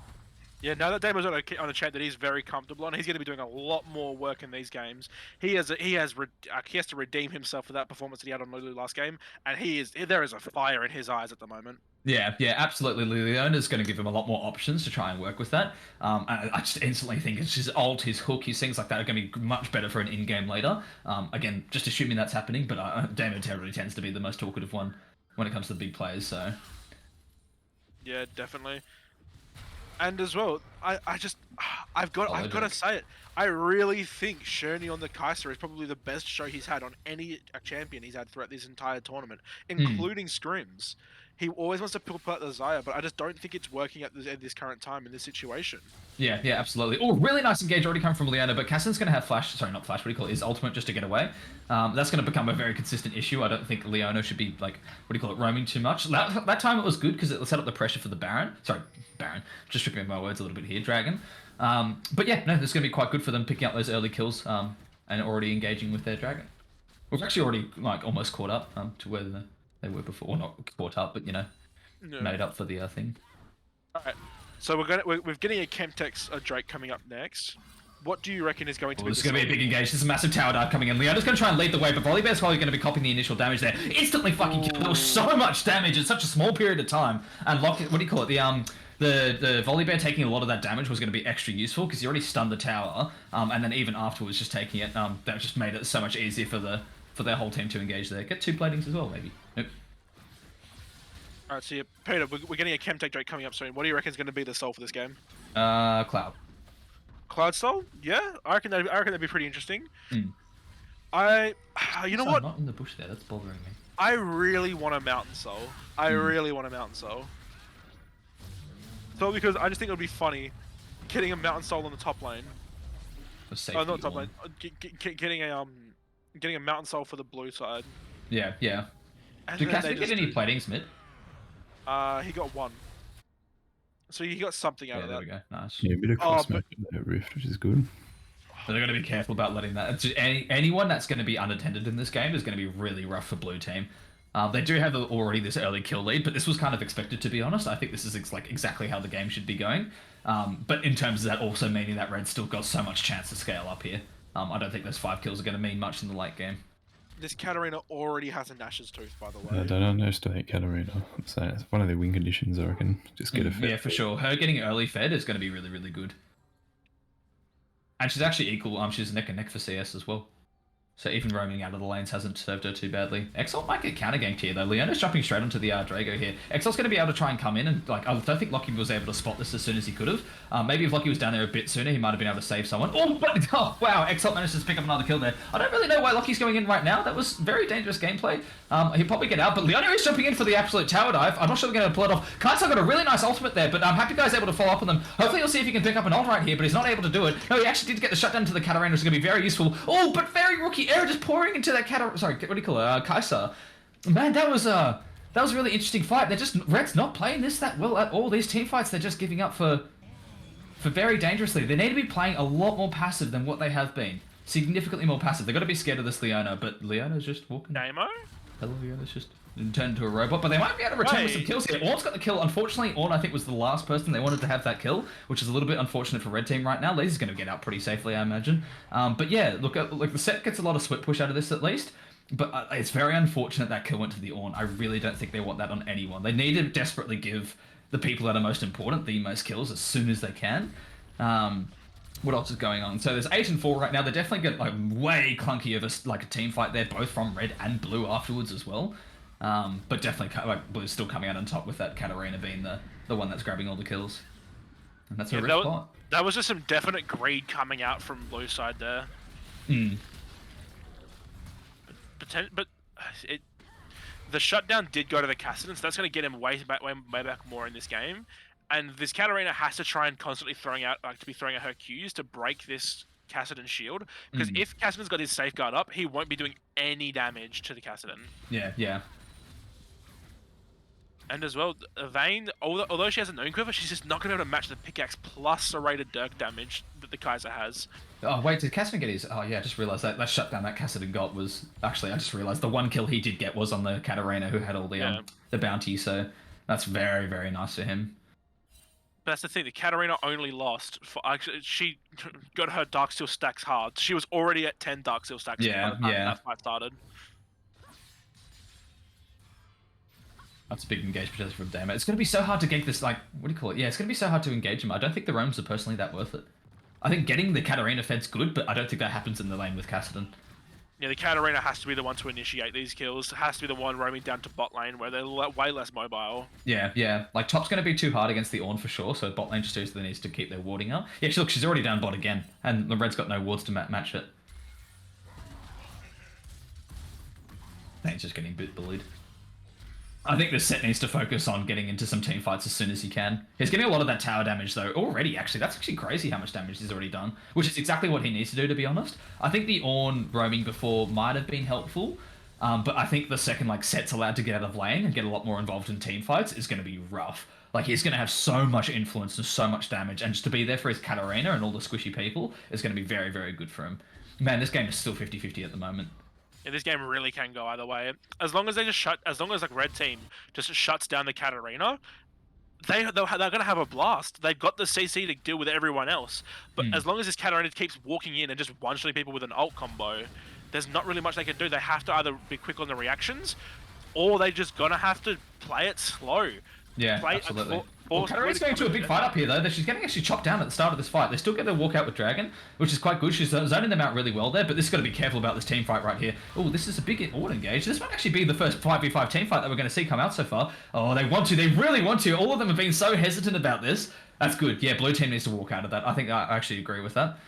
Yeah, now that Damo's on a chat that he's very comfortable on, he's going to be doing a lot more work in these games. He has to redeem himself for that performance that he had on Lulu last game, and there is a fire in his eyes at the moment. Yeah, absolutely. Leona's going to give him a lot more options to try and work with that. And I just instantly think it's his ult, his hook, his things like that are going to be much better for an in-game later. Again, just assuming that's happening, but Damo really tends to be the most talkative one when it comes to the big players, so... Yeah, definitely. And as well, I've got to say it. I really think Sherney on the Kai'Sa is probably the best show he's had on any champion he's had throughout this entire tournament, including scrims. He always wants to pull out the Xayah, but I just don't think it's working at this current time in this situation. Yeah, absolutely. Oh, really nice engage already coming from Leona, but Kassan's going to have flash, sorry, not flash, what do you call it, his ultimate just to get away. That's going to become a very consistent issue. I don't think Leona should be, like, what do you call it, roaming too much. That time it was good because it set up the pressure for the Baron. Sorry, Baron. Just stripping my words a little bit here, Dragon. But yeah, no, it's going to be quite good for them picking up those early kills and already engaging with their Dragon. We've actually already, like, almost caught up to where they were before. Well, not caught up, but, you know, made up for the thing. Alright, so we're getting a Chemtex Drake coming up next. What do you reckon is going to be? This is going to be a big engage. This is a massive tower dart coming in. Leona's going to try and lead the way, but Volibear's probably going to be copying the initial damage there. Instantly fucking killed. There was so much damage in such a small period of time. And what do you call it? The Volibear taking a lot of that damage was going to be extra useful because he already stunned the tower, and then even afterwards just taking it, that just made it so much easier for their whole team to engage there. Get 2 platings as well, maybe. Nope. Alright, so yeah, Peter, we're getting a Chemtech Drake coming up soon. What do you reckon is going to be the soul for this game? Cloud. Cloud Soul? Yeah, I reckon that'd be pretty interesting. Hmm. You know what? Not in the bush there. That's bothering me. I really want a Mountain Soul. I Hmm. really want a Mountain Soul. So because I just think it would be funny getting a Mountain Soul on the top lane. For Oh, safety not top Ornn. lane. Getting a Mountain Soul for the blue side. Yeah, yeah. And Did then Cassidy they get just any do- platings mid? He got one. So he got something out Yeah, of there that. we go. Nice. Yeah, a bit of Oh, cross but- match in that Rift, which is good. But they're going to be careful about letting that. Anyone that's going to be unattended in this game is going to be really rough for blue team. They do have already this early kill lead, but this was kind of expected, to be honest. I think this is like exactly how the game should be going. But in terms of that also meaning that Red's still got so much chance to scale up here. I don't think those 5 kills are going to mean much in the late game. This Katarina already has a Nash's Tooth, by the way. I don't underestimate Katarina. I'm saying it's one of their win conditions, I reckon. Just get a Yeah, for sure. Her getting early fed is going to be really, really good. And she's actually equal. She's neck and neck for CS as well. So even roaming out of the lanes hasn't served her too badly. Exalt might get counter ganked here though. Leona's jumping straight onto the Drago here. Exalt's going to be able to try and come in and like I don't think Lockie was able to spot this as soon as he could have. Maybe if Lockie was down there a bit sooner, he might have been able to save someone. Oh, but oh wow! Exalt managed to pick up another kill there. I don't really know why Lockie's going in right now. That was very dangerous gameplay. He'll probably get out, but Leona is jumping in for the absolute tower dive. I'm not sure they're going to pull it off. Kai'Sa got a really nice ultimate there, but Happy Guy's able to follow up on them. Hopefully he'll see if he can pick up an ult right here, but he's not able to do it. No, he actually did get the shutdown to the Katarina, which is going to be very useful. Oh, but very rookie error just pouring into that Sorry, what do you call it? Kai'Sa. Man, that was a really interesting fight. They're just Red's not playing this that well at all. These team fights they're just giving up for very dangerously. They need to be playing a lot more passive than what they have been. Significantly more passive. They've got to be scared of this Leona, but Leona's just walking. Namo? Hello, Leona's just turned into a robot, but they might be able to return with some Wait. kills here. Ornn's got the kill. Unfortunately, Ornn I think was the last person they wanted to have that kill, which is a little bit unfortunate for Red Team right now. Lazy's going to get out pretty safely, I imagine. But yeah, look, the set gets a lot of split push out of this at least. But it's very unfortunate that kill went to the Ornn. I really don't think they want that on anyone. They need to desperately give the people that are most important the most kills as soon as they can. What else is going on? So there's 8 and 4 right now. They're definitely get like way clunky of a team fight there, both from Red and Blue afterwards as well. But definitely like Blue's still coming out on top with that Katarina being the one that's grabbing all the kills. And that's a Yeah, rich spot. that was just some definite greed coming out from blue side there. Mm. But the shutdown did go to the Kassadin, so that's going to get him way back more in this game. And this Katarina has to try and constantly throwing out her Qs to break this Kassadin shield. Because if Kassadin's got his safeguard up, he won't be doing any damage to the Kassadin. Yeah. And as well, Vayne, although she has a known quiver, she's just not going to be able to match the pickaxe plus the rated Dirk damage that the Kai'Sa has. Oh wait, did Kassadin get his? Oh yeah, I just realised that shutdown that Kassadin got was actually I just realised the one kill he did get was on the Katarina who had all the bounty. So that's very very nice for him. But that's the thing, the Katarina only lost for actually she got her Darksteel stacks hard. She was already at 10 Darksteel stacks Yeah, by the time yeah. that fight started. That's a big engagement from Dama. It's going to be so hard to gank this, like, what do you call it? Yeah, it's going to be so hard to engage him. I don't think the roams are personally that worth it. I think getting the Katarina fed's good, but I don't think that happens in the lane with Kassadin. Yeah, the Katarina has to be the one to initiate these kills. Has to be the one roaming down to bot lane where they're way less mobile. Yeah. Like, top's going to be too hard against the Ornn for sure, so bot lane just seriously needs to keep their warding up. Yeah, look, she's already down bot again, and the Red's got no wards to match it. He's just getting a bit bullied. I think this set needs to focus on getting into some team fights as soon as he can. He's getting a lot of that tower damage though already. Actually, that's actually crazy how much damage he's already done, which is exactly what he needs to do. To be honest, I think the Ornn roaming before might have been helpful, but I think the second like set's allowed to get out of lane and get a lot more involved in team fights is going to be rough. Like he's going to have so much influence and so much damage, and just to be there for his Katarina and all the squishy people is going to be very very good for him. Man, this game is still 50-50 at the moment. Yeah, this game really can go either way. As long as like Red Team just shuts down the Katarina, they're gonna have a blast. They've got the CC to deal with everyone else. But as long as this Katarina keeps walking in and just one-shotting people with an ult combo, there's not really much they can do. They have to either be quick on the reactions, or they just gonna have to play it slow. Yeah, Play absolutely. Well, Katarina's going to a big fight up here, though. She's getting actually chopped down at the start of this fight. They still get their walk out with Dragon, which is quite good. She's zoning them out really well there, but this has got to be careful about this team fight right here. Oh, this is a big Ornn engage. This might actually be the first 5v5 team fight that we're going to see come out so far. Oh, they want to. They really want to. All of them have been so hesitant about this. That's good. Yeah, blue team needs to walk out of that. I think I actually agree with that.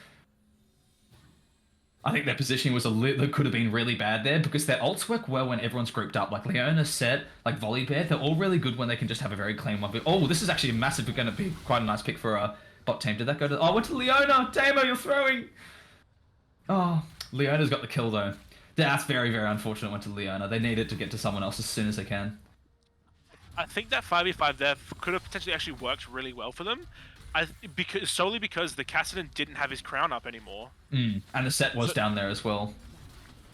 I think their positioning was that could have been really bad there because their ults work well when everyone's grouped up. Like Leona, Set, like Volibear, they're all really good when they can just have a very clean one. Oh, this is actually massive. Going to be quite a nice pick for a bot team. Did that go to? Oh, went to Leona. Damo, you're throwing. Oh, Leona's got the kill though. That's very, very unfortunate. Went to Leona. They needed to get to someone else as soon as they can. I think that 5v5 there could have potentially actually worked really well for them. Solely because the Kassadin didn't have his crown up anymore. And the Set was down there as well.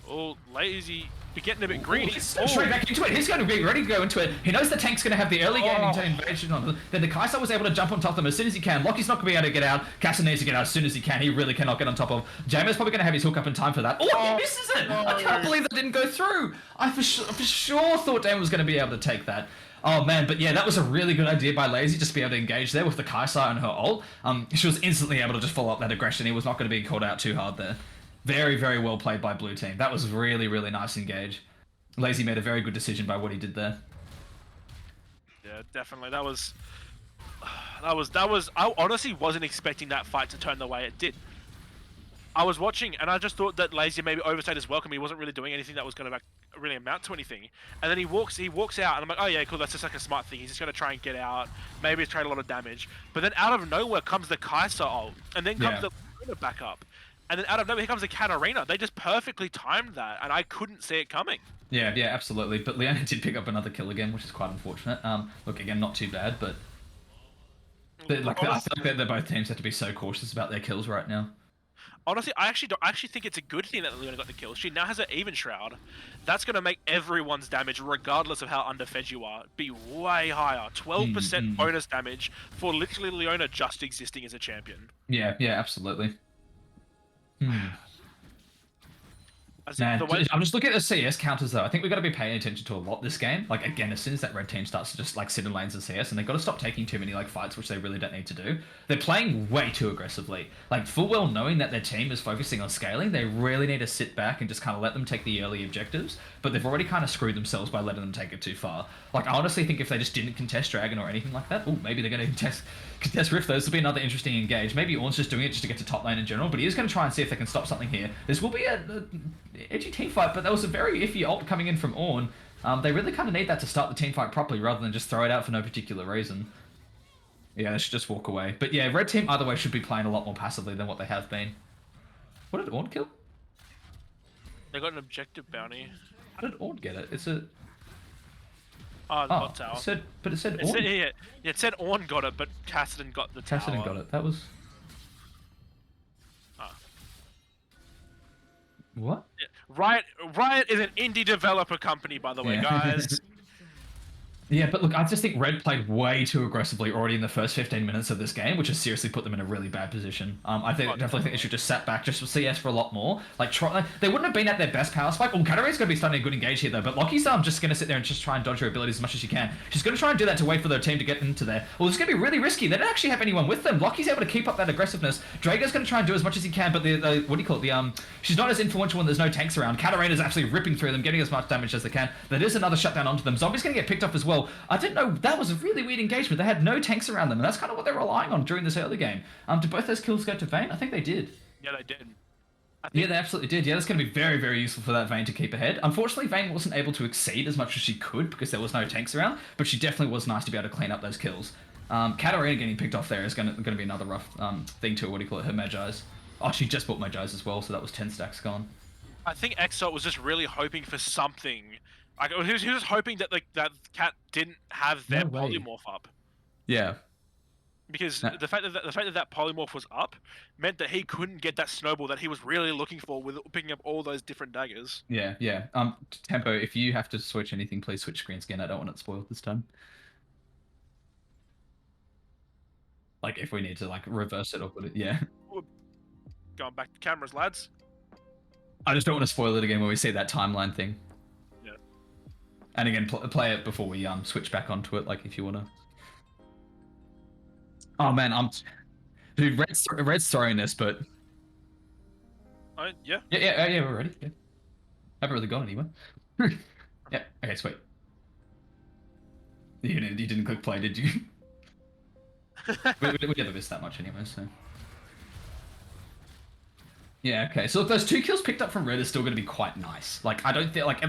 Oh, Lazy, you're getting a bit greedy. He's straight back into it. He's going to be ready to go into it. He knows the tank's going to have the early game into invasion on them. Then the Kai'Sa was able to jump on top of them as soon as he can. Lockie's not going to be able to get out. Kassadin needs to get out as soon as he can. He really cannot get on top of. Jamo's probably going to have his hook up in time for that. Oh, he misses it! I can't believe that didn't go through. I for sure thought Damo was going to be able to take that. Oh man, but yeah, that was a really good idea by Lazy just to be able to engage there with the Kai'Sa and her ult. She was instantly able to just follow up that aggression. He was not going to be called out too hard there. Very, very well played by Blue Team. That was really, really nice engage. Lazy made a very good decision by what he did there. Yeah, definitely. That was. I honestly wasn't expecting that fight to turn the way it did. I was watching and I just thought that Lazy maybe overstayed his welcome. He wasn't really doing anything that was going to really amount to anything. And then he walks out and I'm like, oh yeah, cool, that's just like a smart thing. He's just going to try and get out. Maybe it's trade a lot of damage. But then out of nowhere comes the Kai'Sa ult. And then comes the Luna back up. And then out of nowhere here comes the Katarina. They just perfectly timed that and I couldn't see it coming. Yeah, absolutely. But Leona did pick up another kill again, which is quite unfortunate. Look, again, not too bad, but I feel like they're both teams have to be so cautious about their kills right now. Honestly, I actually think it's a good thing that Leona got the kill. She now has an even shroud. That's going to make everyone's damage, regardless of how underfed you are, be way higher. 12% bonus damage for literally Leona just existing as a champion. Yeah, absolutely. Man, I'm just looking at the CS counters though. I think we've got to be paying attention to a lot this game. Like again, as soon as that red team starts to just like sit in lanes of CS, and they've got to stop taking too many like fights, which they really don't need to do. They're playing way too aggressively. Like full well knowing that their team is focusing on scaling, they really need to sit back and just kind of let them take the early objectives. But they've already kind of screwed themselves by letting them take it too far. Like I honestly think if they just didn't contest Dragon or anything like that, maybe they're going to contest Rift. This will be another interesting engage. Maybe Ornn's just doing it just to get to top lane in general, but he is going to try and see if they can stop something here. This will be a edgy team fight, but that was a very iffy ult coming in from Ornn. They really kind of need that to start the team fight properly rather than just throw it out for no particular reason. Yeah, they should just walk away. But yeah, red team either way should be playing a lot more passively than what they have been. What did Ornn kill? They got an objective bounty. How did Ornn get it? It's a... Oh, the bot tower. It said Ornn. It said Ornn got it, but Kassadin got the tower. Kassadin got it. That was... What? Yeah. Riot is an indie developer company, by the way, guys. Yeah, but look, I just think Red played way too aggressively already in the first 15 minutes of this game, which has seriously put them in a really bad position. I definitely think they should just sat back just for CS for a lot more. Like, they wouldn't have been at their best power spike. Katarina's going to be starting a good engage here, though, but Lockie's just going to sit there and just try and dodge her abilities as much as she can. She's going to try and do that to wait for their team to get into there. Well, it's going to be really risky. They don't actually have anyone with them. Lockie's able to keep up that aggressiveness. Drago's going to try and do as much as he can, but what do you call it? She's not as influential when there's no tanks around. Katarina's absolutely ripping through them, getting as much damage as they can. There is another shutdown onto them. Zombie's going to get picked off as well. I didn't know. That was a really weird engagement. They had no tanks around them, and that's kind of what they're relying on during this early game. Did both those kills go to Vayne? I think they did. Yeah, they did. Yeah, they absolutely did. Yeah, that's going to be very, very useful for that Vayne to keep ahead. Unfortunately, Vayne wasn't able to exceed as much as she could because there was no tanks around, but she definitely was nice to be able to clean up those kills. Katarina getting picked off there is going to be another rough thing to her Magi's. Oh, she just bought Magi's as well, so that was 10 stacks gone. I think Exalt was just really hoping for something. Like, he was just hoping that that cat didn't have their polymorph up. Yeah. Because the fact that polymorph was up meant that he couldn't get that snowball that he was really looking for with picking up all those different daggers. Yeah. Tempo, if you have to switch anything, please switch screens again. I don't want it spoiled this time. Like, if we need to, like, reverse it or put it, yeah. Going back to cameras, lads. I just don't want to spoil it again when we see that timeline thing. Yeah. And again, play it before we switch back onto it, like, if you want to. Oh, man, Dude, Red's throwing this, but... Yeah. Yeah, we're ready. Yeah. Haven't really gone anywhere. Yeah, okay, sweet. You didn't click play, did you? we never missed that much anyway, so... Yeah, okay. So look, those 2 kills picked up from Red is still going to be quite nice. Like, I don't think, like,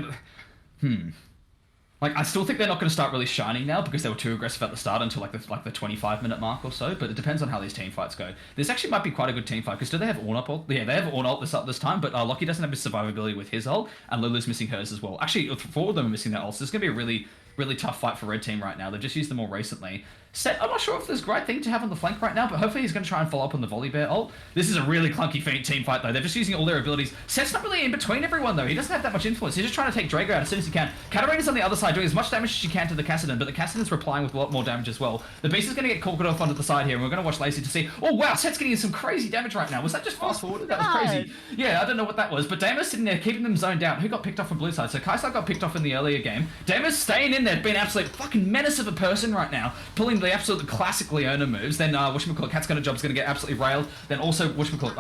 Like, I still think they're not going to start really shining now because they were too aggressive at the start until like the 25-minute mark or so. But it depends on how these team fights go. This actually might be quite a good team fight because do they have Ornn ult? Yeah, they have Ornn ult this time, but Locky doesn't have his survivability with his ult, and Lulu's missing hers as well. Actually, 4 of them are missing their ults. This is going to be a really, really tough fight for Red Team right now. They've just used them all recently. Set, I'm not sure if there's a great thing to have on the flank right now, but hopefully he's going to try and follow up on the Volibear ult. This is a really clunky team fight, though. They're just using all their abilities. Set's not really in between everyone, though. He doesn't have that much influence. He's just trying to take Drago out as soon as he can. Katarina's on the other side doing as much damage as she can to the Kassadin, but the Kassadin's replying with a lot more damage as well. The Beast is going to get caught off onto the side here, and we're going to watch Lazy to see... Oh, wow, Set's getting some crazy damage right now. Was that just fast-forwarded? That was crazy. Yeah, I don't know what that was, but Damer's sitting there keeping them zoned out. Who got picked off from blue side? So Kaisar got picked off in the earlier game. Damer's staying in there, being an absolute fucking menace of a person right now, pulling the absolute classic Leona moves. Then whatchamacallit, Cat's Gonna Job's gonna get absolutely railed. Then also whatchamacallit,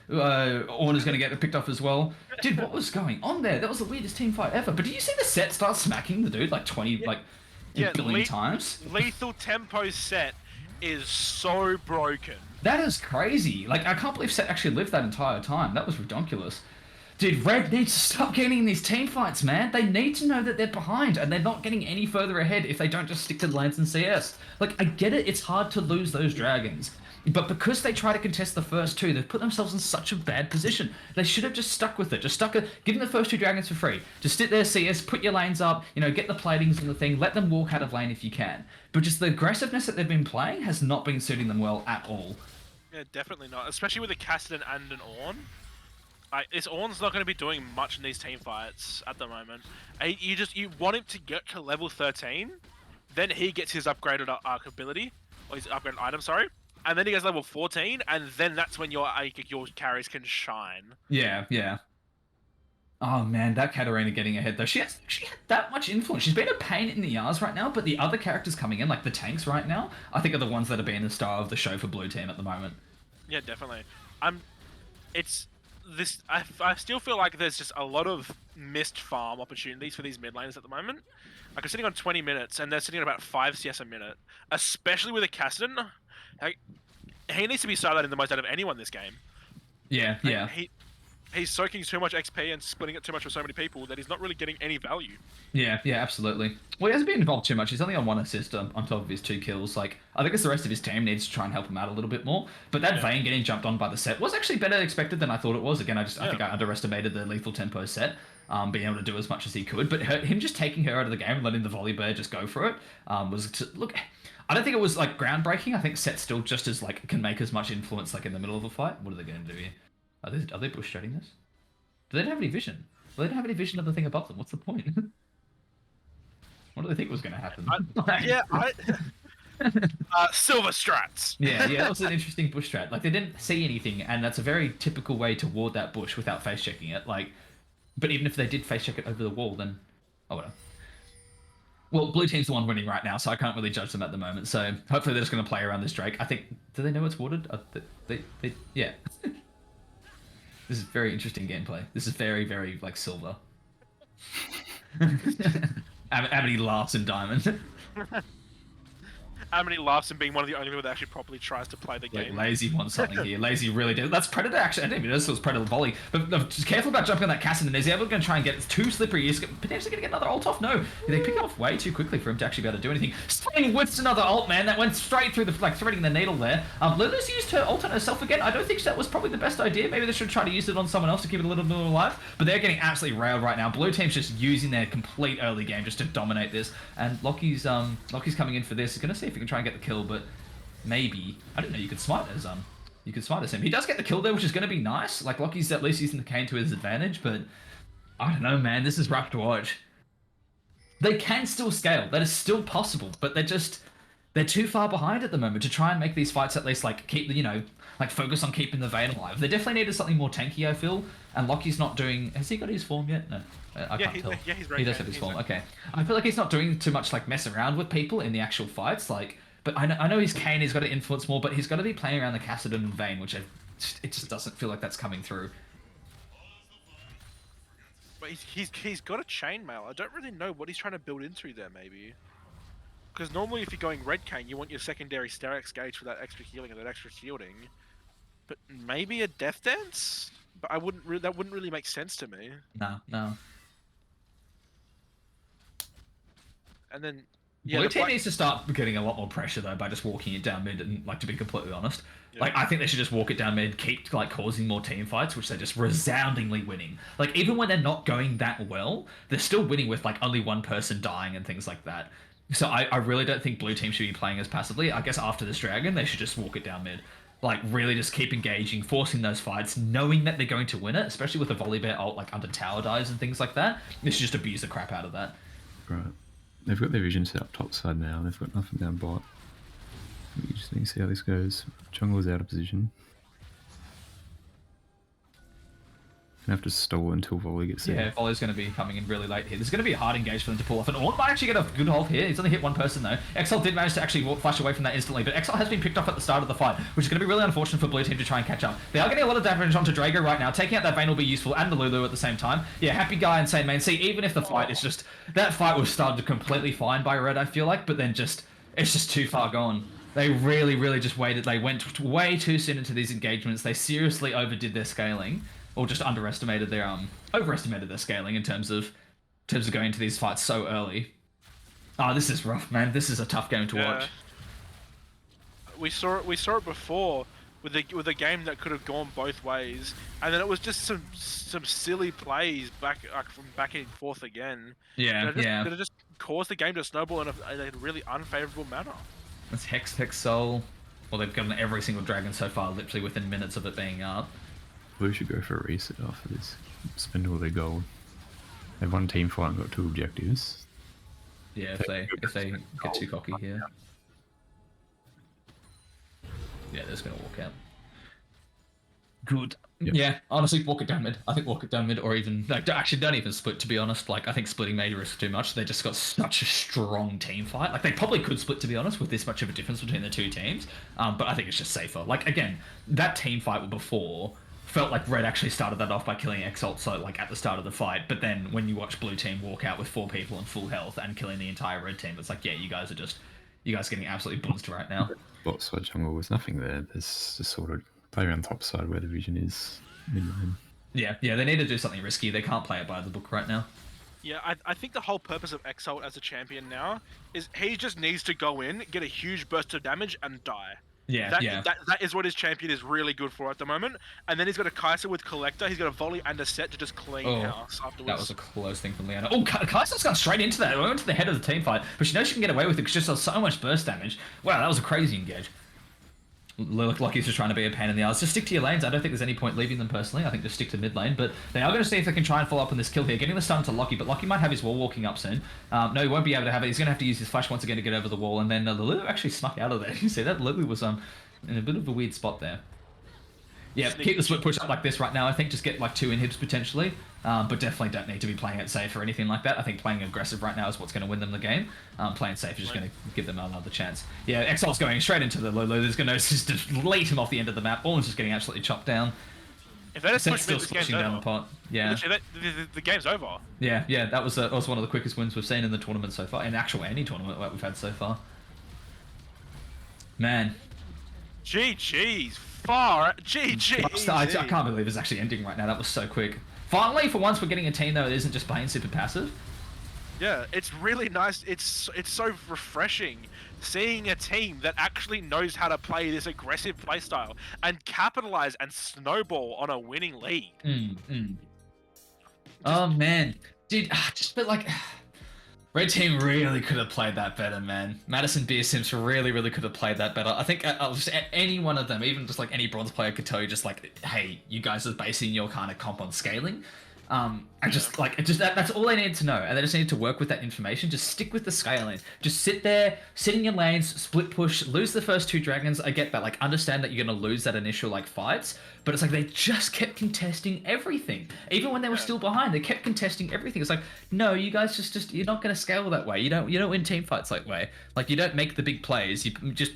Ornn is gonna get picked off as well. Dude, what was going on there? That was the weirdest team fight ever. But did you see the Set start smacking the dude like 20 billion times? Lethal tempo Set is so broken. That is crazy. Like, I can't believe Set actually lived that entire time. That was ridiculous. Dude, Red needs to stop getting in these team fights, man. They need to know that they're behind, and they're not getting any further ahead if they don't just stick to the lanes and CS. Like, I get it, it's hard to lose those dragons. But because they try to contest the first 2, they've put themselves in such a bad position. They should have just stuck with it. Just give them the first 2 dragons for free. Just sit there, CS, put your lanes up, get the platings and the thing, let them walk out of lane if you can. But just the aggressiveness that they've been playing has not been suiting them well at all. Yeah, definitely not. Especially with a Kassadin and an Ornn. This Ornn's not going to be doing much in these team fights at the moment. You want him to get to level 13, then he gets his upgraded arc ability, or his upgraded item, sorry, and then he gets level 14, and then that's when your carries can shine. Yeah. Oh man, that Katarina getting ahead though. She had that much influence. She's been a pain in the arse right now, but the other characters coming in, like the tanks right now, I think are the ones that are being the star of the show for Blue Team at the moment. Yeah, definitely. I still feel like there's just a lot of missed farm opportunities for these mid laners at the moment. Like, I'm sitting on 20 minutes, and they're sitting at about 5 CS a minute. Especially with a Kassadin. Like, he needs to be sidelined the most out of anyone this game. Yeah. He's soaking too much XP and splitting it too much with so many people that he's not really getting any value. Yeah, absolutely. Well, he hasn't been involved too much. He's only on 1 assist on top of his 2 kills. Like, I think it's the rest of his team needs to try and help him out a little bit more. But that Vayne getting jumped on by the Set was actually better expected than I thought it was. Again, I think I underestimated the lethal tempo Set, being able to do as much as he could. But him just taking her out of the game and letting the Volibear just go for it look. I don't think it was like groundbreaking. I think Set still just as can make as much influence in the middle of a fight. What are they going to do here? Are they bush shredding this? Do they not have any vision? Well, they don't have any vision of the thing above them. What's the point? What do they think was going to happen? Silver strats. Yeah, that was an interesting bush strat. Like, they didn't see anything, and that's a very typical way to ward that bush without face checking it. But even if they did face check it over the wall, then whatever. Well, Blue Team's the one winning right now, so I can't really judge them at the moment. So hopefully they're just going to play around this Drake. I think. Do they know it's warded? Yeah. This is very interesting gameplay. This is very, very, silver. Amity laughs in Diamond. Amity laughs in being one of the only people that actually properly tries to play the game. Lazy wants something here. Lazy really did. That's Predator, actually. I didn't even notice it was Predator volley. But just careful about jumping on that Kassadin. Is he ever going to try and get it? It's too slippery. He's potentially going to get another ult off. No. They pick it off way too quickly for him to actually be able to do anything. Stain whiffs another ult, man. That went straight through the, threading the needle there. Lulu's used her ult on herself again. I don't think that was probably the best idea. Maybe they should try to use it on someone else to keep it a little bit alive. But they're getting absolutely railed right now. Blue Team's just using their complete early game just to dominate this. And Locky's coming in for this. He's going to see if he can try and get the kill, but maybe. I didn't know you could smite as you could smite as him. He does get the kill there, which is going to be nice. Like, Locky's at least using the cane to his advantage, but I don't know, man. This is rough to watch. They can still scale. That is still possible, but they're too far behind at the moment to try and make these fights at least keep the, focus on keeping the Vayne alive. They definitely needed something more tanky, I feel. And Locky's not doing. Has he got his form yet? No, I can't tell. Yeah, he's ready. He does have his form. Okay, I feel like he's not doing too much mess around with people in the actual fights. But I know his cane has got to influence more, but he's got to be playing around the Kassadin and Vayne, which it just doesn't feel like that's coming through. But he's got a chainmail. I don't really know what he's trying to build into there, maybe. Because normally if you're going red cane, you want your secondary Sterex gauge for that extra healing and that extra shielding. But maybe a Death Dance? But that wouldn't really make sense to me. No. And then Blue the team black- needs to start getting a lot more pressure though by just walking it down mid. And like to be completely honest, Yeah. like I think they should just walk it down mid, keep like causing more team fights, which they're just resoundingly winning. Like even when they're not going that well, they're still winning with like only one person dying and things like that. So I really don't think blue team should be playing as passively. I guess after this dragon, they should just walk it down mid. Like really just keep engaging, forcing those fights, knowing that they're going to win it, especially with the Volibear ult like under tower dives and things like that. They should just abuse the crap out of that. Right. They've got their vision set up top side now. They've got nothing down bot. We just need to see how this goes. Jungler's out of position. Gonna have to stall until volley gets there. Yeah, Volley's going to be coming in really late here. There's going to be a hard engage for them to pull off. And Ornn might actually get a good hold here. He's only hit one person though. Exile did manage to actually flash away from that instantly, but Exile has been picked off at the start of the fight, which is going to be really unfortunate for blue team to try and catch up. They are getting a lot of damage onto Drago right now. Taking out that Vayne will be useful, and the Lulu at the same time. Yeah, Happy Guy and Sane Main. See, even if the fight is just... That fight was started completely fine by Red, I feel like, but then just... It's just too far gone. They really just waited. They went way too soon into these engagements. They seriously overdid their scaling. Or just overestimated their scaling in terms of going into these fights so early. Oh, this is rough, man. This is a tough game to watch. We saw it before with a game that could have gone both ways, and then it was just some silly plays from back and forth again. Yeah, That just caused the game to snowball in a really unfavorable manner. It's Hex Soul. Well, they've gotten every single dragon so far, literally within minutes of it being up. Blue should go for a reset after this. Spend all their gold. They've won team fight and got 2 objectives. Yeah, if they get too cocky here. Yeah, they're just gonna walk out. Good. Yep. Yeah, honestly, walk it down mid. I think walk it down mid, or even actually don't even split. To be honest, like I think splitting may risk too much. They just got such a strong team fight. Like they probably could split, to be honest, with this much of a difference between the two teams. But I think it's just safer. Like again, that team fight before felt like Red actually started that off by killing Exalt, so like at the start of the fight. But then when you watch blue team walk out with 4 people and full health and killing the entire red team, it's like, yeah, you guys are getting absolutely buzzed right now. Bot side jungle was nothing there. There's just sort of play around top side where the vision is mid lane. Yeah, they need to do something risky. They can't play it by the book right now. Yeah, I think the whole purpose of Exalt as a champion now is he just needs to go in, get a huge burst of damage, and die. Yeah, That is what his champion is really good for at the moment. And then he's got a Kai'Sa with Collector. He's got a volley and a set to just clean house afterwards. That was a close thing from Liana. Oh, Kai'Sa's gone straight into that. We went to the head of the team fight, but she knows she can get away with it because she just does so much burst damage. Wow, that was a crazy engage. Lucky's just trying to be a pain in the ass. Just stick to your lanes. I don't think there's any point leaving them personally. I think just stick to mid lane. But they are going to see if they can try and follow up on this kill here. Getting the stun to Lucky, but Lucky might have his wall walking up soon. No, he won't be able to have it. He's going to have to use his flash once again to get over the wall. And then the Lulu actually snuck out of there. You see that? Lulu was in a bit of a weird spot there. Yeah, keep the split push up like this right now. I think just get like 2 inhibs potentially, but definitely don't need to be playing it safe or anything like that. I think playing aggressive right now is what's going to win them the game. Playing safe is just going to give them another chance. Yeah, Exalt's going straight into the Lulu. There's going to just delete him off the end of the map. Ornn's just getting absolutely chopped down. If they just Set's push still mid, this game's splashing down the over. pot. Yeah, Literally, the game's over. yeah. That was one of the quickest wins we've seen in the tournament so far. In actual any tournament that we've had so far. Man. GG's. GG's. I can't believe it's actually ending right now. That was so quick. Finally, for once, we're getting a team that isn't just playing super passive. Yeah, it's really nice. It's so refreshing seeing a team that actually knows how to play this aggressive playstyle and capitalize and snowball on a winning lead. Oh man, dude, but like, Red team really could have played that better, man. Madison Beer Sims really could have played that better. I think just any one of them, even just like any bronze player, could tell you just like, hey, you guys are basing your kind of comp on scaling. That's all they need to know, and they just need to work with that information. Just stick with the scaling. Just sit there, sit in your lanes, split push, lose the first 2 dragons. I get that, like, understand that you're gonna lose that initial like fights, but it's like they just kept contesting everything, even when they were still behind. They kept contesting everything. It's like, no, you guys just you're not gonna scale that way. You don't win team fights that way. Like, you don't make the big plays. You just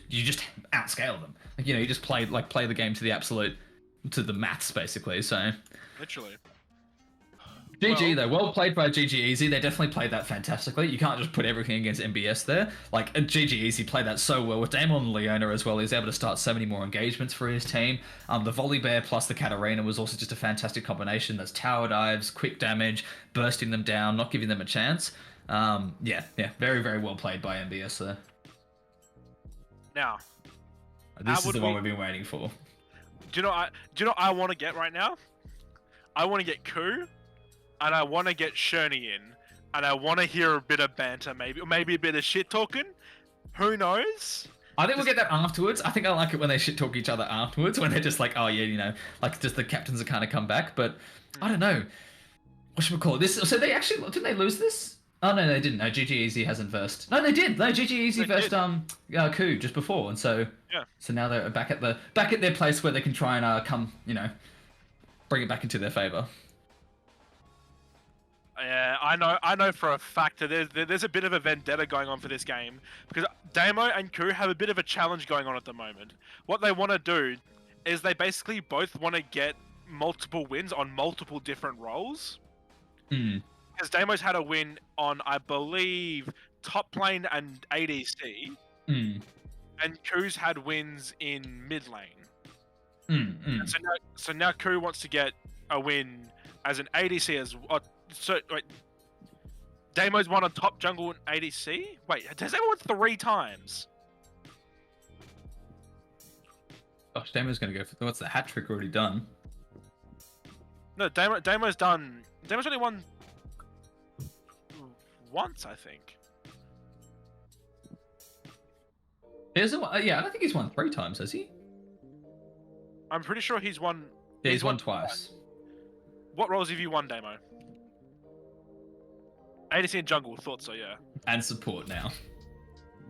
outscale them. Like, you just play the game to the absolute, to the maths basically. So Literally. GG though, well played by GG Easy. They definitely played that fantastically. You can't just put everything against MBS there. Like GG Easy played that so well with Damon and Leona as well. He was able to start so many more engagements for his team. The Volley Bear plus the Katarina was also just a fantastic combination. That's tower dives, quick damage, bursting them down, not giving them a chance. Yeah, very, very well played by MBS there. Now, This is would the one we- we've been waiting for. do you know what I want to get right now? I want to get Ku, and I want to get Sherney in, and I want to hear a bit of banter, maybe, or maybe a bit of shit talking. Who knows? I think we'll get that afterwards. I think I like it when they shit talk each other afterwards, when they're just like, oh yeah, you know, like just the captains are kind of come back. But I don't know. What should we call it? This? So they actually didn't they lose this? Oh no, they didn't. No, GG Easy hasn't versed. No, they did. No, GG Easy They versed did. Coup just before, and so Yeah. So now they're back at their place where they can try and come, you know, bring it back into their favor. Yeah, I know for a fact that there's a bit of a vendetta going on for this game because Damo and Ku have a bit of a challenge going on at the moment. What they want to do is they basically both want to get multiple wins on multiple different roles. Hmm. Because Damo's had a win on, I believe, top lane and ADC, Hmm. and Ku's had wins in mid lane. Hmm. So now Ku wants to get a win as an ADC as so wait. Damo's won on top jungle and ADC. Wait, has Damo won 3 times? Gosh, Damo's gonna go for what's the hat trick already done? No, Damo's done. Damo's only won once, I think. Yeah, I don't think he's won 3 times, has he? I'm pretty sure he's won. Yeah, he's won twice. What roles have you won, Damo? ADC and jungle, thought so, yeah. And support now.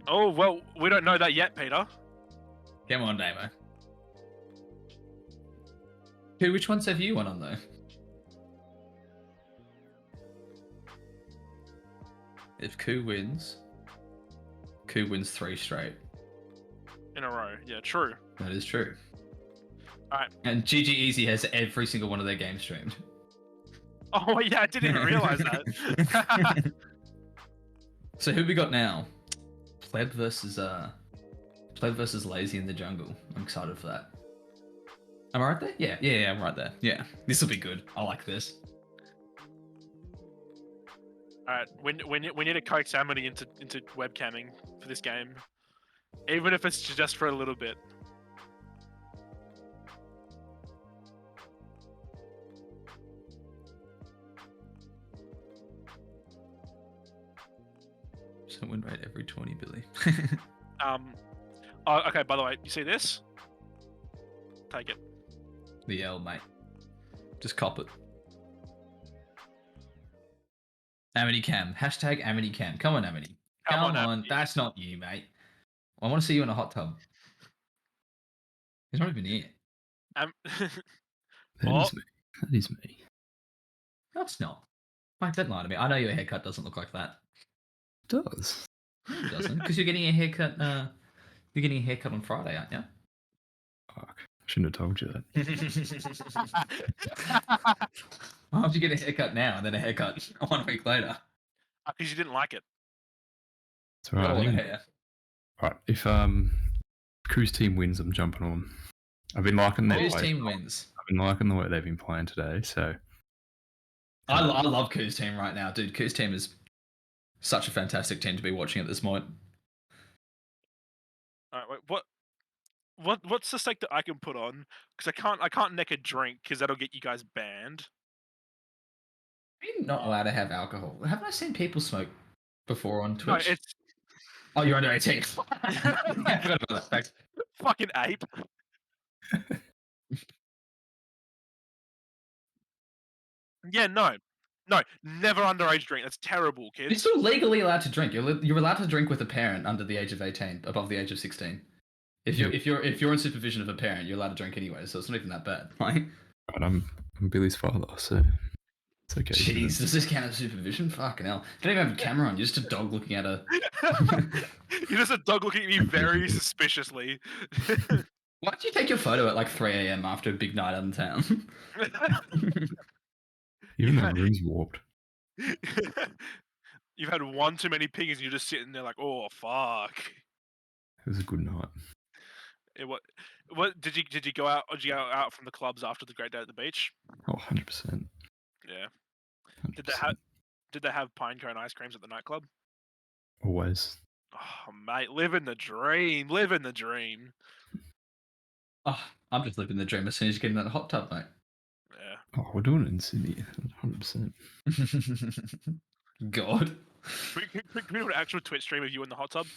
Oh, well, we don't know that yet, Peter. Come on, Damo. Which ones have you won on though? If Ku wins 3 straight. In a row, yeah, true. That is true. Alright. And GG Easy has every single one of their games streamed. Oh, yeah, I didn't even realize that. So who we got now? Pleb versus Lazy in the jungle. I'm excited for that. Am I right there? Yeah, I'm right there. Yeah, this will be good. I like this. Alright, we need to coax Amity into webcamming for this game. Even if it's just for a little bit. So win rate every 20, Billy. Oh, okay, by the way, you see this? Take it. The L, mate. Just cop it. Amity Cam. Hashtag Amity Cam. Come on, Amity. Come Come on, on. Amity. That's not you, mate. I want to see you in a hot tub. He's not even here. Um, That Oh. is me. That is me. No, it's not. Mike, don't lie to me. I know your haircut doesn't look like that. It does. No, it doesn't. Because you're getting a haircut. You're getting a haircut on Friday, aren't you? Fuck. Shouldn't have told you that. Why would you get a haircut now and then a haircut 1 week later? Because you didn't like it. It's alright. Got all I the think- hair. Right. If Crew's team wins, I'm jumping on. I've been liking their Whose play. team wins? I've been liking the way they've been playing today. So I love Ku's team right now, dude. Ku's team is such a fantastic team to be watching at this point. All right, wait, what's the stake that I can put on? Because I can't neck a drink because that'll get you guys banned. You're not allowed to have alcohol. Haven't I seen people smoke before on No, Twitch? it's Oh, you're under 18. I forgot about that fact. fucking ape. Yeah, no, never underage drink. That's terrible, You're kids. still legally allowed to drink. You're allowed to drink with a parent under the age of 18, above the age of 16. If you're in supervision of a parent, you're allowed to drink anyway, so it's not even that bad, right? right, I'm Billy's father, so it's okay. Jeez, does this count as supervision? Fucking hell. You don't even have a camera on, you're just a dog looking at a... You're just a dog looking at me very suspiciously. Why did you take your photo at like 3 a.m. after a big night out in town? Even Yeah. the room's warped. You've had one too many pings, and you're just sitting there like, oh fuck. It was a good night. What did you go out? Did you go out from the clubs after the great day at the beach? Oh, 100%. Yeah. 100%. Did they have pine cone ice creams at the nightclub? Always. Oh mate, living the dream. Living the dream. Oh, I'm just living the dream as soon as you get in that hot tub, mate. Yeah. Oh, we're doing it in Sydney. 100%. God. Can we do an actual Twitch stream of you in the hot tub?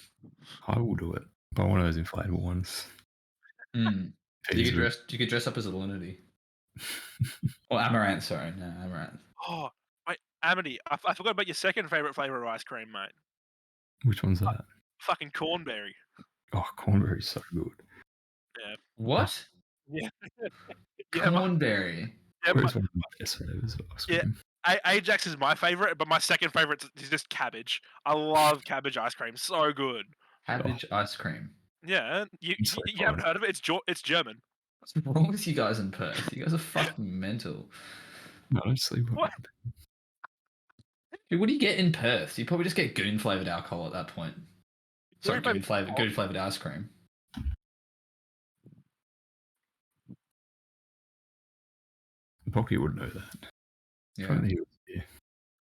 I will do it. Buy one of those inflatable ones. Mm. You Fees could with- dress. You could dress up as a Lunity. Or Amaranth. Sorry, no Amaranth. Oh, wait, Amity, I forgot about your second favorite flavor of ice cream, mate. Which one's that? Fucking cornberry. Oh, cornberry's so good. What? Yeah. Yeah, my, Cornberry. yeah, my, Where's one of my best flavors of ice Yeah. cream? Ajax is my favorite, but my second favorite is just cabbage. I love cabbage ice cream. So good. Cabbage ice cream. Yeah, It's so you haven't fun. heard of it? It's German. What's wrong with you guys in Perth? You guys are fucking mental. No, I don't sleep on What? it. Dude, what do you get in Perth? You probably just get goon flavored alcohol at that point. Sorry, Goon goon flavored ice cream. Pocky would know that. If Yeah. only he was here.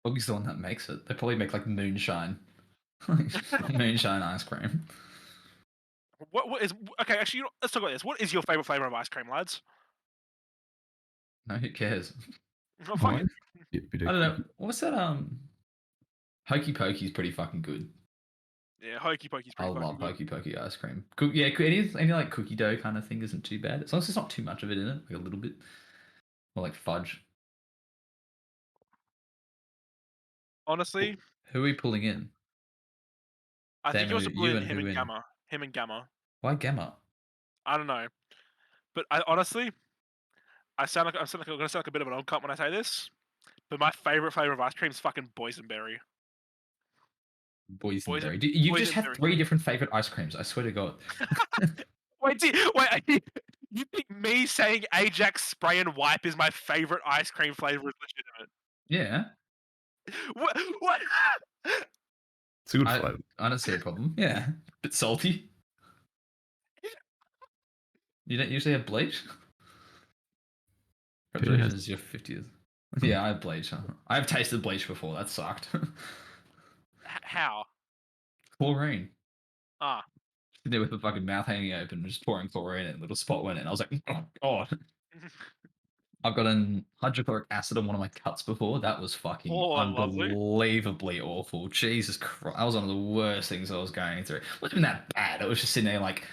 Boggy's the one that makes it. They probably make like moonshine. Moonshine ice cream. What is okay? Actually, let's talk about this. What is your favorite flavor of ice cream, lads? No, who cares? Oh, fuck it. Yeah, bit of I don't know. cookie. What's that? Hokey Pokey's pretty fucking good. Yeah, Hokey Pokey's I pretty fucking love good. Hokey Pokey ice cream. Yeah, any like cookie dough kind of thing isn't too bad. As long as there's not too much of it in it, like a little bit, or like fudge. Honestly, Who are we pulling in? I think Damn, it was you split and him who and in? Gamma. Him and Gamma. Why Gamma? I don't know, but I honestly, I'm gonna sound like a bit of an old cunt when I say this, but my favorite flavor of ice cream is fucking boysenberry. Boysenberry. You've just had boysenberry. 3 different favorite ice creams. I swear to God. Wait, you think me saying Ajax spray and wipe is my favorite ice cream flavor is Yeah, legitimate? What? It's a good I- flavour. I don't see a problem. Yeah, bit salty. You don't usually have bleach. Who has- Congratulations, your 50th. Yeah, I have bleach. I have tasted bleach before. That sucked. How? Chlorine. Ah, Sitting there with the fucking mouth hanging open, just pouring chlorine in. A little spot went in. I was like, oh god. I've got an hydrochloric acid on one of my cuts before. That was fucking Oh, lovely. unbelievably awful. Jesus Christ. That was one of the worst things I was going through. It wasn't even that bad. It was just sitting there like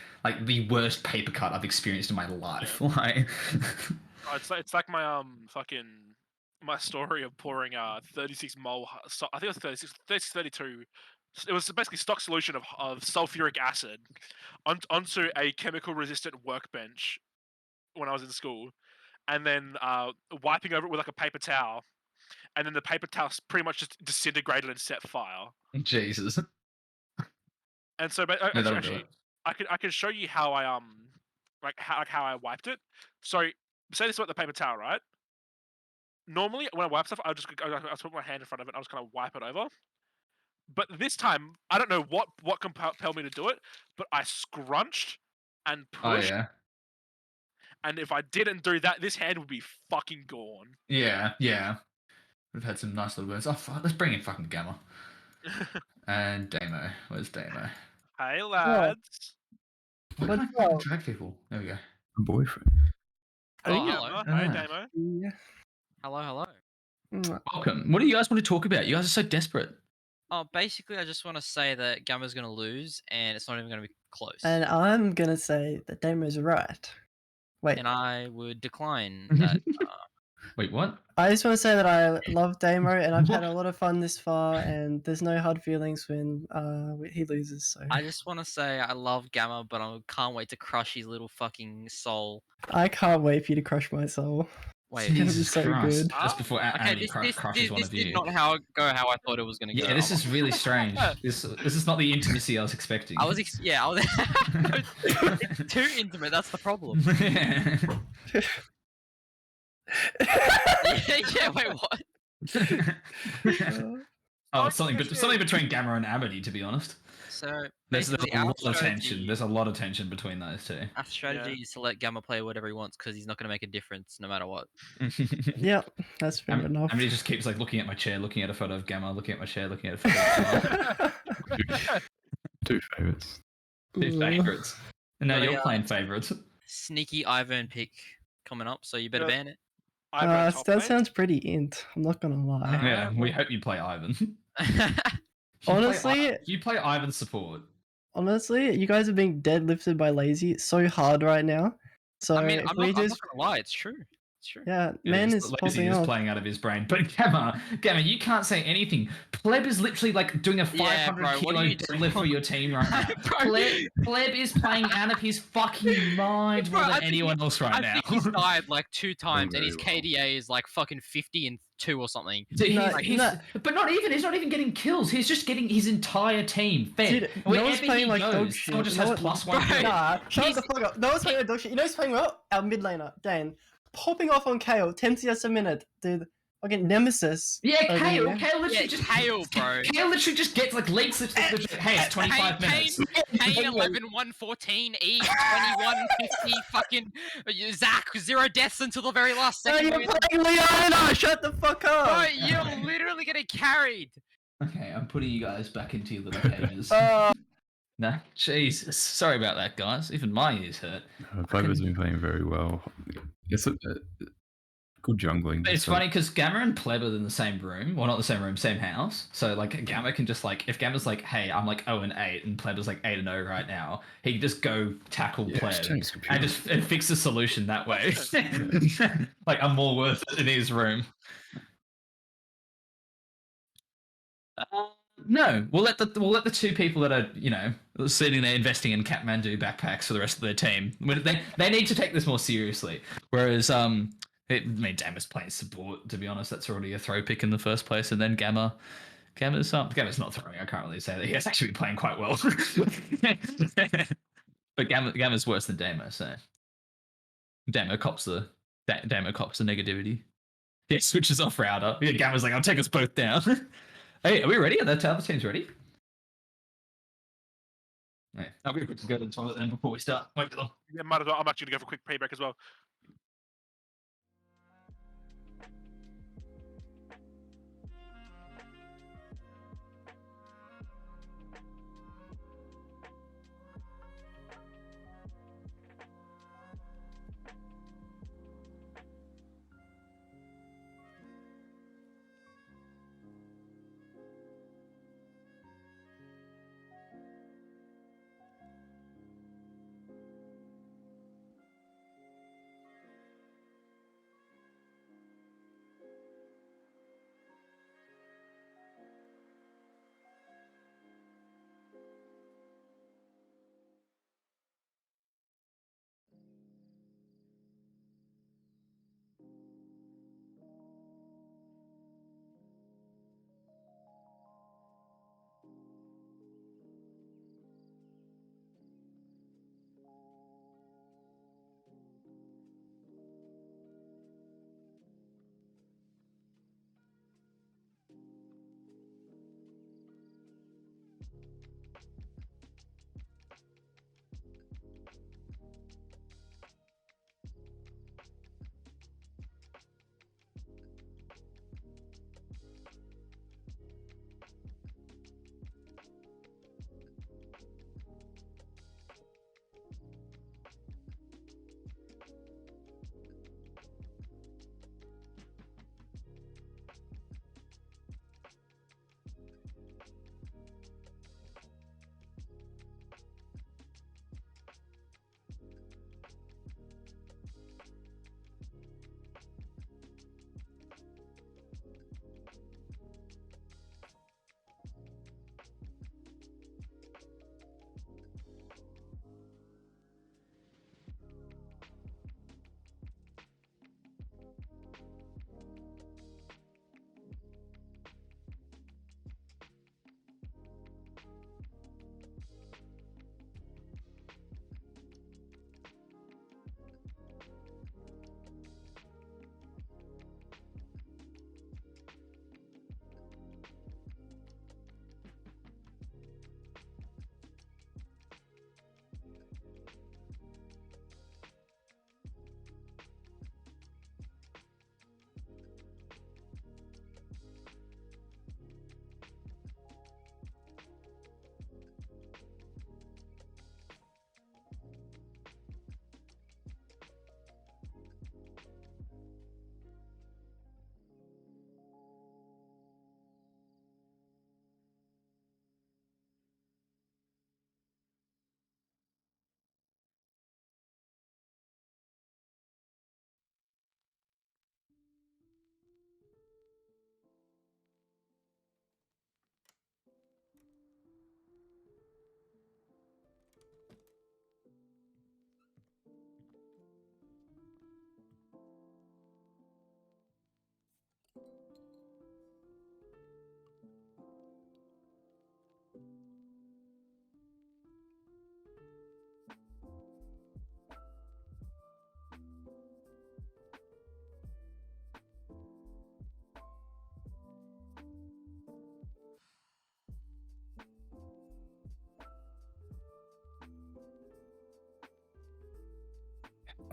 the worst paper cut I've experienced in my life. Like oh, it's like my fucking my story of pouring 36 mole. I think it was 36, 32. It was basically stock solution of sulfuric acid onto a chemical resistant workbench when I was in school, and then wiping over it with like a paper towel, and then the paper towel pretty much just disintegrated and set fire. Jesus. And so, but No, that'll do actually, it. I can show you how I how I wiped it. So say this about the paper towel, right? Normally, when I wipe stuff, I'll just put my hand in front of it. I'll just kind of wipe it over. But this time, I don't know what compelled me to do it, but I scrunched and Oh pushed. yeah. And if I didn't do that, this hand would be fucking gone. Yeah, yeah. We've had some nice little words. Oh, fuck, let's bring in fucking Gamma. And Damo. Where's Damo? Hey lads. Why What's can't I fucking up? drag people? There we go. A boyfriend. Hey, Oh, Gamma. hello. Hey Ah. Damo. Yeah. Hello, hello. Mwah. Welcome. What do you guys want to talk about? You guys are so desperate. Oh, basically, I just want to say that Gamma's going to lose, and it's not even going to be close. And I'm gonna say that Damo's right. Wait, And I would decline that. Wait, what? I just want to say that I love Damo, and I've had a lot of fun this far, and there's no hard feelings when he loses. So I just want to say I love Gamma, but I can't wait to crush his little fucking soul. I can't wait for you to crush my soul. Wait, gonna be Jesus so Christ. good. Just before okay, Annie this crushes one of did you. not go how I thought it was going to go. Yeah, this is really strange. This is not the intimacy I was expecting. I was too intimate. That's the problem. Yeah. yeah, wait, what? Oh, something between Gamma and Amity, to be honest. So There's basically, a our lot of tension. strategy, There's a lot of tension between those two. our strategy is to let Gamma play whatever he wants because he's not going to make a difference no matter what. Yeah, that's fair enough. Amity just keeps like looking at my chair, looking at a photo of Gamma, looking at my chair, looking at a photo of Gamma. Two favorites. Two favorites. And now But, you're playing favorites. Sneaky Ivern pick coming up, so you better Yeah. ban it. Ivern top That lane? sounds pretty int. I'm not gonna lie. Yeah, we hope you play Ivan. Honestly- you play Ivan support. Honestly, you guys are being deadlifted by lazy so hard right now. So I mean, if I'm we not gonna just lie, it's true. It's true. yeah, It man is. is Lazy popping is off. playing out of his brain. But Gamma, you can't say anything. Pleb is literally like doing a 500 bro, what kilo are you deadlift for your team right now. Bro. Pleb is playing out of his fucking mind Bro, more I than think anyone else right I now. think he's died like 2 times, and his very well. KDA is like fucking 50-2 or something. Dude, No, but not even. He's not even getting kills. He's just getting his entire team fed. Dude, Wherever Noah's he playing like dog goes, shit. someone just You know has what- plus one. Bro, kill. Nah, shut He's- the fuck up. Noah's playing like dog shit. You know who's playing well? Our mid laner, Dane. Popping off on Kale, 10 CS a minute, dude. Fucking Nemesis. Yeah, over Kale. here. Kale literally Yeah, just Kale, bro. Kale literally just gets like league slips. Hey, it's 25 minutes. Kane 11 114 E 21 50 fucking Zach 0 deaths until the very last No, second. you're playing Leona! Shut the fuck Bro, up! you're literally getting carried. Okay, I'm putting you guys back into your little cages. Uh, No, Jesus. Sorry about that, guys. Even my ears hurt. Clover's been playing very well. It's a good jungling. It's so- funny because Gamma and Pleb are in the same room. Well, not the same room, same house. So, like, Gamma can just, like, if Gamma's like, hey, I'm like 0-8, and Pleb is like 8-0 right now, he can just go tackle Yeah, Pleb just turn his computer and fix the solution that way. Like, I'm more worth it in his room. No, we'll let the two people that are sitting there investing in Kathmandu backpacks for the rest of their team. They need to take this more seriously. Whereas Dam's playing support. To be honest, that's already a throw pick in the first place, and then Gamma's not throwing. I can't really say that he has actually been playing quite well. But Gamma's worse than Damo, so Damo cops the negativity. Yeah, switches off router. Yeah, Gamma's like, I'll take us both down. Hey, are we ready? Are the other teams ready? Yeah, I'll be quick to go to the toilet then before we start. Wait for them. Yeah, might as well. I'm actually gonna go for a quick payback as well.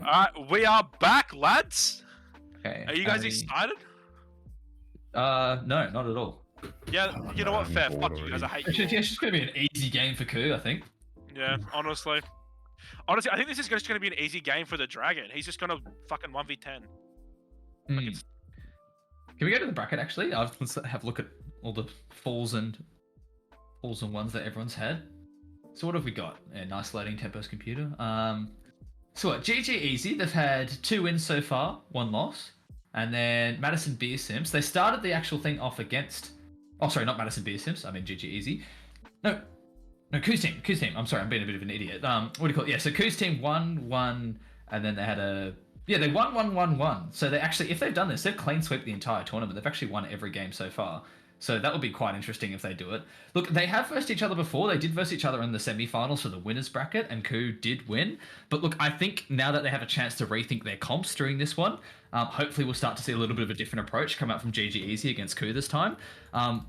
Alright, we are back, lads. Okay. Are you guys Ali- excited? No, not at all. Yeah, Oh, you know no, what? I'm Fair. bored Fuck you guys. I hate It's you. just, yeah, it's just gonna be an easy game for Ku, I think. Yeah, honestly. Honestly, I think this is just going to be an easy game for the Dragon. He's just going to fucking 1v10. Hmm. it's- Can we go to the bracket actually? Let's have a look at all the falls and ones that everyone's had. So what have we got? Yeah, nice loading Tempo's computer. So what? GG Easy. They've had 2 wins so far, 1 loss, and then Madison Beer Sims. They started the actual thing off against. Oh, sorry, not Madison Beer Sims. I mean GG Easy. No, Ku's team. I'm sorry, I'm being a bit of an idiot. What do you call it? Yeah, so Ku's team won, and then they had they won 1-1-1. So they actually, if they've done this, they've clean swept the entire tournament. They've actually won every game so far. So that would be quite interesting if they do it. Look, they have versed each other before. They did verse each other in the semi-finals for the winners bracket, and Ku did win. But look, I think now that they have a chance to rethink their comps during this one, hopefully we'll start to see a little bit of a different approach come out from GG Easy against Ku this time.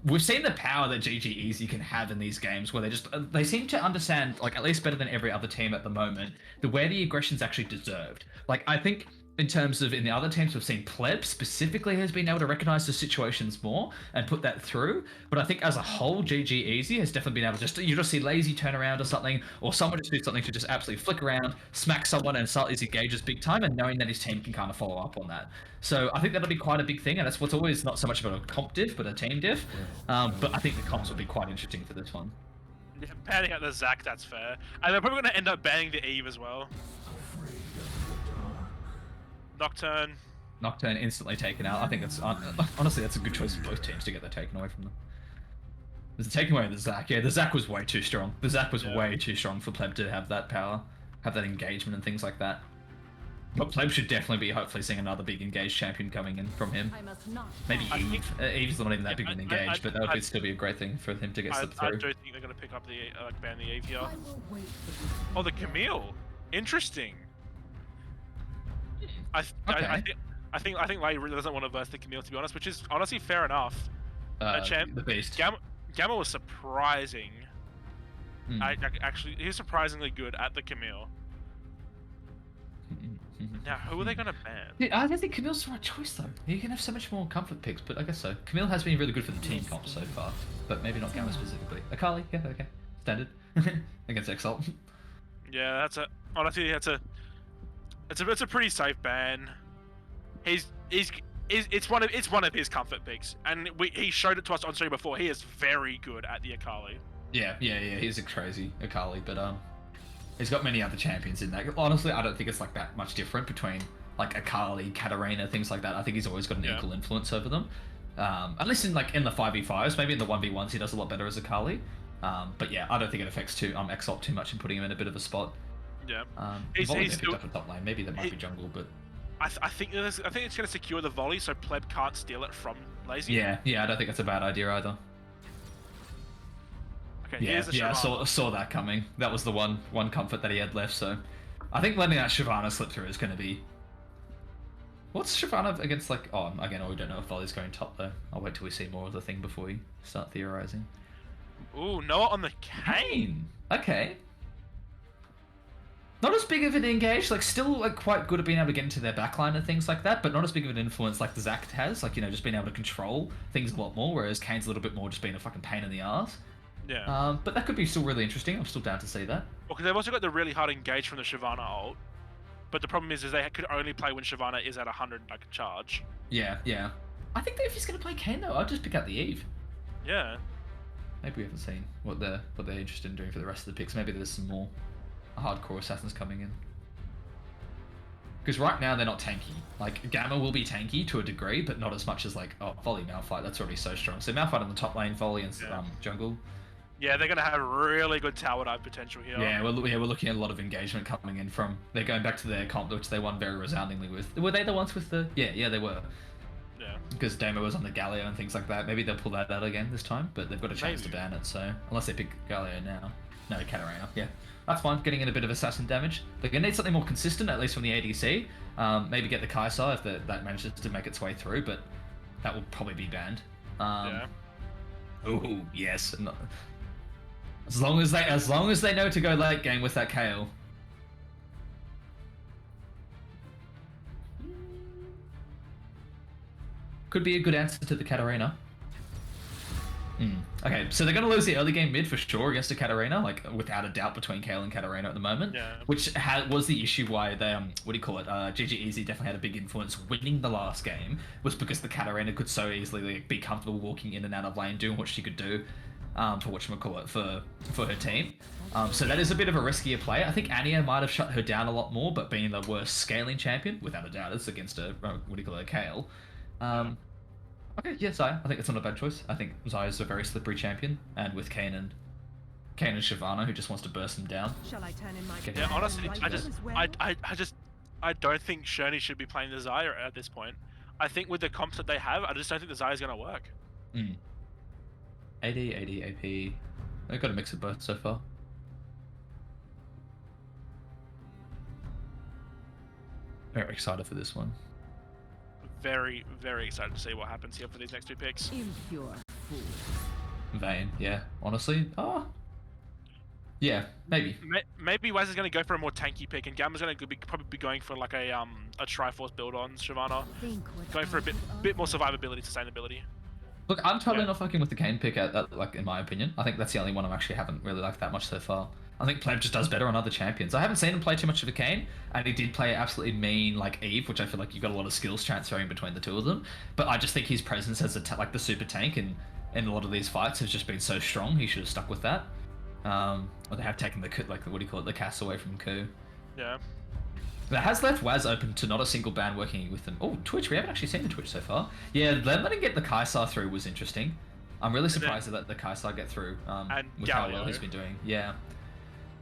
We've seen the power that GG Easy can have in these games where they seem to understand, like, at least better than every other team at the moment, where the aggression's actually deserved. Like, I think in terms of in the other teams, we've seen Pleb specifically has been able to recognize the situations more and put that through. But I think as a whole, GG Easy has definitely been able to you just see lazy turnaround or something, or someone just do something to just absolutely flick around, smack someone and start his engages big time, and knowing that his team can kind of follow up on that. So I think that'll be quite a big thing, and that's what's always not so much about a comp diff, but a team diff. But I think the comps will be quite interesting for this one. Yeah, banning out the Zac, that's fair. And they're probably going to end up banning the Eve as well. Nocturne. Nocturne instantly taken out. I think that's honestly that's a good choice for both teams to get that taken away from them. There's the taking away of the Zac. Yeah, the Zac was way too strong. The Zac was way too strong for Pleb to have that power, have that engagement and things like that. But Pleb should definitely be hopefully seeing another big engaged champion coming in from him. I must not. Maybe I Eve. Eve's not even that Yeah, big of an I- engage, but that would still be a great thing for him to get slipped I through. do think they're going to pick up the ban the Eve here. I will wait for you. Oh, the Camille. Interesting. Okay. I think Lay really doesn't want to verse the Camille, to be honest, which is honestly fair enough. champ- The Beast. Gamma was surprising. Hmm. Actually, he was surprisingly good at the Camille. Now, who are they going to ban? Yeah, I don't think Camille's the right choice though. You can have so much more comfort picks, but I guess so. Camille has been really good for the team comp so far, but maybe not Gamma specifically. Akali, yeah, okay, standard against Exalt. Yeah, that's a honestly it's a pretty safe ban. It's one of his comfort picks, and he showed it to us on stream before. He is very good at the Akali. Yeah, he's a crazy Akali, but he's got many other champions in that. Honestly, I don't think it's like that much different between like Akali, Katarina, things like that. I think he's always got an equal influence over them. At least in the 5v5s, maybe in the 1v1s he does a lot better as Akali. But yeah, I don't think it affects Exalt too much in putting him in a bit of a spot. Yeah. He's He's picked up a top lane. Maybe that might be jungle, but I think it's going to secure the volley so Pleb can't steal it from Lazy. yeah, I don't think that's a bad idea either. Okay, Yeah, here's the I Shyvana. saw that coming. That was the one comfort that he had left. So, I think letting that Shyvana slip through is going to be. What's Shyvana against like? Oh, again, we don't know if Volley's going top though. I'll wait till we see more of the thing before we start theorizing. Ooh, Noah on the Kane. Okay. Not as big of an engage, like still like quite good at being able to get into their backline and things like that, but not as big of an influence like the Zac has, like, just being able to control things a lot more, whereas Kane's a little bit more just being a fucking pain in the ass. Yeah. But that could be still really interesting. I'm still down to see that. Well, because they've also got the really hard engage from the Shyvana ult. But the problem is they could only play when Shyvana is at 100 like charge. Yeah. I think that if he's gonna play Kane though, I'd just pick out the Eve. Yeah. Maybe we haven't seen what they're interested in doing for the rest of the picks. Maybe there's some more hardcore assassins coming in. Because right now they're not tanky. Like Gamma will be tanky to a degree, but not as much as like Volley Malphite. That's already so strong. So Malphite on the top lane, Volley and jungle. Yeah, they're gonna have really good tower dive potential here. Yeah, we're looking at a lot of engagement coming in from. They're going back to their comp, which they won very resoundingly with. Were they the ones with the? Yeah, they were. Yeah. Because Damo was on the Galio and things like that. Maybe they'll pull that out again this time, but they've got a chance to ban it. So unless they pick Galio now, no Katarina. Yeah, that's fine. Getting in a bit of assassin damage. They're gonna need something more consistent, at least from the ADC. Maybe get the Kai'Sa if that manages to make its way through, but that will probably be banned. Yeah. Oh yes. As long as they know to go late game with that Kayle. could be a good answer to the Katarina. Okay, so they're going to lose the early game mid for sure against a Katarina, like without a doubt between Kale and Katarina at the moment. Yeah. Which was the issue why they what do you call it? GG Easy definitely had a big influence winning the last game, was because the Katarina could so easily like, be comfortable walking in and out of lane, doing what she could do for whatchamacallit for her team. So that is a bit of a riskier play. I think Anya might have shut her down a lot more, but being the worst scaling champion, without a doubt, it's against a what do you call it, a Kale. Okay, yeah, Xayah. I think that's not a bad choice. I think Xayah's a very slippery champion, and with Kane and Shyvana, who just wants to burst them down. Shall I turn in my Yeah, Yeah, honestly, right I just, as well? I don't think Sherney should be playing the Xayah at this point. I think with the comps that they have, I just don't think the Xayah is going to work. AD, AP. They've got a mix of both so far. Very excited for this one. Very, very excited to see what happens here for these next 2 picks. Impure fool. Vayne, yeah. Honestly, yeah, maybe. Maybe Waz is going to go for a more tanky pick, and Gamma's going to probably be going for like a Triforce build on Shyvana, Think what going for a I bit could more offer. survivability, sustainability. Look, I'm totally Yeah. not fucking with the Kane pick, like in my opinion. I think that's the only one I actually haven't really liked that much so far. I think Pleb just does better on other champions. I haven't seen him play too much of a Kane, and he did play absolutely mean like Eve, which I feel like you got a lot of skills transferring between the two of them. But I just think his presence as like the super tank in a lot of these fights has just been so strong. He should have stuck with that. Or they have taken the what do you call it, the cast away from Ku. Yeah. That has left Waz open to not a single ban working with them. Oh, Twitch, we haven't actually seen the Twitch so far. Yeah, them letting get the Kaisar through was interesting. I'm really surprised that the Kaisar get through And with how well Galio. he's been doing. Yeah.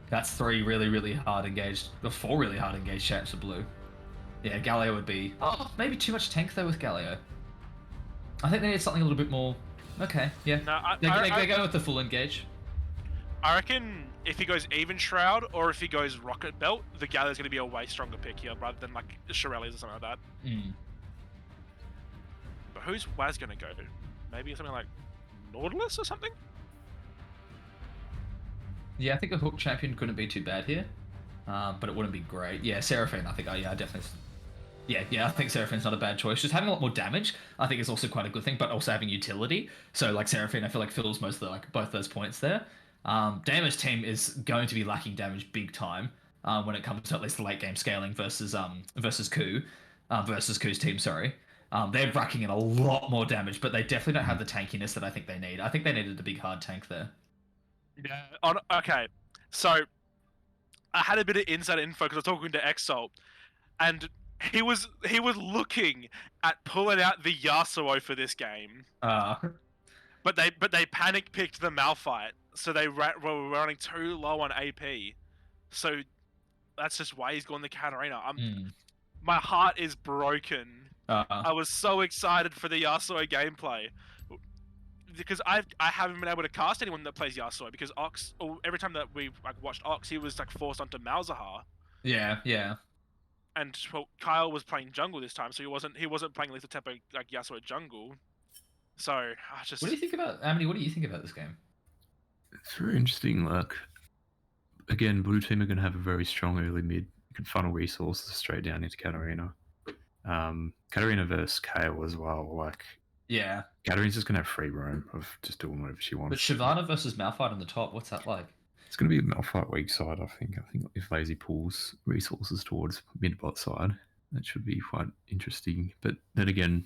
That's 3 really, really hard engaged, or 4 really hard engaged champs for blue. Yeah, Galio would be... Oh, maybe too much tank though with Galio. I think they need something a little bit more... Okay, yeah. No, They go with the full engage. I reckon if he goes Even Shroud or if he goes Rocket Belt, the Galio's going to be a way stronger pick here rather than like Shirelles or something like that. But who's Waz going to go to? Maybe something like Nautilus or something? Yeah, I think a hook champion couldn't be too bad here, but it wouldn't be great. Yeah, Seraphine, I think. Oh yeah, definitely. Yeah, I think Seraphine's not a bad choice. Just having a lot more damage, I think, is also quite a good thing. But also having utility. So like Seraphine, I feel like fills most of the, like both those points there. Damo's team is going to be lacking damage big time when it comes to at least the late game scaling versus Ku, versus Ku's team. Sorry. They're racking in a lot more damage, but they definitely don't have the tankiness that I think they need. I think they needed a big hard tank there. Yeah. Okay. So I had a bit of inside info because I was talking to Exalt, and he was looking at pulling out the Yasuo for this game, but they panic picked the Malphite, so they were running too low on AP, so that's just why he's gone the Katarina. My heart is broken. I was so excited for the Yasuo gameplay. Because I haven't been able to cast anyone that plays Yasuo because Ox, or every time that we like watched Ox, he was like forced onto Malzahar. Yeah. And well, Kyle was playing jungle this time, so he wasn't playing Lethal Tempo like Yasuo jungle. So I just. What do you think about Amity? What do you think about this game? It's very interesting. Like, again, blue team are going to have a very strong early mid. You can funnel resources straight down into Katarina. Katarina versus Kale as well. Like, Yeah. Katarina's just going to have free roam of just doing whatever she wants. But Shyvana versus Malphite on the top, what's that like? It's going to be a Malphite weak side, I think. I think if Lazy pulls resources towards mid-bot side, that should be quite interesting. But then again,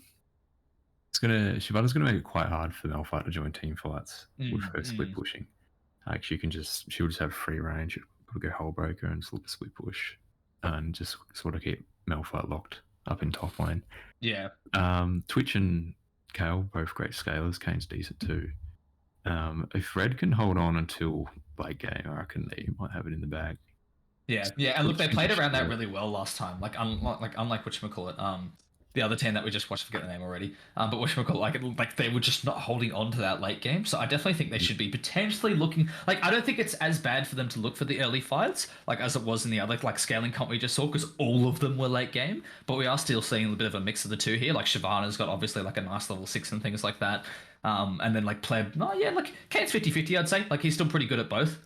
Shyvana's going to make it quite hard for Malphite to join team fights with her split pushing. Like, she'll just have free range. She'll go Hullbreaker and slip a split push and just sort of keep Malphite locked up in top lane. Yeah. Twitch and Kale, both great scalers. Kane's decent too. If Red can hold on until late game, I reckon they might have it in the bag. Yeah, and look, they played around that really well last time. Like unlike whatchamacallit, the other team that we just watched, I forget the name already. But whatchamacallit, like they were just not holding on to that late game. So I definitely think they should be potentially looking. Like, I don't think it's as bad for them to look for the early fights, like as it was in the other like scaling comp we just saw, because all of them were late game. But we are still seeing a bit of a mix of the two here. Like Shyvana's got obviously like a nice level 6 and things like that. And then like Pleb, like Kane's 50-50, I'd say. Like, he's still pretty good at both,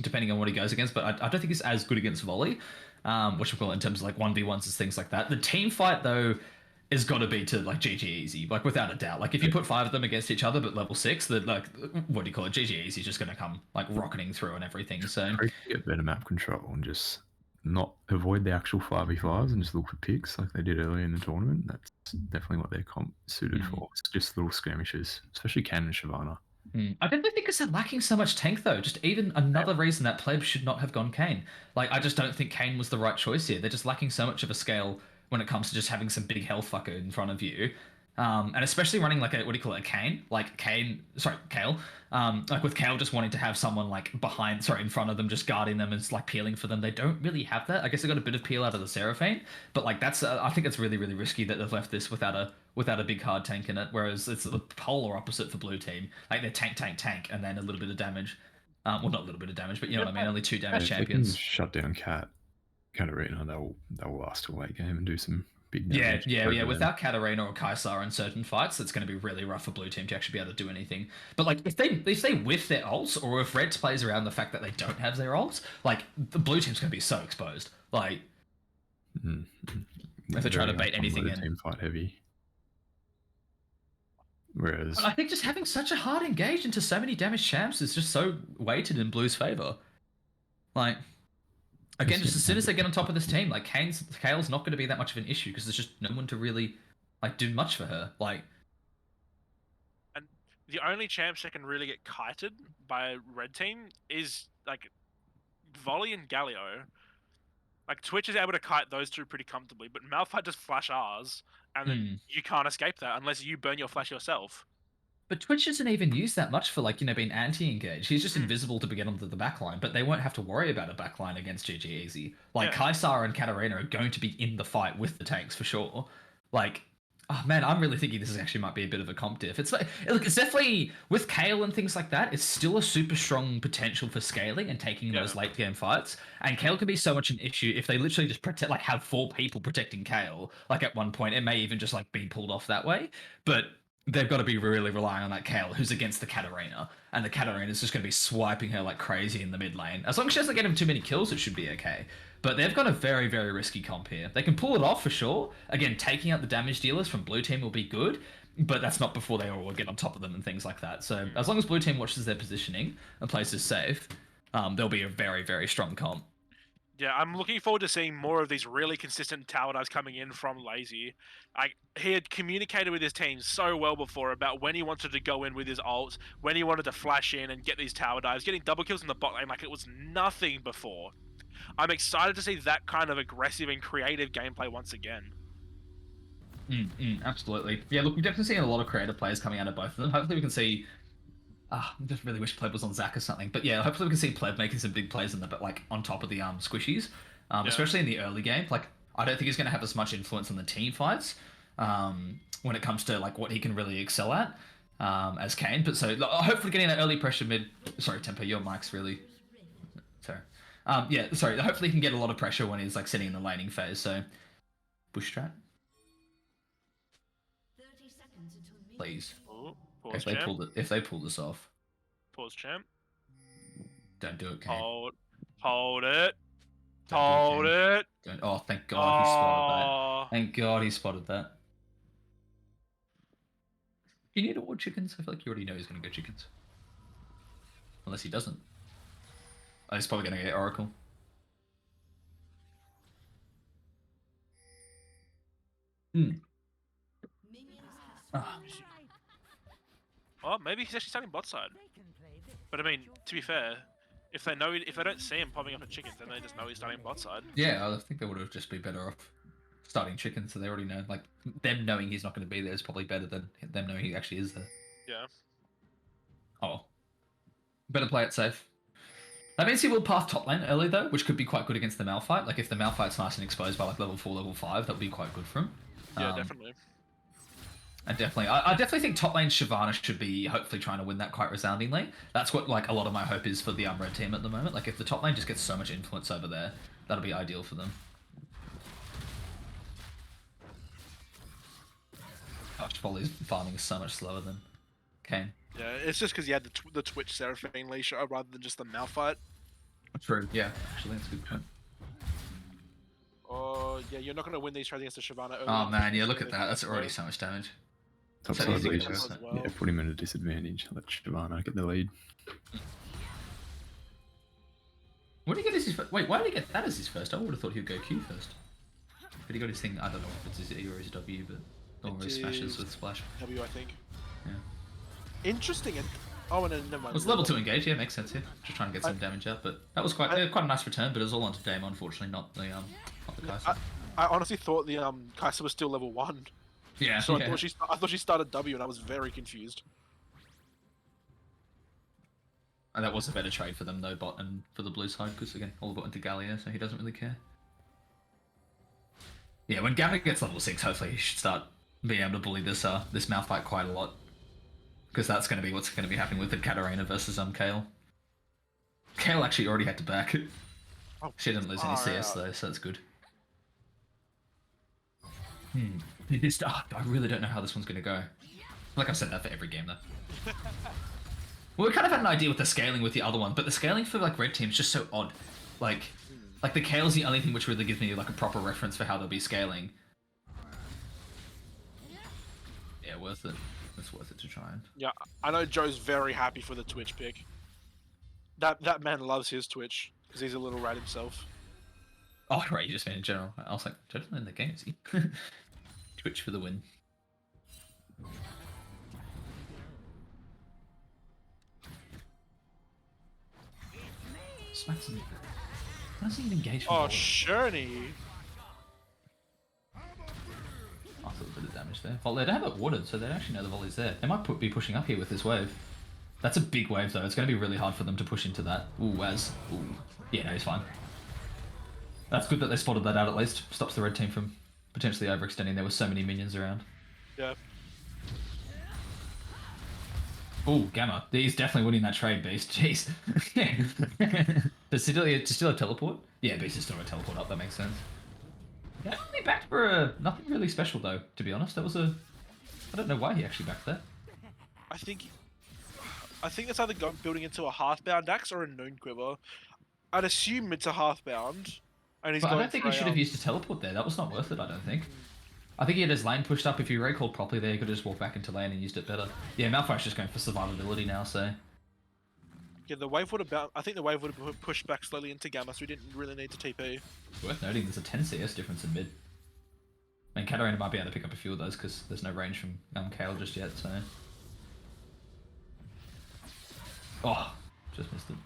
depending on what he goes against. But I don't think he's as good against volley, whatchamacallit, in terms of like 1v1s and things like that. The team fight though, is got to be to like GG Easy, like without a doubt. Like if you put 5 of them against each other, but level 6, then like what do you call it? GG Easy is just going to come like rocketing through and everything. So Try to get better map control and just not avoid the actual 5v5s and just look for picks like they did earlier in the tournament. That's definitely what their comp suited for. It's just little skirmishes, especially Ken and Shyvana. I definitely think it's lacking so much tank though. Just even another reason that Pleb should not have gone Kane. Like I just don't think Kane was the right choice here. They're just lacking so much of a scale when it comes to just having some big health fucker in front of you. And especially running like a, what do you call it, a Kane? Like Kane, sorry, Kale. Like with Kale just wanting to have someone like in front of them, just guarding them and like peeling for them. They don't really have that. I guess they got a bit of peel out of the Seraphine, but like that's, I think it's really, really risky that they've left this without a big hard tank in it. Whereas it's the polar opposite for blue team. Like they're tank, and then a little bit of damage. Well, not a little bit of damage, but you know what I mean? Only 2 damage If they champions. can shut down Katarina, they'll last a late game and do some big damage. Yeah. Without Katarina or Kaisar in certain fights, it's going to be really rough for blue team to actually be able to do anything. But like if they whiff their ults, or if red plays around the fact that they don't have their ults, like the blue team's going to be so exposed. Like if they try to bait anything in. Team fight heavy. Whereas I think just having such a hard engage into so many damage champs is just so weighted in blue's favor. Like. Again, just as soon as they get on top of this team, like Kale's not going to be that much of an issue because there's just no one to really like do much for her. Like, And the only champs that can really get kited by red team is like Volley and Galio. Like Twitch is able to kite those two pretty comfortably, but Malphite just flash R's, and then you can't escape that unless you burn your flash yourself. but Twitch isn't even used that much for like, you know, being anti-engaged. He's just invisible to get onto the backline, but they won't have to worry about a backline against GG Easy. Like Kaisar and Katarina are going to be in the fight with the tanks for sure. Like, oh man, I'm really thinking this actually might be a bit of a comp diff. It's like, look, it's definitely with Kale and things like that. It's still a super strong potential for scaling and taking those late game fights. And Kale can be so much an issue if they literally just protect, like have 4 people protecting Kale. Like at one point, it may even just like be pulled off that way, but. They've got to be really relying on that Kale, who's against the Katarina, and the Katarina is just going to be swiping her like crazy in the mid lane. As long as she doesn't get him too many kills, it should be okay. But they've got a very, very risky comp here. They can pull it off for sure. Again, taking out the damage dealers from blue team will be good, but that's not before they all get on top of them and things like that. So as long as blue team watches their positioning and plays this safe, they'll be a very, very strong comp. Yeah, I'm looking forward to seeing more of these really consistent tower dives coming in from Lazy. He had communicated with his team so well before about when he wanted to go in with his ult, when he wanted to flash in and get these tower dives, getting double kills in the bot lane like it was nothing before. I'm excited to see that kind of aggressive and creative gameplay once again. Absolutely. Yeah, look, we've definitely seen a lot of creative players coming out of both of them. Hopefully we can see... I just really wish Pleb was on Zac or something. But yeah, hopefully we can see Pleb making some big plays in the, like on top of the squishies, especially in the early game. Like I don't think he's going to have as much influence on the team fights when it comes to like what he can really excel at as Kane. But so hopefully getting that early pressure mid. Sorry, Tempo, your mic's really. Sorry. Yeah, sorry. Hopefully he can get a lot of pressure when he's like sitting in the laning phase. So bush strat. Please. Pause, If they pull this off, Pause, champ. don't do it, Kane. Hold it. Don't do it, Hold Kane. it. Don't. Oh, thank God he spotted that. Thank God he spotted that. You need to ward chickens? I feel like you already know he's going to go chickens. Unless he doesn't. Oh, he's probably going to get Oracle. Well, maybe he's actually starting bot side. But I mean, to be fair, if they don't see him popping up at chickens, then they just know he's starting bot side. Yeah, I think they would have just been better off starting chickens, so they already know. Like, them knowing he's not going to be there is probably better than them knowing he actually is there. Yeah. Oh. Better play it safe. That means he will path top lane early, though, which could be quite good against the Malphite. Like, if the Malphite's nice and exposed by, like, level 4, level 5, that would be quite good for him. Yeah, definitely. I definitely think top lane Shyvana should be hopefully trying to win that quite resoundingly. That's what like a lot of my hope is for the red team at the moment. Like if the top lane just gets so much influence over there, that'll be ideal for them. Gosh, Volley's farming is so much slower than Kane. Yeah, it's just because he had the Twitch Seraphine leash rather than just the Malphite. True. Yeah, actually, that's a good point. Oh Yeah, you're not gonna win these trades against the Shyvana. early Oh in man, the yeah, look game, at that. That's already so- so much damage. Top So side easy to Leisure. kill as well. Yeah, put him at a disadvantage. Let Shyvana get the lead. What did he get as his first? Wait, why did he get that as his first? I would have thought he would go Q first. But he got his thing, I don't know if it's his E or his W, but or It his smashes is- with splash. W, I think. Yeah. Interesting. Oh, and then never mind. It was level 2 engage, yeah, makes sense, yeah. Just trying to get some damage out, but that was quite quite a nice return, but it was all onto Dame, unfortunately, not the Kai'Sa. I honestly thought the Kai'Sa was still level 1. Yeah, So yeah. I thought she started W, and I was very confused. And that was a better trade for them though, bot and for the blue side, because again, all bot into Gallia, so he doesn't really care. Yeah, when Gamma gets level 6, hopefully he should start being able to bully this Malphite quite a lot. Because that's going to be what's going to be happening with the Katarina versus Kayle. Kayle actually already had to back. Oh, She didn't lose any far CS out. though, so that's good. This, I really don't know how this one's going to go. Like I've said that for every game though. Well, we kind of had an idea with the scaling with the other one, but the scaling for like red team is just so odd. Like the Kale's the only thing which really gives me like a proper reference for how they'll be scaling. Yeah, worth it. It's worth it to try and. Yeah, I know Joe's very happy for the Twitch pick. That man loves his Twitch because he's a little rat himself. Oh, right, you just mean in general. I was like, Joe's not in the game, is he? Twitch for the win. Smacks him. Doesn't even engage from Oh, volley. Sherney. I thought a bit of damage there. Well, they don't have it warded, so they don't actually know the volley's there. They might be pushing up here with this wave. That's a big wave, though. It's going to be really hard for them to push into that. Ooh, Waz. Ooh. Yeah, no, he's fine. That's good that they spotted that out at least. Stops the red team from potentially overextending. There were so many minions around. Yeah. Ooh, Gamma. He's definitely winning that trade, Beast. Jeez. Does he still have teleport? Yeah, Beast is still a teleport up. That makes sense. Yeah, only backed for nothing really special, though, to be honest. That was a... I don't know why he actually backed that. I think it's either building into a Hearthbound axe or a Noon Quiver. I'd assume it's a Hearthbound. And he's But I going don't think for he should have used a teleport there. That was not worth it, I don't think. I think he had his lane pushed up. If you recalled properly there, he could have just walked back into lane and used it better. Yeah, Malphite's just going for survivability now, so... Yeah, the wave would have I think the wave would have pushed back slowly into Gamma, so we didn't really need to TP. Worth noting, there's a 10 CS difference in mid. I mean, Katarina might be able to pick up a few of those because there's no range from Kayle just yet, so... Oh, just missed it.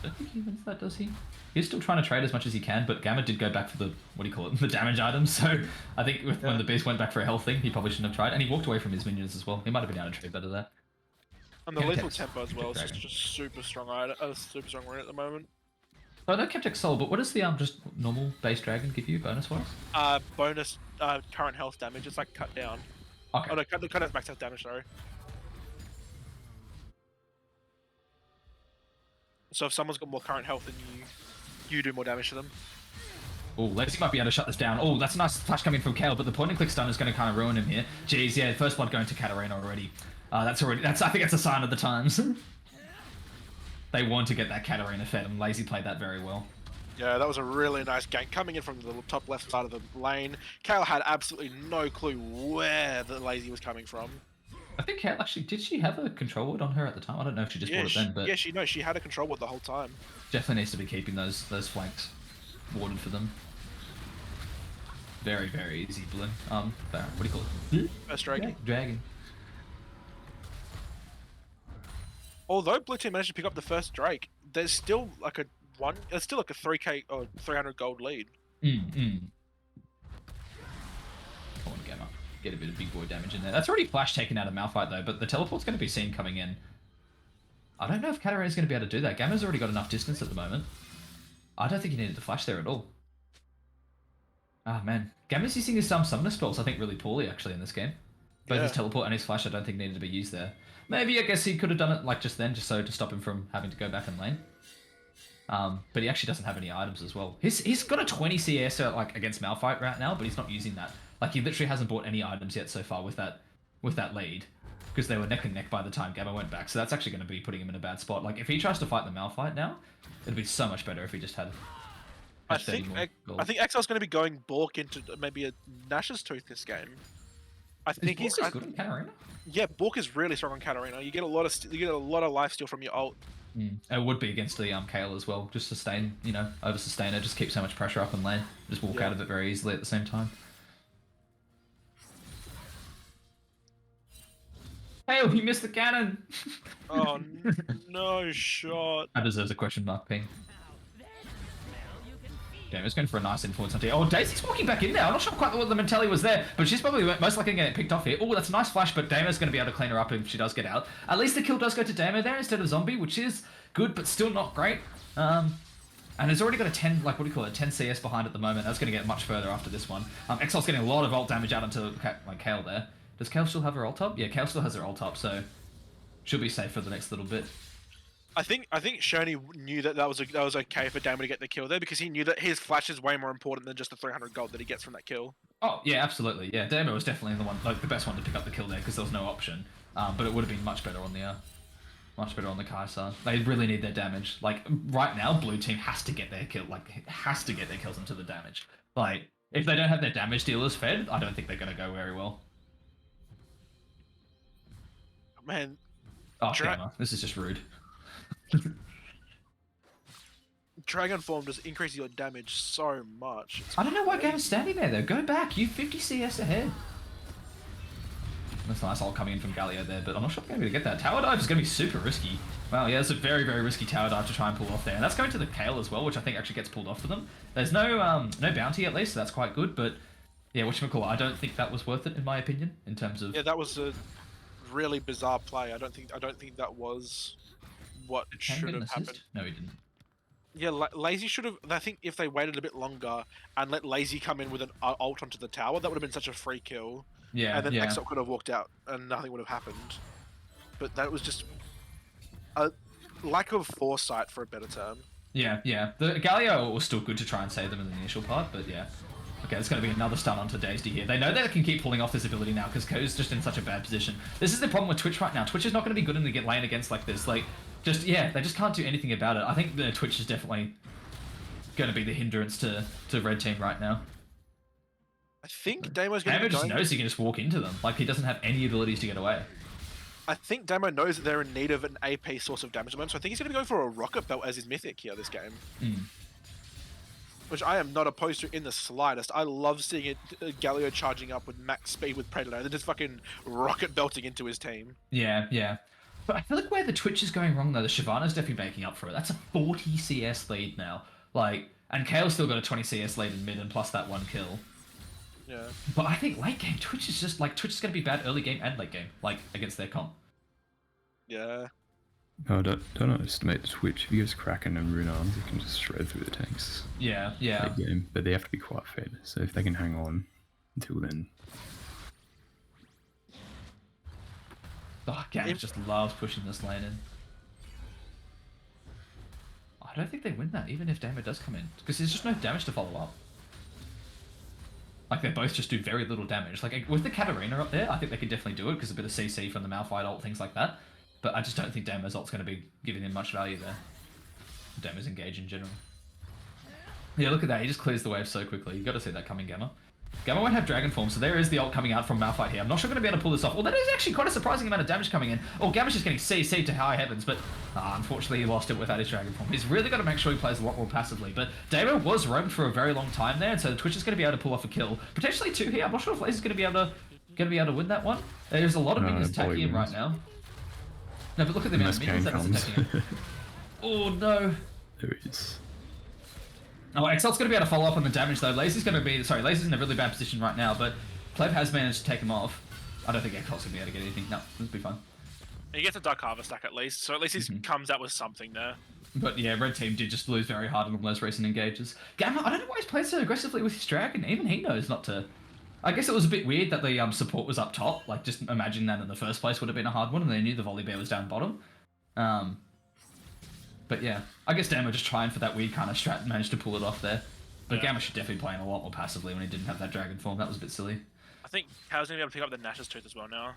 I don't think he wins that, does he? He's still trying to trade as much as he can, but Gamma did go back for the, what do you call it, the damage items, so I think when the Beast went back for a health thing, he probably shouldn't have tried, and he walked away from his minions as well. He might have been able to trade better there. And the Chemtech. lethal tempo as well is Dragon. just super strong super strong rune at the moment. Oh, I know Chemtech Soul, but what does the just normal base dragon give you, bonus-wise? Bonus current health damage, it's like cut down. Okay. Oh no, cut down max health damage, sorry. So if someone's got more current health than you do more damage to them. Oh, Lazy might be able to shut this down. Oh, that's a nice flash coming from Kayle, but the point and click stun is going to kind of ruin him here. Jeez, yeah, first blood going to Katarina already. I think that's a sign of the times. They want to get that Katarina fed, and Lazy played that very well. Yeah, that was a really nice gank coming in from the top left side of the lane. Kayle had absolutely no clue where the Lazy was coming from. I think Kayle actually, did she have a control ward on her at the time? I don't know if she just bought it then, but yeah, she had a control ward the whole time. definitely needs to be keeping those flanks warded for them. Very, very easy blue. Baron, what do you call it? First dragon. Dragon. Although Blue Team managed to pick up the first Drake, there's still like a 3k or 300 gold lead. Come on, Gamma. Get a bit of big boy damage in there. That's already flash taken out of Malphite though, but the teleport's going to be seen coming in. I don't know if Katarina's going to be able to do that. Gamma's already got enough distance at the moment. I don't think he needed to flash there at all. Ah, man. Gamma's using his summoner spells, I think, really poorly, actually, in this game. Both his Yeah. teleport and his flash, I don't think needed to be used there. Maybe, I guess he could have done it, like, just then, just so to stop him from having to go back in lane. But he actually doesn't have any items as well. He's got a 20 CS, like, against Malphite right now, but he's not using that. Like, he literally hasn't bought any items yet so far with that lead. Because they were neck and neck by the time Gamma went back, so that's actually going to be putting him in a bad spot. Like, if he tries to fight the Malphite now, it'd be so much better if he just had I Catch 30 think more gold. I think Excel's going to be going Bork into maybe a Nash's Tooth this game. I think Is he's Bork as good in Katarina? yeah. Bork is really strong on Katarina. You get a lot of life steal from your ult. It would be against the Kayle as well. Just sustain, over sustainer, just keep so much pressure up in lane. Just walk Yeah. out of it very easily at the same time. Kayle, you missed the cannon! Oh no shot. That deserves a question mark ping. Damn, it's going for a nice influence on here. Oh, Daisy's walking back in there. I'm not sure quite what the mentality was there, but she's probably most likely going to get picked off here. Oh, that's a nice flash, but Damo's going to be able to clean her up if she does get out. At least the kill does go to Damo there instead of Zombie, which is good, but still not great. And it's already got a 10, 10 CS behind at the moment. That's going to get much further after this one. Excel's getting a lot of ult damage out onto Kayle there. Does Kayle still have her ult up? Yeah, Kayle still has her ult up, so she'll be safe for the next little bit. I think Shoney knew that was okay for Damo to get the kill there because he knew that his flash is way more important than just the 300 gold that he gets from that kill. Oh, yeah, absolutely. Yeah, Damo was definitely the one, the best one to pick up the kill there because there was no option. But it would have been much better on the Kai'Sa. They really need their damage. Like right now, blue team has to get their kill. Has to get their kills into the damage. Like if they don't have their damage dealers fed, I don't think they're going to go very well. Man, Oh, Gamma, this is just rude. Dragon Form just increases your damage so much. I don't know why Gamma's standing there though. Go back. You 50 CS ahead. That's a nice ult coming in from Galio there, but I'm not sure if I'm going to get that. Tower dive is going to be super risky. Wow, yeah, it's a very, very risky tower dive to try and pull off there. And that's going to the Kayle as well, which I think actually gets pulled off for them. There's no bounty at least, so that's quite good, but yeah, whatchamacallit, I don't think that was worth it in my opinion, in terms of... Yeah, that was a really bizarre play. I don't think that was what Did Kang should get an have assist? happened. No, he didn't. Yeah, Lazy should have. I think if they waited a bit longer and let Lazy come in with an ult onto the tower, that would have been such a free kill. Yeah, And then yeah. Exalt could have walked out and nothing would have happened. But that was just a lack of foresight, for a better term. Yeah, yeah. The Galio was still good to try and save them in the initial part, but yeah. Okay, there's going to be another stun onto Daisy here. They know they can keep pulling off this ability now because Ko's just in such a bad position. This is the problem with Twitch right now. Twitch is not going to be good in the lane against like this. Like, they just can't do anything about it. I think the Twitch is definitely going to be the hindrance to Red Team right now. I think Damo's going to Damo be just going... knows he can just walk into them. Like, he doesn't have any abilities to get away. I think Damo knows that they're in need of an AP source of damage at the moment, so I think he's going to be going for a Rocket Belt as his mythic here this game. Which I am not opposed to in the slightest. I love seeing it, Galio charging up with max speed with Predator, and then just fucking rocket belting into his team. Yeah, yeah. But I feel like where the Twitch is going wrong though, the Shyvana's definitely making up for it. That's a 40 CS lead now. Like, and Kale's still got a 20 CS lead in mid and plus that one kill. Yeah. But I think late game, Twitch is just like, Twitch is going to be bad early game and late game, like against their comp. Yeah. No, don't underestimate the Twitch. If you guys Kraken and Rune Arms, they can just shred through the tanks. Yeah, yeah. Late game, but they have to be quite fed. So if they can hang on until then. Oh, Gavin just loves pushing this lane in. I don't think they win that, even if Damo does come in. Because there's just no damage to follow up. Like, they both just do very little damage. Like, with the Katarina up there, I think they could definitely do it, because a bit of CC from the Malphite ult, things like that. But I just don't think Damo's ult's going to be giving him much value there. Damo's engage in general. Yeah, look at that. He just clears the wave so quickly. You got to see that coming, Gamma. Gamma won't have Dragon Form, so there is the ult coming out from Malphite here. I'm not sure going to be able to pull this off. Well, that is actually quite a surprising amount of damage coming in. Oh, Gamma's just getting CC'd to high heavens, but unfortunately he lost it without his Dragon Form. He's really got to make sure he plays a lot more passively. But Damo was roamed for a very long time there, and so the Twitch is going to be able to pull off a kill. Potentially two here. I'm not sure if Lace is going to be able to win that one. There's a lot of minions attacking him right now. No, but look at the amount of minions that is attacking him. Oh no. There he is. Oh, Exalt's going to be able to follow up on the damage though. Lazy's in a really bad position right now, but Pleb has managed to take him off. I don't think Exalt's going to be able to get anything. No, this will be fine. He gets a Dark Harvest stack at least, so at least he comes out with something there. But yeah, Red Team did just lose very hard in the most recent engages. Gamma, I don't know why he's played so aggressively with his Dragon. Even he knows not to. I guess it was a bit weird that the support was up top. Like, just imagine that in the first place would have been a hard one, and they knew the Volley Bear was down bottom. But yeah, I guess Damo just trying for that weird kind of strat and managed to pull it off there. But Gamma should definitely play a lot more passively when he didn't have that Dragon Form. That was a bit silly. I think Cal's going to be able to pick up the Nash's Tooth as well now.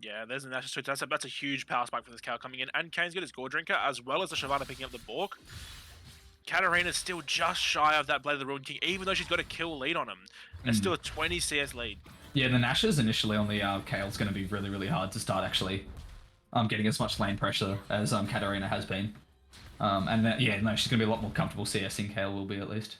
Yeah, there's the Nash's Tooth. That's a huge power spike for this Cal coming in. And Kane's got his Gore Drinker, as well as the Shyvana picking up the Bork. Katarina's still just shy of that Blade of the Ruin King, even though she's got a kill lead on him. It's still a 20 CS lead. Yeah, the Nash's initially on the Kale's going to be really, really hard to start actually getting as much lane pressure as Katarina has been. And then, yeah, no, she's going to be a lot more comfortable CSing Kale will be at least.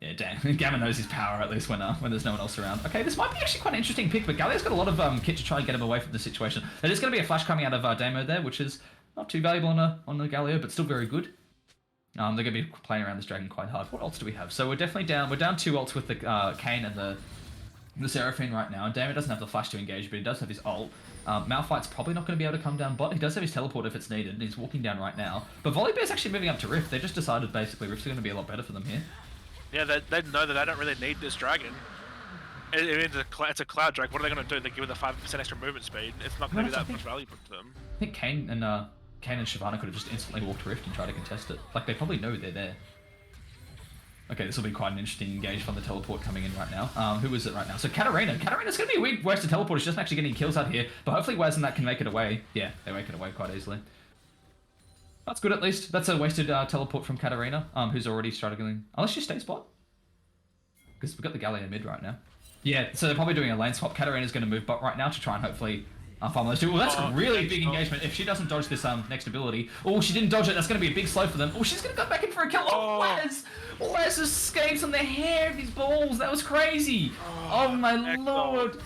Yeah, damn. Gamma knows his power at least when there's no one else around. Okay, this might be actually quite an interesting pick, but Gallia's got a lot of kit to try and get him away from the situation. There is going to be a flash coming out of Damo there, which is not too valuable on the Gallia, but still very good. They're going to be playing around this dragon quite hard. What ults do we have? So we're definitely down. We're down 2 ults with the Kayn and the Seraphine right now. Damo doesn't have the flash to engage, but he does have his ult. Malphite's probably not going to be able to come down bot. He does have his teleport if it's needed, and he's walking down right now. But Volibear's actually moving up to Rift. They just decided basically Rift's going to be a lot better for them here. Yeah, they know that they don't really need this dragon. It's a cloud drake. What are they going to do? They give it the 5% extra movement speed. It's not going to be that much value to them. I think Kayn and Shyvana could have just instantly walked Rift and tried to contest it. Like, they probably know they're there. Okay, this will be quite an interesting engage from the teleport coming in right now. Who is it right now? So Katarina. Katarina's going to be a weird wasted teleport. She doesn't actually get any kills out here. But hopefully Waz and that can make it away. Yeah, they make it away quite easily. That's good at least. That's a wasted teleport from Katarina, who's already struggling. Unless she stays bot. Because we've got the Gallia mid right now. Yeah, so they're probably doing a lane swap. Katarina's going to move bot right now to try and hopefully farm those two. Well, that's a really big engagement. If she doesn't dodge this next ability. Oh, she didn't dodge it. That's going to be a big slow for them. Oh, she's going to go back in for a kill. Oh, Waz! Waz escapes on the hair of his balls. That was crazy. Oh my lord.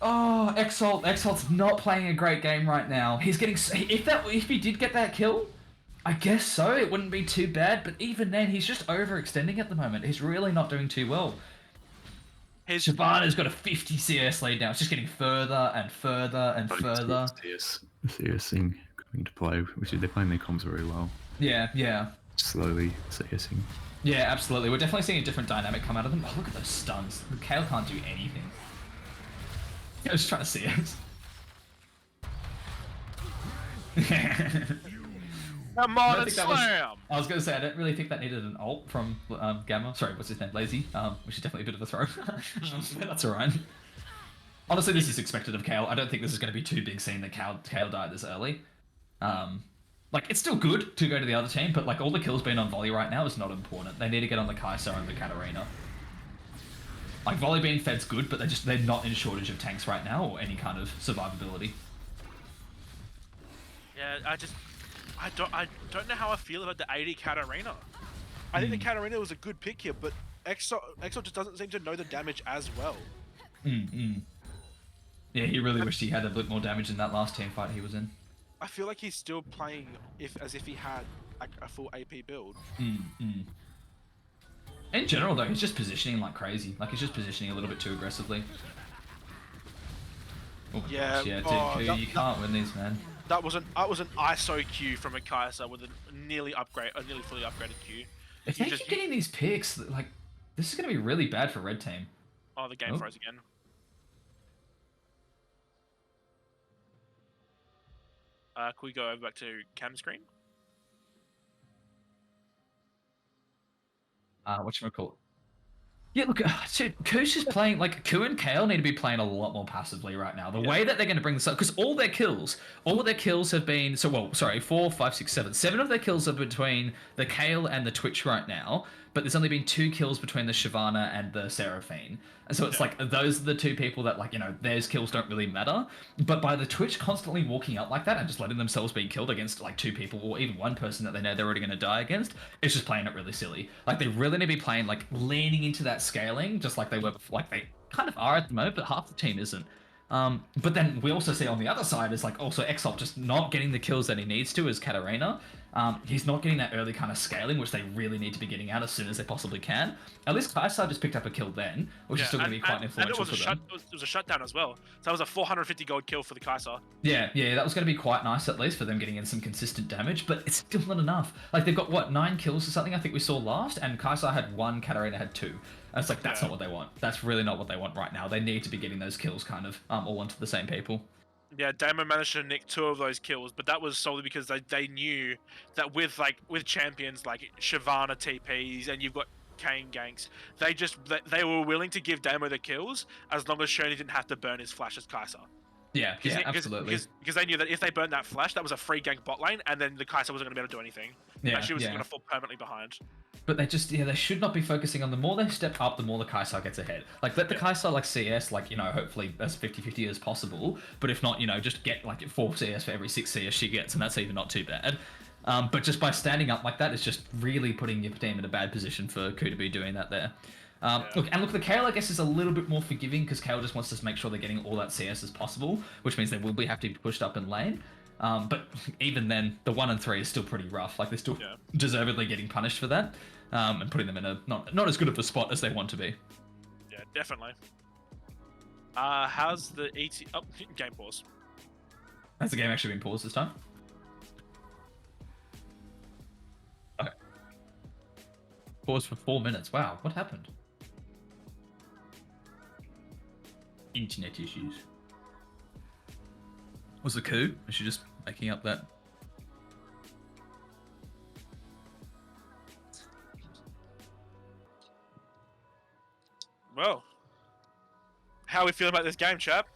Oh, Exalt's not playing a great game right now. He's getting... If he did get that kill, I guess so. It wouldn't be too bad. But even then, he's just overextending at the moment. He's really not doing too well. Shyvana's got a 50 CS lead now. It's just getting further and further and further. CS thing coming to play, which is they're playing their comms very well. Yeah, yeah. Slowly CSing. Yeah, absolutely. We're definitely seeing a different dynamic come out of them. Oh, look at those stuns. Kale can't do anything. I was trying to see it. Come on and slam! I was going to say, I don't really think that needed an ult from Gamma. Sorry, what's his name? Lazy. Which is definitely a bit of a throw. But that's alright. Honestly, this is expected of Kale. I don't think this is going to be too big seeing that Kale died this early. Like, it's still good to go to the other team, but like all the kills being on Volley right now is not important. They need to get on the Kai'Sa and the Katarina. Like, Volley being fed's good, but they're not in shortage of tanks right now or any kind of survivability. Yeah, I don't know how I feel about the 80 Katarina. I think the Katarina was a good pick here, but Exo just doesn't seem to know the damage as well. Yeah, he really wished he had a bit more damage in that last team fight he was in. I feel like he's still playing as if he had like a full AP build. In general, though, he's just positioning like crazy. Like, he's just positioning a little bit too aggressively. Oh, Yeah, gosh, yeah, oh, dude, you can't win these, man. That was an ISO Q from a Kai'Sa with a nearly fully upgraded Q. If they keep getting these picks, like, this is going to be really bad for Red Team. Oh, the game froze again. Can we go over back to cam screen? Whatchamacallit? Yeah, look, so Koosh is playing, like, Ku and Kale need to be playing a lot more passively right now. The way that they're going to bring this up, because all their kills have been, 4, 5, 6, 7. 7 of their kills are between the Kale and the Twitch right now, but there's only been 2 kills between the Shyvana and the Seraphine. And so it's like, those are the 2 people that, like, you know, theirs kills don't really matter. But by the Twitch constantly walking up like that and just letting themselves be killed against, like, 2 people or even 1 person that they know they're already going to die against, it's just playing it really silly. Like, they really need to be playing, like, leaning into that scaling, just like they were, like they kind of are at the moment, but half the team isn't. But then we also see on the other side is like also Exalt just not getting the kills that he needs to as Katarina. He's not getting that early kind of scaling, which they really need to be getting out as soon as they possibly can. At least Kai'Sa just picked up a kill then, which is still going to be quite influential for them. It was a shutdown as well. So that was a 450 gold kill for the Kai'Sa. Yeah, that was going to be quite nice at least for them getting in some consistent damage, but it's still not enough. Like, they've got, what, 9 kills or something I think we saw last, and Kai'Sa had 1, Katarina had 2. And it's like, that's not what they want. That's really not what they want right now. They need to be getting those kills kind of all onto the same people. Yeah, Damo managed to nick 2 of those kills, but that was solely because they knew that with champions like Shyvana TPs and you've got Kayn ganks, they were willing to give Damo the kills as long as Shoney didn't have to burn his flash as Kai'Sa. Yeah, yeah, absolutely. Because they knew that if they burned that flash, that was a free gank bot lane, and then the Kai'Sa wasn't going to be able to do anything. Yeah, and she was yeah. going to fall permanently behind. But they just, they should not be focusing on the more they step up, the more the Kai'Sa gets ahead. Like, let the Kai'Sa, like, CS, like, hopefully as 50-50 as possible. But if not, just get, like, 4 CS for every 6 CS she gets, and that's even not too bad. But just by standing up like that, it's just really putting your team in a bad position for Ku to be doing that there. Look, the Kayle, I guess, is a little bit more forgiving, because Kayle just wants to make sure they're getting all that CS as possible, which means they will have to be pushed up in lane. But even then, the 1 and 3 is still pretty rough. Like, they're still deservedly getting punished for that. And putting them in a not as good of a spot as they want to be. Yeah, definitely. How's the ET? Oh, game pause. Has the game actually been paused this time? Okay. Pause for 4 minutes. Wow, what happened? Internet issues. Was it Ku? Is she just making up that? Well, how are we feeling about this game, chap?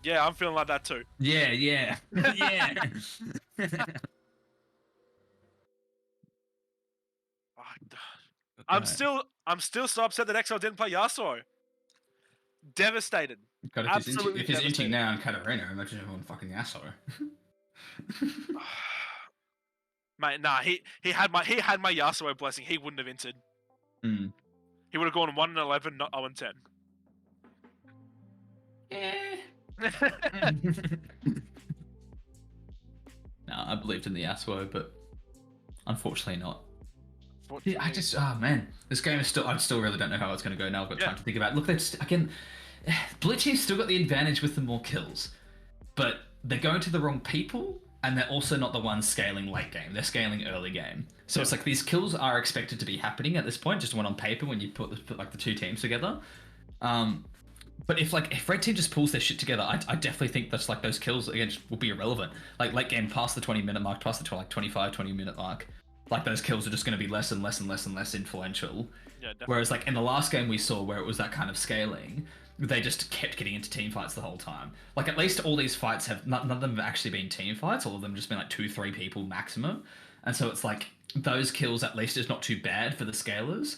Yeah, I'm feeling like that too. Yeah, yeah, yeah. I'm still so upset that XL didn't play Yasuo. Devastated. God, Absolutely if he's inching devastated. now in Katarina, imagine everyone fucking Yasuo. Mate, nah, he had my Yasuo blessing. He wouldn't have entered. Mm. He would have gone 1-11, not 0-10. No, I believed in the Yasuo, but unfortunately not. Fortunately, This game is still. I still really don't know how it's going to go now. I've got Yeah. time to think about it. Look, Blitz team's still got the advantage with the more kills, but they're going to the wrong people, and they're also not the ones scaling late game. They're scaling early game. So it's like these kills are expected to be happening at this point, just one on paper when you put like the two teams together. But if red team just pulls their shit together, I definitely think that's like those kills again will be irrelevant. Like late game, past the 20-minute mark, past the 25-20-minute mark, like those kills are just going to be less and less and less and less influential. Yeah, definitely. Whereas like in the last game we saw where it was that kind of scaling, they just kept getting into team fights the whole time. Like at least all these fights have none of them have actually been team fights. All of them just been like 2-3 people maximum. And so it's like those kills at least is not too bad for the scalers.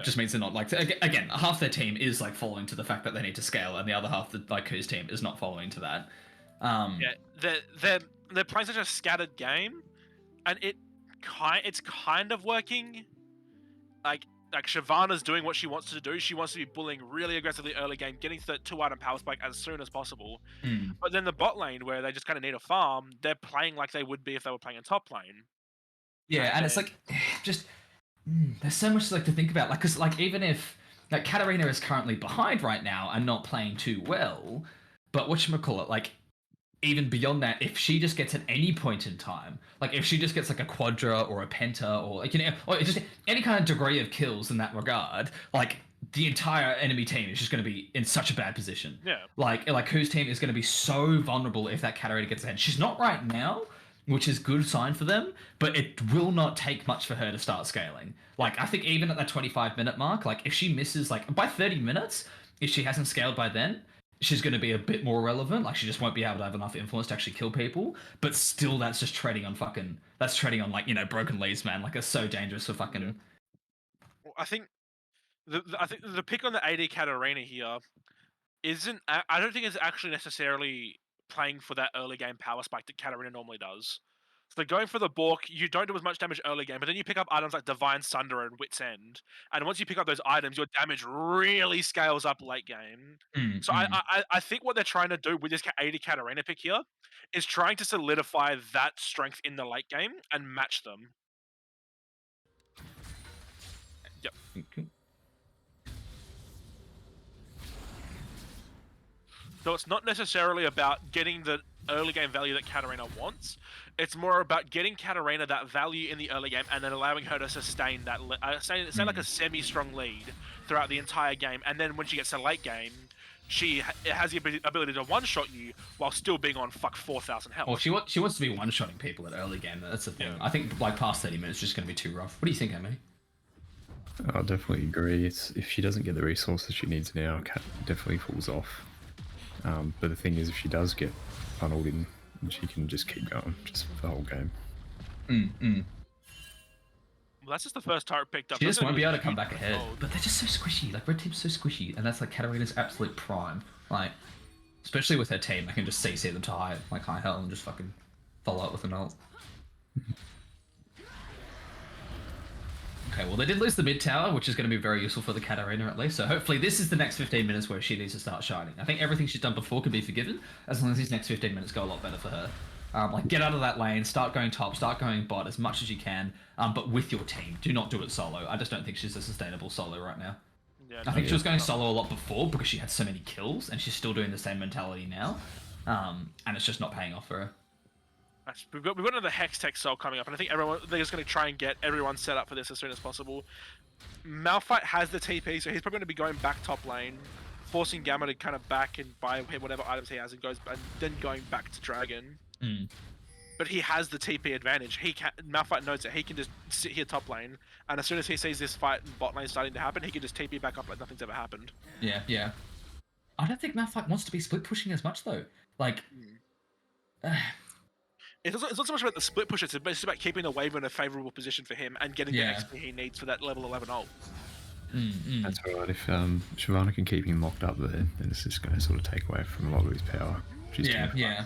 Just means they're not like again half their team is like following to the fact that they need to scale, and the other half, like Ku's team, is not following to that. They're playing such a scattered game, and it's kind of working. Like Shyvana's doing what she wants to do. She wants to be bullying really aggressively early game, getting to that 2-item power spike as soon as possible. But then the bot lane, where they just kind of need a farm, they're playing like they would be if they were playing in top lane. Yeah, and it's like just there's so much like to think about. Like, because like even if like Katarina is currently behind right now and not playing too well, but whatchamacallit, like even beyond that, if she just gets at any point in time, like if she just gets like a quadra or a penta or like or just any kind of degree of kills in that regard, like the entire enemy team is just going to be in such a bad position. Yeah. Like whose team is going to be so vulnerable if that Katarina gets ahead. She's not right now, which is good sign for them, but it will not take much for her to start scaling. Like I think even at that 25-minute mark, like if she misses like by 30 minutes, if she hasn't scaled by then, she's going to be a bit more relevant. Like she just won't be able to have enough influence to actually kill people. But still, that's just treading on like broken leaves, man. Like it's so dangerous for fucking. Well, I think the pick on the AD Katarina here isn't. I don't think it's actually necessarily playing for that early game power spike that Katarina normally does. So going for the Bork, you don't do as much damage early game, but then you pick up items like Divine Sunder and Wit's End, and once you pick up those items, your damage really scales up late game. So I think what they're trying to do with this AD Katarina pick here is trying to solidify that strength in the late game and match them. Yep. Okay. So it's not necessarily about getting the early game value that Katarina wants. It's more about getting Katarina that value in the early game and then allowing her to sustain that, say like a semi-strong lead throughout the entire game. And then when she gets to late game, she has the ability to one-shot you while still being on 4,000 health. Well, she wants to be one-shotting people at early game. That's the thing. I think like past 30 minutes is just going to be too rough. What do you think, Emily? I definitely agree. It's if she doesn't get the resources she needs now, Cat definitely falls off. But the thing is, if she does get funneled in, she can just keep going, just for the whole game. Well, that's just the first turret picked up. She That's just won't gonna be able to come huge back ahead. fold. But they're just so squishy. Like, red team's so squishy. And that's like Katarina's absolute prime. Like, especially with her team, I can just CC them to high hell and just fucking follow up with an ult. Okay, well, they did lose the mid tower, which is going to be very useful for the Katarina at least. So hopefully this is the next 15 minutes where she needs to start shining. I think everything she's done before can be forgiven, as long as these next 15 minutes go a lot better for her. Like, get out of that lane, start going top, start going bot as much as you can, but with your team. Do not do it solo. I just don't think she's a sustainable solo right now. Yeah, I think she was going solo a lot before because she had so many kills, and she's still doing the same mentality now. And it's just not paying off for her. We've got another Hextech Soul coming up, and I think they're just going to try and get everyone set up for this as soon as possible. Malphite has the TP, so he's probably going to be going back top lane, forcing Gamma to kind of back and buy whatever items he has, and then going back to Dragon. But he has the TP advantage. Malphite knows it. He can just sit here top lane, and as soon as he sees this fight in bot lane starting to happen, he can just TP back up like nothing's ever happened. Yeah. I don't think Malphite wants to be split pushing as much though. Like, It's not so much about the split push, it's about keeping the wave in a favourable position for him and getting the XP he needs for that level 11 ult. That's alright. If Shyvana can keep him locked up there, then it's just going to sort of take away from a lot of his power. Yeah.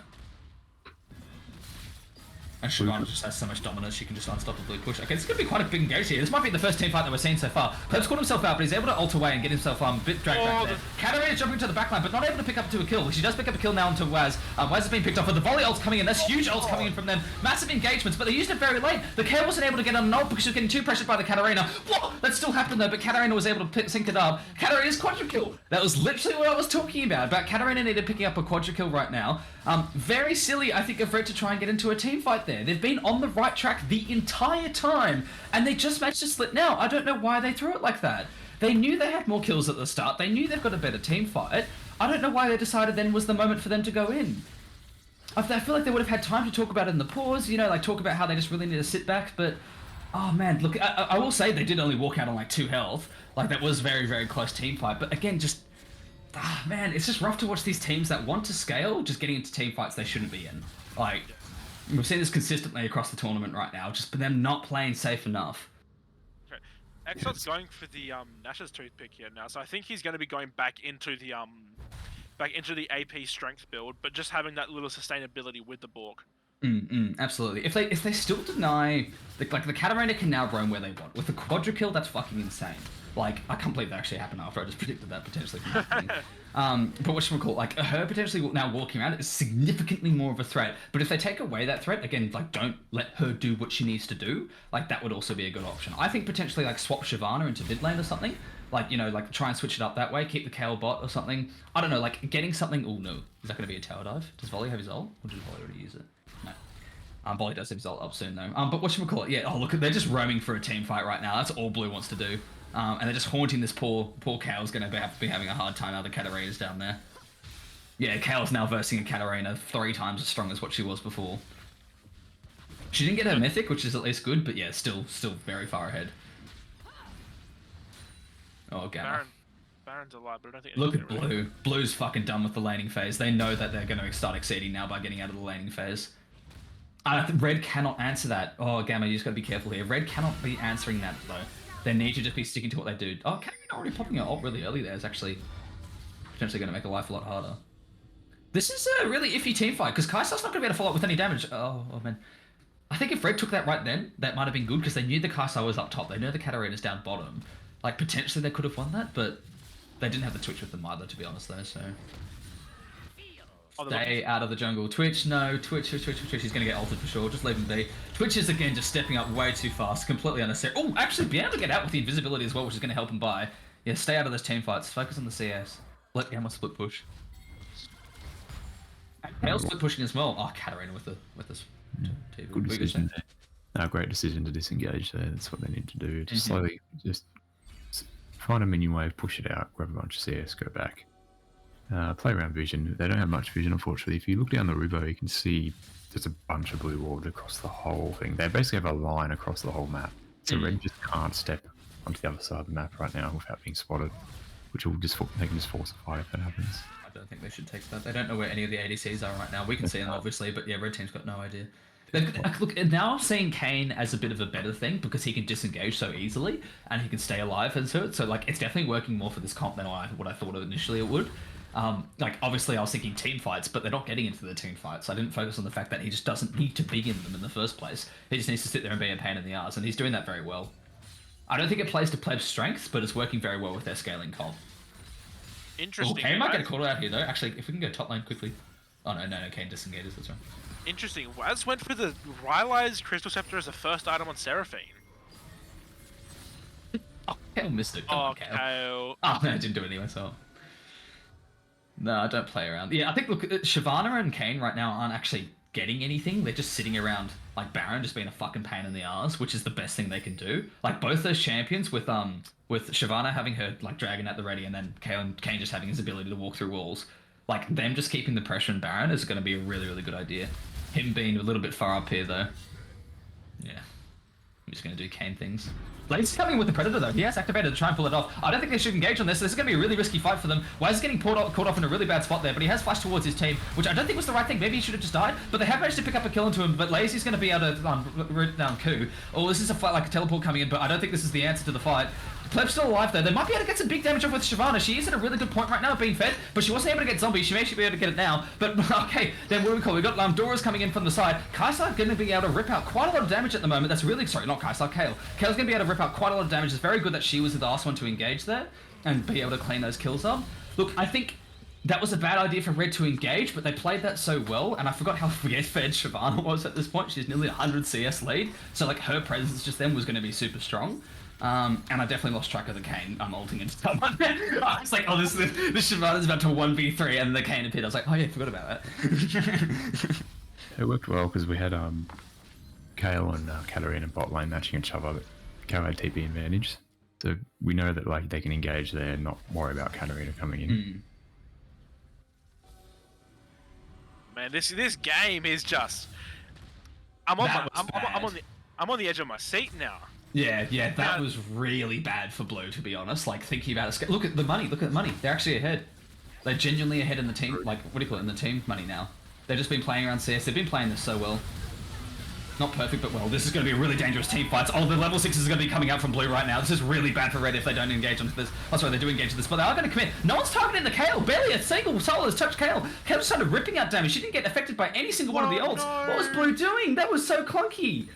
And Shyvana just has so much dominance, she can just unstoppably push. Okay, this is going to be quite a big engage here. This might be the first team fight that we're seeing so far. Pleb's caught himself out, but he's able to ult away and get himself a bit dragged back there. Katarina jumping to the backline, but not able to pick up to a kill. She does pick up a kill now onto Waz. Waz has been picked off, but the volley ult's coming in. There's huge ults coming in from them. Massive engagements, but they used it very late. The Kayle wasn't able to get on an ult because she was getting too pressured by the Katarina. Whoa! That still happened though, but Katarina was able to sync it up. Katarina's quadra kill. That was literally what I was talking about Katarina needed picking up a quadra kill right now. Very silly, I think, of Red to try and get into a team fight there. They've been on the right track the entire time, and they just managed to split now. I don't know why they threw it like that. They knew they had more kills at the start. They knew they've got a better team fight. I don't know why they decided then was the moment for them to go in. I feel like they would have had time to talk about it in the pause, like talk about how they just really need to sit back, but oh man, look, I will say they did only walk out on like 2 health. Like, that was very, very close team fight, but again, just man, it's just rough to watch these teams that want to scale just getting into team fights they shouldn't be in. Like, we've seen this consistently across the tournament right now, just them not playing safe enough. Okay. Exot's going for the Nash's toothpick here now, so I think he's going to be going back into the AP strength build, but just having that little sustainability with the Bork. Absolutely. If they still deny, the Katarina can now roam where they want. With the quadra kill, that's fucking insane. Like, I can't believe that actually happened after I just predicted that potentially from happening. But whatchamacallit, like, her potentially now walking around is significantly more of a threat. But if they take away that threat, again, like, don't let her do what she needs to do, like, that would also be a good option. I think potentially, like, swap Shyvana into mid lane or something. Like, like, try and switch it up that way, keep the Kayle bot or something. I don't know, like, getting something... Oh, no. Is that going to be a tower dive? Does Volley have his ult? Or did Volley already use it? No. Volley does have his ult up soon, though. But whatchamacallit, yeah, oh, look, they're just roaming for a team fight right now. That's all Blue wants to do. And they're just haunting this poor Kayle's going to be having a hard time now the Katarina's down there. Yeah, Kayle's now versing a Katarina 3 times as strong as what she was before. She didn't get her mythic, which is at least good, but yeah, still very far ahead. Oh, Gamma. Baron's alive, but I don't think... Look at Blue. Blue's fucking done with the laning phase. They know that they're going to start exceeding now by getting out of the laning phase. Red cannot answer that. Oh, Gamma, you just got to be careful here. Red cannot be answering that, though. They need to just be sticking to what they do. Oh, Katarina already popping her ult really early there is actually potentially going to make her life a lot harder. This is a really iffy team fight, because Kai'Sa's not going to be able to follow up with any damage. Oh, man. I think if Red took that right then, that might have been good, because they knew the Kai'Sa was up top. They know the Katarina's down bottom. Like, potentially they could have won that, but they didn't have the Twitch with them either, to be honest, though, so... Stay out of the jungle. Twitch, no. Twitch. He's going to get ulted for sure. Just leave him be. Twitch is, again, just stepping up way too fast. Completely unnecessary. Oh, actually, being able to get out with the invisibility as well, which is going to help him by. Yeah, stay out of those team fights. Focus on the CS. Let Gamma split push. Kayle's split pushing as well. Oh, Katarina with this. Good decision there. Great decision to disengage there. That's what they need to do. Just slowly, just find a minion wave, push it out, grab a bunch of CS, go back. Play around vision. They don't have much vision, unfortunately. If you look down the Rubo, you can see there's a bunch of blue ward across the whole thing. They basically have a line across the whole map. So Red just can't step onto the other side of the map right now without being spotted, which will just they can just force a fight if that happens. I don't think they should take that. They don't know where any of the ADCs are right now. We can see them obviously, but yeah, red team's got no idea. Look, now I'm seeing Kayn as a bit of a better thing because he can disengage so easily and he can stay alive and so like it's definitely working more for this comp than what I thought initially it would. Like obviously I was thinking team fights, but they're not getting into the team fights. I didn't focus on the fact that he just doesn't need to be in them in the first place. He just needs to sit there and be a pain in the ass, and he's doing that very well. I don't think it plays to Pleb's strengths, but it's working very well with their scaling comp. Interesting. Kayn might right? get a call out here though. Actually, if we can go top lane quickly. Oh no, Kayn disengages, that's right. Interesting. Waz went for the Rylai's Crystal Scepter as the first item on Seraphine. Oh, Kayle missed it. Come on, Kayle. Kayle. Oh, no, I didn't do it anyway, so... No, I don't play around. Yeah, I think, look, Shyvana and Kayn right now aren't actually getting anything. They're just sitting around, like, Baron just being a fucking pain in the arse, which is the best thing they can do. Like, both those champions with Shyvana having her, like, dragon at the ready and then Kayn just having his ability to walk through walls. Like, them just keeping the pressure on Baron is going to be a really, really good idea. Him being a little bit far up here, though. Yeah. I'm just going to do Kayn things. Blade's coming with the Predator, though. He has activated to try and pull it off. I don't think they should engage on this. This is going to be a really risky fight for them. Waz is getting caught off in a really bad spot there, but he has flashed towards his team, which I don't think was the right thing. Maybe he should have just died, but they have managed to pick up a kill into him, but Lazy's going to be able to root down Ku. Oh, this is a fight like a teleport coming in, but I don't think this is the answer to the fight. Pleb's still alive though. They might be able to get some big damage off with Shyvana. She is at a really good point right now being fed, but she wasn't able to get zombie. She may actually be able to get it now. But okay, then what do we call? We got Dora's coming in from the side. Kai'Sa going to be able to rip out quite a lot of damage at the moment. That's really, sorry, not Kai'Sa, Kayle. Kayle's going to be able to rip out quite a lot of damage. It's very good that she was the last one to engage there and be able to clean those kills up. Look, I think that was a bad idea for Red to engage, but they played that so well, and I forgot how fed Shyvana was at this point. She's nearly 100 CS lead, so like her presence just then was going to be super strong. And I definitely lost track of the Kayn ulting into someone. I was like, oh, this Shyvana's about to 1v3, and the Kayn appeared. I was like, oh yeah, forgot about that. It worked well because we had Kayle and Katarina bot lane matching each other, but Kayle had TP advantage. So we know that like they can engage there and not worry about Katarina coming in. Man, this game is just. I'm on the edge of my seat now. Yeah, that was really bad for Blue, to be honest. Like, thinking about it. Look at the money, They're actually ahead. They're genuinely ahead in the team, like, what do you call it, in the team money now. They've just been playing around CS. They've been playing this so well. Not perfect, but well. This is going to be a really dangerous team fight. Oh, the level 6 is going to be coming out from Blue right now. This is really bad for Red if they don't engage onto this. Oh, sorry, they do engage on this, but they are going to commit. No one's targeting the Kayle. Barely a single soul has touched Kayle. Kayle started ripping out damage. She didn't get affected by any single one of the ults. No. What was Blue doing? That was so clunky.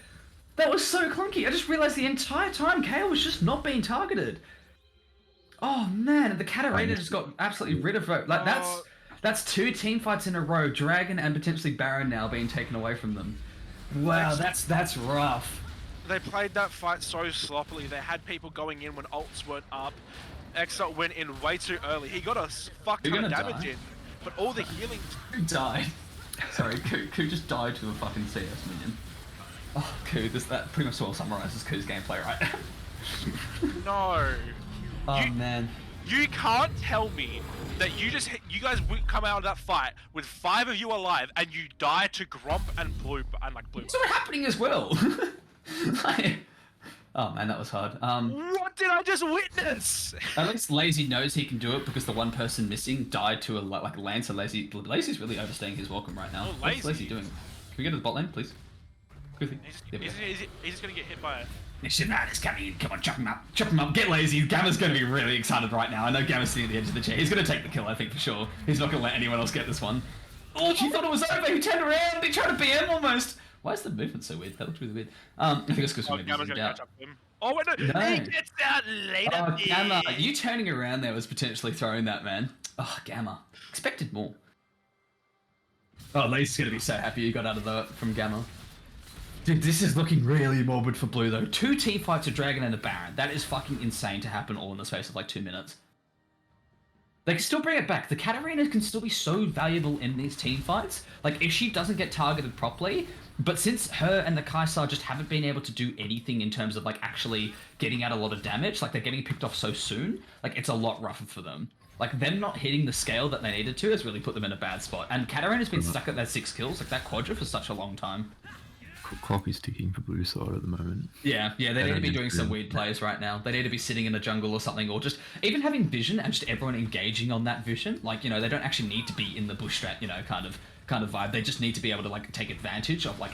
That was so clunky. I just realized the entire time Kayle was just not being targeted. Oh man, the Katarina just got absolutely rid of her. Like that's 2 team fights in a row. Dragon and potentially Baron now being taken away from them. Wow, that's rough. They played that fight so sloppily. They had people going in when ults weren't up. Exalt went in way too early. He got a fuck ton of damage in, but all the healing. Who died? Sorry, Ku just died to a fucking CS minion. Oh, Ku, that pretty much well summarizes Ku's gameplay, right? No. Oh man. You can't tell me that you guys come out of that fight with 5 of you alive and you die to Gromp and Blue. It's all happening as well. Like, oh man, that was hard. What did I just witness? At least Lazy knows he can do it because the one person missing died to a Lance. So Lazy's really overstaying his welcome right now. Oh, What's Lazy doing? Can we go to the bot lane, please? Quickly. He's just gonna get hit by it. Shyvana's coming in. Come on, chop him up. Chop him up. Get Lazy. Gamma's going to be really excited right now. I know Gamma's sitting at the edge of the chair. He's going to take the kill, I think, for sure. He's not going to let anyone else get this one. Oh, she thought it was over. He turned around. He tried to BM almost. Why is the movement so weird? That looks really weird. I think it's because we're Gamma's busy gonna catch up to him. Oh, wait, no. He gets out later. Oh, Gamma. You turning around there was potentially throwing that, man. Oh, Gamma. Expected more. Oh, Lazy's going to be so happy you got out of that from Gamma. Dude, this is looking really morbid for Blue, though. 2 team fights, a Dragon and a Baron. That is fucking insane to happen all in the space of like 2 minutes. They can still bring it back. The Katarina can still be so valuable in these team fights. Like, if she doesn't get targeted properly, but since her and the Kai'Sa just haven't been able to do anything in terms of, like, actually getting out a lot of damage, like, they're getting picked off so soon, like, it's a lot rougher for them. Like, them not hitting the scale that they needed to has really put them in a bad spot. And Katarina's been stuck at that 6 kills, like that quadra, for such a long time. Clock is ticking for blue side at the moment. Yeah, they need to don't be need doing to some do weird that. plays right now. They need to be sitting in a jungle or something, or just even having vision and just everyone engaging on that vision. Like, you know, they don't actually need to be in the bush strat, you know, kind of vibe. They just need to be able to like take advantage of like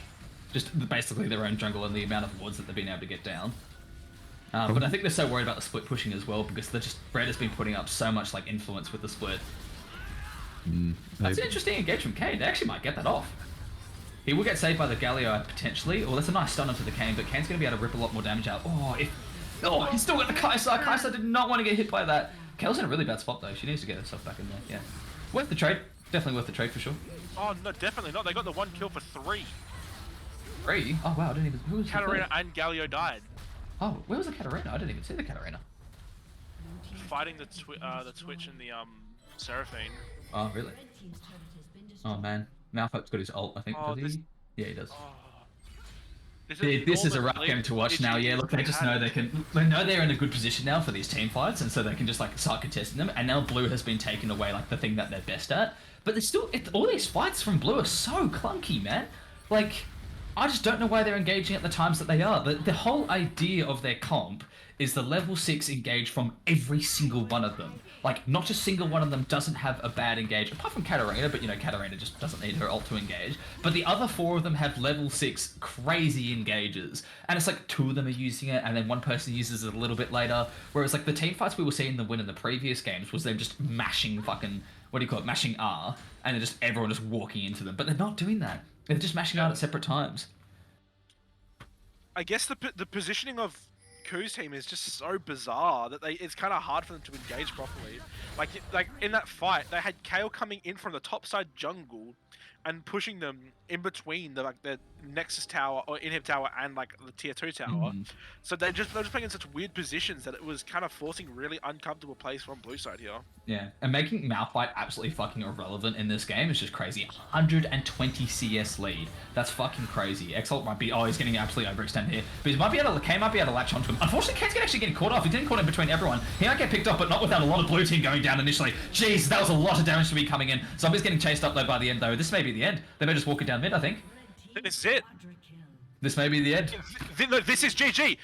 just basically their own jungle and the amount of wards that they've been able to get down. But I think they're so worried about the split pushing as well because they're just Red has been putting up so much like influence with the split. That's an interesting engage from Kane. They actually might get that off. He will get saved by the Galio potentially. Oh, that's a nice stun onto the Kane, but Kane's going to be able to rip a lot more damage out. He's still got the Kai'Sa. Kai'Sa did not want to get hit by that. Kale's in a really bad spot though. She needs to get herself back in there. Yeah, worth the trade. Definitely worth the trade for sure. Oh no, definitely not. They got the 1 kill for 3. 3? Oh wow, I didn't even. Who was the Katarina third? and Galio died Oh, where was the Katarina? I didn't even see the Katarina. fighting the Twitch and the Seraphine. Oh really? Oh man, Malphite's got his ult. I think. Oh, Does he? Yeah, he does. Oh. This is a rough enormous game to watch lead now. edge Yeah, look, they just know had. they can. They know they're in a good position now for these team fights, and so they can just like start contesting them. And now Blue has been taken away, like the thing that they're best at. But there's still all these fights from Blue are so clunky, man. Like, I just don't know why they're engaging at the times that they are. The whole idea of their comp is the level 6 engage from every single one of them. Like, not a single one of them doesn't have a bad engage, apart from Katarina, but you know, Katarina just doesn't need her ult to engage. But the other 4 of them have level 6 crazy engages. And it's like 2 of them are using it, and then one person uses it a little bit later. Whereas like the team fights we were seeing them win in the previous games was them just mashing fucking, what do you call it, mashing R, and then just everyone just walking into them. But they're not doing that. They're just mashing out at separate times. I guess the positioning of Ku's team is just so bizarre that it's kind of hard for them to engage properly. Like in that fight, they had Kale coming in from the top side jungle and pushing them in between the Nexus tower or Inhib tower and like the tier 2 tower. So they're just playing in such weird positions that it was kind of forcing really uncomfortable plays from blue side here. Yeah, and making Malphite absolutely fucking irrelevant in this game is just crazy. 120 CS lead. That's fucking crazy. Exalt might be, he's getting absolutely overextended here. But Kane might be able to latch onto him. Unfortunately, Kane's actually getting caught off. He's getting caught in between everyone. He might get picked up, but not without a lot of blue team going down initially. Jeez, that was a lot of damage to be coming in. Zombies getting chased up though by the end though. This may be the end. They may just walk it down mid, I think. This is it. This may be the end. No, this is GG.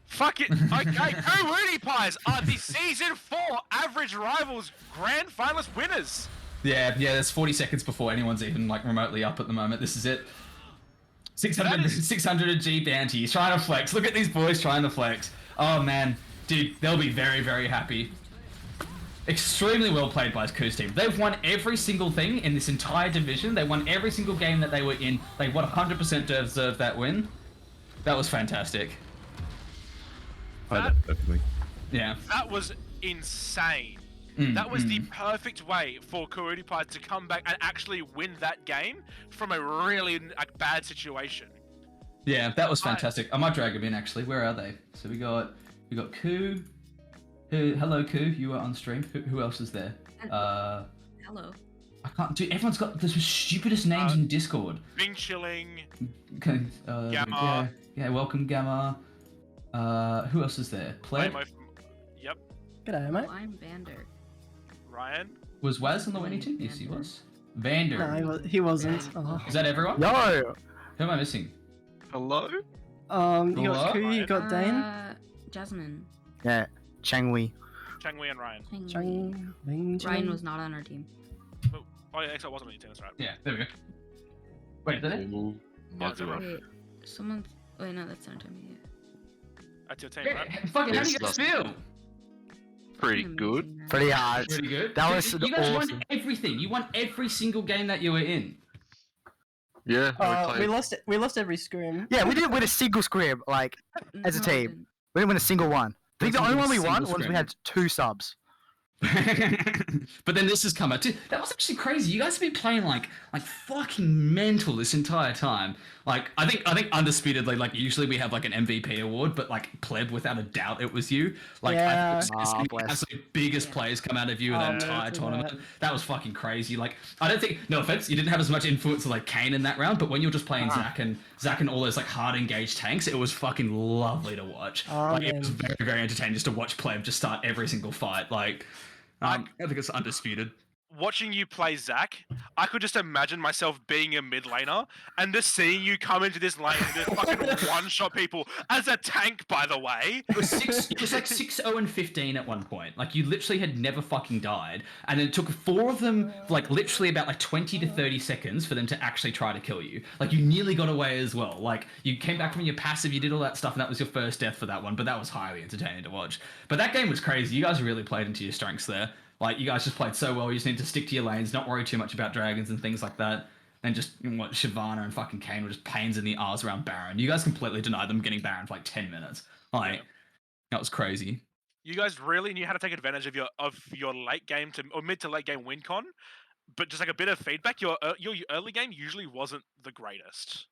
Fuck it. Okay, Kuruti Pies are the Season 4 Average Rivals Grand Finalist winners. Yeah, there's 40 seconds before anyone's even like remotely up at the moment. This is it. 600 G bounty. He's trying to flex. Look at these boys trying to flex. Oh man, dude, they'll be very, very happy. Extremely well played by Ku's team. They've won every single thing in this entire division. They won every single game that they were in. They 100% deserved that win. That was fantastic. Played that perfectly. Yeah. That was insane. That was the perfect way for Kuruti Pies to come back and actually win that game from a really bad situation. Yeah, that was fantastic. I might drag him in actually. Where are they? So we got Ku. Hello Ku, you are on stream. Who else is there? Hello. I can't. Dude, everyone's got the stupidest names in Discord. Bing Chilling. Okay, Gamma. Yeah, welcome Gamma. Who else is there? Pleb? Yep. G'day, mate. I'm Vander. Ryan. Was Waz on the winning team? Yes, he was. Vander. No, he wasn't. Oh. Is that everyone? No. Who am I missing? Hello? You Hello? got Ku, you got Dane. Jasmine. Yeah. Changwei. Changwei and Ryan. Chang, Ming, Ryan was not on our team. Oh yeah, Exile wasn't on your team, that's right. Yeah, there we go. Wait, did it? Yeah, it's alright. Wait, someone. Wait, no, that's not me. That's your team, Yeah, right? fucking, how do you guys feel? Pretty good. Pretty hard. Pretty good. That was You guys awesome. won everything. You won every single game that you were in. Yeah, We lost every scrim. Yeah, we didn't win a single scrim, like, as a No, team. We didn't win a single one. I think the only one we won was we had 2 subs. But then this has come out. Dude, that was actually crazy. You guys have been playing like fucking mental this entire time. Like I think undisputedly, like usually we have like an MVP award, but like Pleb, without a doubt, it was you. Like Yeah. I think it's the bless. absolute biggest players come out of you in that entire true tournament. That was fucking crazy. Like I don't think, no offense, you didn't have as much influence as like Kane in that round, but when you were just playing Zac and all those like hard engaged tanks, it was fucking lovely to watch. Oh, Like it man. was very, very entertaining just to watch Pleb just start every single fight. Like I think it's undisputed. watching you play Zach, I could just imagine myself being a mid laner and just seeing you come into this lane and just fucking one-shot people as a tank, by the way. It was like 6-0 and 15 at one point. Like you literally had never fucking died, and then it took 4 of them like literally about like 20 to 30 seconds for them to actually try to kill you. Like you nearly got away as well. Like you came back from your passive, you did all that stuff, and that was your first death for that one. But that was highly entertaining to watch. But that game was crazy. You guys really played into your strengths there. Like, you guys just played so well. You just need to stick to your lanes, not worry too much about dragons and things like that. And just, what, Shyvana and fucking Kayn were just pains in the arse around Baron. You guys completely denied them getting Baron for like 10 minutes. Like, that was crazy. You guys really knew how to take advantage of your late game or mid to late game win con, but just like a bit of feedback, your early game usually wasn't the greatest.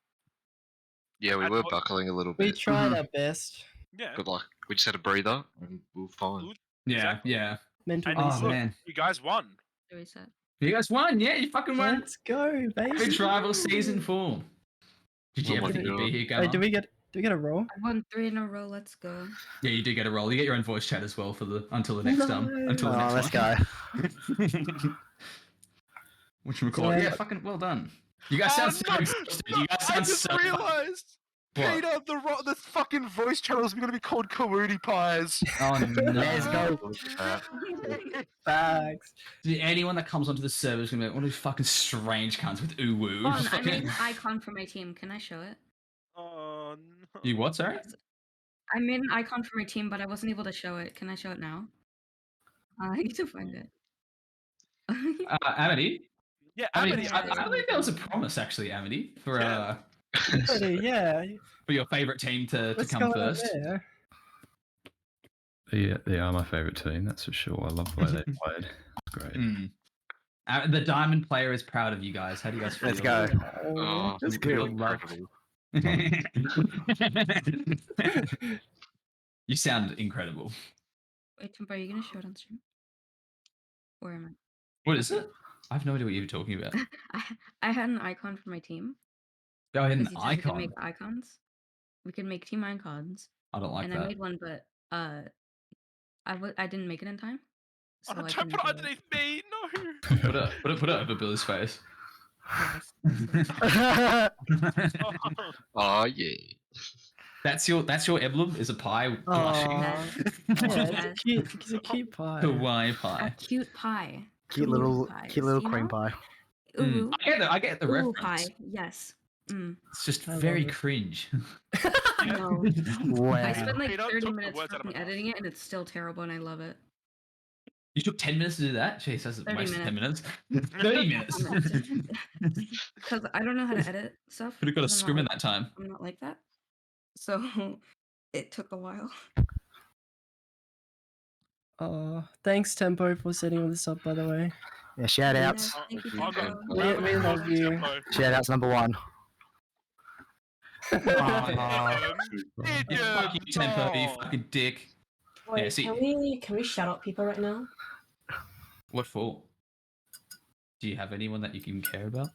Yeah, we were buckling a little bit. We tried our best. Yeah. But like, we just had a breather and we were fine. Yeah, Exactly. yeah. Mental And reset. look, man. you guys won. Reset. You guys won. Yeah, you fucking won. Let's go, baby. Big rival season 4. Did you Oh ever my think you'd be God. here, Gamma? Wait, do we get a roll? I won 3 in a row. Let's go. Yeah, you do get a roll. You get your own voice chat as well for the until the next until the Oh, next let's one. go. Whatchamacallit? Yeah. Yeah, fucking well done. You guys sound so exhausted. You guys sound so. realized. What? Peter, the fucking voice channels are going to be called Kawudi Pies. Oh no. Let's go. Facts. Dude, anyone that comes onto the server is gonna be like one of these fucking strange cunts with uwu. Hold on, I made an icon for my team. Can I show it? Oh no. You what, sorry? I made an icon for my team, but I wasn't able to show it. Can I show it now? I need to find it. Amity? Yeah, Amity, Amity. I believe there was a promise actually, Amity, for Yeah. Buddy, yeah. for your favourite team to What's come going on first. there? Yeah, they are my favourite team, that's for sure. I love the way they played. It's great. Mm. The Diamond player is proud of you guys. How do you guys feel? Let's go. Oh, That's we good. feel incredible. You sound incredible. Wait, Timber, are you gonna show it on stream? Where am What is it? I have no idea what you're talking about. I? I had an icon for my team. Go ahead, an Because you said we could icon. make icons. We could make team icons. I don't like and I that. made one, but I didn't make it in time. So Oh, I don't couldn't put it do it. underneath me. No. Put it over Billy's face. Oh yeah. That's your emblem is a pie blushing. Aw. Yeah, it's a cute pie. Hawaii A pie. cute pie. Cute Ooh, little pies, cream you know? pie. Ooh, I get the ooh, reference. pie. Yes. Mm. It's just I love very it. cringe. No. Wow. I spent like Peter 30 took the minutes words out of my fucking mouth. editing it, and it's still terrible, and I love it. You took 10 minutes to do that? Jeez, that's 30 most 10 minutes. minutes. 30 minutes. Because I don't know how to edit stuff. Could have got a 'cause I'm not scrim in like- that time. I'm not like that. So it took a while. Thanks Tempo for setting all this up, by the way. Yeah, shout Yeah, outs. thank you, I'll go- Tempo. We love you. Tempo. Shout outs number 1. Idiot. Fuck you, Tempo, you Oh. fucking dick. Wait, Yeah, see- can we shout out people right now? What for? Do you have anyone that you can care about?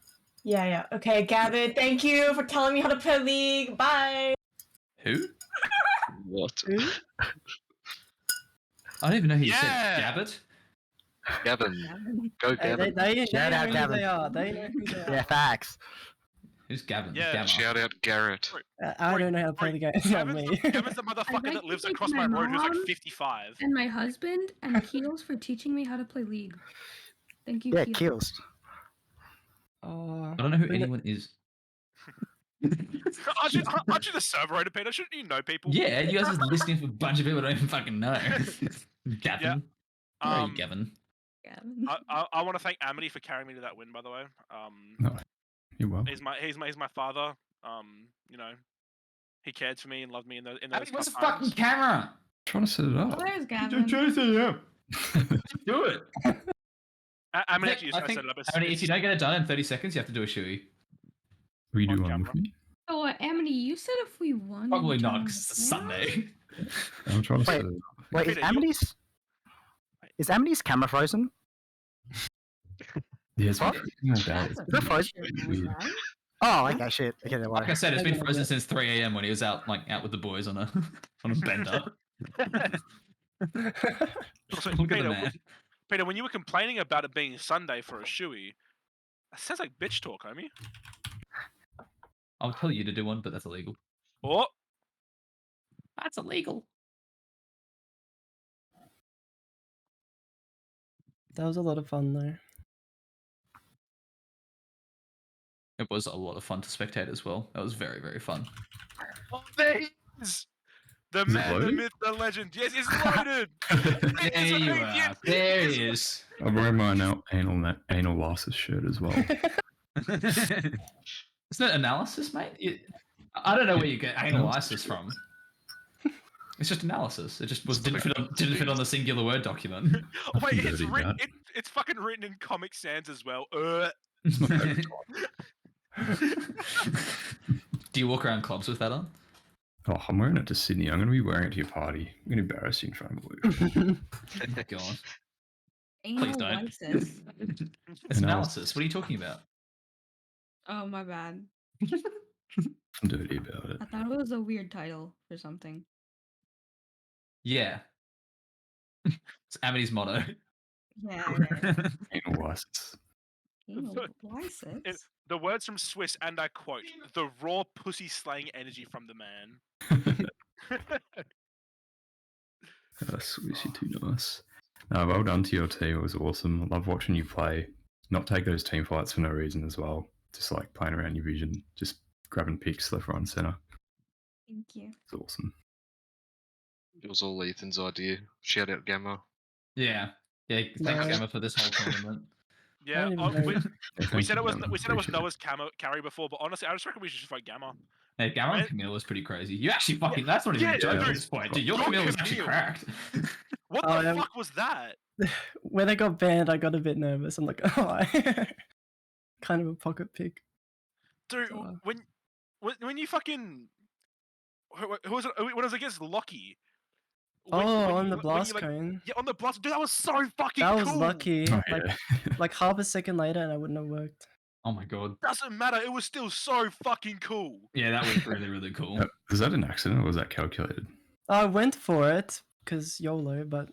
Yeah. Okay, Gavin, thank you for telling me how to play League. Bye. Who? What? I don't even know who you Yeah. said. Gabbard? Gavin. Go Hey, Gavin. they Shout know out, who Gavin. they are. They know who they are. Yeah, facts. Who's Gavin? Yeah. Gamma. Shout out Garrett. I don't know how to play the game. It's not Gavin's me. Gavin's the motherfucker like that to lives thank across my my road who's like mom. 55. And my husband and Keels for teaching me how to play League. Thank you, Yeah, Keels. kills. Oh, I don't know who Bring it- anyone is. Aren't you the server owner, Peter? Shouldn't you know people? Yeah, you guys are listening for a bunch of people I don't even fucking know. Gavin? Where are you, Gavin? Gavin. I want to thank Amity for carrying me to that win, by the way. No, you're welcome. He's my father. You know, he cared for me and loved me in those What's the tough fucking times. camera? Trying to set it Oh, up. there's Gavin. Do it. Amity actually I just think, set it up. if you don't get it done in 30 seconds, you have to do a shoey. Will you On do one camera. with me? Oh, Amity, you said if we won. Probably you'd not, turn because it's a on the Sunday. I'm trying to Wait. set it up. Wait, Peter, you- is Amity's camera frozen? Yeah, it's What? something like that. That's a They're frozen. picture, Weird. right? Oh, okay, shit. Okay, don't Like I worry. said, it's been frozen since 3 a.m. when he was out with the boys on a on a bender. So, Look at the Peter, man. Peter, when you were complaining about it being Sunday for a shoey, that sounds like bitch talk, homie. I'll tell you to do one, but that's illegal. What? That's illegal. That was a lot of fun though. It was a lot of fun to spectate as well. That was very, very fun. Oh, there he is! The Is it man, the loaded? myth, the legend. Yes, it's loaded! There you are. There he is. I'm wearing my anal lasis shirt as well. Isn't it analysis, mate? I don't know where you get analysis from. It's just analysis. It just didn't fit on the singular word document. Oh, wait, it's Dirty written. nut. It's fucking written in Comic Sans as well. Do you walk around clubs with that on? Oh, I'm wearing it to Sydney. I'm going to be wearing it to your party. I'm going to embarrass you in front of Luke. Go on. Anal don't. lysis. It's analysis. What are you talking about? Oh, my bad. I'm dirty about it. I thought it was a weird title for something. Yeah. It's Amity's motto. Yeah. Anal lisis. Anal It- lysis. the words from Swiss, and I quote: "The raw pussy slaying energy from the man." Swiss, you're too nice. No, well done to your team. It was awesome. I love watching you play. Not take those team fights for no reason as well. Just like playing around your vision, just grabbing picks left, right, and center. Thank you. It's awesome. It was all Ethan's idea. Shout out Gamma. Yeah. Yeah, thanks, No. Gamma, for this whole tournament. Yeah, don't even oh, know. we Thank said you, it was Gamma. we said it was Appreciate Noah's carry before, but honestly, I just reckon we should just vote Gamma. Hey, Gamma and Right? Camille was pretty crazy. You actually fucking, that's not even Yeah, a joke at dude. this point. Dude, your Go Camille was actually Camille. cracked. What Oh, the yeah. fuck was that? When I got banned, I got a bit nervous. I'm like, oh, kind of a pocket pick. Dude, Yeah. when you fucking who was it? When it was against Lockie. Oh, on you- the when blast you, like, cone. Yeah, on the blast. Dude, that was so fucking That was cool. lucky. Oh, Like, yeah. like half a second later, and I wouldn't have worked. Oh my god. Doesn't matter. It was still so fucking cool. Yeah, that was really, really cool. Was that an accident or was that calculated? I went for it because YOLO, but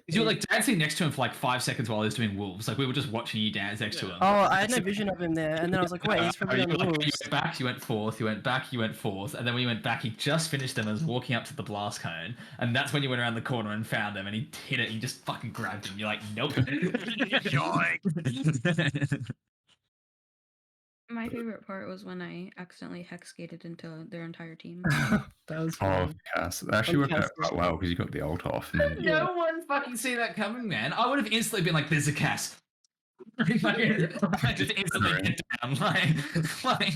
You were like dancing next to him for like 5 seconds while he was doing wolves. Like we were just watching you dance next to him. oh, I had no vision of him there, and then I was like, wait, he's probably you, on the you wolves. went back, you went fourth, you went back, you went fourth, and then when you went back, he just finished him and was walking up to the blast cone, and that's when you went around the corner and found him, and he hit it, and you just fucking grabbed him. You're like, nope. My favorite part was when I accidentally hex gated into their entire team. That was Oh, fun. Cass. That actually worked out Fantastic. quite well because you got the ult off. And then, No one fucking see that coming, man. I would have instantly been like, there's a Cass. I just instantly get down. Like,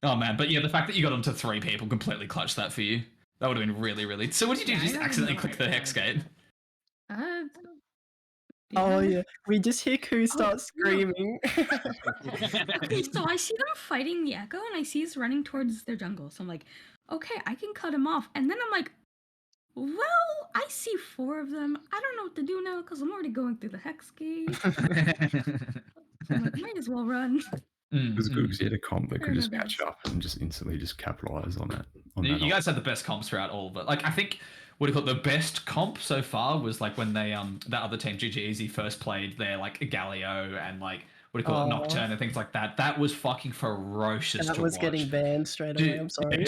oh man, but yeah, the fact that you got onto 3 people completely clutched that for you. That would have been really, really. So what did you do? Yeah, I Just don't accidentally know. click the hex gate? Oh yeah, we just hear Koo start no. screaming. Okay, so I see them fighting the Echo, and I see he's running towards their jungle. So I'm like, okay, I can cut him off. And then I'm like, well, I see 4 of them. I don't know what to do now because I'm already going through the hex gate. I'm like, might as well run. it was good because you had a comp that could Very just nice. catch up and just instantly just capitalize on that. On You that ult. guys had the best comps throughout all, but like I think what do you call it? The best comp so far was like when they that other team GG Easy first played their like Galio and like what do you call it, Oh. Nocturne and things like that. That was fucking ferocious That to was watch. getting banned straight away. Dude, I'm sorry.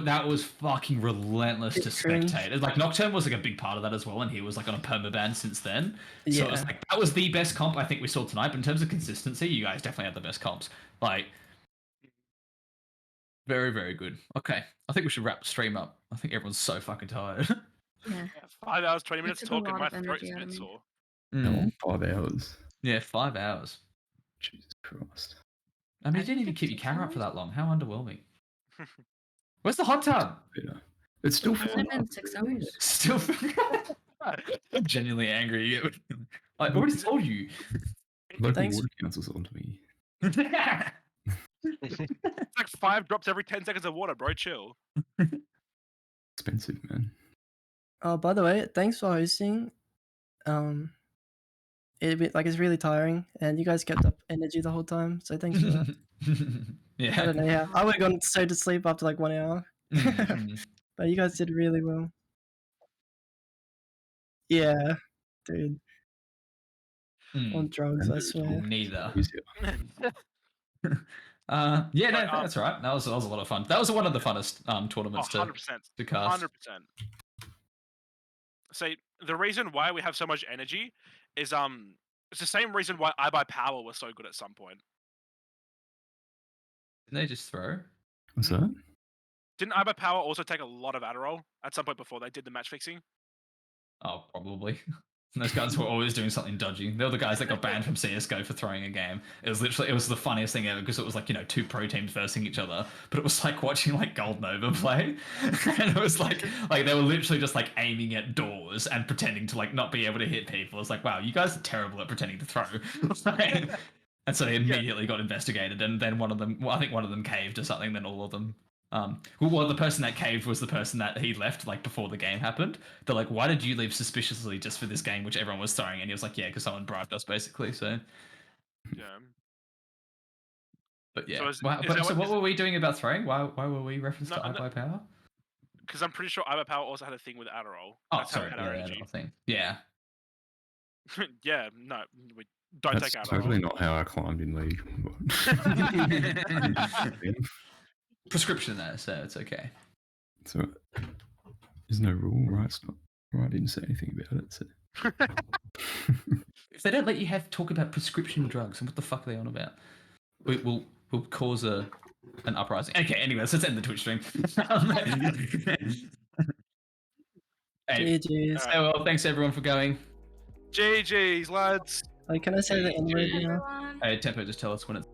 that was fucking relentless to It's cringe. spectate. It's like Nocturne was like a big part of that as well, and he was like on a permaban since then. So Yeah. it was like that was the best comp I think we saw tonight. But in terms of consistency, you guys definitely had the best comps. Like very, very good. Okay, I think we should wrap the stream up. I think everyone's so fucking tired. Yeah. 5 hours, 20 It minutes took a talking. lot My of throat's energy a out bit of me. sore. No, 5 hours. Yeah, 5 hours. Jesus Christ. I mean, I you didn't even think keep your it's camera up for 6 that long. How underwhelming. Where's the hot tub? Better. It's still It's only been 6 hours. Still, I'm genuinely angry. I already told you. Local Thanks. water council's onto me. It's like 5 drops every 10 seconds of water, bro. Chill. Expensive, man. Oh, by the way, thanks for hosting. It's really tiring, and you guys kept up energy the whole time. So thanks for that. I Yeah. don't know how I would have gone straight to sleep after like 1 hour, Mhm. but you guys did really well. Yeah, Dude, Hmm. on drugs, I swear. Neither. Easier. Yeah, no, But, that's right. That was a lot of fun. That was one of the funnest tournaments to 100%. cast. 100%. See, the reason why we have so much energy is it's the same reason why I Buy Power was so good at some point. Didn't they just throw? What's that? Didn't I Buy Power also take a lot of Adderall at some point before they did the match fixing? Oh, probably. Those guys were always doing something dodgy. They were the guys that got banned from CS:GO for throwing a game. It was the funniest thing ever because it was like, you know, two pro teams versing each other, but it was like watching like Gold Nova play, and it was like they were literally just like aiming at doors and pretending to like not be able to hit people. It's like, wow, you guys are terrible at pretending to throw. And so they immediately got investigated, and then one of them, well, I think one of them caved or something. Then all of them. Well, the person that caved was the person that he left like before the game happened. They're like, "Why did you leave suspiciously just for this game, which everyone was throwing?" And he was like, "Yeah, because someone bribed us, basically." So, Yeah. but yeah. So is Wow, that but, so what- what were we doing about throwing? Why were we referenced No, to no. iBuy Power? Because I'm pretty sure I Buy Power also had a thing with Adderall. Oh, That's how we sorry, had our yeah, energy. that thing. Yeah. Yeah, no, we don't That's take Adderall. totally not how I climbed in League. Prescription there, so it's okay. So there's no rule, right? It's not. Right, I didn't say anything about it. So. If they don't let you talk about prescription drugs, and what the fuck are they on about? We'll cause an uprising. Okay, anyway, let's end the Twitch stream. Hey, GG's. so, well, thanks everyone for going. GG's, lads. Like, can I say the N word now? Everyone. Hey, Tempo, just tell us when it's